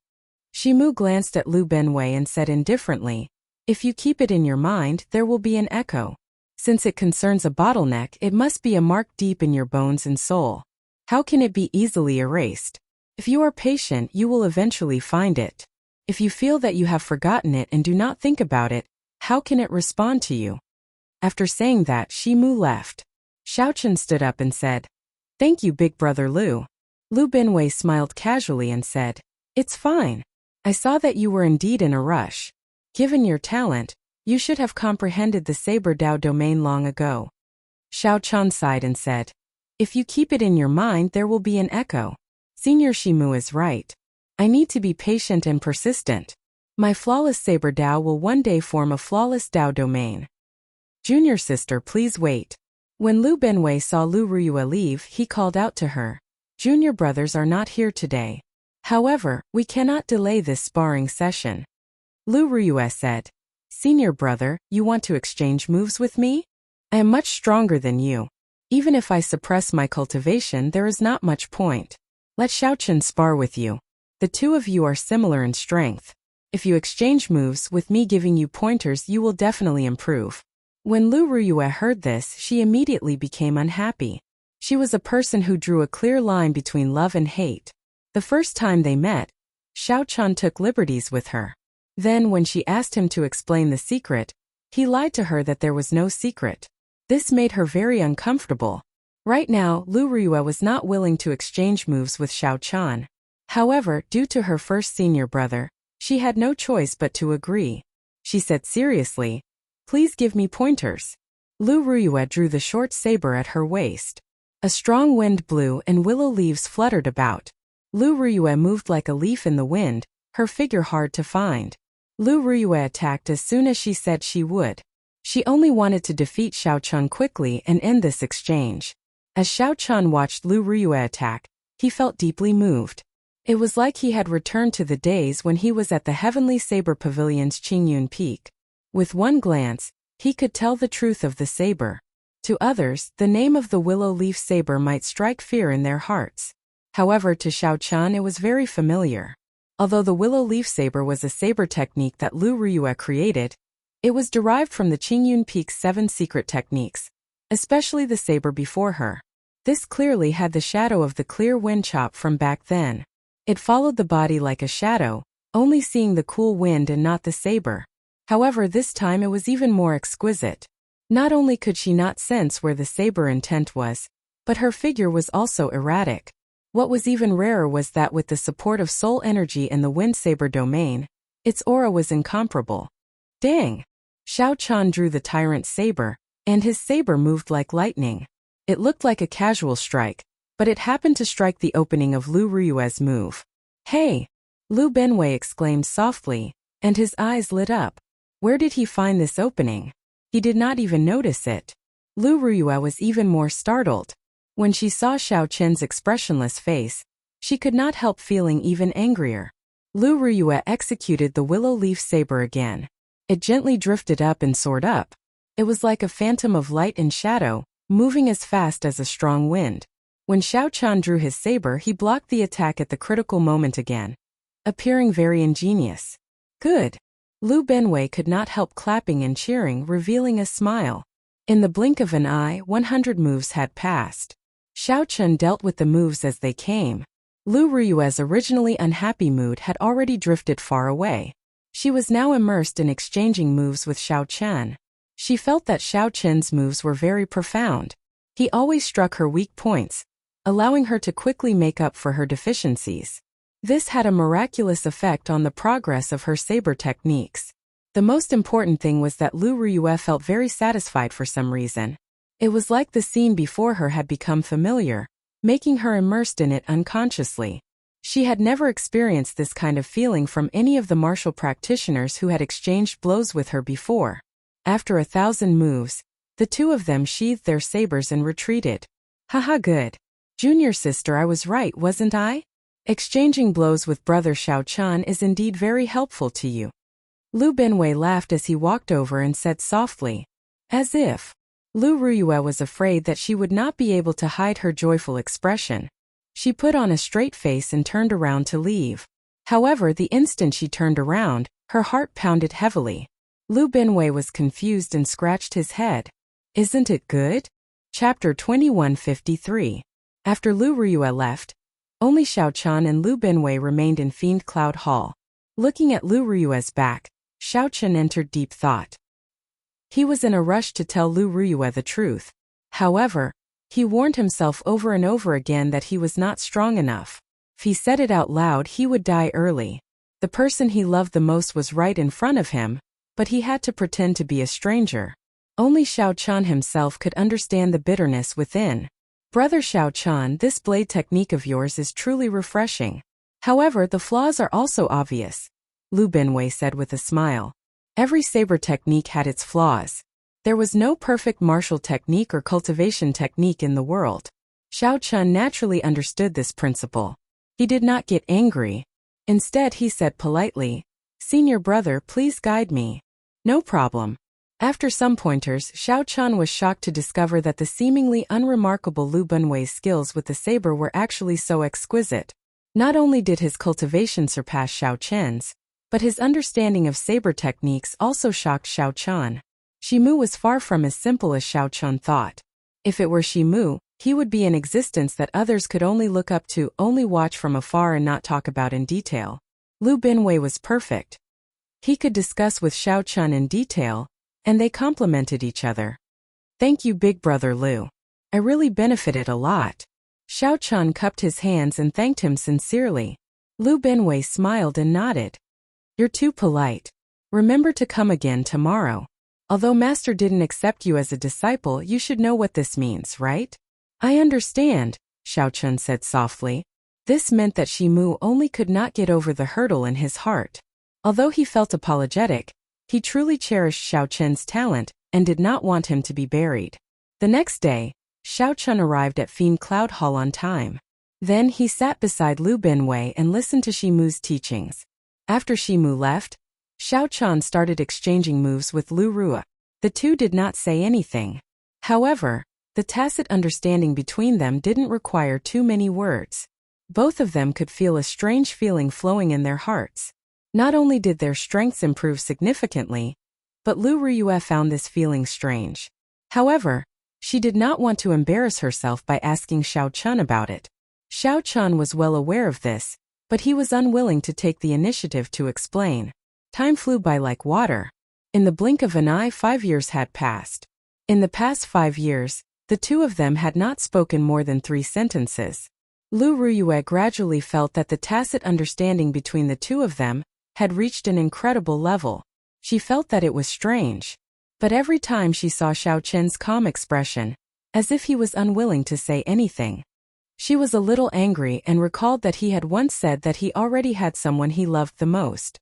Shimu glanced at Lu Benwei and said indifferently, "If you keep it in your mind, there will be an echo. Since it concerns a bottleneck, it must be a mark deep in your bones and soul. How can it be easily erased? If you are patient, you will eventually find it. If you feel that you have forgotten it and do not think about it, how can it respond to you?" After saying that, Shimu left. Xiaochen stood up and said, "Thank you, big brother Lu." Lu Benwei smiled casually and said, "It's fine. I saw that you were indeed in a rush. Given your talent, you should have comprehended the Saber Dao domain long ago." Xiaochen sighed and said, "If you keep it in your mind, there will be an echo. Senior Shimu is right. I need to be patient and persistent. My flawless Saber Dao will one day form a flawless Dao domain. Junior sister, please wait." When Lu Benwei saw Lu Ruyue leave, he called out to her, "Junior brothers are not here today. However, we cannot delay this sparring session." Lu Ruyue said, "Senior brother, you want to exchange moves with me? I am much stronger than you. Even if I suppress my cultivation, there is not much point. Let Xiaochen spar with you. The two of you are similar in strength. If you exchange moves with me giving you pointers, you will definitely improve." When Lu Ruyue heard this, she immediately became unhappy. She was a person who drew a clear line between love and hate. The first time they met, Xiaochen took liberties with her. Then when she asked him to explain the secret, he lied to her that there was no secret. This made her very uncomfortable. Right now, Lu Ruyue was not willing to exchange moves with Xiaochen. However, due to her first senior brother, she had no choice but to agree. She said seriously, "Please give me pointers." Lu Ruyue drew the short saber at her waist. A strong wind blew and willow leaves fluttered about. Lu Ruyue moved like a leaf in the wind, her figure hard to find. Lu Ruyue attacked as soon as she said she would. She only wanted to defeat Xiaochen quickly and end this exchange. As Xiaochen watched Lu Ruyue attack, he felt deeply moved. It was like he had returned to the days when he was at the Heavenly Saber Pavilion's Qingyun Peak. With one glance, he could tell the truth of the saber. To others, the name of the willow leaf saber might strike fear in their hearts. However, to Xiaochen it was very familiar. Although the willow leaf saber was a saber technique that Lu Ruyue created, it was derived from the Qingyun Peak's 7 secret techniques, especially the saber before her. This clearly had the shadow of the clear wind chop from back then. It followed the body like a shadow, only seeing the cool wind and not the saber. However, this time it was even more exquisite. Not only could she not sense where the saber intent was, but her figure was also erratic. What was even rarer was that with the support of soul energy and the wind saber domain, its aura was incomparable. Dang! Xiaochen drew the tyrant's saber, and his saber moved like lightning. It looked like a casual strike, but it happened to strike the opening of Lu Ruyue's move. "Hey!" Lu Benwei exclaimed softly, and his eyes lit up. Where did he find this opening? He did not even notice it. Lu Ruyue was even more startled. When she saw Xiaochen's expressionless face, she could not help feeling even angrier. Lu Ruyue executed the willow leaf saber again. It gently drifted up and soared up. It was like a phantom of light and shadow, moving as fast as a strong wind. When Xiaochen drew his saber, he blocked the attack at the critical moment again, appearing very ingenious. Good. Lu Benwei could not help clapping and cheering, revealing a smile. In the blink of an eye, 100 moves had passed. Xiaochen dealt with the moves as they came. Lu Ruyue's originally unhappy mood had already drifted far away. She was now immersed in exchanging moves with Xiaochen. She felt that Xiaochen's moves were very profound. He always struck her weak points, allowing her to quickly make up for her deficiencies. This had a miraculous effect on the progress of her saber techniques. The most important thing was that Lu Ruyue felt very satisfied for some reason. It was like the scene before her had become familiar, making her immersed in it unconsciously. She had never experienced this kind of feeling from any of the martial practitioners who had exchanged blows with her before. After 1,000 moves, the two of them sheathed their sabers and retreated. Haha, good. Junior sister, I was right, wasn't I? Exchanging blows with brother Xiaochen is indeed very helpful to you. Lu Benwei laughed as he walked over and said softly, as if Lu Ruyue was afraid that she would not be able to hide her joyful expression. She put on a straight face and turned around to leave. However, the instant she turned around, her heart pounded heavily. Lu Benwei was confused and scratched his head. Isn't it good? Chapter 2153. After Lu Ruyue left, only Xiao Qian and Lu Benwei remained in Fiend Cloud Hall. Looking at Lu Ruyue's back, Xiao Qian entered deep thought. He was in a rush to tell Lu Ruyue the truth. However, he warned himself over and over again that he was not strong enough. If he said it out loud, he would die early. The person he loved the most was right in front of him, but he had to pretend to be a stranger. Only Xiao Qian himself could understand the bitterness within. Brother Xiao Qian, this blade technique of yours is truly refreshing. However, the flaws are also obvious, Lu Benwei said with a smile. Every saber technique had its flaws. There was no perfect martial technique or cultivation technique in the world. Xiao Qian naturally understood this principle. He did not get angry. Instead, he said politely, "Senior brother, please guide me." "No problem." After some pointers, Xiao Qian was shocked to discover that the seemingly unremarkable Lu Benwei's skills with the saber were actually so exquisite. Not only did his cultivation surpass Xiao Qian's, but his understanding of saber techniques also shocked Xiao Qian. Shimu was far from as simple as Xiao Qian thought. If it were Shimu, he would be an existence that others could only look up to, only watch from afar and not talk about in detail. Lu Benwei was perfect. He could discuss with Xiao Qian in detail, and they complemented each other. "Thank you, big brother Lu. I really benefited a lot." Xiao Qian cupped his hands and thanked him sincerely. Lu Benwei smiled and nodded. "You're too polite. Remember to come again tomorrow. Although Master didn't accept you as a disciple, you should know what this means, right?" "I understand," Xiao Qian said softly. This meant that Shimu only could not get over the hurdle in his heart. Although he felt apologetic, he truly cherished Xiao Qian's talent and did not want him to be buried. The next day, Xiao Qian arrived at Fiend Cloud Hall on time. Then he sat beside Lu Benwei and listened to Shimu's teachings. After Shimu left, Xiao Qian started exchanging moves with Lu Ruyue. The two did not say anything. However, the tacit understanding between them didn't require too many words. Both of them could feel a strange feeling flowing in their hearts. Not only did their strengths improve significantly, but Lu Ruyue found this feeling strange. However, she did not want to embarrass herself by asking Xiao Qian about it. Xiao Qian was well aware of this, but he was unwilling to take the initiative to explain. Time flew by like water. In the blink of an eye, 5 years had passed. In the past 5 years, the two of them had not spoken more than 3 sentences. Lu Ruyue gradually felt that the tacit understanding between the two of them had reached an incredible level. She felt that it was strange. But every time she saw Xiao Qian's calm expression, as if he was unwilling to say anything, she was a little angry and recalled that he had once said that he already had someone he loved the most.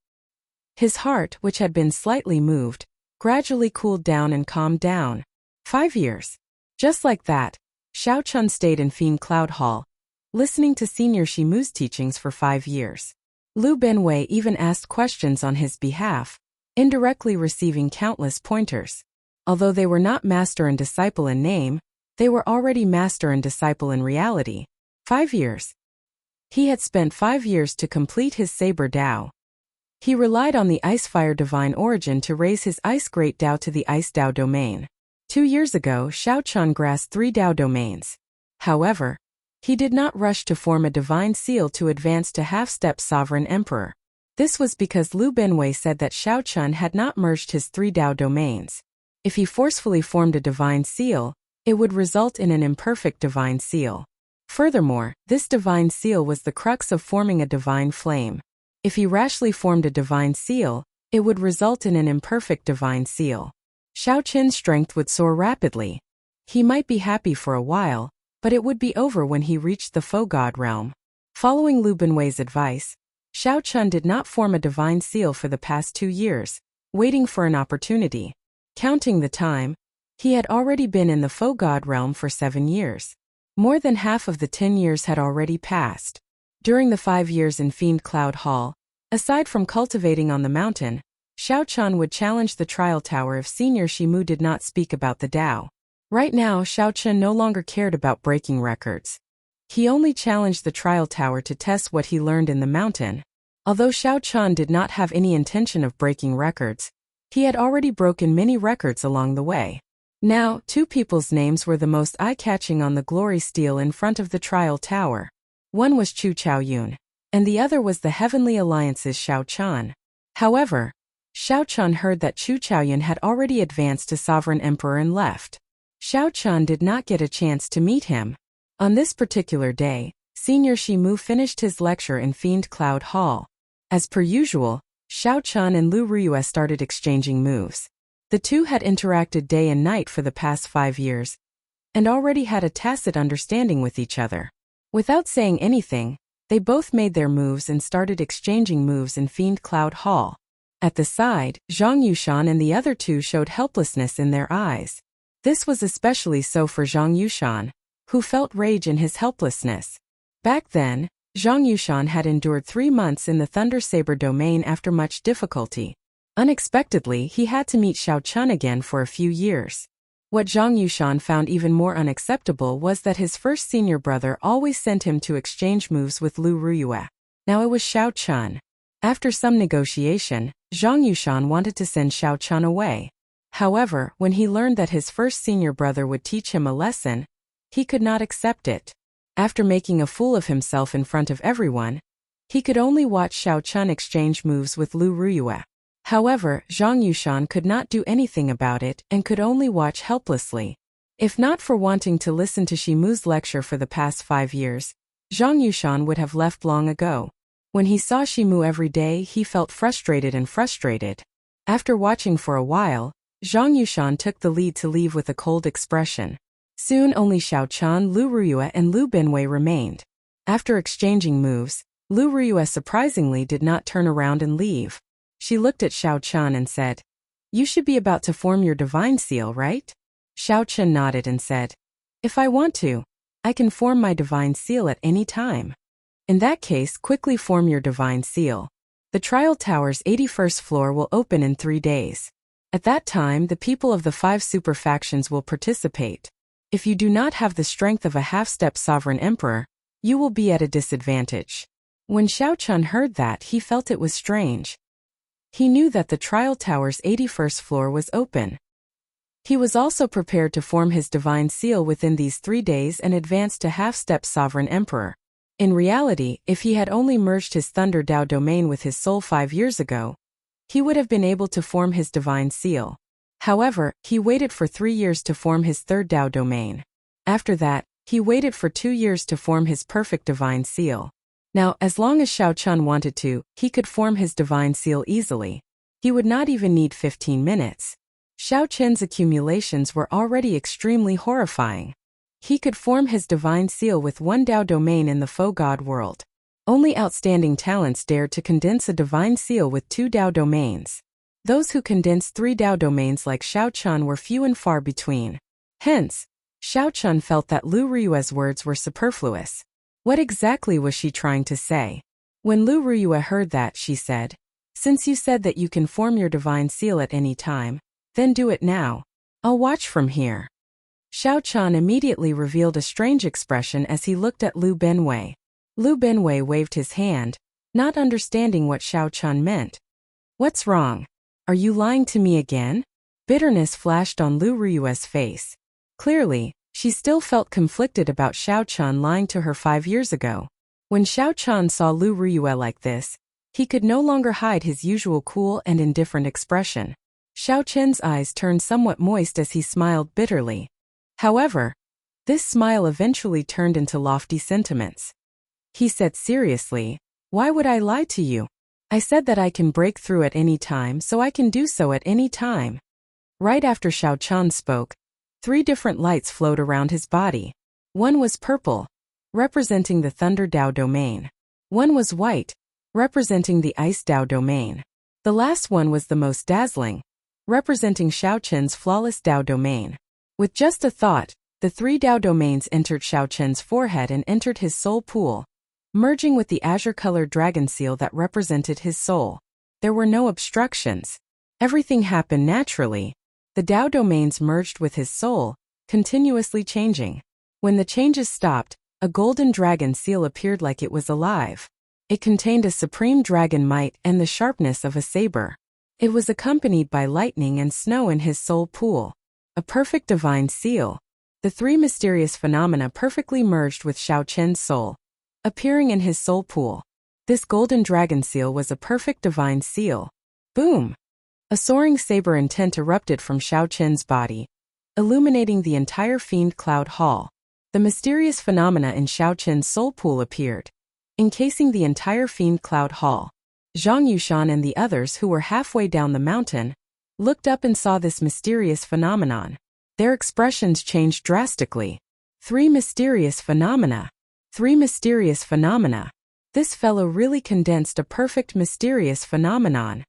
His heart, which had been slightly moved, gradually cooled down and calmed down. 5 years. Just like that, Xiao Qian stayed in Fiend Cloud Hall, listening to Senior Shimu's teachings for 5 years. Lu Benwei even asked questions on his behalf, indirectly receiving countless pointers. Although they were not master and disciple in name, they were already master and disciple in reality. 5 years. He had spent 5 years to complete his Saber Dao. He relied on the Ice Fire Divine Origin to raise his Ice Great Dao to the Ice Dao domain. 2 years ago, Xiao Qian grasped 3 Dao domains. However, he did not rush to form a divine seal to advance to half-step Sovereign Emperor. This was because Lu Benwei said that Xiao Qian had not merged his 3 Dao domains. If he forcefully formed a divine seal, it would result in an imperfect divine seal. Furthermore, this divine seal was the crux of forming a divine flame. If he rashly formed a divine seal, it would result in an imperfect divine seal. Xiao Qian's strength would soar rapidly. He might be happy for a while, but it would be over when he reached the Faux God realm. Following Lu Benwei's advice, Xiao Qian did not form a divine seal for the past 2 years, waiting for an opportunity. Counting the time, he had already been in the Faux God realm for 7 years. More than half of the 10 years had already passed. During the 5 years in Fiend Cloud Hall, aside from cultivating on the mountain, Xiao Chan would challenge the trial tower if Senior Shimu did not speak about the Tao. Right now, Xiao Chan no longer cared about breaking records. He only challenged the trial tower to test what he learned in the mountain. Although Xiao Chan did not have any intention of breaking records, he had already broken many records along the way. Now, two people's names were the most eye-catching on the glory stele in front of the trial tower. One was Chu Chaoyun, and the other was the Heavenly Alliance's Xiao Chan. However, Xiao Chan heard that Chu Chaoyun had already advanced to Sovereign Emperor and left. Xiao Chan did not get a chance to meet him. On this particular day, Senior Shimu finished his lecture in Fiend Cloud Hall. As per usual, Xiao Chan and Lu Ruyue started exchanging moves. The two had interacted day and night for the past 5 years, and already had a tacit understanding with each other. Without saying anything, they both made their moves and started exchanging moves in Fiend Cloud Hall. At the side, Zhang Yushan and the other two showed helplessness in their eyes. This was especially so for Zhang Yushan, who felt rage in his helplessness. Back then, Zhang Yushan had endured 3 months in the Thunder Saber domain after much difficulty. Unexpectedly, he had to meet Xiao Chan again for a few years. What Zhang Yushan found even more unacceptable was that his first senior brother always sent him to exchange moves with Lu Ruyue. Now it was Xiao Chan. After some negotiation, Zhang Yushan wanted to send Xiao Chan away. However, when he learned that his first senior brother would teach him a lesson, he could not accept it. After making a fool of himself in front of everyone, he could only watch Xiao Chan exchange moves with Lu Ruyue. However, Zhang Yushan could not do anything about it and could only watch helplessly. If not for wanting to listen to Shimu's lecture for the past 5 years, Zhang Yushan would have left long ago. When he saw Shimu every day, he felt frustrated. After watching for a while, Zhang Yushan took the lead to leave with a cold expression. Soon only Xiao Chan, Lu Ruyue and Lu Benwei remained. After exchanging moves, Lu Ruyue surprisingly did not turn around and leave. She looked at Xiao Chan and said, "You should be about to form your divine seal, right?" Xiao Chan nodded and said, "If I want to, I can form my divine seal at any time." "In that case, quickly form your divine seal. The trial tower's 81st floor will open in 3 days. At that time, the people of the 5 super factions will participate. If you do not have the strength of a half-step sovereign emperor, you will be at a disadvantage." When Xiao Chan heard that, he felt it was strange. He knew that the trial tower's 81st floor was open. He was also prepared to form his divine seal within these 3 days and advance to half-step sovereign emperor. In reality, if he had only merged his Thunder Dao domain with his soul 5 years ago, he would have been able to form his divine seal. However, he waited for 3 years to form his third Dao domain. After that, he waited for 2 years to form his perfect divine seal. Now, as long as Xiao Chan wanted to, he could form his divine seal easily. He would not even need 15 minutes. Xiao Chen's accumulations were already extremely horrifying. He could form his divine seal with 1 Dao domain in the faux god world. Only outstanding talents dared to condense a divine seal with 2 Dao domains. Those who condensed 3 Dao domains like Xiao Chan were few and far between. Hence, Xiao Chan felt that Lu Ruyue's words were superfluous. What exactly was she trying to say? When Lu Ruyue heard that, she said, "Since you said that you can form your divine seal at any time, then do it now. I'll watch from here." Xiao Chan immediately revealed a strange expression as he looked at Lu Benwei. Lu Benwei waved his hand, not understanding what Xiao Chan meant. "What's wrong? Are you lying to me again?" Bitterness flashed on Lu Ruyue's face. Clearly, she still felt conflicted about Xiao Chan lying to her 5 years ago. When Xiao Chan saw Lu Ruyue like this, he could no longer hide his usual cool and indifferent expression. Xiao Chen's eyes turned somewhat moist as he smiled bitterly. However, this smile eventually turned into lofty sentiments. He said seriously, "Why would I lie to you? I said that I can break through at any time, so I can do so at any time." Right after Xiao Chan spoke, 3 different lights flowed around his body. One was purple, representing the Thunder Dao domain. One was white, representing the Ice Dao domain. The last one was the most dazzling, representing Xiao Chen's flawless Dao domain. With just a thought, the 3 Dao domains entered Xiao Chen's forehead and entered his soul pool, merging with the azure-colored dragon seal that represented his soul. There were no obstructions. Everything happened naturally. The Tao domains merged with his soul, continuously changing. When the changes stopped, a golden dragon seal appeared like it was alive. It contained a supreme dragon might and the sharpness of a saber. It was accompanied by lightning and snow in his soul pool. A perfect divine seal. The three mysterious phenomena perfectly merged with Xiao Chen's soul, appearing in his soul pool. This golden dragon seal was a perfect divine seal. Boom! A soaring saber intent erupted from Xiao Chen's body, illuminating the entire fiend cloud hall. The mysterious phenomena in Xiao Chen's soul pool appeared, encasing the entire fiend cloud hall. Zhang Yushan and the others who were halfway down the mountain looked up and saw this mysterious phenomenon. Their expressions changed drastically. Three mysterious phenomena. Three mysterious phenomena. This fellow really condensed a perfect mysterious phenomenon.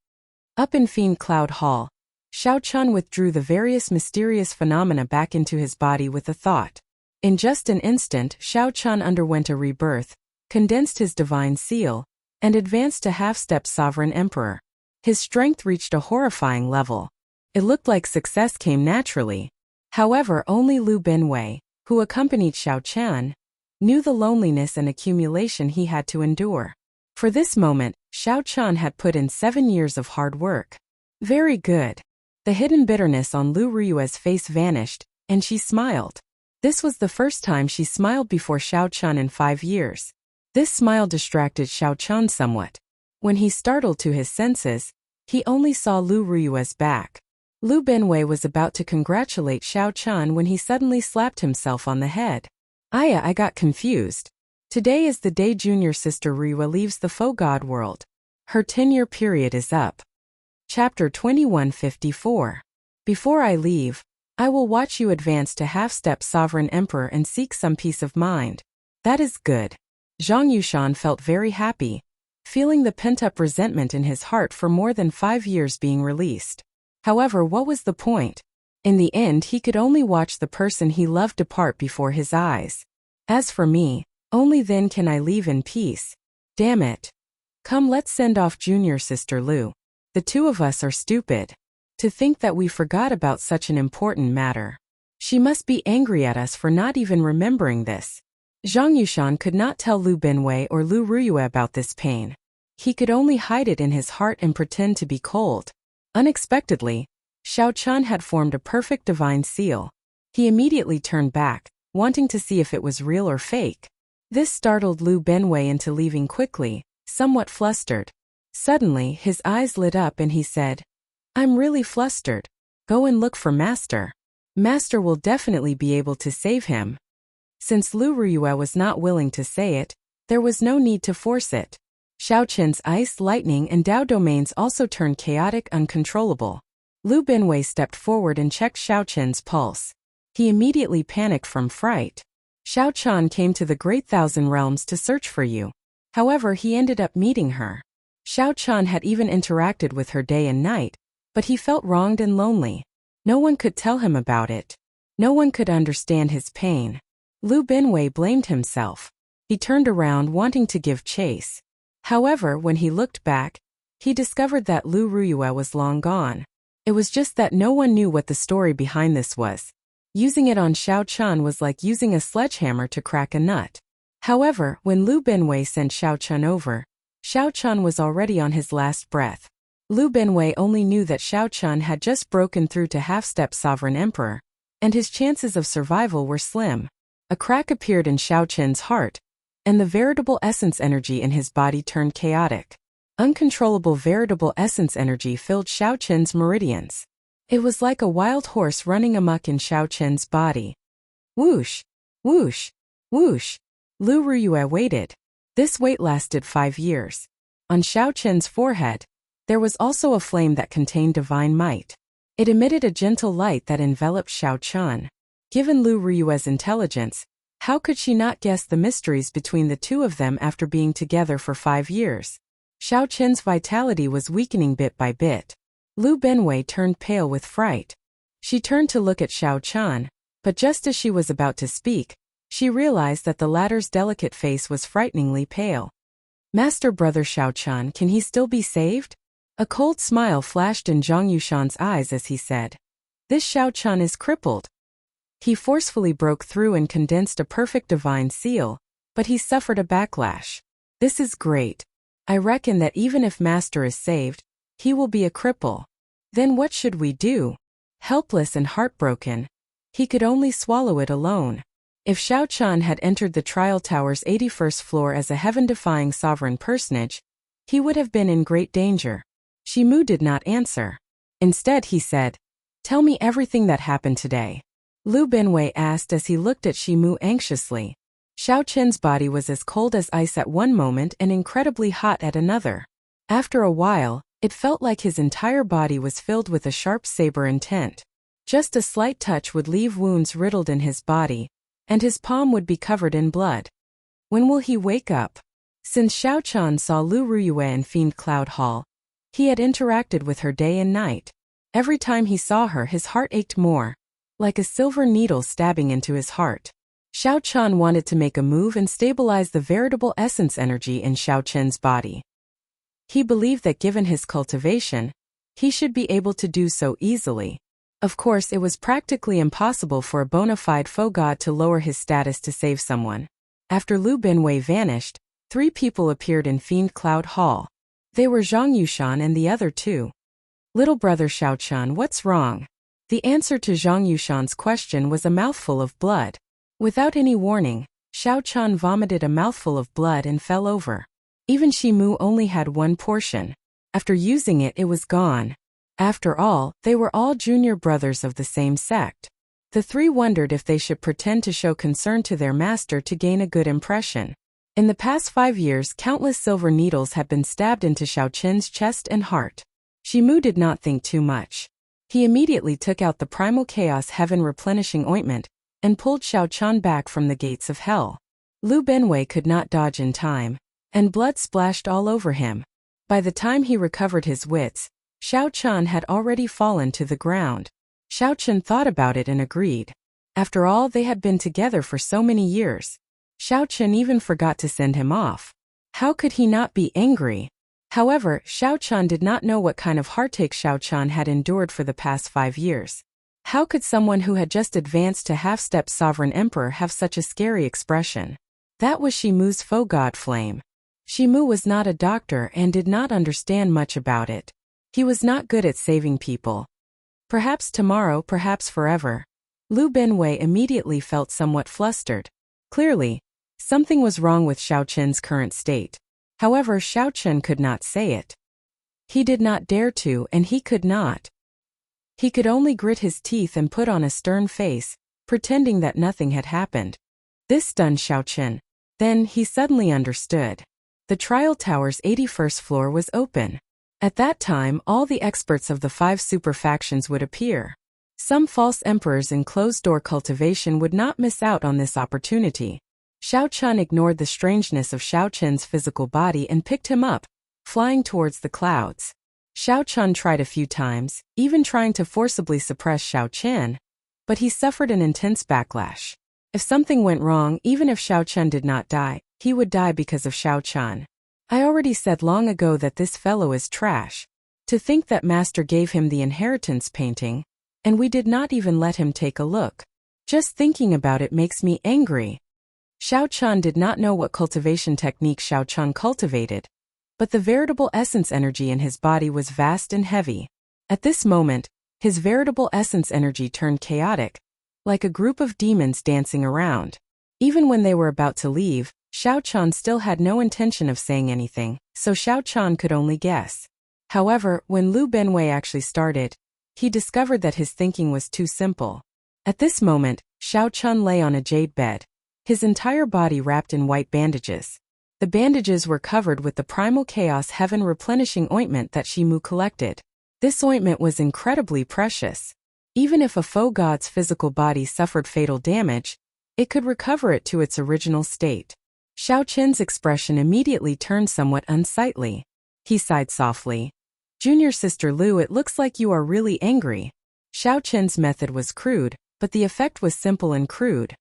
Up in Fiend Cloud Hall, Xiao Chun withdrew the various mysterious phenomena back into his body with a thought. In just an instant, Xiao Chun underwent a rebirth, condensed his divine seal, and advanced to half-step sovereign emperor. His strength reached a horrifying level. It looked like success came naturally. However, only Lu Binwei, who accompanied Xiao Chun, knew the loneliness and accumulation he had to endure. For this moment, Xiao Chun had put in 7 years of hard work. Very good. The hidden bitterness on Lu Riyue's face vanished, and she smiled. This was the first time she smiled before Xiao Chun in 5 years. This smile distracted Xiao Chun somewhat. When he startled to his senses, he only saw Lu Riyue's back. Lu Binwei was about to congratulate Xiao Chun when he suddenly slapped himself on the head. I got confused. Today is the day junior sister Riyue leaves the faux god world. Her 10-year period is up. Chapter 2154. Before I leave, I will watch you advance to half-step sovereign emperor and seek some peace of mind. That is good. Zhang Yushan felt very happy, feeling the pent-up resentment in his heart for more than 5 years being released. However, what was the point? In the end, he could only watch the person he loved depart before his eyes. As for me, only then can I leave in peace. Damn it. Come, let's send off junior sister Lu. The two of us are stupid. To think that we forgot about such an important matter. She must be angry at us for not even remembering this. Zhang Yushan could not tell Lu Binwei or Lu Riyue about this pain. He could only hide it in his heart and pretend to be cold. Unexpectedly, Xiao Chun had formed a perfect divine seal. He immediately turned back, wanting to see if it was real or fake. This startled Lu Binwei into leaving quickly, somewhat flustered. Suddenly, his eyes lit up and he said, I'm really flustered. Go and look for Master. Master will definitely be able to save him. Since Lu Riyue was not willing to say it, there was no need to force it. Xiao Chen's ice, lightning, and Tao domains also turned chaotic, uncontrollable. Lu Binwei stepped forward and checked Xiao Chen's pulse. He immediately panicked from fright. Xiao Chun came to the Great Thousand Realms to search for you. However, he ended up meeting her. Xiao Chun had even interacted with her day and night, but he felt wronged and lonely. No one could tell him about it. No one could understand his pain. Lu Binwei blamed himself. He turned around wanting to give chase. However, when he looked back, he discovered that Lu Riyue was long gone. It was just that no one knew what the story behind this was. Using it on Xiao Chun was like using a sledgehammer to crack a nut. However, when Lu Binwei sent Xiao Chun over, Xiao Chun was already on his last breath. Lu Binwei only knew that Xiao Chun had just broken through to half-step sovereign emperor, and his chances of survival were slim. A crack appeared in Xiao Chun's heart, and the veritable essence energy in his body turned chaotic. Uncontrollable veritable essence energy filled Xiao Chen's meridians. It was like a wild horse running amok in Xiao Chen's body. Whoosh! Whoosh! Whoosh! Lu Riyue waited. This wait lasted 5 years. On Xiao Chen's forehead, there was also a flame that contained divine might. It emitted a gentle light that enveloped Xiao Chun. Given Lu Riyue's intelligence, how could she not guess the mysteries between the two of them after being together for 5 years? Xiao Chen's vitality was weakening bit by bit. Lu Binwei turned pale with fright. She turned to look at Xiao Chun, but just as she was about to speak, she realized that the latter's delicate face was frighteningly pale. Master brother Xiao Chun, can he still be saved? A cold smile flashed in Zhang Yushan's eyes as he said, "This Xiao-chan is crippled." He forcefully broke through and condensed a perfect divine seal, but he suffered a backlash. "This is great. I reckon that even if Master is saved, he will be a cripple. Then what should we do?" Helpless and heartbroken, he could only swallow it alone. If Xiao-chan had entered the trial tower's 81st floor as a heaven-defying sovereign personage, he would have been in great danger. Shimu did not answer. Instead he said, "Tell me everything that happened today." Lu Benwei asked as he looked at Shimu anxiously. Xiao-chen's body was as cold as ice at one moment and incredibly hot at another. After a while, it felt like his entire body was filled with a sharp saber intent. Just a slight touch would leave wounds riddled in his body, and his palm would be covered in blood. When will he wake up? Since Xiao-chan saw Lu Ruyue in Fiend Cloud Hall, he had interacted with her day and night. Every time he saw her, his heart ached more, like a silver needle stabbing into his heart. Xiao-chan wanted to make a move and stabilize the veritable essence energy in Xiao-chen's body. He believed that given his cultivation, he should be able to do so easily. Of course, it was practically impossible for a bona fide faux god to lower his status to save someone. After Lu Benwei vanished, 3 people appeared in Fiend Cloud Hall. They were Zhang Yushan and the other 2. "Little brother Xiao-chan, what's wrong?" The answer to Zhang Yushan's question was a mouthful of blood. Without any warning, Xiao-chan vomited a mouthful of blood and fell over. Even Shimu only had one portion. After using it, it was gone. After all, they were all junior brothers of the same sect. The 3 wondered if they should pretend to show concern to their master to gain a good impression. In the past 5 years, countless silver needles had been stabbed into Xiao-chen's chest and heart. Shimu did not think too much. He immediately took out the Primal Chaos Heaven Replenishing Ointment and pulled Xiao-chan back from the gates of hell. Lu Benwei could not dodge in time, and blood splashed all over him. By the time he recovered his wits, Xiao-chan had already fallen to the ground. Xiao-chan thought about it and agreed. After all, they had been together for so many years. Xiao-chan even forgot to send him off. How could he not be angry? However, Xiao-chan did not know what kind of heartache Xiao-chan had endured for the past 5 years. How could someone who had just advanced to half-step sovereign emperor have such a scary expression? That was Shimu's faux god flame. Shimu was not a doctor and did not understand much about it. He was not good at saving people. Perhaps tomorrow, perhaps forever. Lu Benwei immediately felt somewhat flustered. Clearly, something was wrong with Xiao-chen's current state. However, Xiao-chen could not say it. He did not dare to, and he could not. He could only grit his teeth and put on a stern face, pretending that nothing had happened. This stunned Xiao-chen. Then he suddenly understood. The trial tower's 81st floor was open. At that time, all the experts of the 5 super factions would appear. Some false emperors in closed-door cultivation would not miss out on this opportunity. Xiao-chan ignored the strangeness of Xiao-chen's physical body and picked him up, flying towards the clouds. Xiao-chan tried a few times, even trying to forcibly suppress Xiao-chen, but he suffered an intense backlash. If something went wrong, even if Xiao-chan did not die, he would die because of Xiao-chan. I already said long ago that this fellow is trash. To think that Master gave him the inheritance painting, and we did not even let him take a look. Just thinking about it makes me angry. Xiao-chan did not know what cultivation technique Xiao-chan cultivated, but the veritable essence energy in his body was vast and heavy. At this moment, his veritable essence energy turned chaotic, like a group of demons dancing around. Even when they were about to leave, Xiao-chan still had no intention of saying anything, so Xiao-chan could only guess. However, when Lu Benwei actually started, he discovered that his thinking was too simple. At this moment, Xiao-chan lay on a jade bed, his entire body wrapped in white bandages. The bandages were covered with the Primal Chaos Heaven Replenishing Ointment that Shimu collected. This ointment was incredibly precious. Even if a faux god's physical body suffered fatal damage, it could recover it to its original state. Xiao-chen's expression immediately turned somewhat unsightly. He sighed softly. "Junior sister Lu, it looks like you are really angry." Xiao-chen's method was crude, but the effect was simple and crude.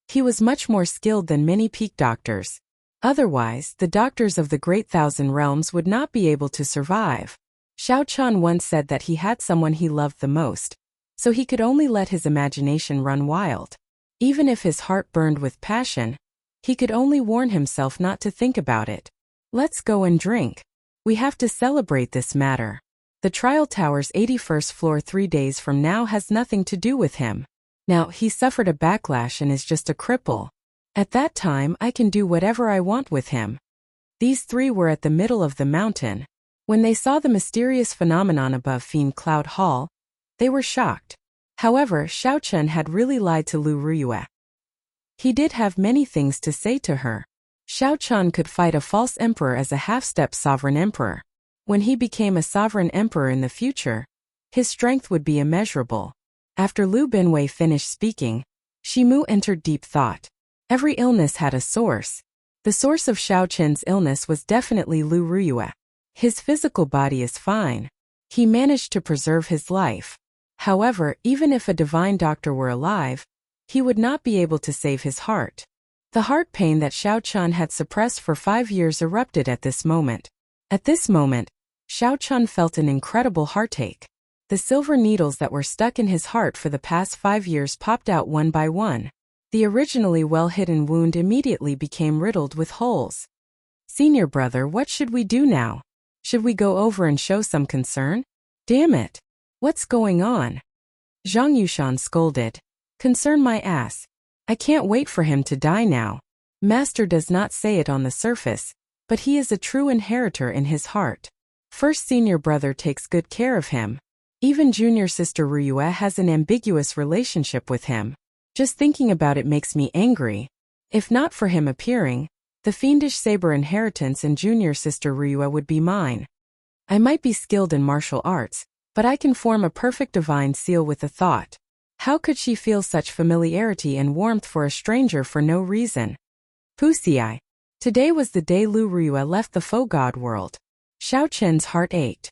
He was much more skilled than many peak doctors. Otherwise, the doctors of the Great Thousand Realms would not be able to survive. Xiao Chan once said that he had someone he loved the most, so he could only let his imagination run wild. Even if his heart burned with passion, he could only warn himself not to think about it. Let's go and drink. We have to celebrate this matter. The trial tower's 81st floor 3 days from now has nothing to do with him. Now, he suffered a backlash and is just a cripple. At that time, I can do whatever I want with him. These three were at the middle of the mountain. When they saw the mysterious phenomenon above Fiend Cloud Hall, they were shocked. However, Xiao Chen had really lied to Lu Ruyue. He did have many things to say to her. Xiao Chen could fight a false emperor as a half-step sovereign emperor. When he became a sovereign emperor in the future, his strength would be immeasurable. After Lu Binwei finished speaking, Shimu entered deep thought. Every illness had a source. The source of Xiao Chen's illness was definitely Lu Ruyue. His physical body is fine. He managed to preserve his life. However, even if a divine doctor were alive, he would not be able to save his heart. The heart pain that Xiao Chen had suppressed for 5 years erupted at this moment. At this moment, Xiao Chen felt an incredible heartache. The silver needles that were stuck in his heart for the past 5 years popped out one by one. The originally well-hidden wound immediately became riddled with holes. Senior brother, what should we do now? Should we go over and show some concern? Damn it! What's going on? Zhang Yushan scolded. Concern my ass. I can't wait for him to die now. Master does not say it on the surface, but he is a true inheritor in his heart. First senior brother takes good care of him. Even junior sister Ruyue has an ambiguous relationship with him. Just thinking about it makes me angry. If not for him appearing, the fiendish saber inheritance and junior sister Ruyue would be mine. I might be skilled in martial arts, but I can form a perfect divine seal with a thought. How could she feel such familiarity and warmth for a stranger for no reason? Pussy. Today was the day Lu Ruyue left the faux god world. Xiao Chen's heart ached.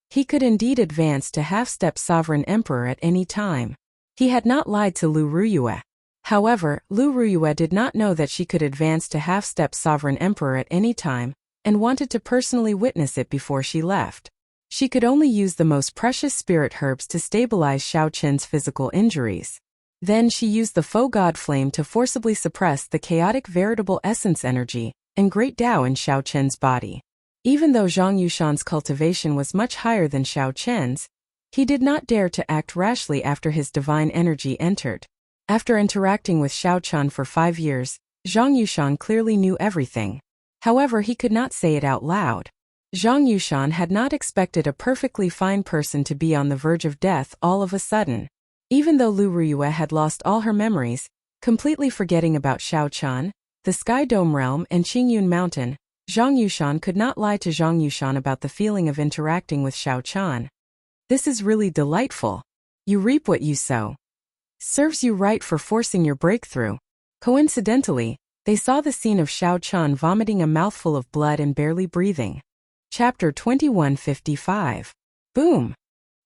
He could indeed advance to half-step sovereign emperor at any time. He had not lied to Lu Ruyue. However, Lu Ruyue did not know that she could advance to half-step sovereign emperor at any time, and wanted to personally witness it before she left. She could only use the most precious spirit herbs to stabilize Xiao Chen's physical injuries. Then she used the faux god flame to forcibly suppress the chaotic veritable essence energy and great Tao in Xiao Chen's body. Even though Zhang Yushan's cultivation was much higher than Xiao Chen's, he did not dare to act rashly after his divine energy entered. After interacting with Xiao Chen for 5 years, Zhang Yushan clearly knew everything. However, he could not say it out loud. Zhang Yushan had not expected a perfectly fine person to be on the verge of death all of a sudden. Even though Lu Ruyue had lost all her memories, completely forgetting about Xiao Chen, the Sky Dome Realm and Qingyun Mountain, Zhang Yushan could not lie to Zhang Yushan about the feeling of interacting with Xiao Chen. This is really delightful. You reap what you sow. Serves you right for forcing your breakthrough. Coincidentally, they saw the scene of Xiao Chen vomiting a mouthful of blood and barely breathing. Chapter 2155. Boom!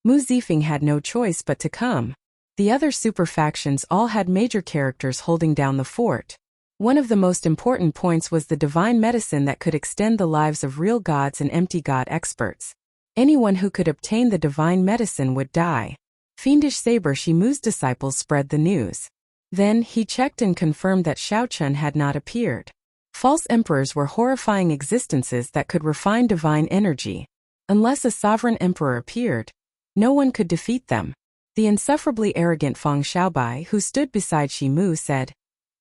Mu Zifeng had no choice but to come. The other super factions all had major characters holding down the fort. One of the most important points was the divine medicine that could extend the lives of real gods and empty god experts. Anyone who could obtain the divine medicine would die. Fiendish Saber Shimu's disciples spread the news. Then he checked and confirmed that Xiao Chen had not appeared. False emperors were horrifying existences that could refine divine energy. Unless a sovereign emperor appeared, no one could defeat them. The insufferably arrogant Feng Xiaobai, who stood beside Shimu, said,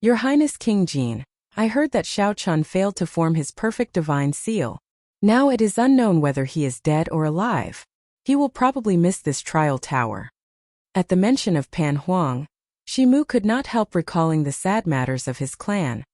"Your Highness King Jin, I heard that Xiao Chen failed to form his perfect divine seal. Now it is unknown whether he is dead or alive. He will probably miss this trial tower." At the mention of Pan Huang, Shimu could not help recalling the sad matters of his clan.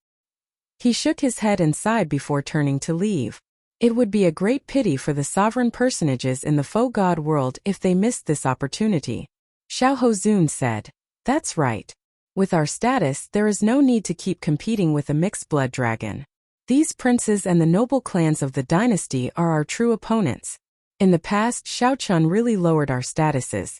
He shook his head and sighed before turning to leave. It would be a great pity for the sovereign personages in the faux god world if they missed this opportunity. Xiao Hozun said, "That's right. With our status, there is no need to keep competing with a mixed-blood dragon. These princes and the noble clans of the dynasty are our true opponents. In the past, Xiao Chen really lowered our statuses.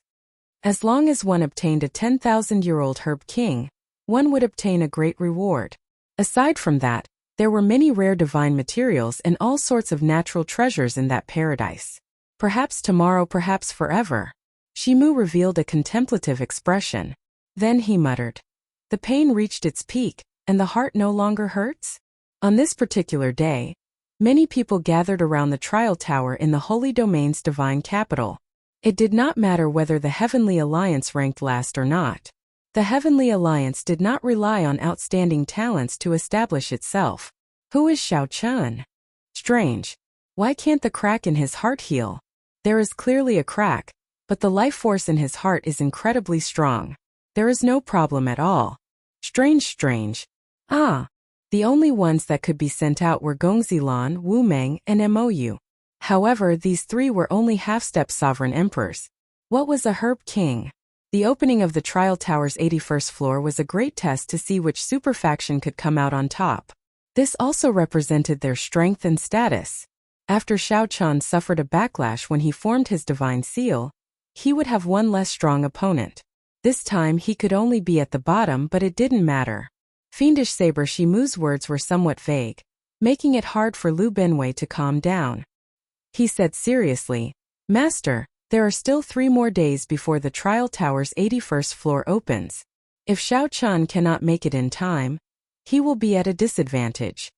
As long as one obtained a 10,000-year-old herb king, one would obtain a great reward. Aside from that, there were many rare divine materials and all sorts of natural treasures in that paradise. Perhaps tomorrow, perhaps forever. Shimu revealed a contemplative expression. Then he muttered. The pain reached its peak, and the heart no longer hurts? On this particular day, many people gathered around the trial tower in the Holy Domain's divine capital. It did not matter whether the Heavenly Alliance ranked last or not. The Heavenly Alliance did not rely on outstanding talents to establish itself. Who is Xiao Chun? Strange. Why can't the crack in his heart heal? There is clearly a crack, but the life force in his heart is incredibly strong. There is no problem at all. Strange. Ah. The only ones that could be sent out were Gongzilan, Wu Meng, and Mou. However, these three were only half-step sovereign emperors. What was a herb king? The opening of the trial tower's 81st floor was a great test to see which superfaction could come out on top. This also represented their strength and status. After Xiao Chun suffered a backlash when he formed his divine seal, he would have one less strong opponent. This time he could only be at the bottom, but it didn't matter. Fiendish Saber Shimu's words were somewhat vague, making it hard for Lu Benwei to calm down. He said seriously, Master, there are still 3 more days before the trial tower's 81st floor opens. If Xiao Chun cannot make it in time, he will be at a disadvantage.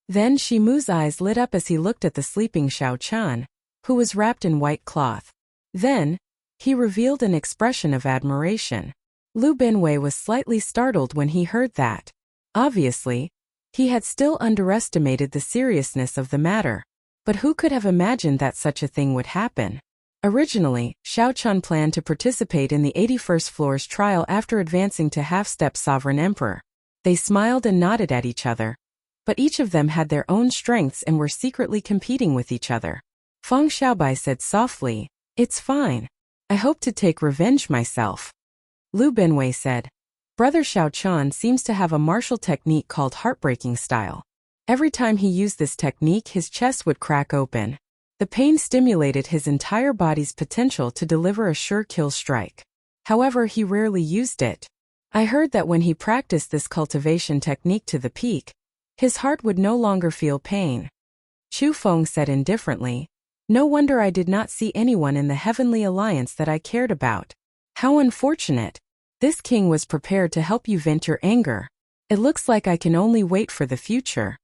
Then Shimu's eyes lit up as he looked at the sleeping Xiao Chun, who was wrapped in white cloth. Then, he revealed an expression of admiration. Lu Benwei was slightly startled when he heard that. Obviously, he had still underestimated the seriousness of the matter. But who could have imagined that such a thing would happen? Originally, Xiao Chun planned to participate in the 81st floor's trial after advancing to half-step sovereign emperor. They smiled and nodded at each other. But each of them had their own strengths and were secretly competing with each other. Feng Xiaobai said softly, It's fine. I hope to take revenge myself. Lu Benwei said, Brother Xiao Chun seems to have a martial technique called heartbreaking style. Every time he used this technique, his chest would crack open. The pain stimulated his entire body's potential to deliver a sure kill strike. However, he rarely used it. I heard that when he practiced this cultivation technique to the peak, his heart would no longer feel pain. Chu Feng said indifferently, No wonder I did not see anyone in the Heavenly Alliance that I cared about. How unfortunate. This king was prepared to help you vent your anger. It looks like I can only wait for the future.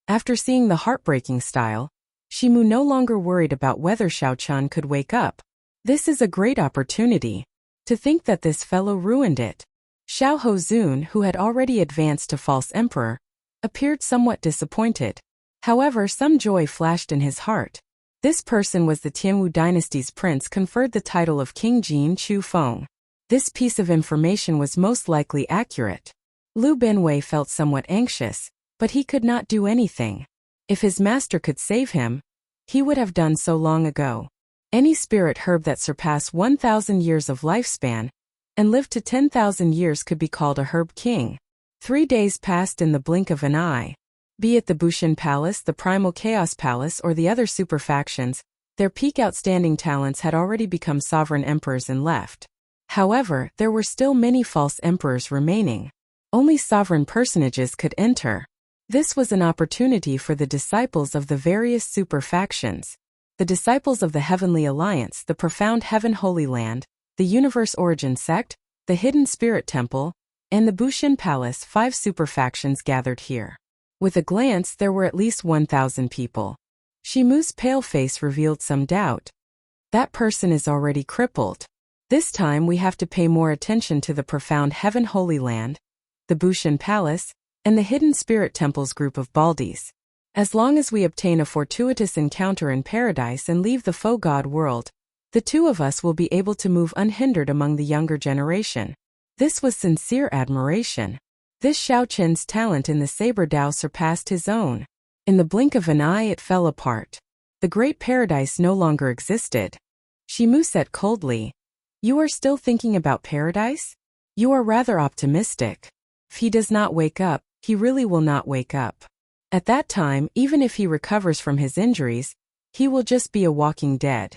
After seeing the heartbreaking style, Shimu no longer worried about whether Xiao Chun could wake up. This is a great opportunity. To think that this fellow ruined it. Xiao Hozun, who had already advanced to false emperor, appeared somewhat disappointed. However, some joy flashed in his heart. This person was the Tianwu dynasty's prince conferred the title of King Jin Chu Feng. This piece of information was most likely accurate. Lu Benwei felt somewhat anxious, but he could not do anything. If his master could save him, he would have done so long ago. Any spirit herb that surpassed 1,000 years of lifespan and lived to 10,000 years could be called a herb king. 3 days passed in the blink of an eye. Be it the Bushin Palace, the Primal Chaos Palace, or the other super factions, their peak outstanding talents had already become sovereign emperors and left. However, there were still many false emperors remaining. Only sovereign personages could enter. This was an opportunity for the disciples of the various super factions. The disciples of the Heavenly Alliance, the Profound Heaven Holy Land, the Universe Origin Sect, the Hidden Spirit Temple, and the Bushin Palace, 5 super factions gathered here. With a glance, there were at least 1,000 people. Shimu's pale face revealed some doubt. That person is already crippled. This time we have to pay more attention to the Profound Heaven Holy Land, the Bushin Palace, and the Hidden Spirit Temple's group of Baldies. As long as we obtain a fortuitous encounter in paradise and leave the faux god world, the two of us will be able to move unhindered among the younger generation. This was sincere admiration. This Xiao Chen's talent in the Saber Dao surpassed his own. In the blink of an eye it fell apart. The great paradise no longer existed. Shimu said coldly, You are still thinking about paradise? You are rather optimistic. If he does not wake up, he really will not wake up. At that time, even if he recovers from his injuries, he will just be a walking dead.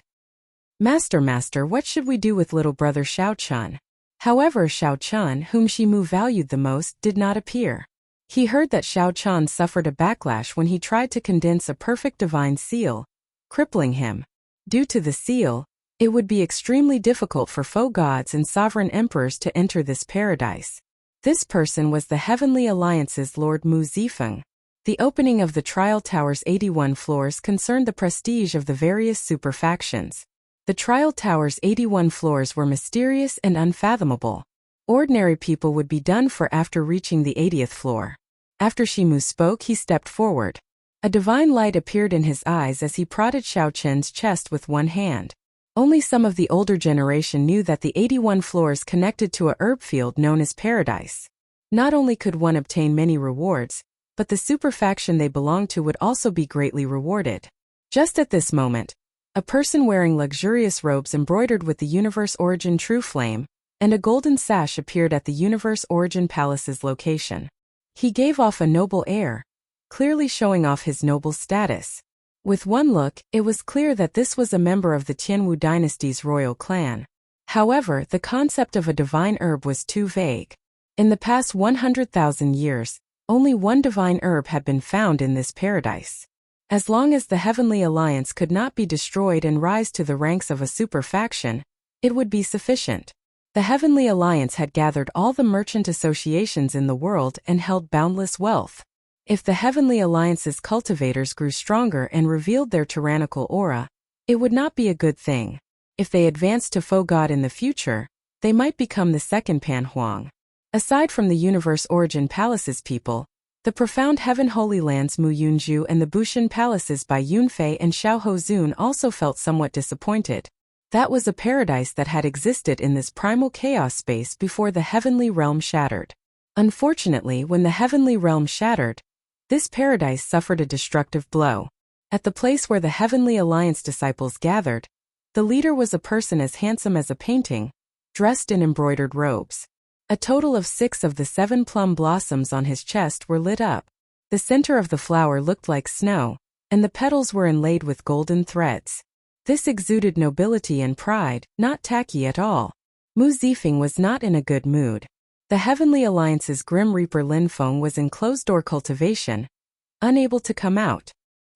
Master, what should we do with little brother Xiao Chun? However, Xiao Chun, whom Shimu valued the most, did not appear. He heard that Xiao Chun suffered a backlash when he tried to condense a perfect divine seal, crippling him. Due to the seal, it would be extremely difficult for faux gods and sovereign emperors to enter this paradise. This person was the Heavenly Alliance's Lord Mu Zifeng. The opening of the trial tower's 81 floors concerned the prestige of the various super factions. The trial tower's 81 floors were mysterious and unfathomable. Ordinary people would be done for after reaching the 80th floor. After Shimu spoke, he stepped forward. A divine light appeared in his eyes as he prodded Xiao Chen's chest with one hand. Only some of the older generation knew that the 81 floors connected to a herb field known as Paradise. Not only could one obtain many rewards, but the super faction they belonged to would also be greatly rewarded. Just at this moment, a person wearing luxurious robes embroidered with the Universe Origin True Flame and a golden sash appeared at the Universe Origin Palace's location. He gave off a noble air, clearly showing off his noble status. With one look, it was clear that this was a member of the Tianwu dynasty's royal clan. However, the concept of a divine herb was too vague. In the past 100,000 years, only one divine herb had been found in this paradise. As long as the Heavenly Alliance could not be destroyed and rise to the ranks of a super faction, it would be sufficient. The Heavenly Alliance had gathered all the merchant associations in the world and held boundless wealth. If the Heavenly Alliance's cultivators grew stronger and revealed their tyrannical aura, it would not be a good thing. If they advanced to faux god in the future, they might become the second Pan Huang. Aside from the Universe Origin Palace's people, the profound Heaven Holy Lands Mu Yunju and the Bushin Palaces by Yunfei and Xiao Hozun also felt somewhat disappointed. That was a paradise that had existed in this primal chaos space before the heavenly realm shattered. Unfortunately, when the heavenly realm shattered, this paradise suffered a destructive blow. At the place where the Heavenly Alliance disciples gathered, the leader was a person as handsome as a painting, dressed in embroidered robes. A total of 6 of the 7 plum blossoms on his chest were lit up. The center of the flower looked like snow, and the petals were inlaid with golden threads. This exuded nobility and pride, not tacky at all. Mu Zifeng was not in a good mood. The Heavenly Alliance's Grim Reaper Lin Feng was in closed-door cultivation, unable to come out.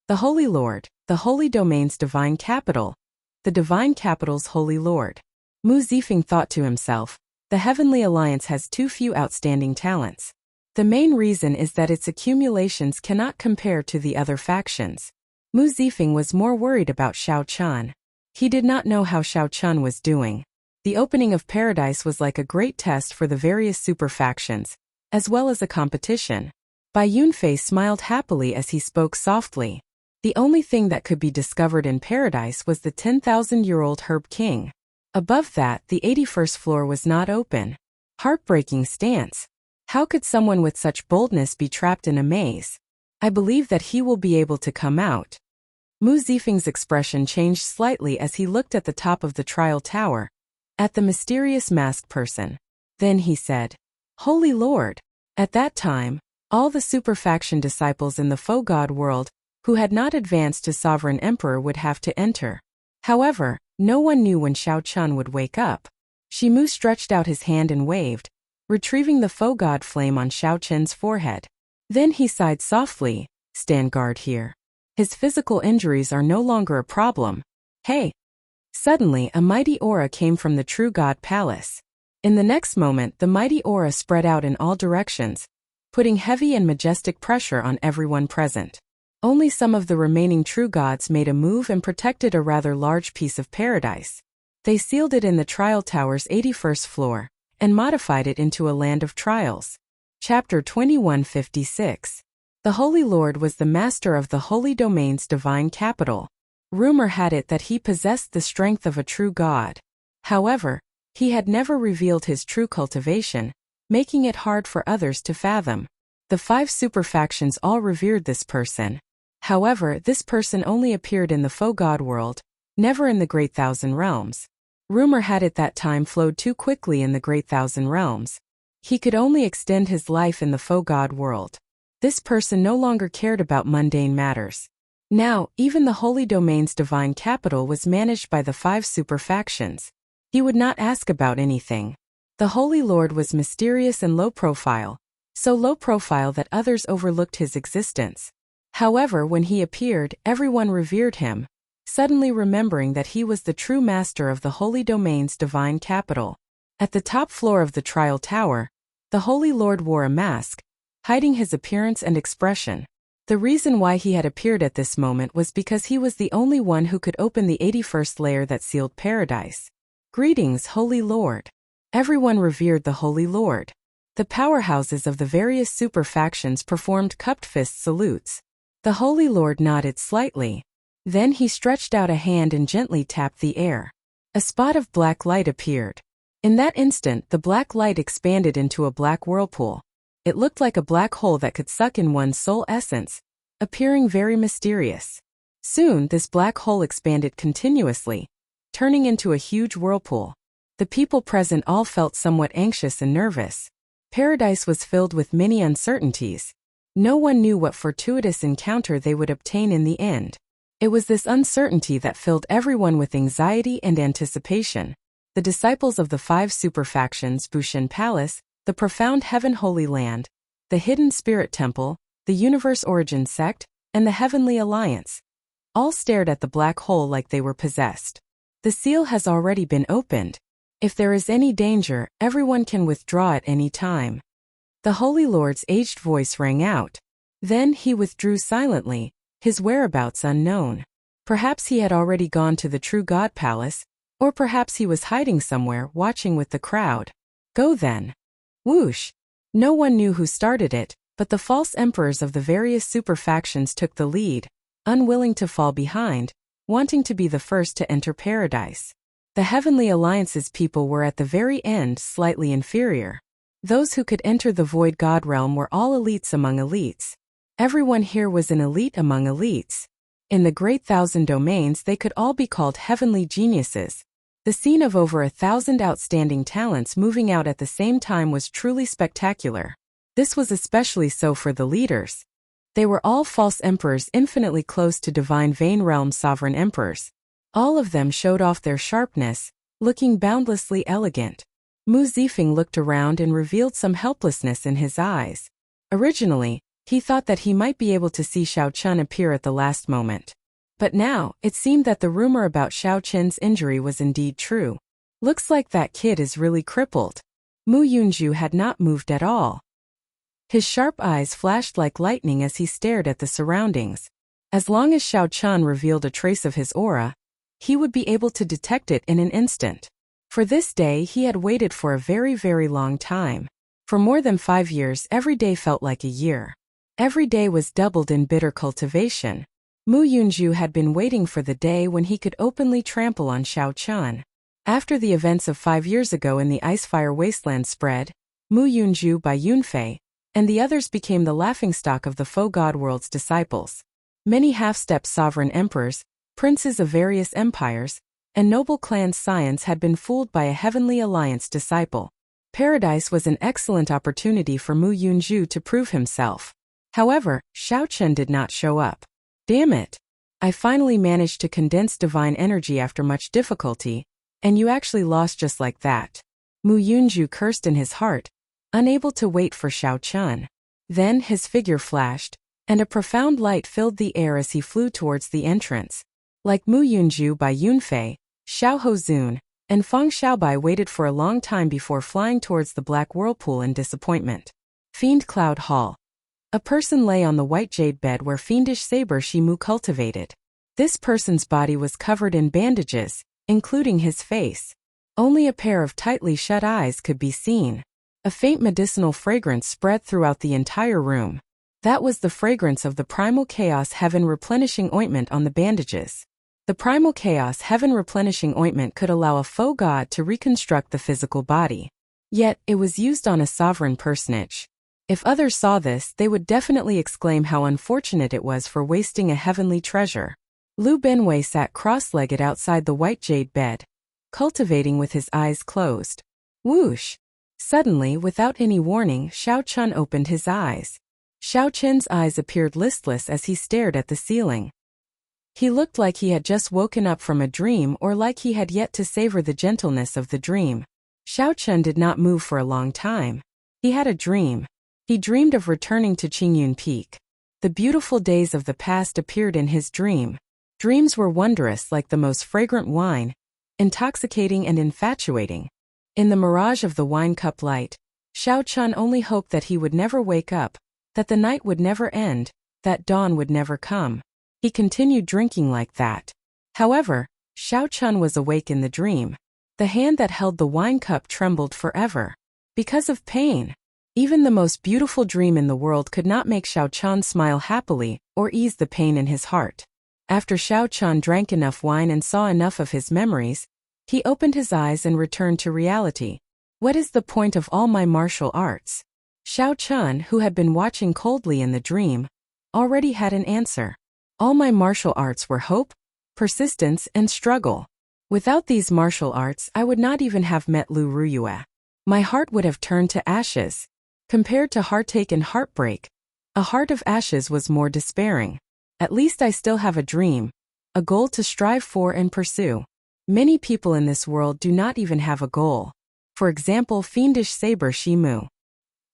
The Holy Lord, the Holy Domain's divine capital, the divine capital's Holy Lord. Mu Zifeng thought to himself, the Heavenly Alliance has too few outstanding talents. The main reason is that its accumulations cannot compare to the other factions. Mu Zifeng was more worried about Xiao Chen. He did not know how Xiao Chen was doing. The opening of Paradise was like a great test for the various super factions, as well as a competition. Bai Yunfei smiled happily as he spoke softly. The only thing that could be discovered in Paradise was the 10,000-year-old Herb King. Above that, the 81st floor was not open. Heartbreaking stance. How could someone with such boldness be trapped in a maze? I believe that he will be able to come out. Mu Zifeng's expression changed slightly as he looked at the top of the trial tower, at the mysterious masked person. Then he said, Holy Lord. At that time, all the super faction disciples in the faux god world who had not advanced to sovereign emperor would have to enter. However, no one knew when Xiao Chen would wake up. Shimu stretched out his hand and waved, retrieving the faux god flame on Xiao Chen's forehead. Then he sighed softly, stand guard here. His physical injuries are no longer a problem. Hey! Suddenly, a mighty aura came from the True God Palace. In the next moment, the mighty aura spread out in all directions, putting heavy and majestic pressure on everyone present. Only some of the remaining true gods made a move and protected a rather large piece of paradise. They sealed it in the trial tower's 81st floor, and modified it into a land of trials. Chapter 2156. The Holy Lord was the master of the Holy Domain's divine capital. Rumor had it that he possessed the strength of a true god. However, he had never revealed his true cultivation, making it hard for others to fathom. The 5 super factions all revered this person. However, this person only appeared in the faux god world, never in the Great Thousand Realms. Rumor had it that time flowed too quickly in the Great Thousand Realms. He could only extend his life in the faux god world. This person no longer cared about mundane matters. Now, even the Holy Domain's divine capital was managed by the 5 super factions. He would not ask about anything. The Holy Lord was mysterious and low profile, so low profile that others overlooked his existence. However, when he appeared, everyone revered him. suddenly remembering that he was the true master of the Holy Domain's divine capital. At the top floor of the trial tower, the Holy Lord wore a mask, hiding his appearance and expression. The reason why he had appeared at this moment was because he was the only one who could open the 81st layer that sealed paradise. Greetings, Holy Lord. Everyone revered the Holy Lord. The powerhouses of the various super factions performed cupped fist salutes. The Holy Lord nodded slightly. Then he stretched out a hand and gently tapped the air. A spot of black light appeared. In that instant, the black light expanded into a black whirlpool. It looked like a black hole that could suck in one's soul essence, appearing very mysterious. Soon, this black hole expanded continuously, turning into a huge whirlpool. The people present all felt somewhat anxious and nervous. Paradise was filled with many uncertainties. No one knew what fortuitous encounter they would obtain in the end. It was this uncertainty that filled everyone with anxiety and anticipation. The disciples of the 5 super factions, Bushin Palace, the Profound Heaven Holy Land, the Hidden Spirit Temple, the Universe Origin Sect, and the Heavenly Alliance, all stared at the black hole like they were possessed. The seal has already been opened. If there is any danger, everyone can withdraw at any time. The Holy Lord's aged voice rang out. Then he withdrew silently, his whereabouts unknown. Perhaps he had already gone to the True God Palace, or perhaps he was hiding somewhere watching with the crowd. Go then. Whoosh! No one knew who started it, but the false emperors of the various super factions took the lead, unwilling to fall behind, wanting to be the first to enter paradise. The Heavenly Alliance's people were at the very end slightly inferior. Those who could enter the Void God realm were all elites among elites. Everyone here was an elite among elites. In the Great Thousand Domains they could all be called heavenly geniuses. The scene of over 1,000 outstanding talents moving out at the same time was truly spectacular. This was especially so for the leaders. They were all false emperors infinitely close to divine Vane Realm sovereign emperors. All of them showed off their sharpness, looking boundlessly elegant. Mu Zifeng looked around and revealed some helplessness in his eyes. Originally, he thought that he might be able to see Xiao Chun appear at the last moment. But now, it seemed that the rumor about Xiao Chen's injury was indeed true. Looks like that kid is really crippled. Mu Yunju had not moved at all. His sharp eyes flashed like lightning as he stared at the surroundings. As long as Xiao Chun revealed a trace of his aura, he would be able to detect it in an instant. For this day he had waited for a very, very long time. For more than 5 years every day felt like a year. Every day was doubled in bitter cultivation. Mu Yunju had been waiting for the day when he could openly trample on Xiao Chun. After the events of 5 years ago in the Icefire Wasteland spread, Mu Yunju by Yunfei, and the others became the laughingstock of the Faux God World's disciples. Many half-step sovereign emperors, princes of various empires, and noble clans' scions had been fooled by a Heavenly Alliance disciple. Paradise was an excellent opportunity for Mu Yunju to prove himself. However, Xiao Chun did not show up. Damn it! I finally managed to condense divine energy after much difficulty, and you actually lost just like that. Mu Yunju cursed in his heart, unable to wait for Xiao Chun. Then his figure flashed, and a profound light filled the air as he flew towards the entrance. Like Mu Yunju by Yunfei, Xiao Hozun, and Feng Xiaobai waited for a long time before flying towards the black whirlpool in disappointment. Fiend Cloud Hall. A person lay on the white jade bed where fiendish saber Shimu cultivated. This person's body was covered in bandages, including his face. Only a pair of tightly shut eyes could be seen. A faint medicinal fragrance spread throughout the entire room. That was the fragrance of the Primal Chaos Heaven Replenishing Ointment on the bandages. The Primal Chaos Heaven Replenishing Ointment could allow a faux god to reconstruct the physical body. Yet, it was used on a sovereign personage. If others saw this, they would definitely exclaim how unfortunate it was for wasting a heavenly treasure. Lu Benwei sat cross-legged outside the white jade bed, cultivating with his eyes closed. Whoosh! Suddenly, without any warning, Xiao Chun opened his eyes. Xiao Chen's eyes appeared listless as he stared at the ceiling. He looked like he had just woken up from a dream or like he had yet to savor the gentleness of the dream. Xiao Chun did not move for a long time. He had a dream. He dreamed of returning to Qingyun Peak. The beautiful days of the past appeared in his dream. Dreams were wondrous like the most fragrant wine, intoxicating and infatuating. In the mirage of the wine cup light, Xiao Chun only hoped that he would never wake up, that the night would never end, that dawn would never come. He continued drinking like that. However, Xiao Chun was awake in the dream. The hand that held the wine cup trembled forever. Because of pain. Even the most beautiful dream in the world could not make Xiao Chun smile happily or ease the pain in his heart. After Xiao Chun drank enough wine and saw enough of his memories, he opened his eyes and returned to reality. What is the point of all my martial arts? Xiao Chun, who had been watching coldly in the dream, already had an answer. All my martial arts were hope, persistence, and struggle. Without these martial arts, I would not even have met Lu Ruyue. My heart would have turned to ashes. Compared to heartache and heartbreak, a heart of ashes was more despairing. At least I still have a dream, a goal to strive for and pursue. Many people in this world do not even have a goal. For example, fiendish saber Shimu.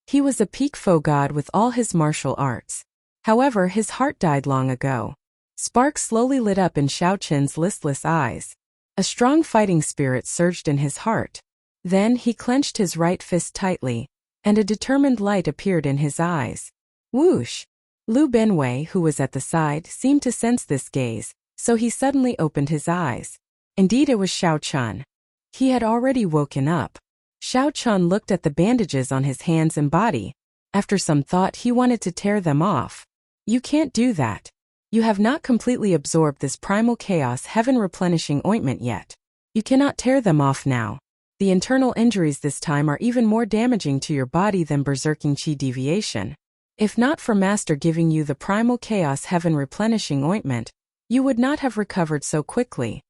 He was a peak foe god with all his martial arts. However, his heart died long ago. Sparks slowly lit up in Xiao Chun's listless eyes. A strong fighting spirit surged in his heart. Then he clenched his right fist tightly, and a determined light appeared in his eyes. Whoosh! Lu Benwei, who was at the side, seemed to sense this gaze, so he suddenly opened his eyes. Indeed, it was Xiao Chun. He had already woken up. Xiao Chun looked at the bandages on his hands and body. After some thought, he wanted to tear them off. You can't do that. You have not completely absorbed this primal chaos heaven replenishing ointment yet. You cannot tear them off now. The internal injuries this time are even more damaging to your body than berserking chi deviation. If not for Master giving you the primal chaos heaven replenishing ointment, you would not have recovered so quickly.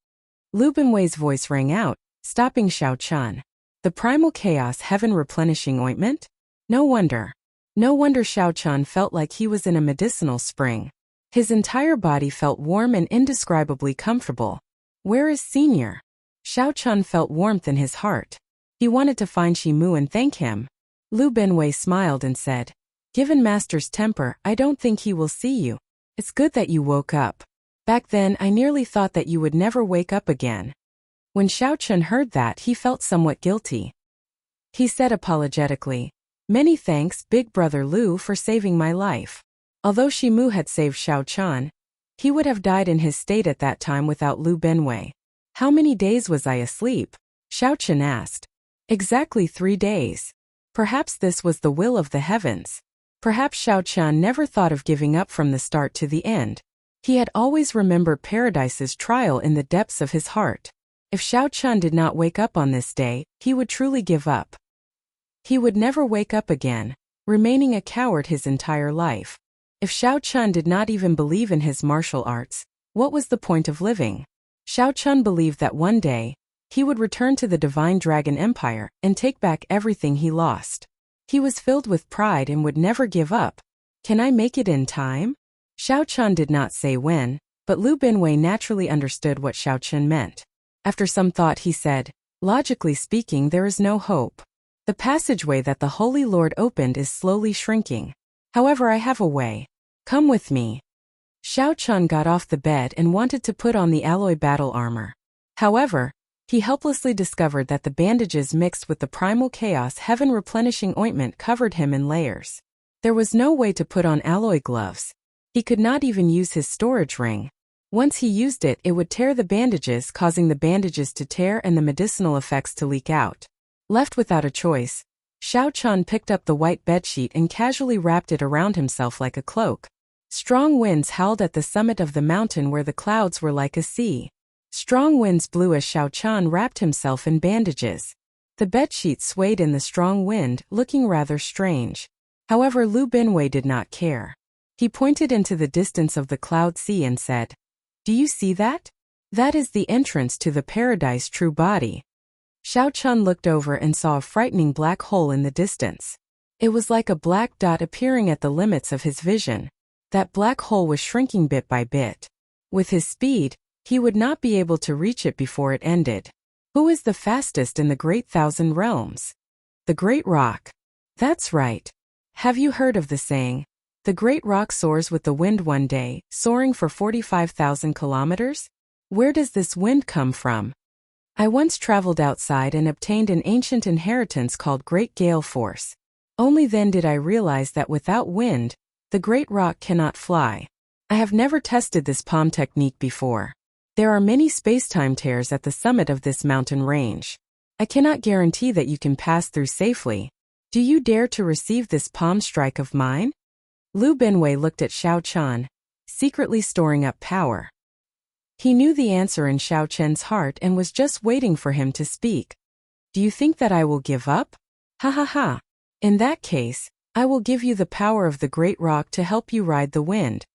Lu Benwei's voice rang out, stopping Xiao Chun. The primal chaos heaven replenishing ointment? No wonder. No wonder Xiao Chun felt like he was in a medicinal spring. His entire body felt warm and indescribably comfortable. Where is Senior? Xiao Chun felt warmth in his heart. He wanted to find Shimu and thank him. Lu Benwei smiled and said, Given Master's temper, I don't think he will see you. It's good that you woke up. Back then, I nearly thought that you would never wake up again. When Xiao Chun heard that, he felt somewhat guilty. He said apologetically, Many thanks, Big Brother Lu, for saving my life. Although Shimu had saved Xiao Chun, he would have died in his state at that time without Lu Benwei. How many days was I asleep? Xiao Chun asked. Exactly 3 days. Perhaps this was the will of the heavens. Perhaps Xiao Chun never thought of giving up from the start to the end. He had always remembered Paradise's trial in the depths of his heart. If Xiao Chun did not wake up on this day, he would truly give up. He would never wake up again, remaining a coward his entire life. If Xiao Chun did not even believe in his martial arts, what was the point of living? Xiao Chun believed that one day, he would return to the Divine Dragon Empire and take back everything he lost. He was filled with pride and would never give up. Can I make it in time? Xiao Chun did not say when, but Lu Benwei naturally understood what Xiao Chun meant. After some thought he said, Logically speaking, there is no hope. The passageway that the Holy Lord opened is slowly shrinking. However, I have a way. Come with me. Xiao Chun got off the bed and wanted to put on the alloy battle armor. However, he helplessly discovered that the bandages mixed with the primal chaos heaven replenishing ointment covered him in layers. There was no way to put on alloy gloves. He could not even use his storage ring. Once he used it, it would tear the bandages, causing the bandages to tear and the medicinal effects to leak out. Left without a choice, Xiao Chun picked up the white bedsheet and casually wrapped it around himself like a cloak. Strong winds howled at the summit of the mountain where the clouds were like a sea. Strong winds blew as Xiao Chun wrapped himself in bandages. The bedsheet swayed in the strong wind, looking rather strange. However, Lu Benwei did not care. He pointed into the distance of the cloud sea and said, Do you see that? That is the entrance to the Paradise true body. Xiao Chun looked over and saw a frightening black hole in the distance. It was like a black dot appearing at the limits of his vision. That black hole was shrinking bit by bit. With his speed, he would not be able to reach it before it ended. Who is the fastest in the Great Thousand Realms? The Great Rock. That's right. Have you heard of the saying, The great rock soars with the wind one day, soaring for 45,000 kilometers? Where does this wind come from? I once traveled outside and obtained an ancient inheritance called Great Gale Force. Only then did I realize that without wind, the great rock cannot fly. I have never tested this palm technique before. There are many space-time tears at the summit of this mountain range. I cannot guarantee that you can pass through safely. Do you dare to receive this palm strike of mine? Lu Benwei looked at Xiao Chen, secretly storing up power. He knew the answer in Xiao Chen's heart and was just waiting for him to speak. Do you think that I will give up? Ha ha ha. In that case, I will give you the power of the great rock to help you ride the wind.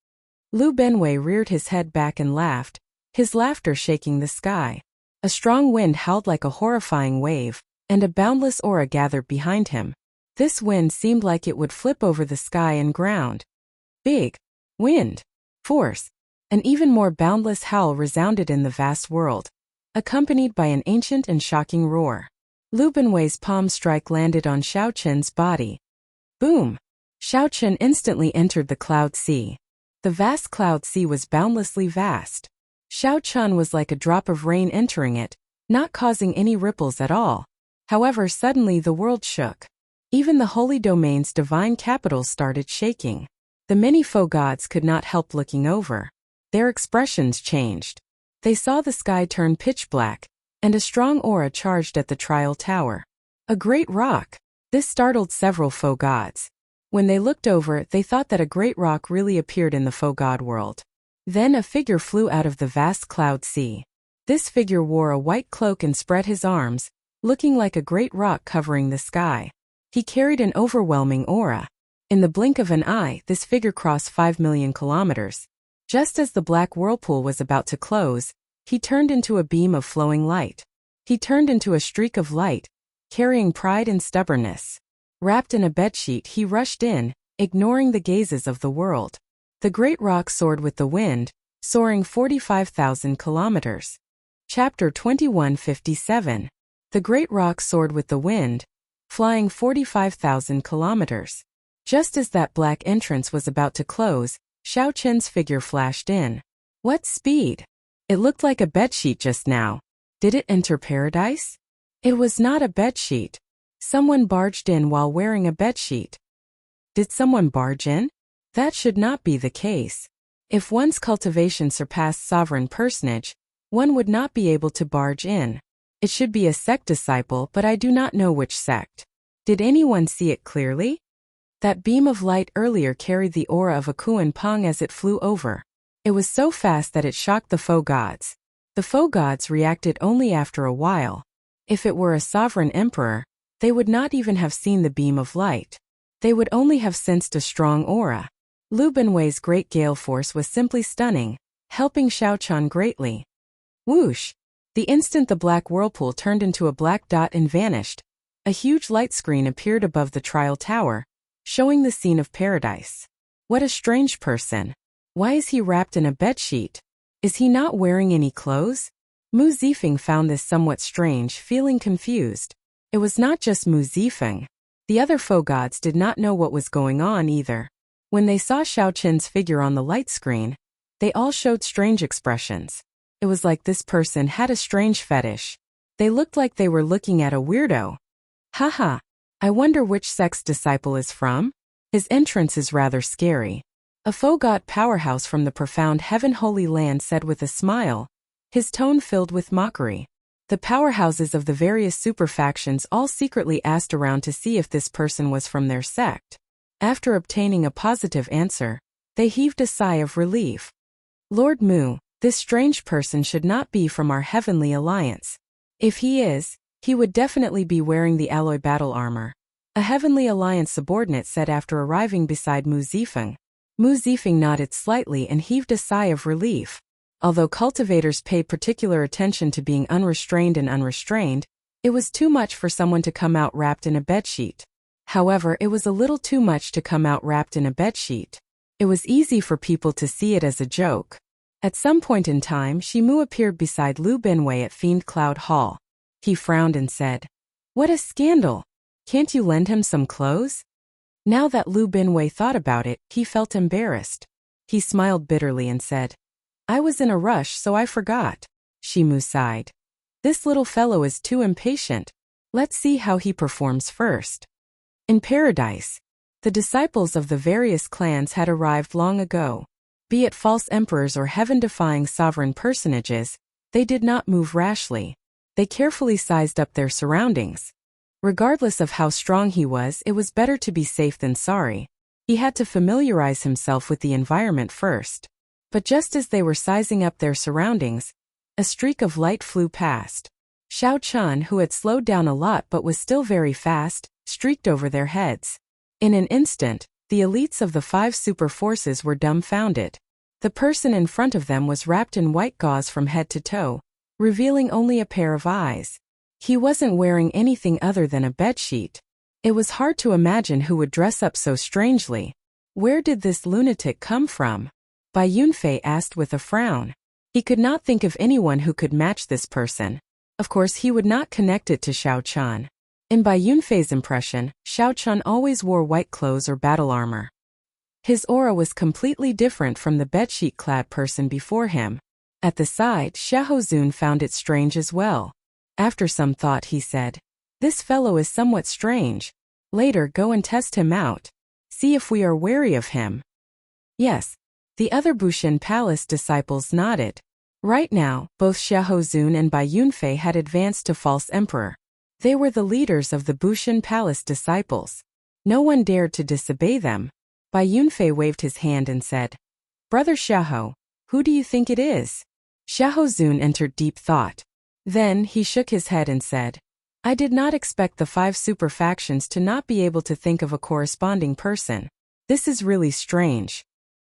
Lu Benwei reared his head back and laughed, his laughter shaking the sky. A strong wind howled like a horrifying wave, and a boundless aura gathered behind him. This wind seemed like it would flip over the sky and ground. Big wind, force, an even more boundless howl resounded in the vast world, accompanied by an ancient and shocking roar. Lu Benwei's palm strike landed on Xiao Chen's body. Boom! Xiao Chen instantly entered the cloud sea. The vast cloud sea was boundlessly vast. Xiao Chen was like a drop of rain entering it, not causing any ripples at all. However, suddenly the world shook. Even the holy domain's divine capitals started shaking. The many faux gods could not help looking over. Their expressions changed. They saw the sky turn pitch black, and a strong aura charged at the trial tower. A great rock! This startled several faux gods. When they looked over, they thought that a great rock really appeared in the faux god world. Then a figure flew out of the vast cloud sea. This figure wore a white cloak and spread his arms, looking like a great rock covering the sky. He carried an overwhelming aura. In the blink of an eye, this figure crossed 5 million kilometers. Just as the black whirlpool was about to close, he turned into a beam of flowing light. He turned into a streak of light, carrying pride and stubbornness. Wrapped in a bedsheet, he rushed in, ignoring the gazes of the world. The great rock soared with the wind, soaring 45,000 kilometers. Chapter 2157. The great rock soared with the wind, flying 45,000 kilometers. Just as that black entrance was about to close, Xiao Chen's figure flashed in. What speed! It looked like a bedsheet just now. Did it enter paradise? It was not a bedsheet. Someone barged in while wearing a bedsheet. Did someone barge in? That should not be the case. If one's cultivation surpassed sovereign personage, one would not be able to barge in. It should be a sect disciple, but I do not know which sect. Did anyone see it clearly? That beam of light earlier carried the aura of a Kuan Pong as it flew over. It was so fast that it shocked the faux gods. The faux gods reacted only after a while. If it were a sovereign emperor, they would not even have seen the beam of light. They would only have sensed a strong aura. Lu Benwei's great gale force was simply stunning, helping Xiao Chen greatly. Whoosh! The instant the black whirlpool turned into a black dot and vanished, a huge light screen appeared above the trial tower, showing the scene of paradise. What a strange person. Why is he wrapped in a bedsheet? Is he not wearing any clothes? Mu Zifeng found this somewhat strange, feeling confused. It was not just Mu Zifeng. The other faux gods did not know what was going on either. When they saw Xiao Chen's figure on the light screen, they all showed strange expressions. It was like this person had a strange fetish. They looked like they were looking at a weirdo. Haha, I wonder which sect's disciple is from? His entrance is rather scary. A faux god powerhouse from the profound heaven holy land said with a smile, his tone filled with mockery. The powerhouses of the various superfactions all secretly asked around to see if this person was from their sect. After obtaining a positive answer, they heaved a sigh of relief. Lord Mu, this strange person should not be from our heavenly alliance. If he is, he would definitely be wearing the alloy battle armor. A heavenly alliance subordinate said after arriving beside Mu Zifeng. Mu Zifeng nodded slightly and heaved a sigh of relief. Although cultivators pay particular attention to being unrestrained and unrestrained, it was too much for someone to come out wrapped in a bedsheet. However, it was a little too much to come out wrapped in a bedsheet. It was easy for people to see it as a joke. At some point in time, Shimu appeared beside Lu Benwei at Fiend Cloud Hall. He frowned and said, "What a scandal! Can't you lend him some clothes?" Now that Lu Binwei thought about it, he felt embarrassed. He smiled bitterly and said, I was in a rush so I forgot. Shimu sighed. This little fellow is too impatient. Let's see how he performs first. In paradise, the disciples of the various clans had arrived long ago. Be it false emperors or heaven-defying sovereign personages, they did not move rashly. They carefully sized up their surroundings. Regardless of how strong he was, it was better to be safe than sorry. He had to familiarize himself with the environment first. But just as they were sizing up their surroundings, a streak of light flew past. Xiao Chun, who had slowed down a lot but was still very fast, streaked over their heads. In an instant, the elites of the 5 super forces were dumbfounded. The person in front of them was wrapped in white gauze from head to toe, revealing only a pair of eyes. He wasn't wearing anything other than a bedsheet. It was hard to imagine who would dress up so strangely. Where did this lunatic come from? Bai Yunfei asked with a frown. He could not think of anyone who could match this person. Of course, he would not connect it to Xiao Chun. In Bai Yunfei's impression, Xiao Chun always wore white clothes or battle armor. His aura was completely different from the bedsheet-clad person before him. At the side, Xiahou found it strange as well. After some thought, he said, This fellow is somewhat strange. Later, go and test him out. See if we are wary of him. Yes. The other Bushin Palace disciples nodded. Right now, both Xiahou and Bai Yunfei had advanced to False Emperor. They were the leaders of the Bushin Palace disciples. No one dared to disobey them. Bai Yunfei waved his hand and said, Brother Xiahou, who do you think it is? Xiahou entered deep thought. Then he shook his head and said, I did not expect the 5 super factions to not be able to think of a corresponding person. This is really strange.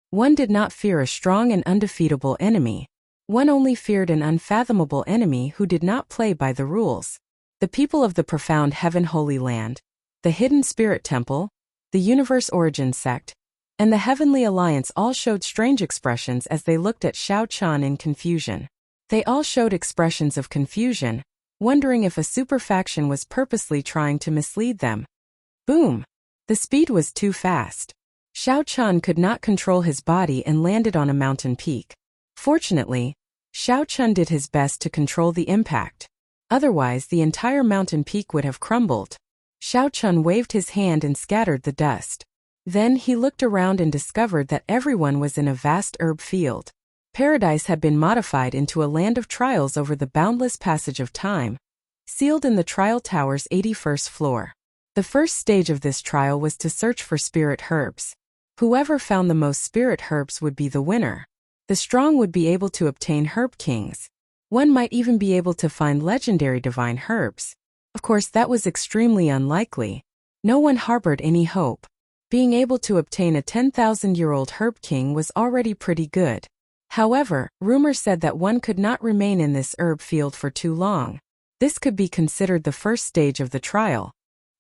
One did not fear a strong and undefeatable enemy. One only feared an unfathomable enemy who did not play by the rules. The people of the profound Heaven Holy Land, the Hidden Spirit Temple, the Universe Origin Sect, and the Heavenly Alliance all showed strange expressions as they looked at Xiao Chun in confusion. They all showed expressions of confusion, wondering if a super faction was purposely trying to mislead them. Boom! The speed was too fast. Xiao Chun could not control his body and landed on a mountain peak. Fortunately, Xiao Chun did his best to control the impact. Otherwise, the entire mountain peak would have crumbled. Xiao Chun waved his hand and scattered the dust. Then he looked around and discovered that everyone was in a vast herb field. Paradise had been modified into a land of trials over the boundless passage of time, sealed in the trial tower's 81st floor. The first stage of this trial was to search for spirit herbs. Whoever found the most spirit herbs would be the winner. The strong would be able to obtain herb kings. One might even be able to find legendary divine herbs. Of course, that was extremely unlikely. No one harbored any hope. Being able to obtain a 10,000-year-old herb king was already pretty good. However, rumor said that one could not remain in this herb field for too long. This could be considered the first stage of the trial.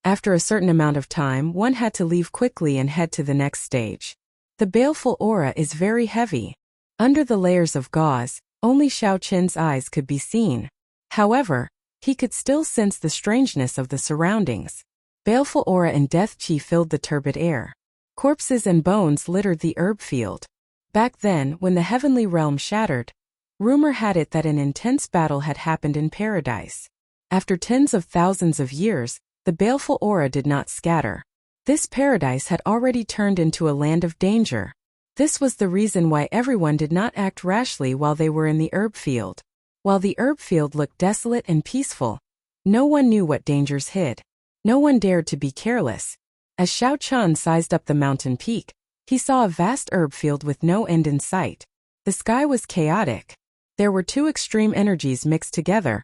After a certain amount of time, one had to leave quickly and head to the next stage. The baleful aura is very heavy. Under the layers of gauze, only Xiao Chun's eyes could be seen. However, he could still sense the strangeness of the surroundings. Baleful aura and death qi filled the turbid air. Corpses and bones littered the herb field. Back then, when the heavenly realm shattered, rumor had it that an intense battle had happened in paradise. After tens of thousands of years, the baleful aura did not scatter. This paradise had already turned into a land of danger. This was the reason why everyone did not act rashly while they were in the herb field. While the herb field looked desolate and peaceful, no one knew what dangers hid. No one dared to be careless. As Xiao Chun sized up the mountain peak, he saw a vast herb field with no end in sight. The sky was chaotic. There were 2 extreme energies mixed together,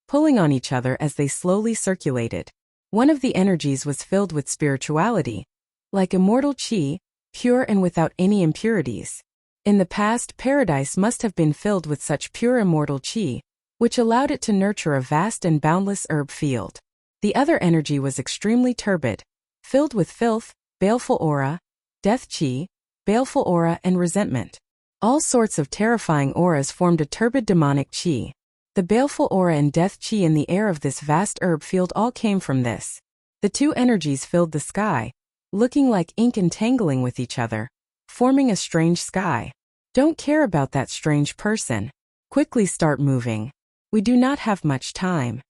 pulling on each other as they slowly circulated. One of the energies was filled with spirituality, like immortal qi, pure and without any impurities. In the past, paradise must have been filled with such pure immortal qi, which allowed it to nurture a vast and boundless herb field. The other energy was extremely turbid, filled with filth, baleful aura, death qi, baleful aura and resentment. All sorts of terrifying auras formed a turbid demonic qi. The baleful aura and death qi in the air of this vast herb field all came from this. The 2 energies filled the sky, looking like ink entangling with each other, forming a strange sky. Don't care about that strange person. Quickly start moving. We do not have much time.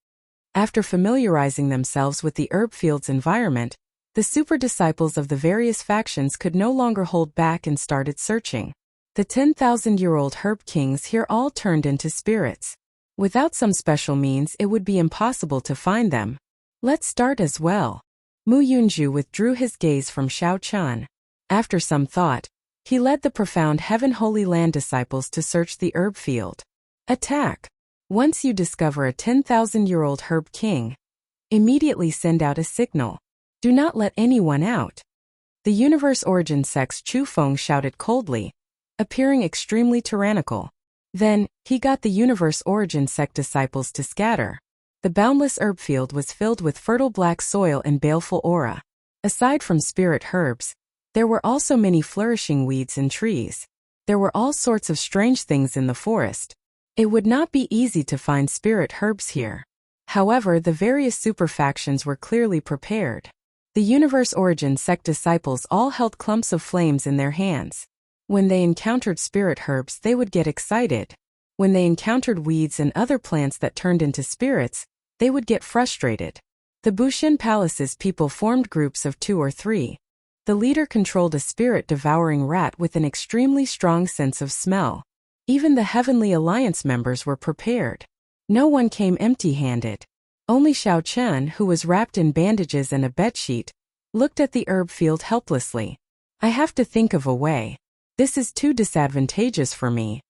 After familiarizing themselves with the herb field's environment, the super disciples of the various factions could no longer hold back and started searching. The 10,000-year-old herb kings here all turned into spirits. Without some special means, it would be impossible to find them. Let's start as well. Mu Yunju withdrew his gaze from Xiao Chun. After some thought, he led the profound Heaven Holy Land disciples to search the herb field. Attack! Once you discover a 10,000-year-old herb king, immediately send out a signal. Do not let anyone out. The Universe Origin Sect's Chu Feng shouted coldly, appearing extremely tyrannical. Then, he got the Universe Origin Sect disciples to scatter. The boundless herb field was filled with fertile black soil and baleful aura. Aside from spirit herbs, there were also many flourishing weeds and trees. There were all sorts of strange things in the forest. It would not be easy to find spirit herbs here. However, the various super factions were clearly prepared. The Universe Origin Sect disciples all held clumps of flames in their hands. When they encountered spirit herbs, they would get excited. When they encountered weeds and other plants that turned into spirits, they would get frustrated. The Bushin Palace's people formed groups of 2 or 3. The leader controlled a spirit-devouring rat with an extremely strong sense of smell. Even the Heavenly Alliance members were prepared. No one came empty-handed. Only Xiao Chen, who was wrapped in bandages and a bedsheet, looked at the herb field helplessly. I have to think of a way. This is too disadvantageous for me.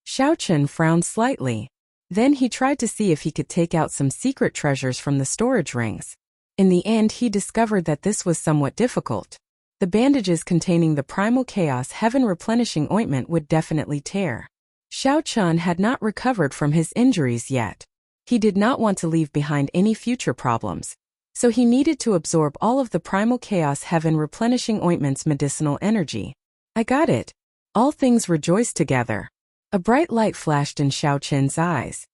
Xiao Chen frowned slightly. Then he tried to see if he could take out some secret treasures from the storage rings. In the end, he discovered that this was somewhat difficult. The bandages containing the Primal Chaos Heaven Replenishing Ointment would definitely tear. Xiao Chun had not recovered from his injuries yet. He did not want to leave behind any future problems, so he needed to absorb all of the Primal Chaos Heaven Replenishing Ointment's medicinal energy. I got it. All things rejoiced together. A bright light flashed in Xiao Chen's eyes.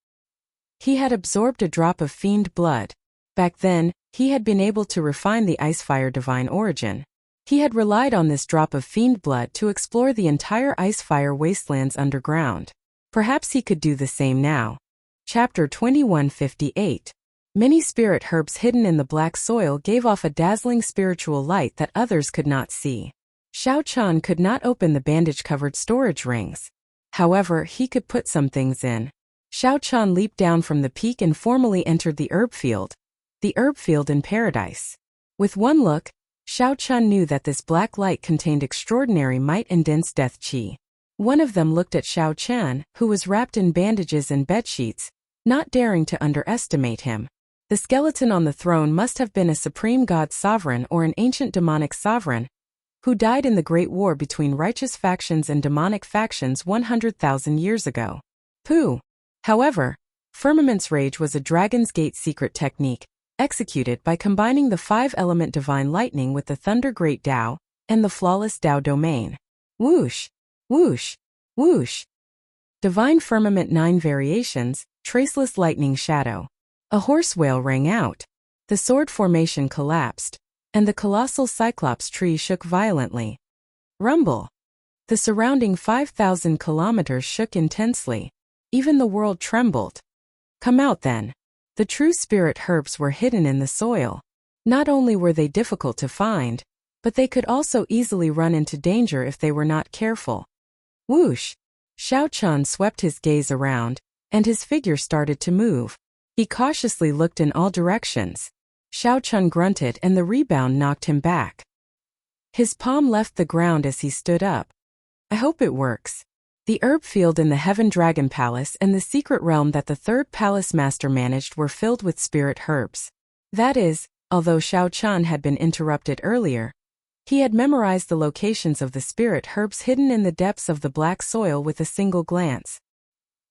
He had absorbed a drop of fiend blood. Back then, he had been able to refine the ice fire divine origin. He had relied on this drop of fiend blood to explore the entire ice fire wastelands underground. Perhaps he could do the same now. Chapter 2158. Many spirit herbs hidden in the black soil gave off a dazzling spiritual light that others could not see. Xiao Chun could not open the bandage-covered storage rings. However, he could put some things in. Xiao Chun leaped down from the peak and formally entered the herb field. The herb field in paradise. With one look, Xiao Chun knew that this black light contained extraordinary might and dense death qi. One of them looked at Xiao Chen, who was wrapped in bandages and bedsheets, not daring to underestimate him. The skeleton on the throne must have been a supreme god sovereign or an ancient demonic sovereign, who died in the Great War between righteous factions and demonic factions 100,000 years ago. Pooh! However, Firmament's Rage was a Dragon's Gate secret technique, executed by combining the 5-element divine lightning with the Thunder Great Tao and the flawless Tao domain. Whoosh! Whoosh! Whoosh! Divine Firmament 9 variations, Traceless Lightning Shadow. A horse wail rang out. The sword formation collapsed, and the colossal Cyclops tree shook violently. Rumble! The surrounding 5,000 kilometers shook intensely. Even the world trembled. Come out then. The true spirit herbs were hidden in the soil. Not only were they difficult to find, but they could also easily run into danger if they were not careful. Whoosh! Xiao Chun swept his gaze around, and his figure started to move. He cautiously looked in all directions. Xiao Chun grunted and the rebound knocked him back. His palm left the ground as he stood up. I hope it works. The herb field in the Heaven Dragon Palace and the secret realm that the third palace master managed were filled with spirit herbs. That is, although Xiao Chun had been interrupted earlier, he had memorized the locations of the spirit herbs hidden in the depths of the black soil with a single glance.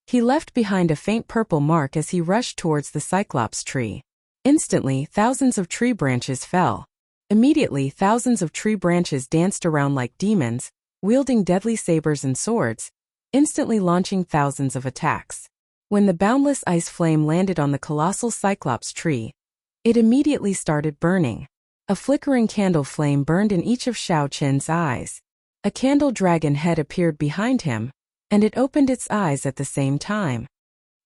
He left behind a faint purple mark as he rushed towards the Cyclops tree. Instantly, thousands of tree branches fell. Immediately, thousands of tree branches danced around like demons, wielding deadly sabers and swords, instantly launching thousands of attacks. When the boundless ice flame landed on the colossal Cyclops tree, it immediately started burning. A flickering candle flame burned in each of Xiao Chen's eyes. A candle dragon head appeared behind him, and it opened its eyes at the same time.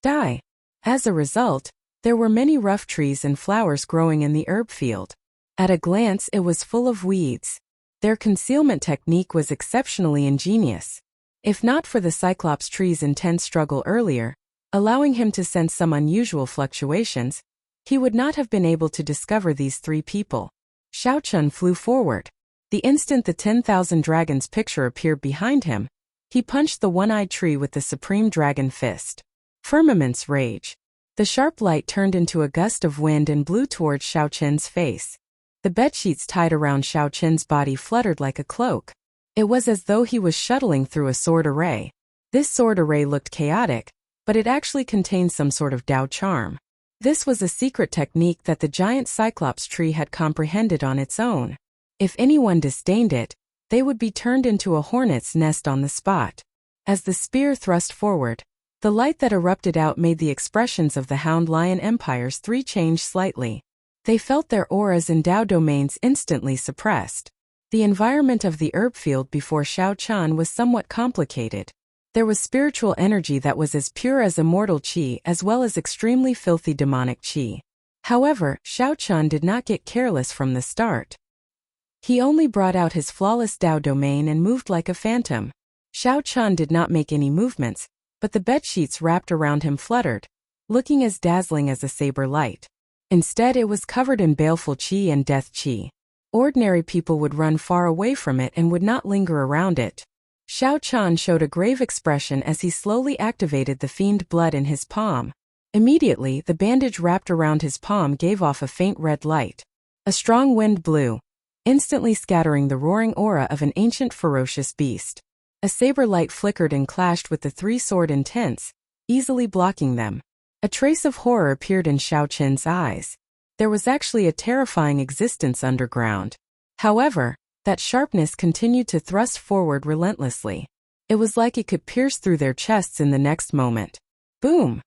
Die. As a result, there were many rough trees and flowers growing in the herb field. At a glance, it was full of weeds. Their concealment technique was exceptionally ingenious. If not for the Cyclops tree's intense struggle earlier, allowing him to sense some unusual fluctuations, he would not have been able to discover these three people. Xiao Chun flew forward. The instant the 10,000 dragons picture appeared behind him, he punched the one-eyed tree with the supreme dragon fist. Firmament's rage. The sharp light turned into a gust of wind and blew towards Xiao Chen's face. The bedsheets tied around Xiao Chen's body fluttered like a cloak. It was as though he was shuttling through a sword array. This sword array looked chaotic, but it actually contained some sort of Dao charm. This was a secret technique that the giant Cyclops tree had comprehended on its own. If anyone disdained it, they would be turned into a hornet's nest on the spot. As the spear thrust forward, the light that erupted out made the expressions of the Hound Lion Empire's three change slightly. They felt their auras and Dao domains instantly suppressed. The environment of the herb field before Xiao Chan was somewhat complicated. There was spiritual energy that was as pure as immortal qi as well as extremely filthy demonic qi. However, Xiao Chan did not get careless from the start. He only brought out his flawless Dao domain and moved like a phantom. Xiao Chan did not make any movements, but the bedsheets wrapped around him fluttered, looking as dazzling as a saber light. Instead, it was covered in baleful qi and death qi. Ordinary people would run far away from it and would not linger around it. Xiao Chan showed a grave expression as he slowly activated the fiend blood in his palm. Immediately, the bandage wrapped around his palm gave off a faint red light. A strong wind blew, instantly scattering the roaring aura of an ancient ferocious beast. A saber light flickered and clashed with the three-sword intents, easily blocking them. A trace of horror appeared in Xiao Chen's eyes. There was actually a terrifying existence underground. However, that sharpness continued to thrust forward relentlessly. It was like it could pierce through their chests in the next moment. Boom!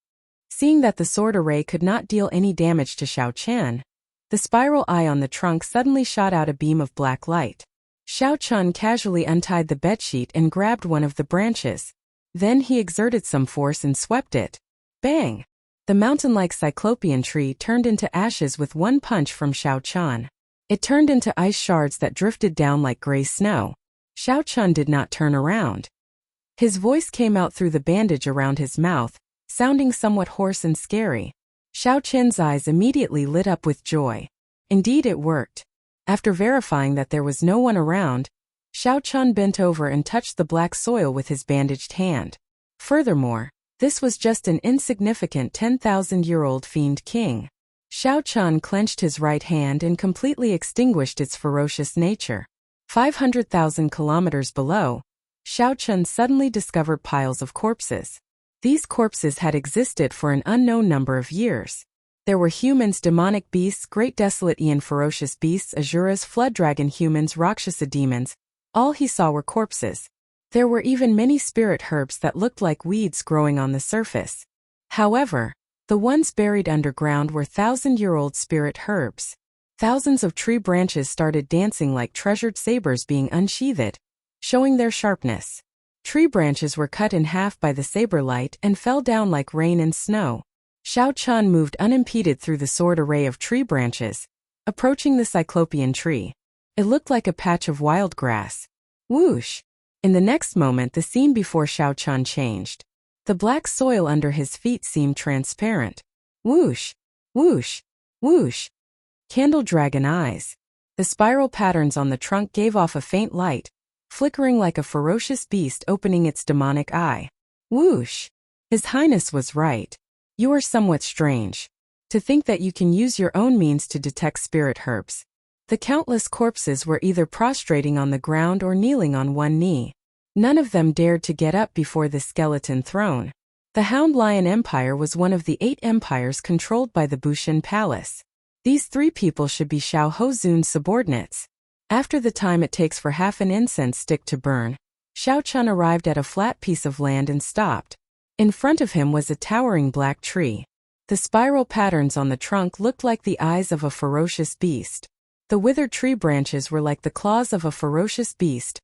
Seeing that the sword array could not deal any damage to Xiao Chen, the spiral eye on the trunk suddenly shot out a beam of black light. Xiao Chun casually untied the bedsheet and grabbed one of the branches. Then he exerted some force and swept it. Bang! The mountain-like cyclopean tree turned into ashes with one punch from Xiao Chun. It turned into ice shards that drifted down like gray snow. Xiao Chun did not turn around. His voice came out through the bandage around his mouth, sounding somewhat hoarse and scary. Xiao Chen's eyes immediately lit up with joy. Indeed, it worked. After verifying that there was no one around, Xiao Chun bent over and touched the black soil with his bandaged hand. Furthermore, this was just an insignificant 10,000-year-old fiend king. Xiao Chun clenched his right hand and completely extinguished its ferocious nature. 500,000 kilometers below, Xiao Chun suddenly discovered piles of corpses. These corpses had existed for an unknown number of years. There were humans, demonic beasts, great desolate Aeon ferocious beasts, Asuras, flood dragon humans, Rakshasa demons. All he saw were corpses. There were even many spirit herbs that looked like weeds growing on the surface. However, the ones buried underground were 1,000-year-old spirit herbs. Thousands of tree branches started dancing like treasured sabers being unsheathed, showing their sharpness. Tree branches were cut in half by the saber light and fell down like rain and snow. Xiao Chun moved unimpeded through the sword array of tree branches, approaching the cyclopean tree. It looked like a patch of wild grass. Whoosh! In the next moment, the scene before Xiao Chun changed. The black soil under his feet seemed transparent. Whoosh! Whoosh! Whoosh! Candle dragon eyes. The spiral patterns on the trunk gave off a faint light, flickering like a ferocious beast opening its demonic eye. Whoosh! His Highness was right. You are somewhat strange. To think that you can use your own means to detect spirit herbs. The countless corpses were either prostrating on the ground or kneeling on one knee. None of them dared to get up before the skeleton throne. The Hound Lion Empire was one of the 8 empires controlled by the Bushin Palace. These 3 people should be Xiao Hozun's subordinates. After the time it takes for half an incense stick to burn, Xiao Chun arrived at a flat piece of land and stopped. In front of him was a towering black tree. The spiral patterns on the trunk looked like the eyes of a ferocious beast. The withered tree branches were like the claws of a ferocious beast,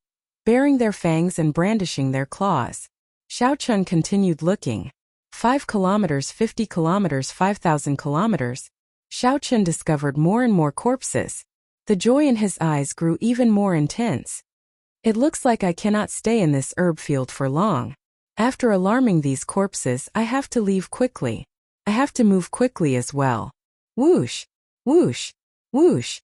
baring their fangs and brandishing their claws. Xiao Chun continued looking. 5 kilometers, 50 kilometers, 5,000 kilometers. Xiao Chun discovered more and more corpses. The joy in his eyes grew even more intense. It looks like I cannot stay in this herb field for long. After alarming these corpses, I have to leave quickly. I have to move quickly as well. Whoosh! Whoosh! Whoosh!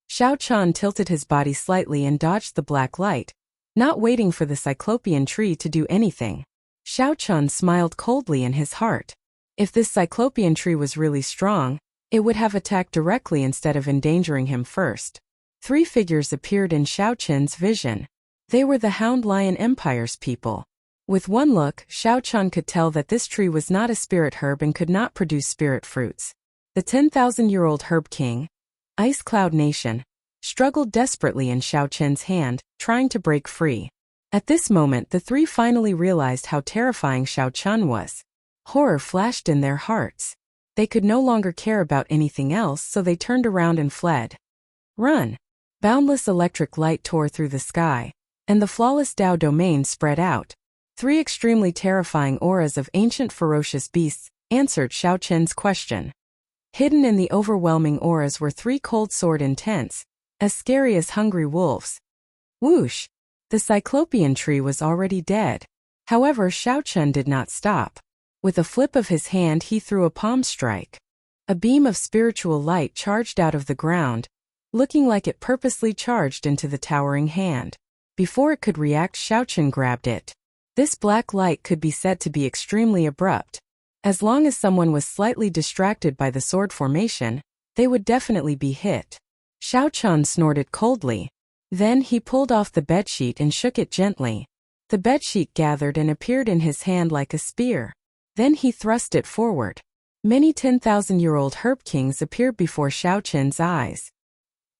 Xiao Chun tilted his body slightly and dodged the black light, not waiting for the cyclopean tree to do anything. Xiao Chun smiled coldly in his heart. If this cyclopean tree was really strong, it would have attacked directly instead of endangering him first. 3 figures appeared in Xiao Chun's vision. They were the Hound Lion Empire's people. With one look, Xiao Chun could tell that this tree was not a spirit herb and could not produce spirit fruits. The 10,000-year-old Herb King, Ice Cloud Nation, struggled desperately in Xiao Chun's hand, trying to break free. At this moment, the 3 finally realized how terrifying Xiao Chun was. Horror flashed in their hearts. They could no longer care about anything else, so they turned around and fled. Run! Boundless electric light tore through the sky, and the flawless Dao domain spread out. 3 extremely terrifying auras of ancient ferocious beasts answered Xiao Chun's question. Hidden in the overwhelming auras were 3 cold sword intents, as scary as hungry wolves. Whoosh! The cyclopean tree was already dead. However, Xiao Chun did not stop. With a flip of his hand, he threw a palm strike. A beam of spiritual light charged out of the ground, looking like it purposely charged into the towering hand. Before it could react, Xiao Chun grabbed it. This black light could be said to be extremely abrupt. As long as someone was slightly distracted by the sword formation, they would definitely be hit. Xiao Chun snorted coldly. Then he pulled off the bedsheet and shook it gently. The bedsheet gathered and appeared in his hand like a spear. Then he thrust it forward. Many 10,000-year-old Herb Kings appeared before Xiao Chun's eyes.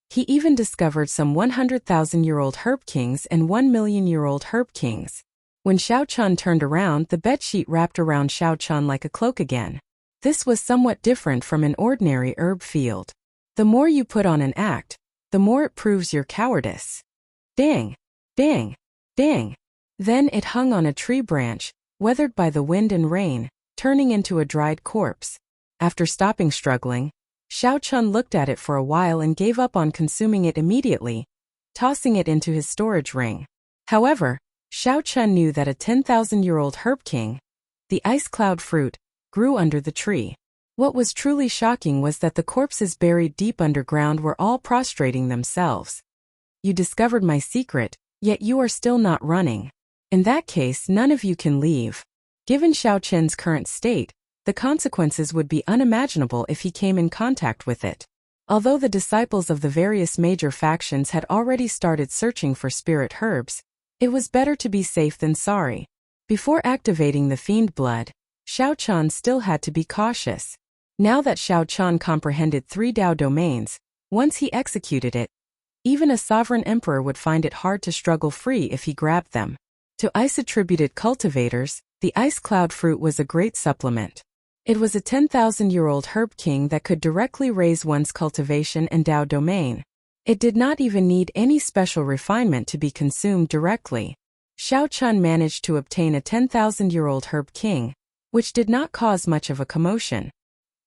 He even discovered some 100,000-year-old Herb Kings and 1,000,000-year-old Herb Kings. When Xiao Chun turned around, the bedsheet wrapped around Xiao Chun like a cloak again. This was somewhat different from an ordinary herb field. The more you put on an act, the more it proves your cowardice. Dang! Dang! Dang! Then it hung on a tree branch, weathered by the wind and rain, turning into a dried corpse. After stopping struggling, Xiao Chun looked at it for a while and gave up on consuming it immediately, tossing it into his storage ring. However, Xiao Chun knew that a 10,000-year-old Herb King, the ice cloud fruit, grew under the tree. What was truly shocking was that the corpses buried deep underground were all prostrating themselves. You discovered my secret, yet you are still not running. In that case, none of you can leave. Given Xiao Chun's current state, the consequences would be unimaginable if he came in contact with it. Although the disciples of the various major factions had already started searching for spirit herbs, it was better to be safe than sorry. Before activating the fiend blood, Xiao Chun still had to be cautious. Now that Xiao Chun comprehended 3 Dao domains, once he executed it, even a sovereign emperor would find it hard to struggle free if he grabbed them. To ice-attributed cultivators, the ice cloud fruit was a great supplement. It was a 10,000-year-old Herb King that could directly raise one's cultivation and Dao domain. It did not even need any special refinement to be consumed directly. Xiao Chun managed to obtain a 10,000-year-old Herb King, which did not cause much of a commotion.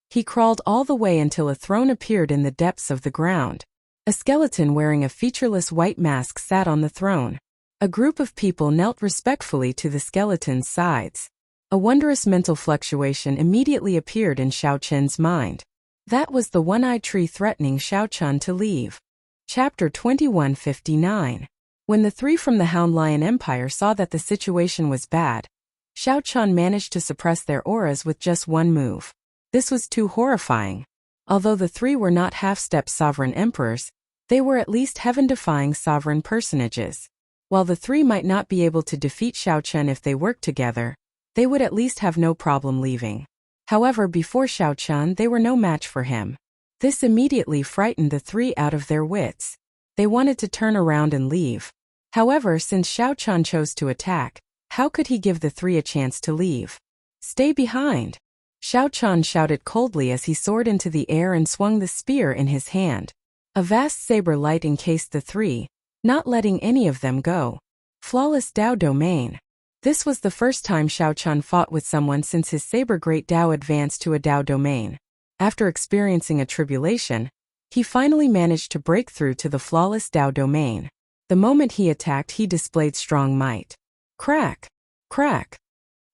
He crawled all the way until a throne appeared in the depths of the ground. A skeleton wearing a featureless white mask sat on the throne. A group of people knelt respectfully to the skeleton's sides. A wondrous mental fluctuation immediately appeared in Xiao Chun's mind. That was the one-eyed tree threatening Xiao Chun to leave. Chapter 2159. When the 3 from the Hound Lion Empire saw that the situation was bad, Xiao Chun managed to suppress their auras with just one move. This was too horrifying. Although the 3 were not half-step sovereign emperors, they were at least heaven-defying sovereign personages. While the 3 might not be able to defeat Xiao Chun if they worked together, they would at least have no problem leaving. However, before Xiao Chun, they were no match for him. This immediately frightened the 3 out of their wits. They wanted to turn around and leave. However, since Xiao Chun chose to attack, how could he give the 3 a chance to leave? Stay behind! Xiao Chun shouted coldly as he soared into the air and swung the spear in his hand. A vast saber light encased the three, not letting any of them go. Flawless Dao domain. This was the first time Xiao Chun fought with someone since his saber great Dao advanced to a Dao domain. After experiencing a tribulation, he finally managed to break through to the flawless Dao domain. The moment he attacked, he displayed strong might. Crack! Crack!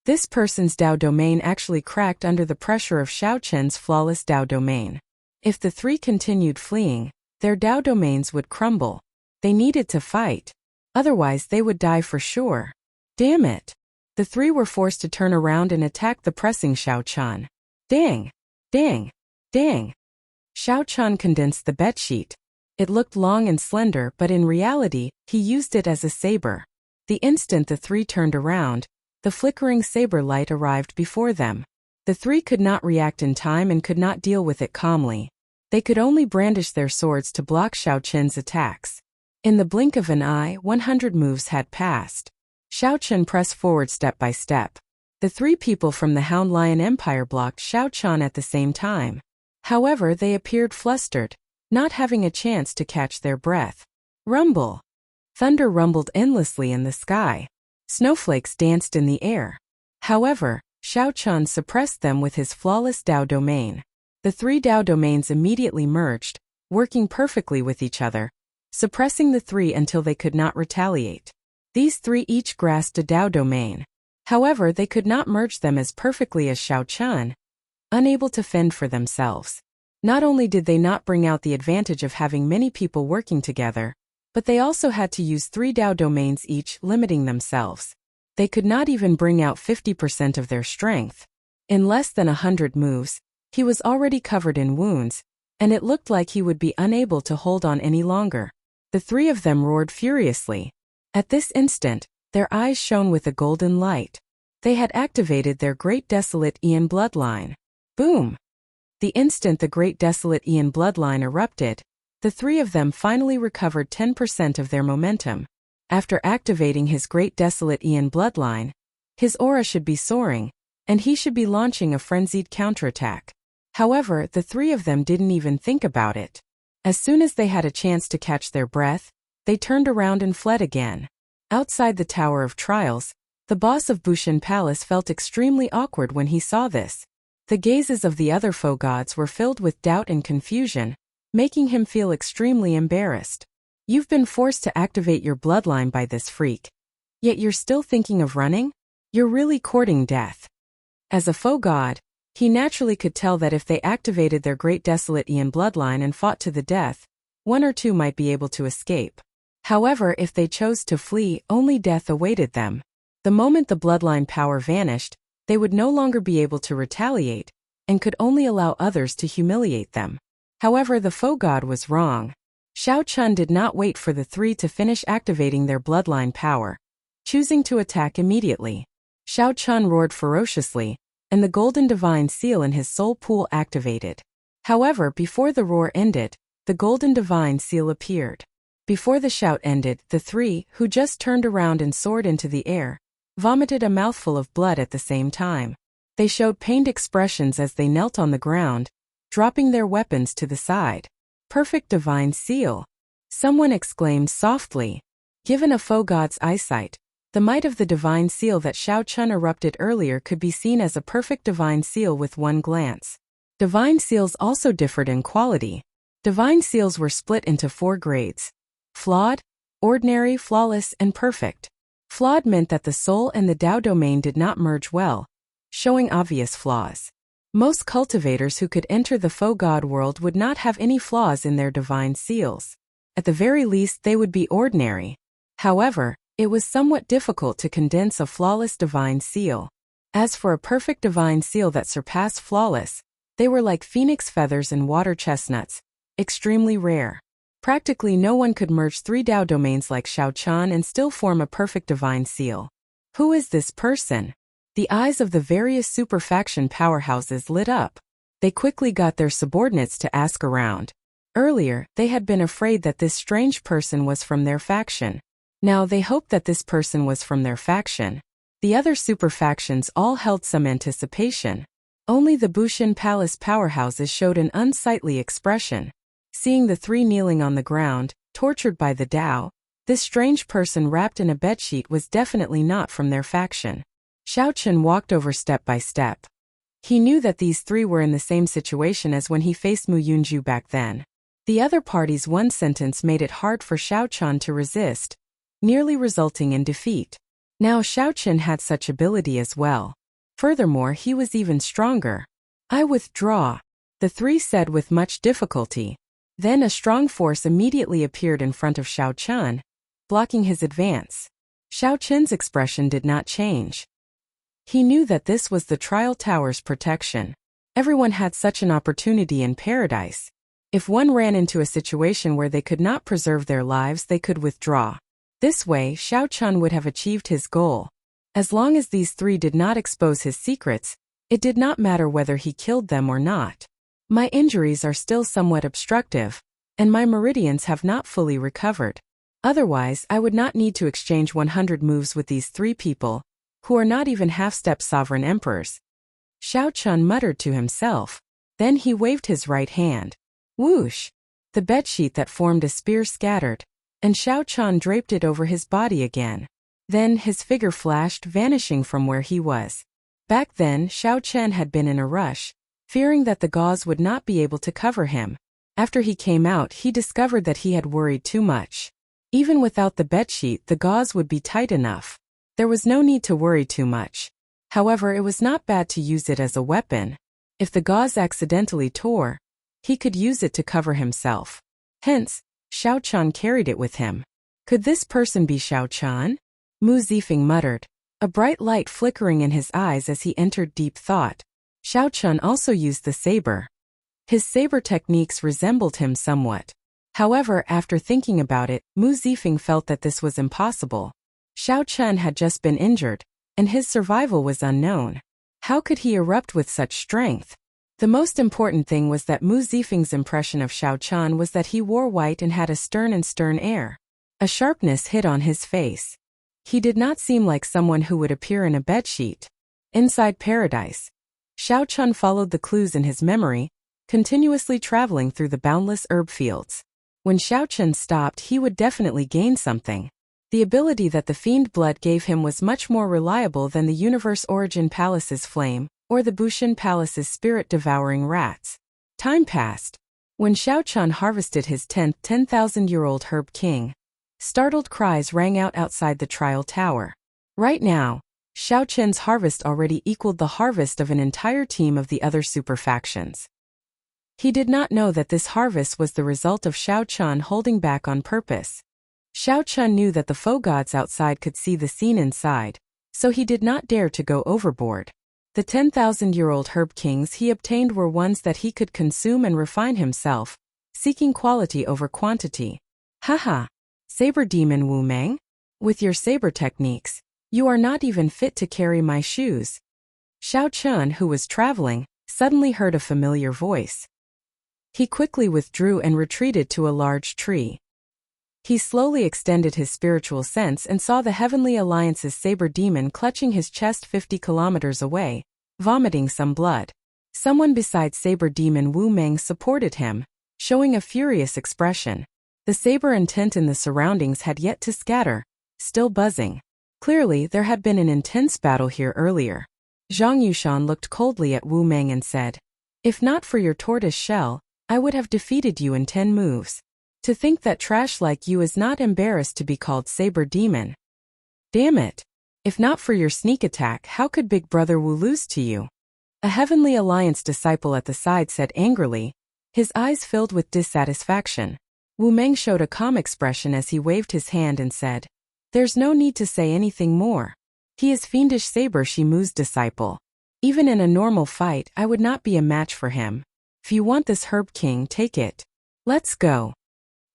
This person's Dao domain actually cracked under the pressure of Xiao Chen's flawless Dao domain. If the three continued fleeing, their Dao domains would crumble. They needed to fight. Otherwise they would die for sure. Damn it! The three were forced to turn around and attack the pressing Xiao Chun. Dang! Dang! Dang! Xiao Chun condensed the bedsheet. It looked long and slender, but in reality, he used it as a saber. The instant the three turned around, the flickering saber light arrived before them. The three could not react in time and could not deal with it calmly. They could only brandish their swords to block Xiao Chen's attacks. In the blink of an eye, 100 moves had passed. Xiao Chen pressed forward step by step. The three people from the Hound Lion Empire blocked Xiao Chun at the same time. However, they appeared flustered, not having a chance to catch their breath. Rumble! Thunder rumbled endlessly in the sky. Snowflakes danced in the air. However, Xiao Chun suppressed them with his flawless Dao domain. The three Dao domains immediately merged, working perfectly with each other, suppressing the three until they could not retaliate. These three each grasped a Dao domain. However, they could not merge them as perfectly as Xiao Chun, unable to fend for themselves. Not only did they not bring out the advantage of having many people working together, but they also had to use 3 Dao domains each, limiting themselves. They could not even bring out 50% of their strength. In less than 100 moves, he was already covered in wounds, and it looked like he would be unable to hold on any longer. The 3 of them roared furiously. At this instant, their eyes shone with a golden light. They had activated their Great Desolate Aeon bloodline. Boom! The instant the Great Desolate Aeon bloodline erupted, the 3 of them finally recovered 10% of their momentum. After activating his Great Desolate Aeon bloodline, his aura should be soaring, and he should be launching a frenzied counterattack. However, the 3 of them didn't even think about it. As soon as they had a chance to catch their breath, they turned around and fled again. Outside the Tower of Trials, the boss of Bushan Palace felt extremely awkward when he saw this. The gazes of the other foe gods were filled with doubt and confusion, making him feel extremely embarrassed. You've been forced to activate your bloodline by this freak. Yet you're still thinking of running? You're really courting death. As a foe god, he naturally could tell that if they activated their Great Desolate Aeon bloodline and fought to the death, 1 or 2 might be able to escape. However, if they chose to flee, only death awaited them. The moment the bloodline power vanished, they would no longer be able to retaliate, and could only allow others to humiliate them. However, the foe god was wrong. Xiao Chun did not wait for the 3 to finish activating their bloodline power, choosing to attack immediately. Xiao Chun roared ferociously, and the golden divine seal in his soul pool activated. However, before the roar ended, the golden divine seal appeared. Before the shout ended, the 3, who just turned around and soared into the air, vomited a mouthful of blood at the same time. They showed pained expressions as they knelt on the ground, dropping their weapons to the side. Perfect divine seal! Someone exclaimed softly. Given a foe god's eyesight, the might of the divine seal that Xiao Chun erupted earlier could be seen as a perfect divine seal with one glance. Divine seals also differed in quality. Divine seals were split into 4 grades: flawed, ordinary, flawless, and perfect. Flawed meant that the soul and the Dao domain did not merge well, showing obvious flaws. Most cultivators who could enter the foe god world would not have any flaws in their divine seals. At the very least, they would be ordinary. However, it was somewhat difficult to condense a flawless divine seal. As for a perfect divine seal that surpassed flawless, they were like phoenix feathers and water chestnuts, extremely rare. Practically no one could merge 3 Dao domains like Xiao Chun and still form a perfect divine seal. Who is this person? The eyes of the various super faction powerhouses lit up. They quickly got their subordinates to ask around. Earlier, they had been afraid that this strange person was from their faction. Now they hoped that this person was from their faction. The other super factions all held some anticipation. Only the Bushan Palace powerhouses showed an unsightly expression. Seeing the three kneeling on the ground, tortured by the Tao, this strange person wrapped in a bedsheet was definitely not from their faction. Xiao Chen walked over step by step. He knew that these three were in the same situation as when he faced Mu Yunju back then. The other party's one sentence made it hard for Xiao Chen to resist, nearly resulting in defeat. Now Xiao Chen had such ability as well. Furthermore, he was even stronger. "I withdraw," the three said with much difficulty. Then a strong force immediately appeared in front of Xiao Chen, blocking his advance. Xiao Chen's expression did not change. He knew that this was the Trial Tower's protection. Everyone had such an opportunity in paradise. If one ran into a situation where they could not preserve their lives, they could withdraw. This way, Xiao Chen would have achieved his goal. As long as these three did not expose his secrets, it did not matter whether he killed them or not. My injuries are still somewhat obstructive, and my meridians have not fully recovered. Otherwise, I would not need to exchange 100 moves with these three people, who are not even half-step sovereign emperors. Xiao Chen muttered to himself. Then he waved his right hand. Whoosh! The bedsheet that formed a spear scattered, and Xiao Chen draped it over his body again. Then his figure flashed, vanishing from where he was. Back then, Xiao Chen had been in a rush, fearing that the gauze would not be able to cover him. After he came out, he discovered that he had worried too much. Even without the bedsheet, the gauze would be tight enough. There was no need to worry too much. However, it was not bad to use it as a weapon. If the gauze accidentally tore, he could use it to cover himself. Hence, Xiao Chen carried it with him. Could this person be Xiao Chen? Mu Zifeng muttered, a bright light flickering in his eyes as he entered deep thought. Xiao Chen also used the saber. His saber techniques resembled him somewhat. However, after thinking about it, Mu Zifeng felt that this was impossible. Xiao Chen had just been injured, and his survival was unknown. How could he erupt with such strength? The most important thing was that Mu Zifeng's impression of Xiao Chen was that he wore white and had a stern air. A sharpness hid on his face. He did not seem like someone who would appear in a bedsheet. Inside paradise, Xiao Chen followed the clues in his memory, continuously traveling through the boundless herb fields. When Xiao Chen stopped, he would definitely gain something. The ability that the Fiend Blood gave him was much more reliable than the Universe Origin Palace's flame, or the Bushin Palace's spirit-devouring rats. Time passed. When Xiao Chen harvested his 10th 10,000-year-old Herb King, startled cries rang out outside the Trial Tower. Right now, Xiao Chen's harvest already equaled the harvest of an entire team of the other super factions. He did not know that this harvest was the result of Xiao Chen holding back on purpose. Xiao Chen knew that the foe gods outside could see the scene inside, so he did not dare to go overboard. The 10,000-year-old Herb Kings he obtained were ones that he could consume and refine himself, seeking quality over quantity. Haha! Saber Demon Wu Meng? With your saber techniques, you are not even fit to carry my shoes. Xiao Chen, who was traveling, suddenly heard a familiar voice. He quickly withdrew and retreated to a large tree. He slowly extended his spiritual sense and saw the Heavenly Alliance's saber demon clutching his chest 50 kilometers away, vomiting some blood. Someone besides saber demon Wu Meng supported him, showing a furious expression. The saber intent in the surroundings had yet to scatter, still buzzing. Clearly, there had been an intense battle here earlier. Zhang Yushan looked coldly at Wu Meng and said, "If not for your tortoise shell, I would have defeated you in 10 moves. To think that trash like you is not embarrassed to be called Saber Demon. Damn it. If not for your sneak attack, how could Big Brother Wu lose to you?" A Heavenly Alliance disciple at the side said angrily, his eyes filled with dissatisfaction. Wu Meng showed a calm expression as he waved his hand and said, "There's no need to say anything more. He is Fiendish Saber Shimu's disciple. Even in a normal fight, I would not be a match for him. If you want this Herb King, take it. Let's go."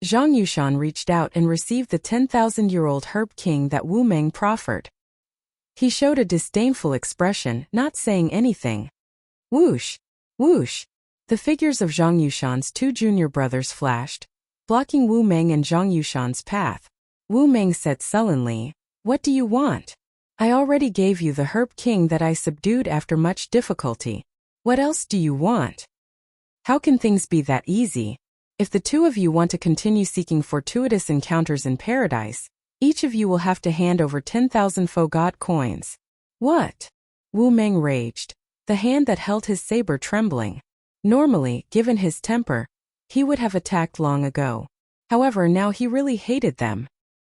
Zhang Yushan reached out and received the 10,000-year-old Herb King that Wu Meng proffered. He showed a disdainful expression, not saying anything. Whoosh! Whoosh! The figures of Zhang Yushan's 2 junior brothers flashed, blocking Wu Meng and Zhang Yushan's path. Wu Meng said sullenly, "What do you want? I already gave you the Herb King that I subdued after much difficulty. What else do you want? How can things be that easy?" If the two of you want to continue seeking fortuitous encounters in paradise, each of you will have to hand over 10,000 Fogot coins. What? Wu Meng raged, the hand that held his saber trembling. Normally, given his temper, he would have attacked long ago. However, now he really hated them.